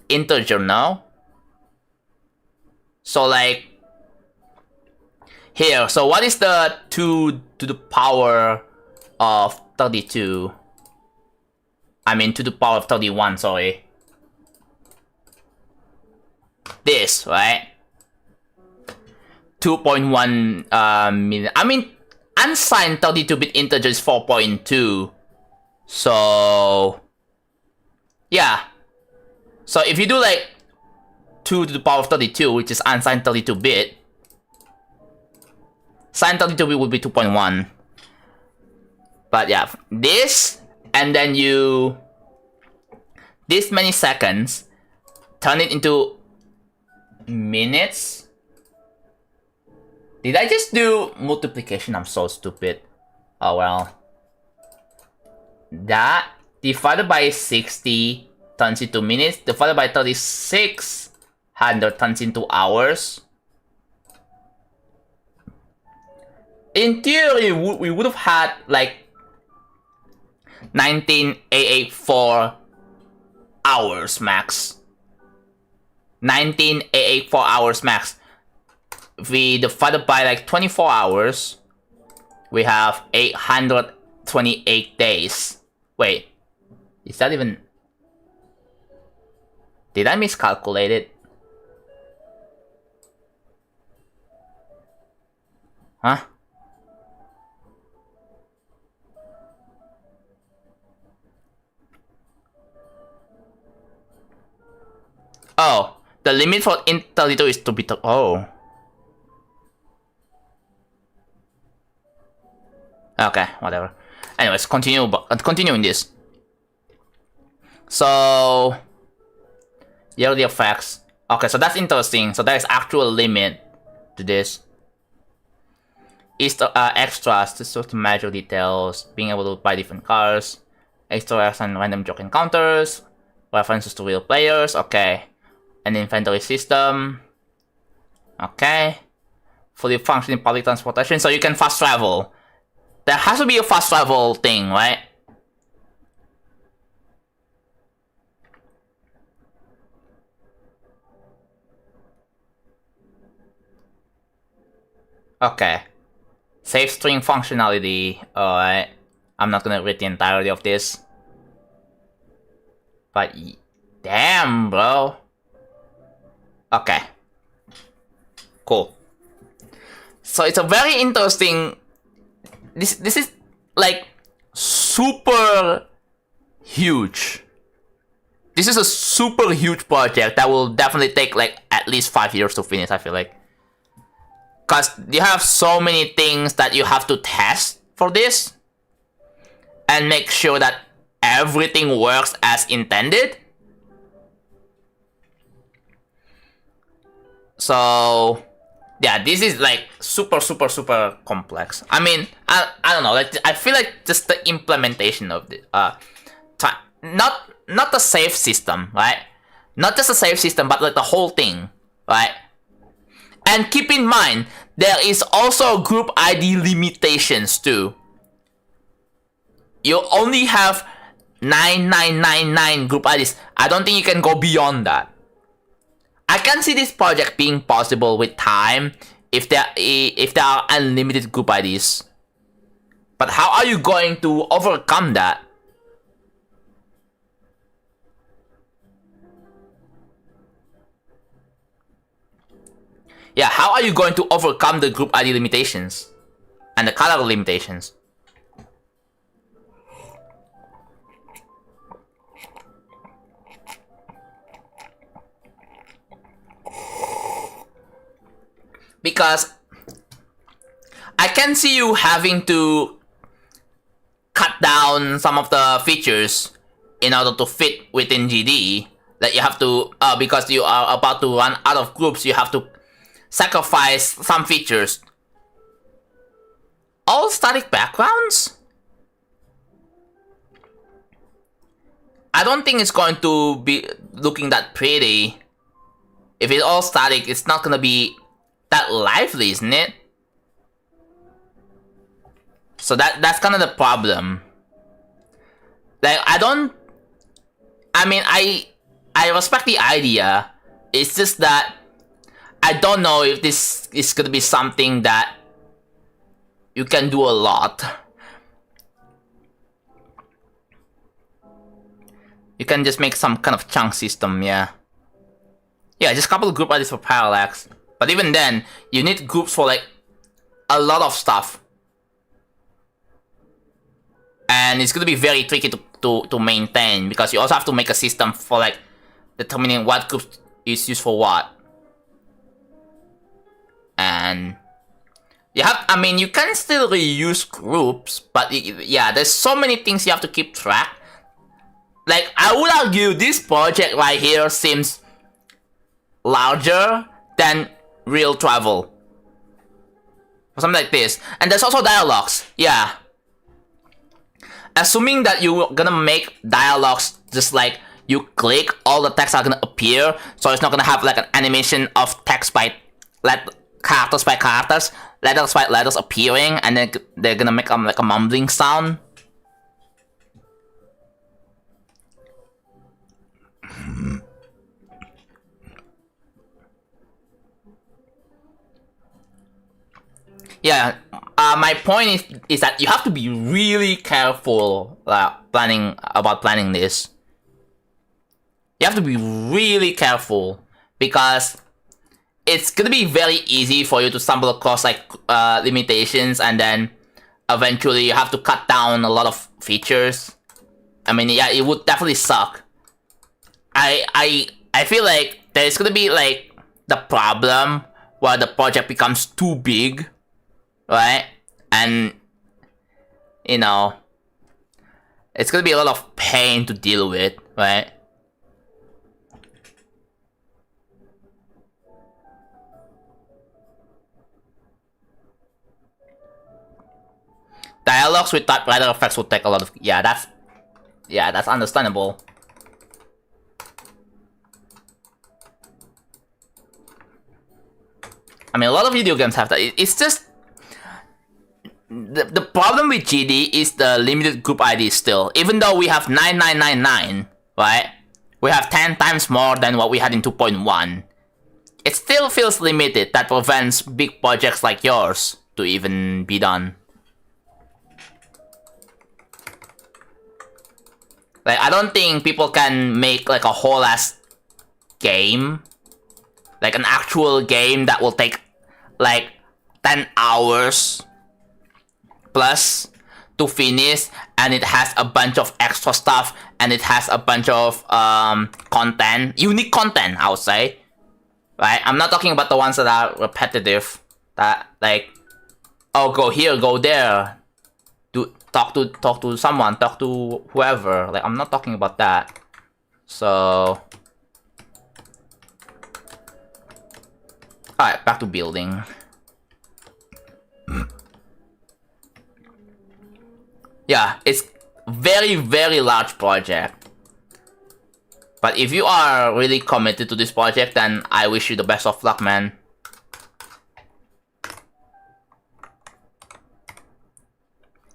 integer now. So like here, so what is the 2 to the power of 32? I mean 2 to the power of 31, sorry. This, right? 2.1 million. I mean, unsigned 32-bit integer is 4.2. So yeah. So if you do like 2 to the power of 32, which is unsigned 32-bit, signed 32-bit would be 2.1. But yeah, this, and then you this many seconds, turn it into minutes. Did I just do multiplication? I'm so stupid. Oh well. That divided by 60 turns into minutes, divided by 3600 turns into hours. In theory, we would have had like 19884 hours max. 1984 hours max. If we divide it by like 24 hours, we have 828 days. Wait, is that even... Did I miscalculate it? Huh? Oh, the limit for Intellido is to be... Oh. Okay, whatever. Anyways, continuing this. So... yearly effects. Okay, so that's interesting. So there is actual limit to this. Easter extras to sort of measure details, being able to buy different cars, extras and random joke encounters, references to real players, okay. An inventory system, okay. Fully functioning public transportation, so you can fast travel. There has to be a fast travel thing, right? Okay. Save string functionality. Alright. I'm not gonna read the entirety of this. But damn, bro. Okay. Cool. So it's a very interesting... This is like super huge. This is a super huge project that will definitely take like at least 5 years to finish, I feel like. Because you have so many things that you have to test for this and make sure that everything works as intended. So yeah, this is like super complex. I mean, I don't know, like I feel like just the implementation of the not the save system, right? Not just the save system, but like the whole thing, right? And keep in mind, there is also group ID limitations too. You only have 9999 group IDs. I don't think you can go beyond that. I can see this project being possible with time if there are unlimited group IDs. But how are you going to overcome that? Yeah, how are you going to overcome the group ID limitations and the color limitations? Because I can see you having to cut down some of the features in order to fit within GD. That you have to, because you are about to run out of groups, you have to sacrifice some features. All static backgrounds? I don't think it's going to be looking that pretty. If it's all static, it's not gonna be that lively, isn't it? So that's kind of the problem. Like, I respect the idea. It's just that I don't know if this is gonna be something that you can do a lot. You can just make some kind of chunk system, yeah. Yeah, just a couple of group IDs for parallax. But even then, you need groups for like a lot of stuff. And it's gonna be very tricky to maintain, because you also have to make a system for like determining what group is used for what. And you have, I mean, you can still reuse groups, but yeah, there's so many things you have to keep track. Like, I would argue this project right here seems larger than real travel. Or something like this. And there's also dialogues, yeah. Assuming that you're gonna make dialogues just like you click, all the text are gonna appear, so it's not gonna have like an animation of text by characters by characters, letters by letters appearing, and then they're gonna make like a mumbling sound. Yeah, my point is that you have to be really careful planning this. You have to be really careful because it's gonna be very easy for you to stumble across like limitations, and then eventually you have to cut down a lot of features. I mean, yeah, it would definitely suck. I feel like there's gonna be like the problem where the project becomes too big, right? And you know, it's gonna be a lot of pain to deal with, right? Dialogues with typewriter effects will take a lot of that's understandable. I mean, a lot of video games have that. It's just the problem with GD is the limited group ID still. Even though we have 9999, right? We have 10 times more than what we had in 2.1. It still feels limited. That prevents big projects like yours to even be done. Like, I don't think people can make like a whole ass game, like an actual game that will take like 10 hours plus to finish, and it has a bunch of extra stuff, and it has a bunch of content, unique content, I would say. Right? I'm not talking about the ones that are repetitive, that like, oh, go here, go there, talk to someone, talk to whoever. Like, I'm not talking about that. So, alright, back to building. Yeah, it's very, very large project. But if you are really committed to this project, then I wish you the best of luck, man.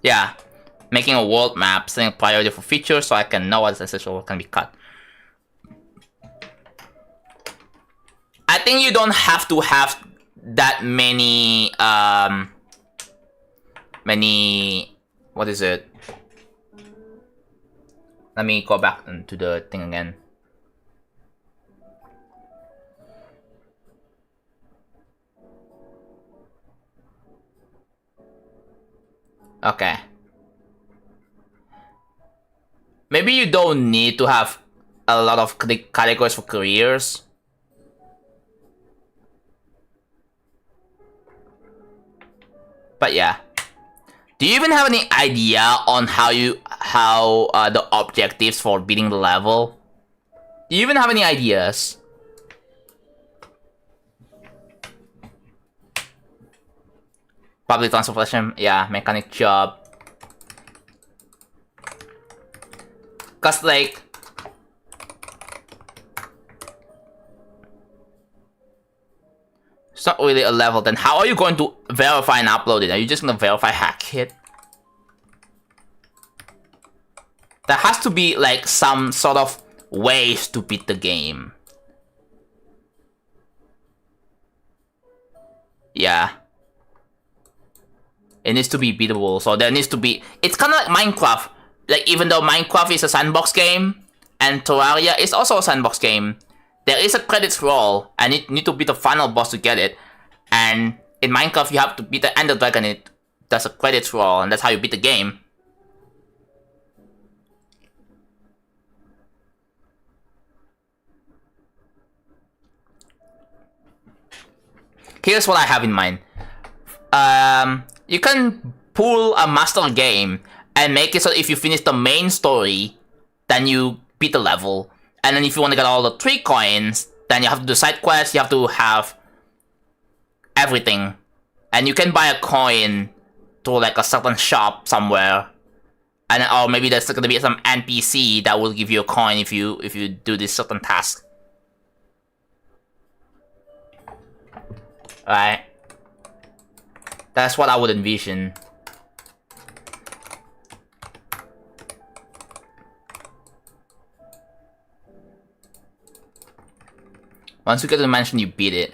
Yeah, making a world map, setting a priority for features so I can know what's essential, what can be cut. I think you don't have to have that many, what is it? Let me go back to the thing again. Okay. Maybe you don't need to have a lot of categories for careers. But yeah. Do you even have any idea on how the objectives for beating the level? Do you even have any ideas? Public transportation, yeah, mechanic job. Cause like, it's not really a level, then how are you going to verify and upload it? Are you just gonna verify hack it? There has to be like some sort of ways to beat the game. Yeah. It needs to be beatable, so there needs to be... It's kind of like Minecraft. Like, even though Minecraft is a sandbox game, and Terraria is also a sandbox game, there is a credits roll, and you need to beat the final boss to get it. And in Minecraft, you have to beat the Ender Dragon, it does a credits roll, and that's how you beat the game. Here's what I have in mind. You can pull a master game and make it so if you finish the main story, then you beat the level. And then if you want to get all the 3 coins, then you have to do side quests, you have to have everything. And you can buy a coin to like a certain shop somewhere. And or maybe there's gonna be some NPC that will give you a coin if you do this certain task. Right? That's what I would envision. Once you get to the mansion, you beat it.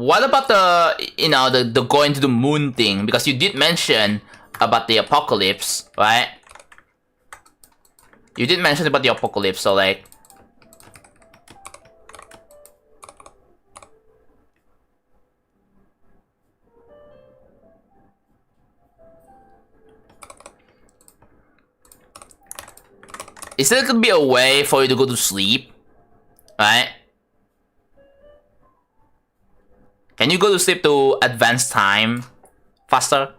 what about the going to the moon thing? Because you did mention about the apocalypse, right? You did mention about the apocalypse, so like, is there gonna be a way for you to go to sleep, right? Can you go to sleep to advance time faster?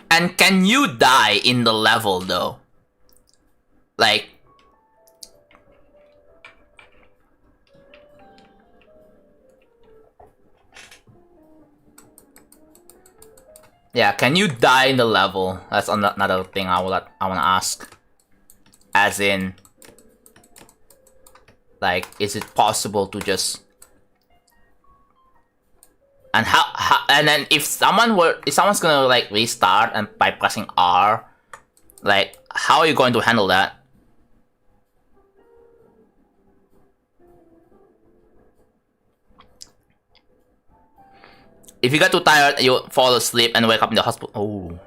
And can you die in the level though? Like, yeah, can you die in the level? That's another thing I wanna ask. As in, like, is it possible to just, and and then if someone's gonna like restart and by pressing R, like, how are you going to handle that? If you get too tired, you fall asleep and wake up in the hospital. Oh.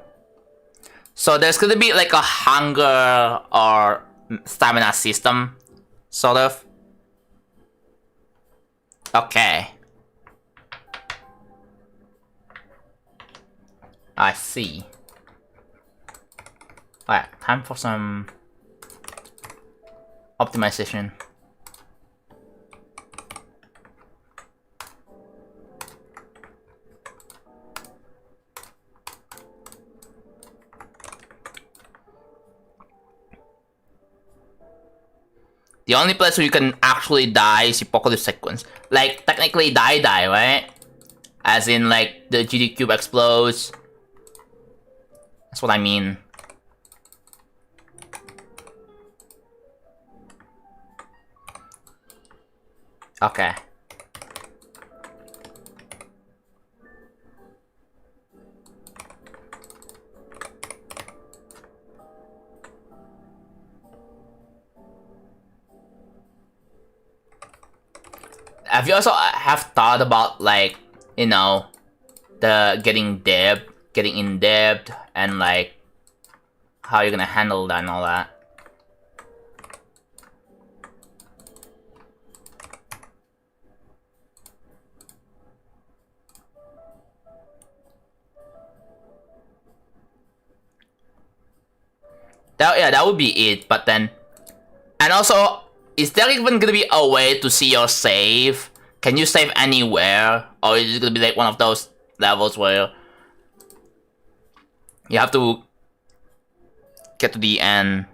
So there's gonna be like a hunger or stamina system, sort of. Okay. I see. Alright, time for some optimization. The only place where you can actually die is Apocalypse sequence. Like, technically die, right? As in, like, the GD cube explodes. That's what I mean. Okay. Have you also have thought about, like, you know, the getting in debt, and like how you're gonna handle that and all that? That would be it. But then, and also, is there even gonna be a way to see your save? Can you save anywhere, or is it gonna be like one of those levels where you have to get to the end?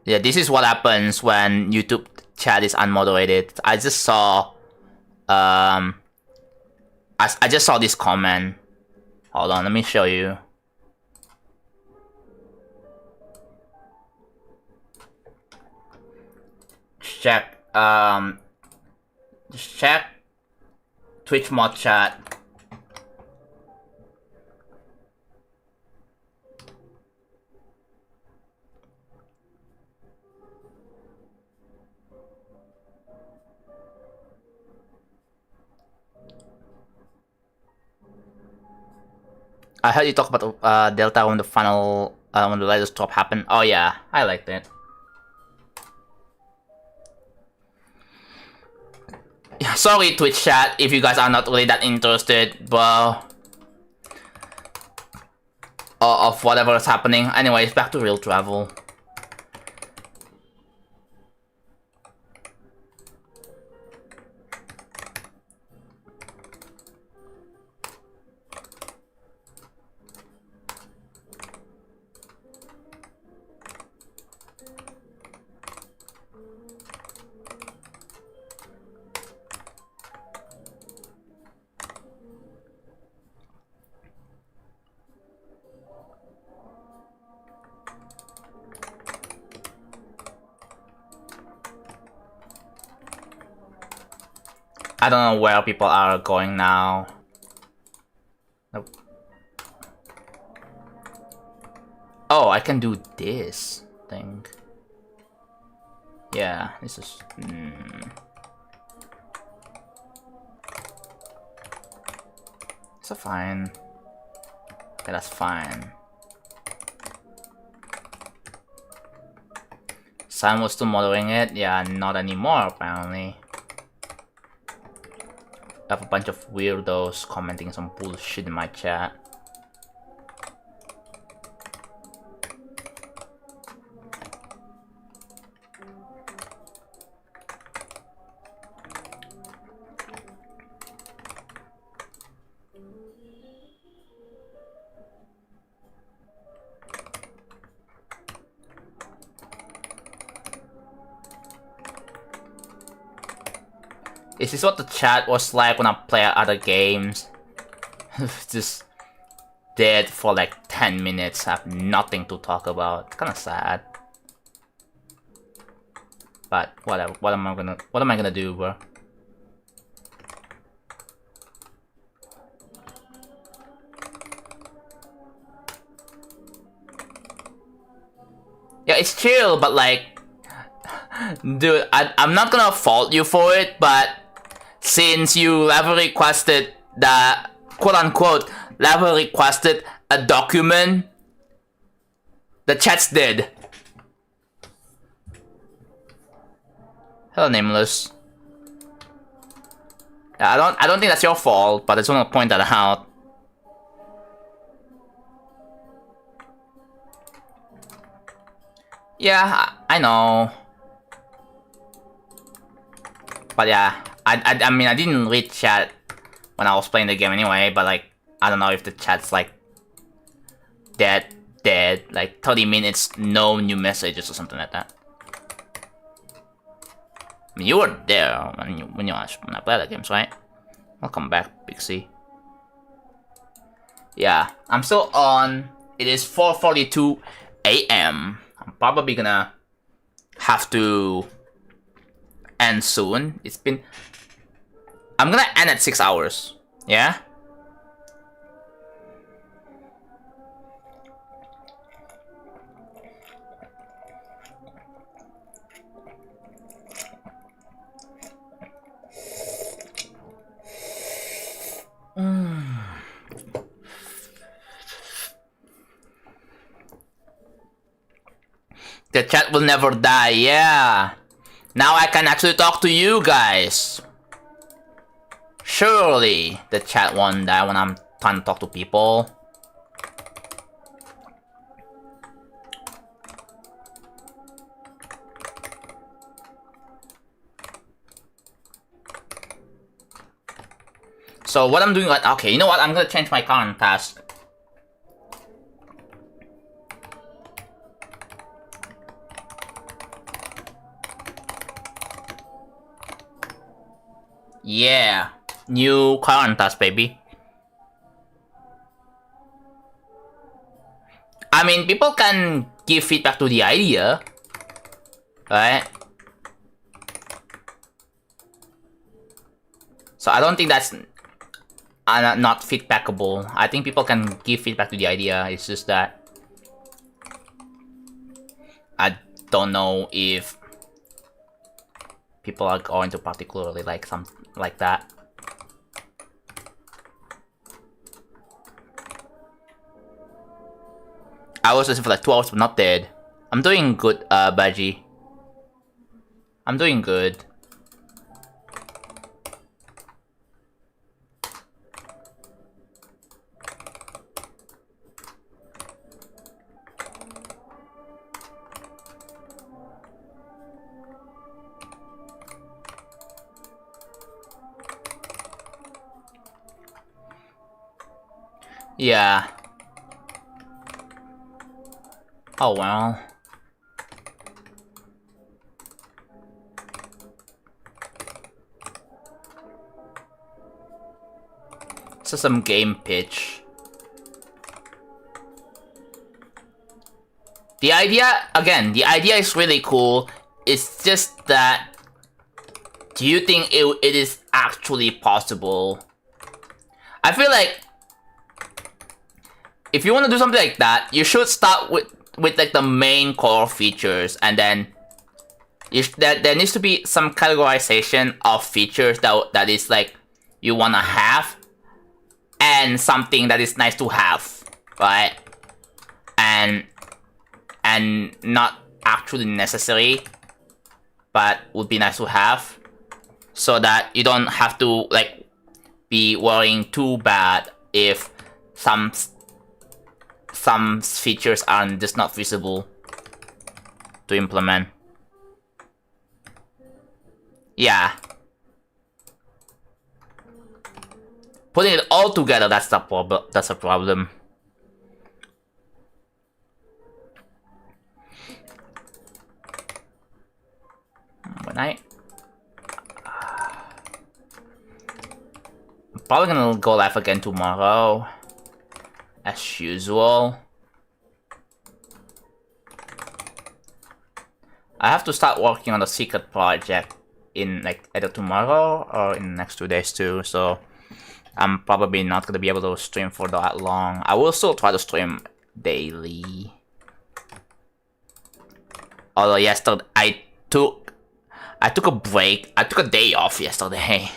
Yeah, this is what happens when YouTube chat is unmoderated. I just saw, I just saw this comment. Hold on, let me show you. Check, just check Twitch mod chat. I heard you talk about Delta when the final, when the latest drop happened. Oh yeah, I liked it. Sorry, Twitch chat, if you guys are not really that interested, but of whatever is happening. Anyways, back to real travel. I don't know where people are going now. Nope. Oh, I can do this thing. Yeah, this is... It's fine. Okay, that's fine. Sam was still modeling it? Yeah, not anymore apparently. I have a bunch of weirdos commenting some bullshit in my chat. Is this what the chat was like when I play other games? Just dead for like 10 minutes, have nothing to talk about. It's kinda sad. But whatever, what am I gonna do, bro? Yeah, it's chill, but like, dude, I'm not gonna fault you for it, but since you ever requested the quote-unquote level requested a document, the chat's dead. Hello, Nameless. I don't think that's your fault, but I just want to point that out. Yeah, I know. But yeah, I mean, I didn't read chat when I was playing the game anyway, but like, I don't know if the chat's like dead, like 30 minutes, no new messages or something like that. I mean, you were there when I played the games, right? Welcome back, Big C. Yeah, I'm still on. It is 4:42 a.m. I'm probably gonna have to end soon. I'm gonna end at 6 hours. Yeah? The chat will never die, yeah. Now I can actually talk to you guys. Surely the chat won't die when I'm trying to talk to people. So what I'm doing right, okay, you know what? I'm gonna change my current task. Yeah, new current task, baby. I mean, people can give feedback to the idea, right? So I don't think that's not feedbackable. I think people can give feedback to the idea. It's just that I don't know if people are going to particularly like something like that. I was listening for like 2 hours but not dead. I'm doing good, Baji. I'm doing good. Yeah. Oh well. So some game pitch. The idea, again, the idea is really cool. It's just that, do you think it is actually possible. I feel like if you want to do something like that, you should start with like the main core features, and then there needs to be some categorization of features that is like you want to have, and something that is nice to have, right? And not actually necessary, but would be nice to have, so that you don't have to like be worrying too bad if some features are just not feasible to implement. Yeah. Putting it all together, that's the problem. That's a problem. When I'm probably gonna go live again tomorrow, as usual. I have to start working on the secret project in like either tomorrow or in the next 2 days too, so I'm probably not gonna be able to stream for that long. I will still try to stream daily. Although yesterday I took a break. I took a day off yesterday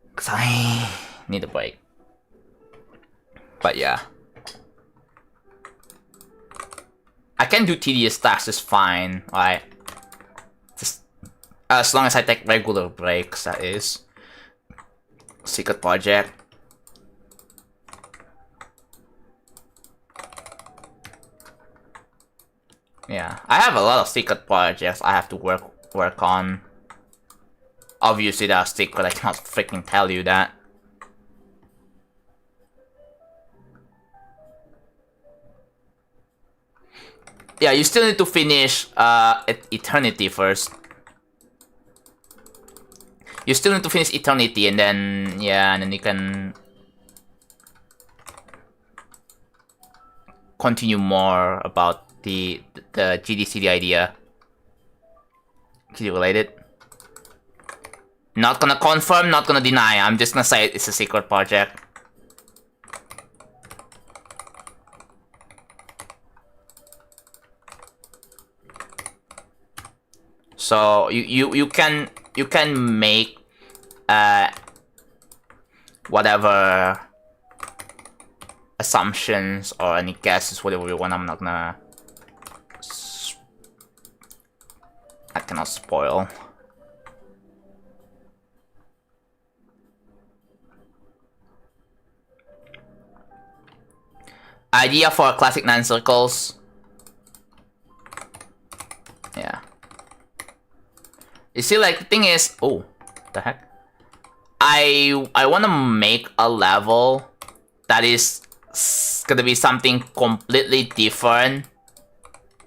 because I need a break. But yeah, I can do tedious tasks just fine, right? Just as long as I take regular breaks, that is. Secret project. Yeah, I have a lot of secret projects I have to work on. Obviously, they're secret. I cannot freaking tell you that. Yeah, you still need to finish Eternity first. You still need to finish Eternity, and then yeah, and then you can continue more about the GDCD idea. GD related. Not gonna confirm, not gonna deny. I'm just gonna say it's a secret project. So you can make whatever assumptions or any guesses, whatever you want. I'm not gonna. I cannot spoil. Idea for classic 9 circles. Yeah. You see, like, the thing is, oh, the heck? I want to make a level that is gonna be something completely different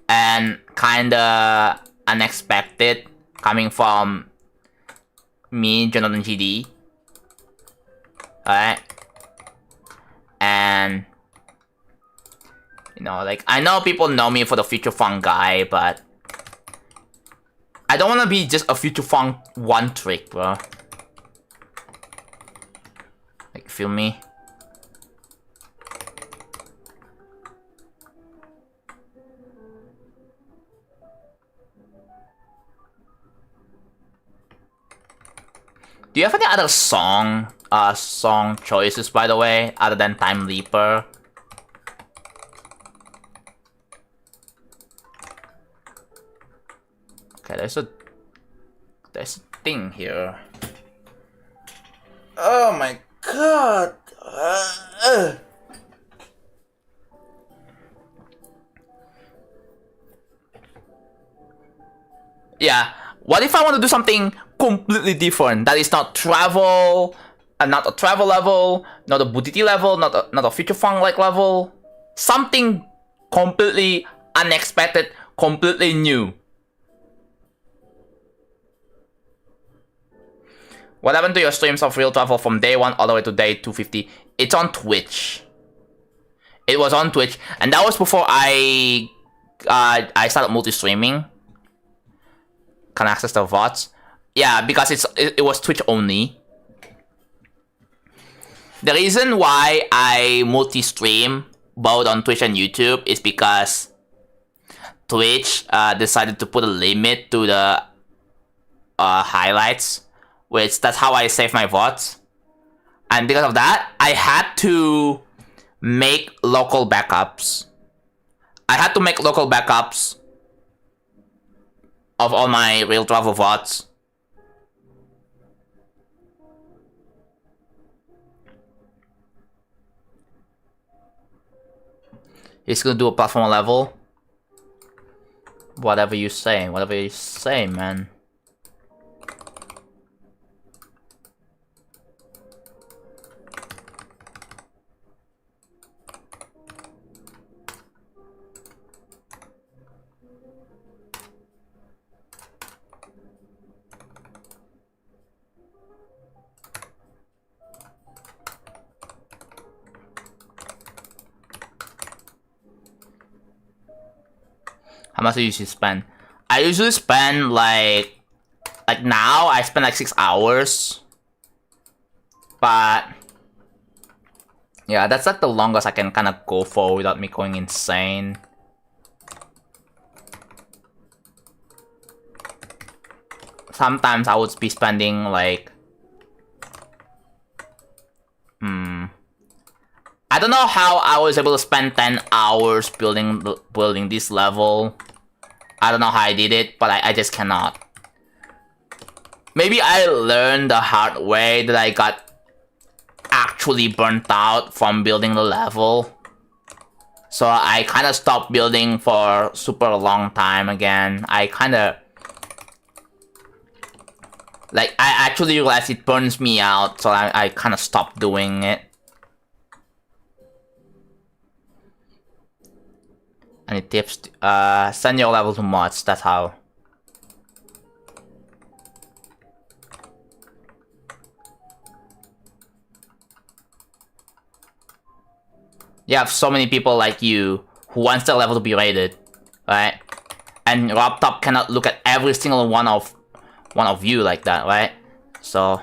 and kinda unexpected coming from me, JonathanGD. Alright? And you know, like, I know people know me for the Future Funk guy, but I don't want to be just a Future Funk one trick, bro. Like, feel me? Do you have any other song choices, by the way, other than Time Leaper? Okay, there's a thing here. Oh my god. Yeah, what if I want to do something completely different that is not travel, not a travel level, not a Buditi level, not a Future Funk like level, something completely unexpected, completely new. What happened to your streams of real travel from day 1 all the way to day 250? It's on Twitch. It was on Twitch, and that was before I started multi-streaming. Can access the VODs. Yeah, because it was Twitch only. The reason why I multi-stream both on Twitch and YouTube is because Twitch decided to put a limit to the highlights, which that's how I save my VODs. And because of that, I had to make local backups. Of all my real travel VODs. He's gonna do a platform level. Whatever you say, man. How much do you usually spend? I usually spend like now I spend like 6 hours. But yeah, that's like the longest I can kind of go for without me going insane. Sometimes I would be spending like I don't know how I was able to spend 10 hours building this level. I don't know how I did it, but I just cannot. Maybe I learned the hard way that I got actually burnt out from building the level. So I kind of stopped building for super long time again. I kind of... Like, I actually realized it burns me out, so I kind of stopped doing it. Any tips? Send your level to mods, that's how. You have so many people like you who wants their level to be rated, right? And RobTop cannot look at every single one of you like that, right? So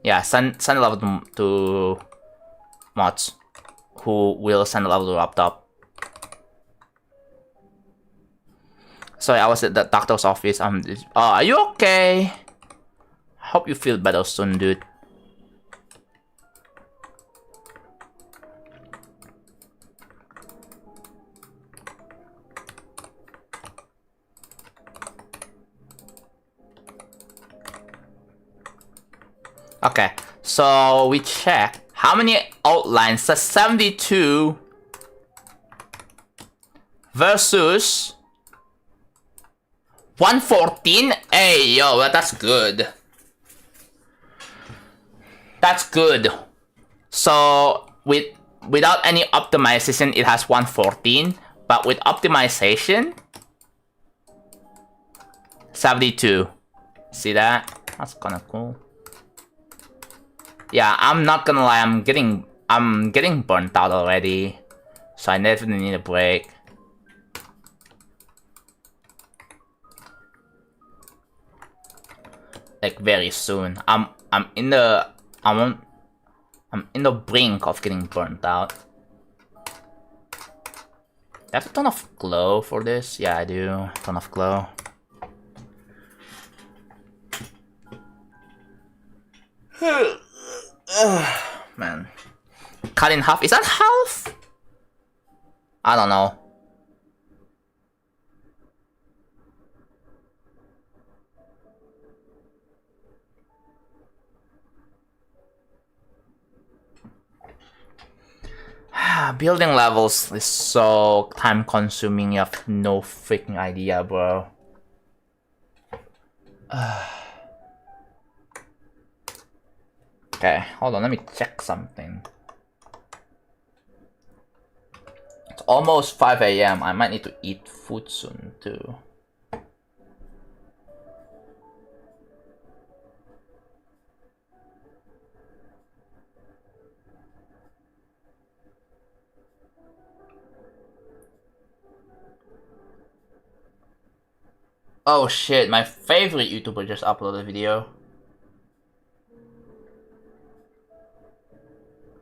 yeah, send a level to mods who will send a level to RobTop. Sorry, I was at the doctor's office. Are you okay? Hope you feel better soon, dude. Okay, so we check how many outlines. That's 72 versus 114. Hey, yo, that's good. That's good. So without any optimization, it has 114. But with optimization, 72. See that? That's kind of cool. Yeah, I'm not gonna lie. I'm getting burnt out already. So I definitely need a break. Like very soon. I'm in the brink of getting burnt out. Do I have a ton of glow for this? Yeah, I do. A ton of glow. Man. Cut in half. Is that half? I don't know. Building levels is so time consuming, you have no freaking idea, bro. Okay, hold on, let me check something. It's almost 5 AM. I might need to eat food soon too. Oh shit, my favorite YouTuber just uploaded a video.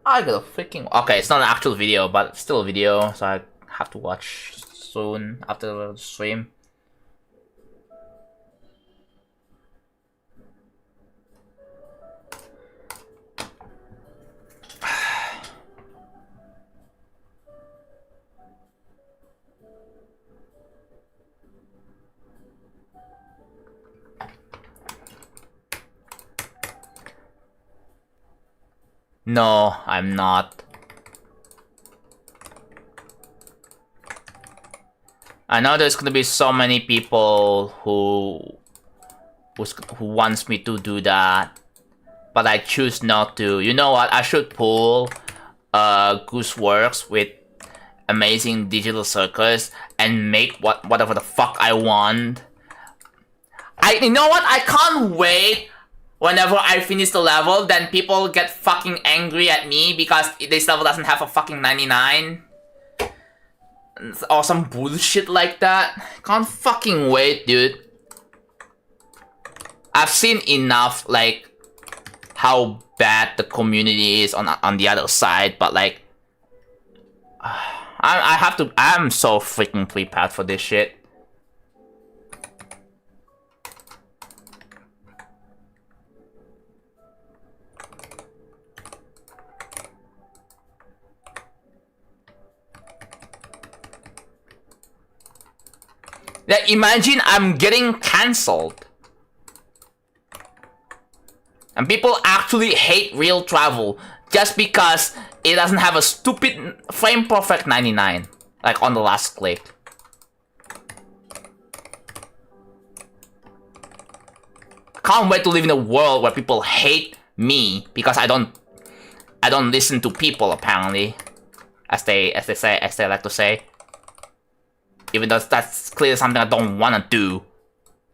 I got a freaking... Okay, it's not an actual video, but still a video, so I have to watch soon after the stream. No, I'm not. I know there's gonna be so many people who wants me to do that, but I choose not to. You know what? I should pull Gooseworks with Amazing Digital Circus and make whatever the fuck I want. You know what? I can't wait. Whenever I finish the level, then people get fucking angry at me because this level doesn't have a fucking 99. Or some bullshit like that. Can't fucking wait, dude. I've seen enough, like, how bad the community is on the other side, but like... I'm so freaking prepared for this shit. Like, imagine I'm getting cancelled. And people actually hate real travel just because it doesn't have a stupid frame perfect 99. Like on the last click. Can't wait to live in a world where people hate me because I don't listen to people apparently. As they like to say. Even though that's clearly something I don't want to do.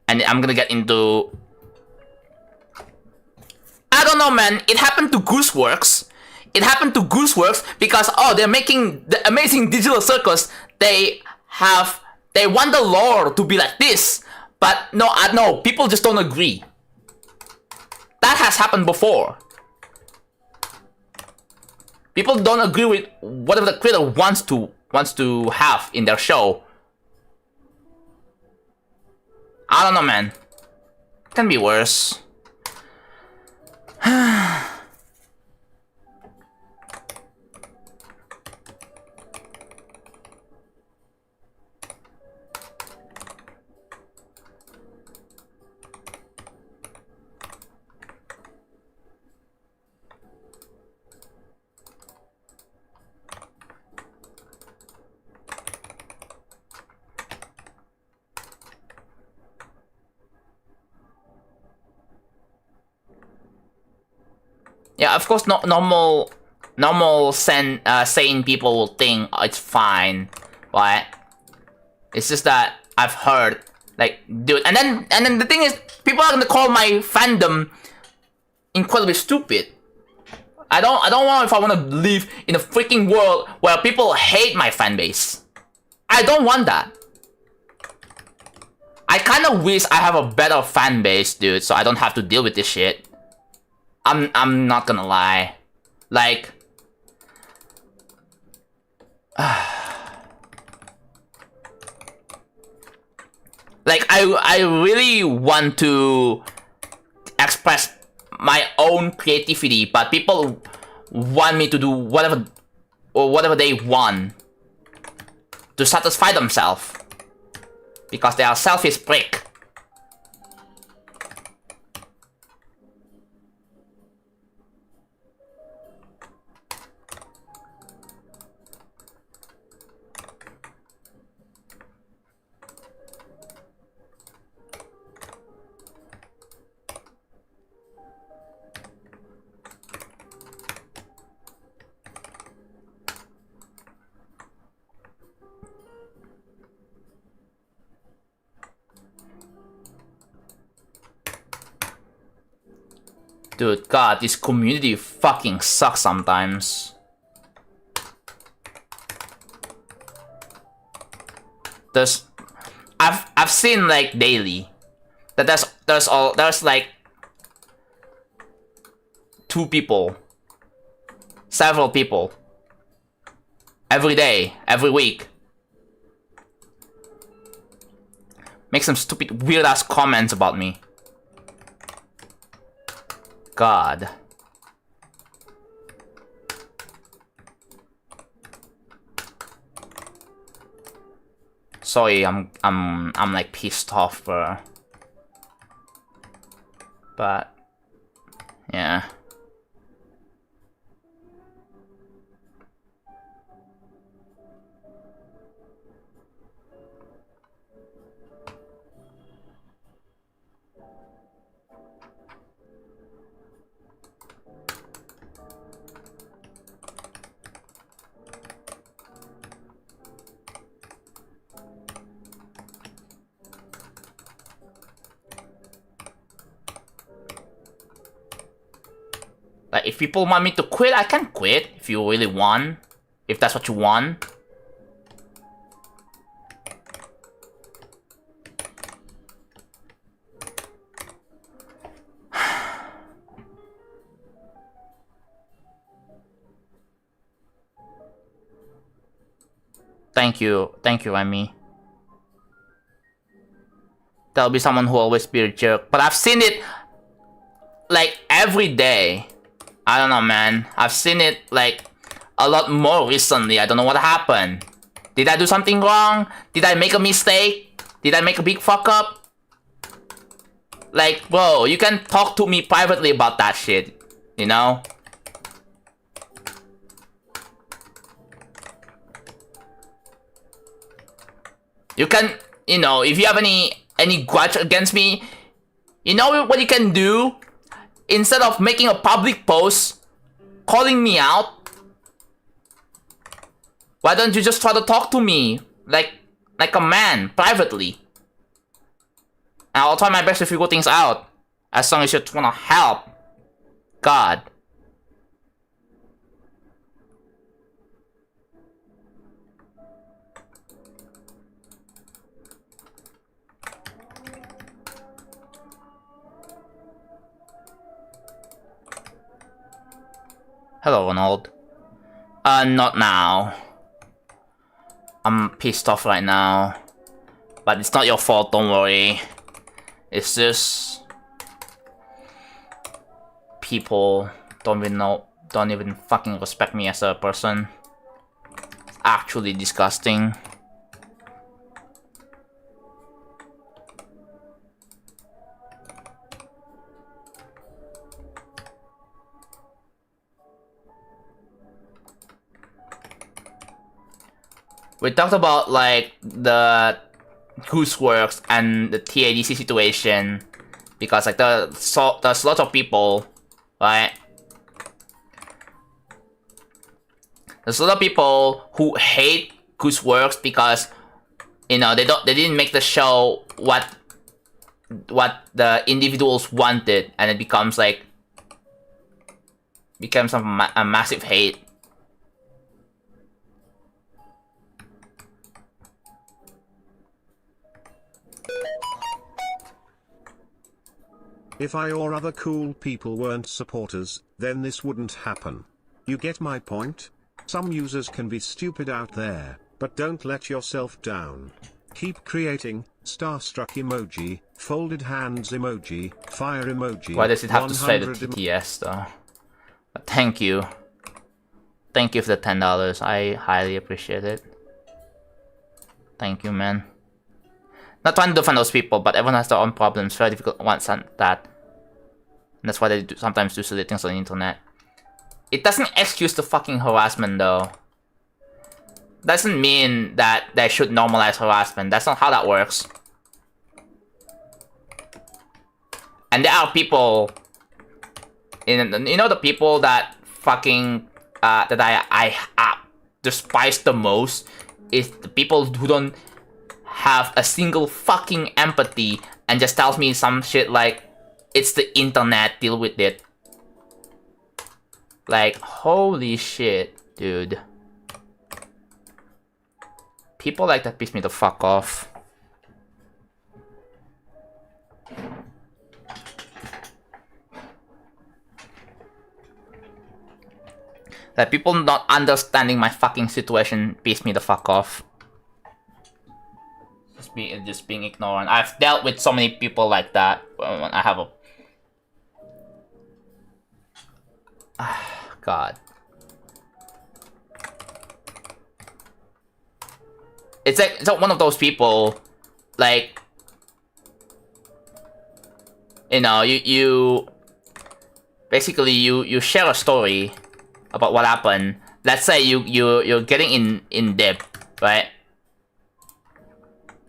And I'm gonna get into... I don't know, man. It happened to Gooseworks. It happened to Gooseworks because, oh, they're making the Amazing Digital Circus. They want the lore to be like this. But no, people just don't agree. That has happened before. People don't agree with whatever the creator wants to have in their show. I don't know, man. Can be worse. Yeah, of course, normal sane people will think it's fine, right? It's just that I've heard, like, dude, and then the thing is, people are gonna call my fandom incredibly stupid. I don't know if I want to live in a freaking world where people hate my fan base. I don't want that. I kind of wish I have a better fan base, dude, so I don't have to deal with this shit. I'm not gonna lie. Like... like, I really want to express my own creativity, but people want me to do whatever they want to satisfy themselves. Because they are selfish prick. Dude, God, this community fucking sucks sometimes. I've I've seen like daily that there's like 2 people, several people, every day, every week, make some stupid weird ass comments about me. God. Sorry, I'm like pissed off, bro. But yeah. Like, if people want me to quit, I can quit if you really want. If that's what you want. Thank you, Remy. There'll be someone who always be a jerk. But I've seen it, like, every day. I don't know, man. I've seen it, like, a lot more recently. I don't know what happened. Did I do something wrong? Did I make a mistake? Did I make a big fuck up? Like, bro, you can talk to me privately about that shit. You know? You can, you know, if you have any grudge against me, you know what you can do? Instead of making a public post calling me out, why don't you just try to talk to me like a man, privately? And I'll try my best to figure things out, as long as you wanna help. God. Hello, Ronald. Not now. I'm pissed off right now. But it's not your fault, don't worry. It's just... people don't even fucking respect me as a person. It's actually disgusting. We talked about, like, the Gooseworks and the TADC situation, because, like, there's lots of people, right? There's a lot of people who hate Gooseworks because, you know, they didn't make the show what the individuals wanted, and it becomes a massive hate. If I or other cool people weren't supporters, then this wouldn't happen. You get my point? Some users can be stupid out there, but don't let yourself down. Keep creating, starstruck emoji, folded hands emoji, fire emoji. Why does it have to say the TTS though? But thank you. Thank you for the $10. I highly appreciate it. Thank you, man. Not trying to defend those people, but everyone has their own problems. Very difficult once and that. And that's why they sometimes do silly things on the internet. It doesn't excuse the fucking harassment though. Doesn't mean that they should normalize harassment. That's not how that works. And there are people, you know, the people that fucking that I despise the most is the people who don't have a single fucking empathy and just tells me some shit like, it's the internet, deal with it. Like, holy shit, dude. People like that piss me the fuck off. That people not understanding my fucking situation piss me the fuck off. Just being ignorant. I've dealt with so many people like that when I have a... God. It's like one of those people, like, you know, you basically you share a story about what happened. Let's say you're getting in depth, right?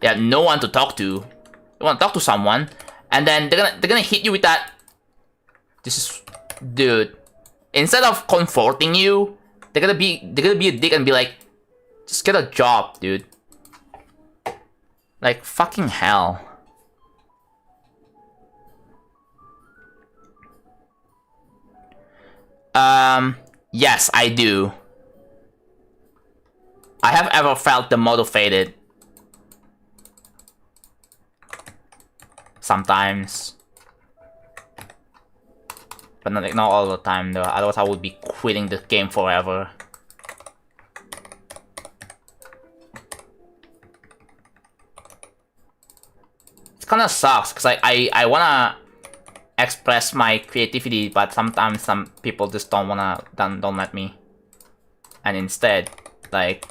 You have no one to talk to. You want to talk to someone, and then they're gonna hit you with that. This is, dude. Instead of comforting you, they're gonna be a dick and be like, just get a job, dude. Like, fucking hell. Yes, I do. I have ever felt demotivated. Sometimes. But not all the time though, otherwise I would be quitting the game forever. It kinda sucks, because I wanna express my creativity, but sometimes some people just don't let me. And instead, like,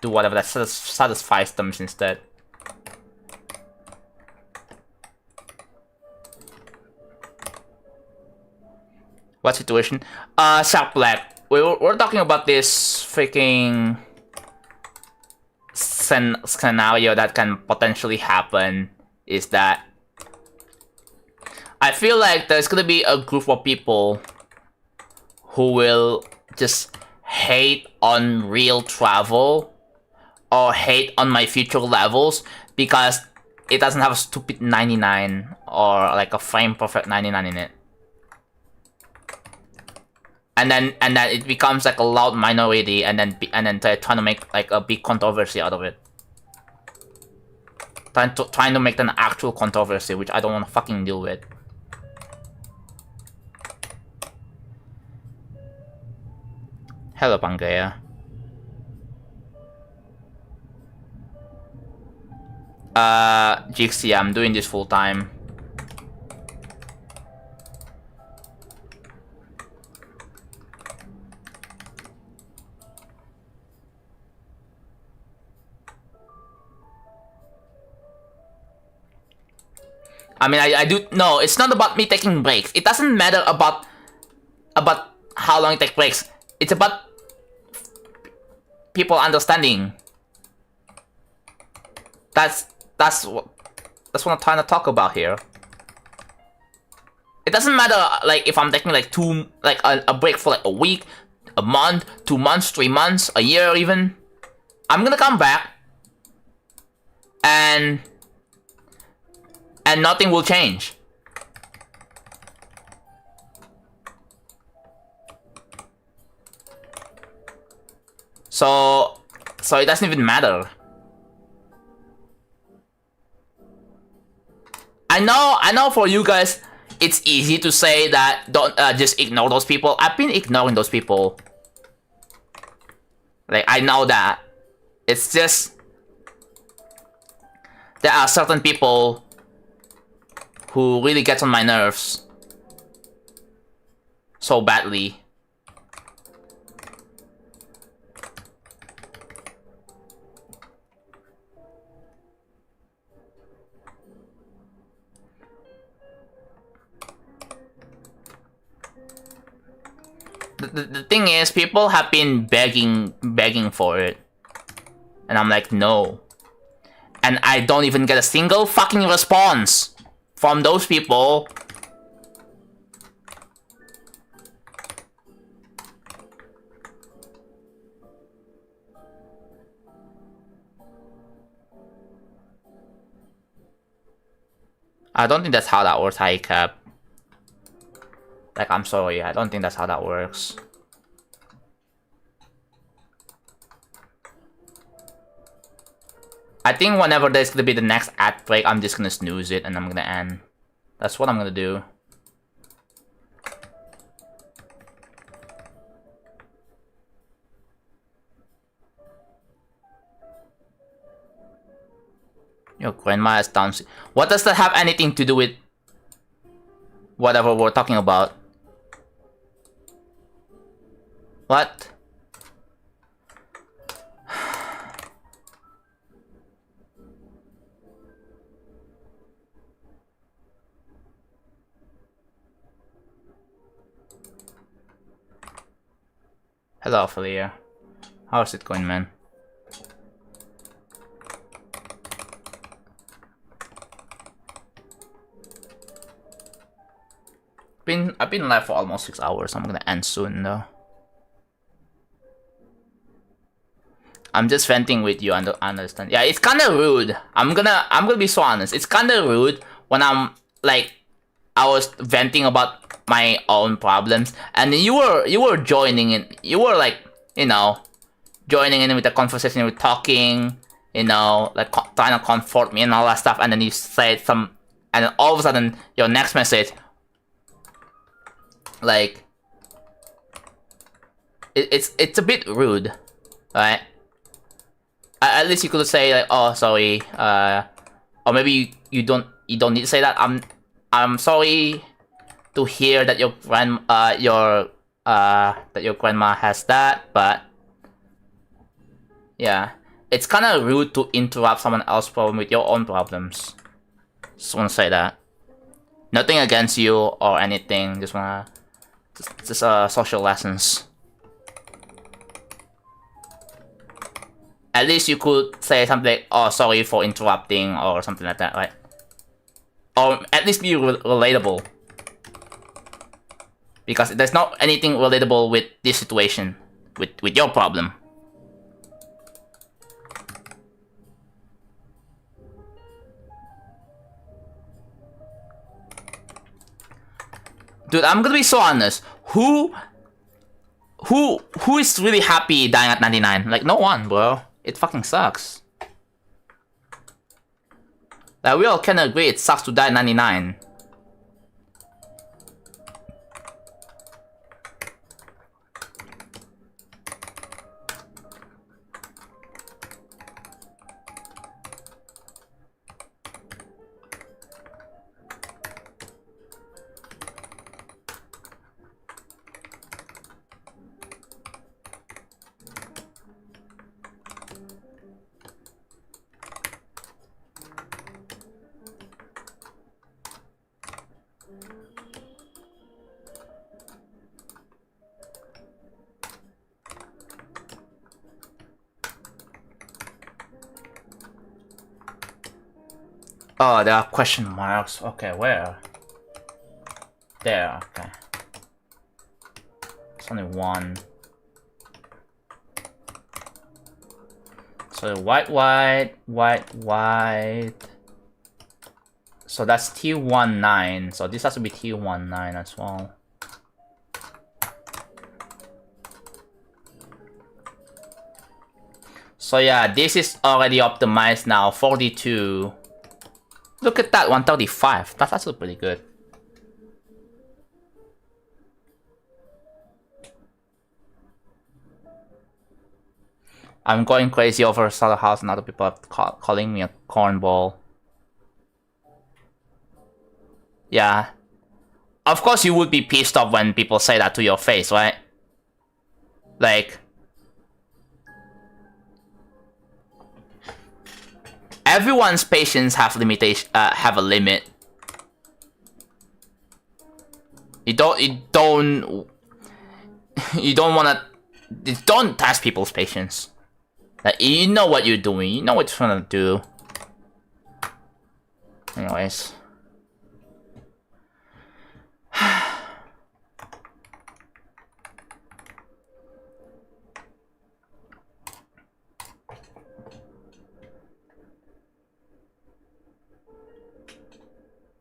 do whatever that satisfies them instead. What situation? Shark Black. We're talking about this freaking scenario that can potentially happen. Is that I feel like there's gonna be a group of people who will just hate on real travel or hate on my future levels because it doesn't have a stupid 99 or like a frame perfect 99 in it. And then it becomes like a loud minority, and then they're trying to make like a big controversy out of it. Trying to make an actual controversy, which I don't want to fucking deal with. Hello, Pangea. Jixie, I'm doing this full time. I mean, I do... No, it's not about me taking breaks. It doesn't matter about how long it takes breaks. It's about people understanding. That's what I'm trying to talk about here. It doesn't matter, like, if I'm taking, like, a break for, like, a week, a month, 2 months, 3 months, a year even. I'm gonna come back. And nothing will change. So it doesn't even matter. I know for you guys, it's easy to say that don't just ignore those people. I've been ignoring those people. Like, I know that. It's just there are certain people who really gets on my nerves so badly. The thing is, people have been begging for it. And I'm like, no. And I don't even get a single fucking response from those people. I don't think that's how that works, High Cap. Like, I'm sorry, I don't think that's how that works. I think whenever there's gonna be the next ad break, I'm just gonna snooze it and I'm gonna end. That's what I'm gonna do. Your grandma is down. What does that have anything to do with whatever we're talking about? What? Hello, Ophelia. How's it going, man? I've been live for almost 6 hours. I'm gonna end soon though. I'm just venting with you. Understand? Yeah, it's kind of rude. I'm gonna be so honest. It's kind of rude when I'm like, I was venting about my own problems, and you were joining in. You were like, you know, joining in with the conversation. You were talking, you know, like trying to comfort me and all that stuff, and then you said some, and then all of a sudden your next message, like, it's a bit rude, right? At least you could say like, oh, sorry, or maybe you don't need to say that. I'm sorry to hear that your grandma has that, but yeah, it's kind of rude to interrupt someone else's problem with your own problems. Just wanna say that. Nothing against you or anything. Just wanna just social lessons. At least you could say something like, oh, sorry for interrupting, or something like that, right? Or at least be relatable. Because there's not anything relatable with this situation, with your problem. Dude, I'm gonna be so honest. Who is really happy dying at 99? Like, no one, bro. It fucking sucks. Like, we all can agree it sucks to die at 99. Oh, there are question marks. Okay, where? There, okay. It's only one. So white. So that's T19. So this has to be T19 as well. So yeah, this is already optimized now. 42. Look at that, 135. That's actually pretty good. I'm going crazy over Slaughterhouse and other people are calling me a cornball. Yeah. Of course you would be pissed off when people say that to your face, right? Like, everyone's patience have limitation. Have a limit. You don't wanna. Don't test people's patience. Like, you know what you're doing. You know what you're trying to do. Anyways.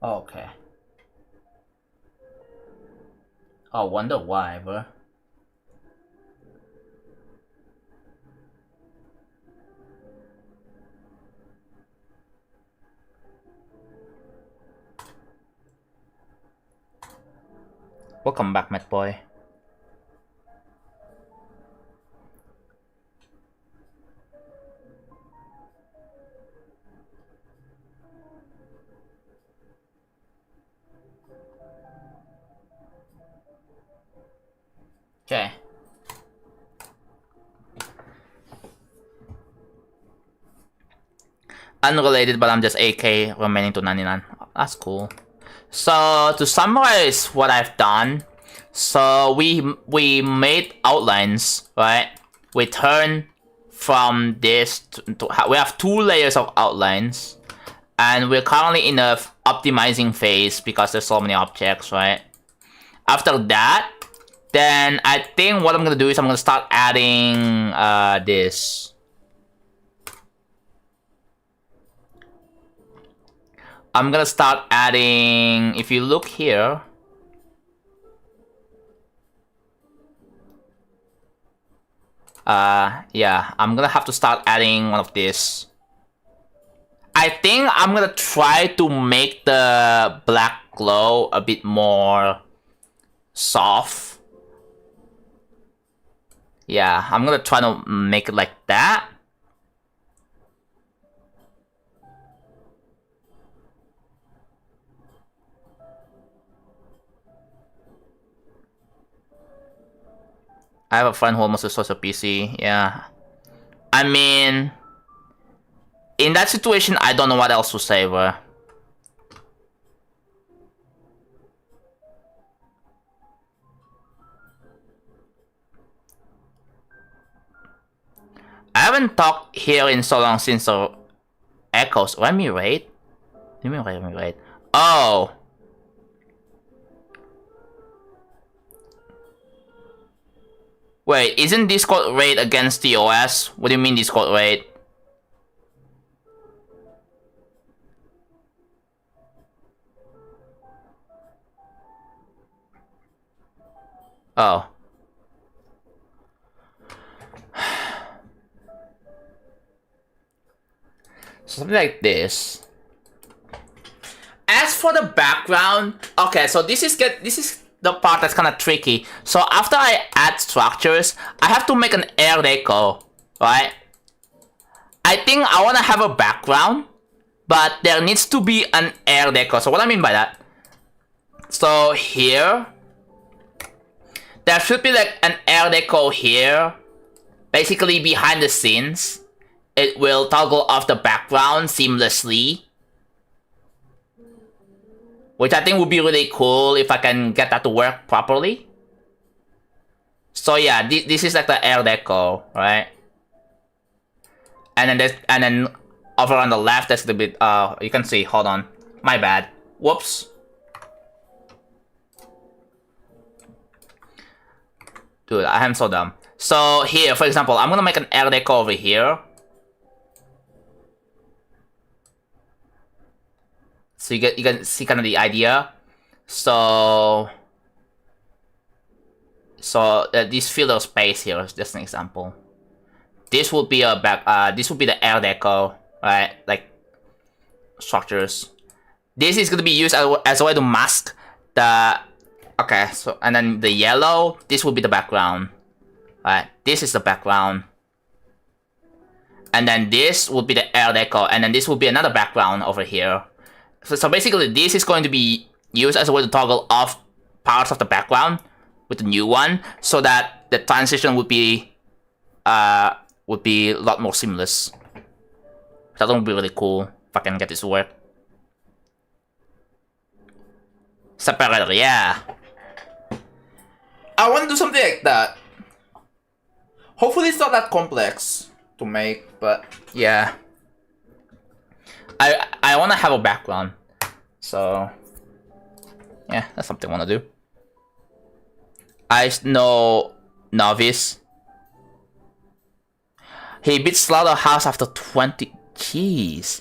Okay. Oh, wonder why, bro. Welcome back, Matt Boy. Okay. Unrelated, but I'm just AK remaining to 99. That's cool. So to summarize what I've done, so we made outlines, right? We turn from this to we have 2 layers of outlines, and we're currently in a optimizing phase because there's so many objects, right? After that, then I think what I'm gonna do is I'm gonna start adding this. I'm gonna start adding, if you look here, yeah, I'm gonna have to start adding one of this. I think I'm gonna try to make the black glow a bit more soft. Yeah, I'm gonna try to make it like that. I have a friend who almost destroys a PC. Yeah. I mean, in that situation, I don't know what else to say, bro. I haven't talked here in so long since the echoes. Let me rate. Let me rate. Oh. Wait, isn't Discord raid against the OS? What do you mean Discord raid? Oh. Something like this. As for the background, okay, so this is the part that's kind of tricky. So after I add structures, I have to make an air deco, right? I think I want to have a background, but there needs to be an air deco. So what I mean by that, so here, there should be like an air deco here, basically behind the scenes. It will toggle off the background seamlessly, which I think would be really cool if I can get that to work properly. So yeah, this is like the air deco, right? And then over on the left, there's a bit. You can see. Hold on, my bad. Whoops. Dude, I am so dumb. So here, for example, I'm gonna make an air deco over here. So you can see kind of the idea. So this filler space here is just an example. This would be a this would be the air deco, right? Like structures. This is gonna be used as a way to mask the. Okay, so and then the yellow. This will be the background, right? This is the background. And then this would be the air deco, and then this will be another background over here. So basically, this is going to be used as a way to toggle off parts of the background with the new one, so that the transition would be a lot more seamless. That would be really cool if I can get this to work. Separator, yeah. I want to do something like that. Hopefully, it's not that complex to make, but yeah. I want to have a background, so yeah, that's something I want to do. I know Novice. He beat Slaughterhouse after 20. Jeez,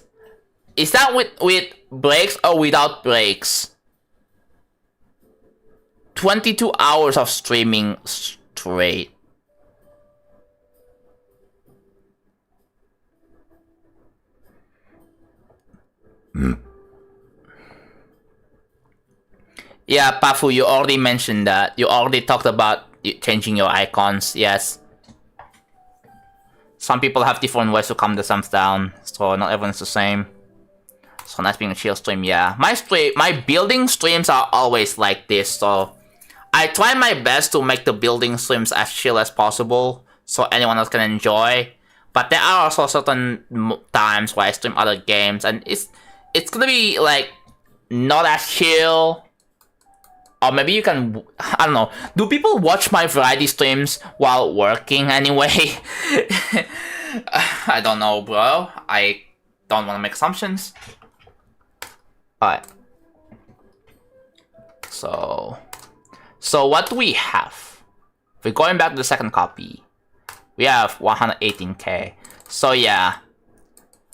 is that with breaks or without breaks? 22 hours of streaming straight. Yeah, Pafu, you already mentioned that. You already talked about changing your icons. Yes. Some people have different ways to calm the thumbs down, so not everyone's the same. So nice being a chill stream, yeah. My building streams are always like this, so I try my best to make the building streams as chill as possible, so anyone else can enjoy. But there are also certain times where I stream other games, and it's gonna be like not as chill. Or maybe you can, I don't know. Do people watch my variety streams while working anyway? I don't know, bro. I don't want to make assumptions. Alright. So what do we have? If we're going back to the second copy, we have 118k. So yeah.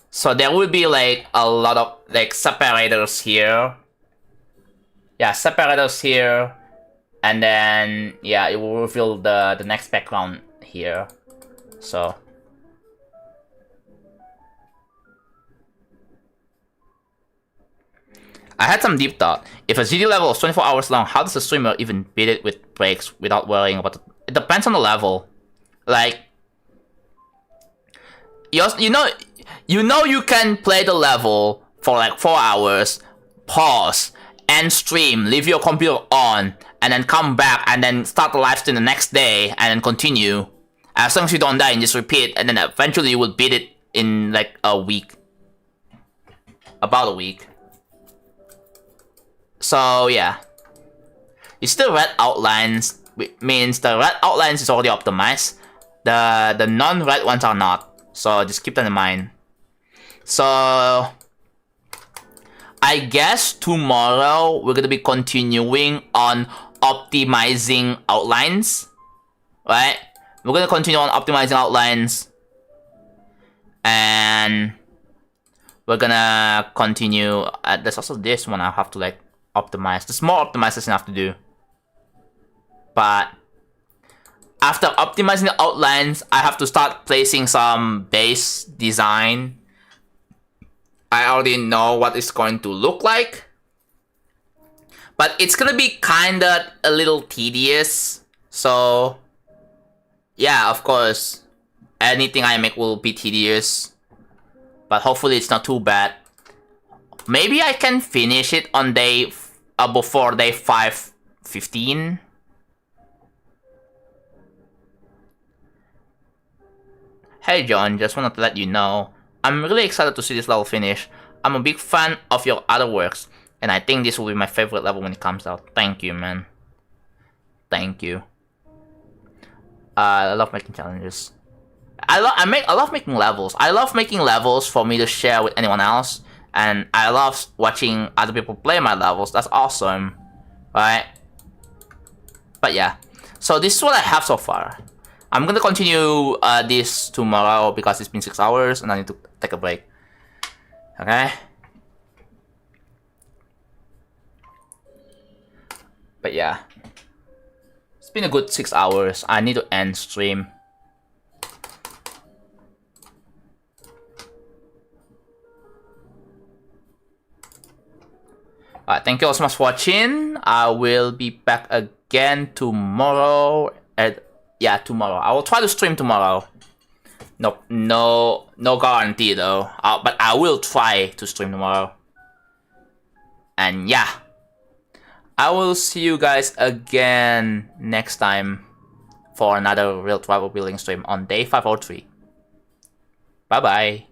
So there will be like a lot of like separators here. Yeah, separators here. And then yeah, it will reveal the next background here. So I had some deep thought. If a GD level is 24 hours long, how does a streamer even beat it with breaks without worrying about it? It depends on the level. Like, you know you can play the level for like 4 hours, pause, end stream, leave your computer on, and then come back and then start the live stream the next day and then continue. As long as you don't die and just repeat, and then eventually you will beat it in like a week. About a week. So yeah, you still red outlines, which means the red outlines is already optimized. The non-red ones are not. So just keep that in mind. So I guess tomorrow we're gonna be continuing on optimizing outlines, right? We're gonna continue on optimizing outlines, and we're gonna continue. There's also this one I have to like optimize. There's more optimization I have to do. But after optimizing the outlines, I have to start placing some base design. I already know what it's going to look like. But it's gonna be kinda a little tedious. So yeah, of course, anything I make will be tedious. But hopefully it's not too bad. Maybe I can finish it on day before day 5:15. Hey John, just wanted to let you know, I'm really excited to see this level finish. I'm a big fan of your other works, and I think this will be my favorite level when it comes out. Thank you, man. Thank you. I love making challenges. I love making levels. I love making levels for me to share with anyone else. And I love watching other people play my levels. That's awesome, right? But yeah, so this is what I have so far. I'm gonna continue this tomorrow because it's been 6 hours and I need to take a break. Okay? But yeah, it's been a good 6 hours. I need to end stream. Alright, thank you all so much for watching. I will be back again tomorrow. Tomorrow. I will try to stream tomorrow. No guarantee though. But I will try to stream tomorrow. And yeah, I will see you guys again next time for another real tribal building stream on day 503. Bye bye.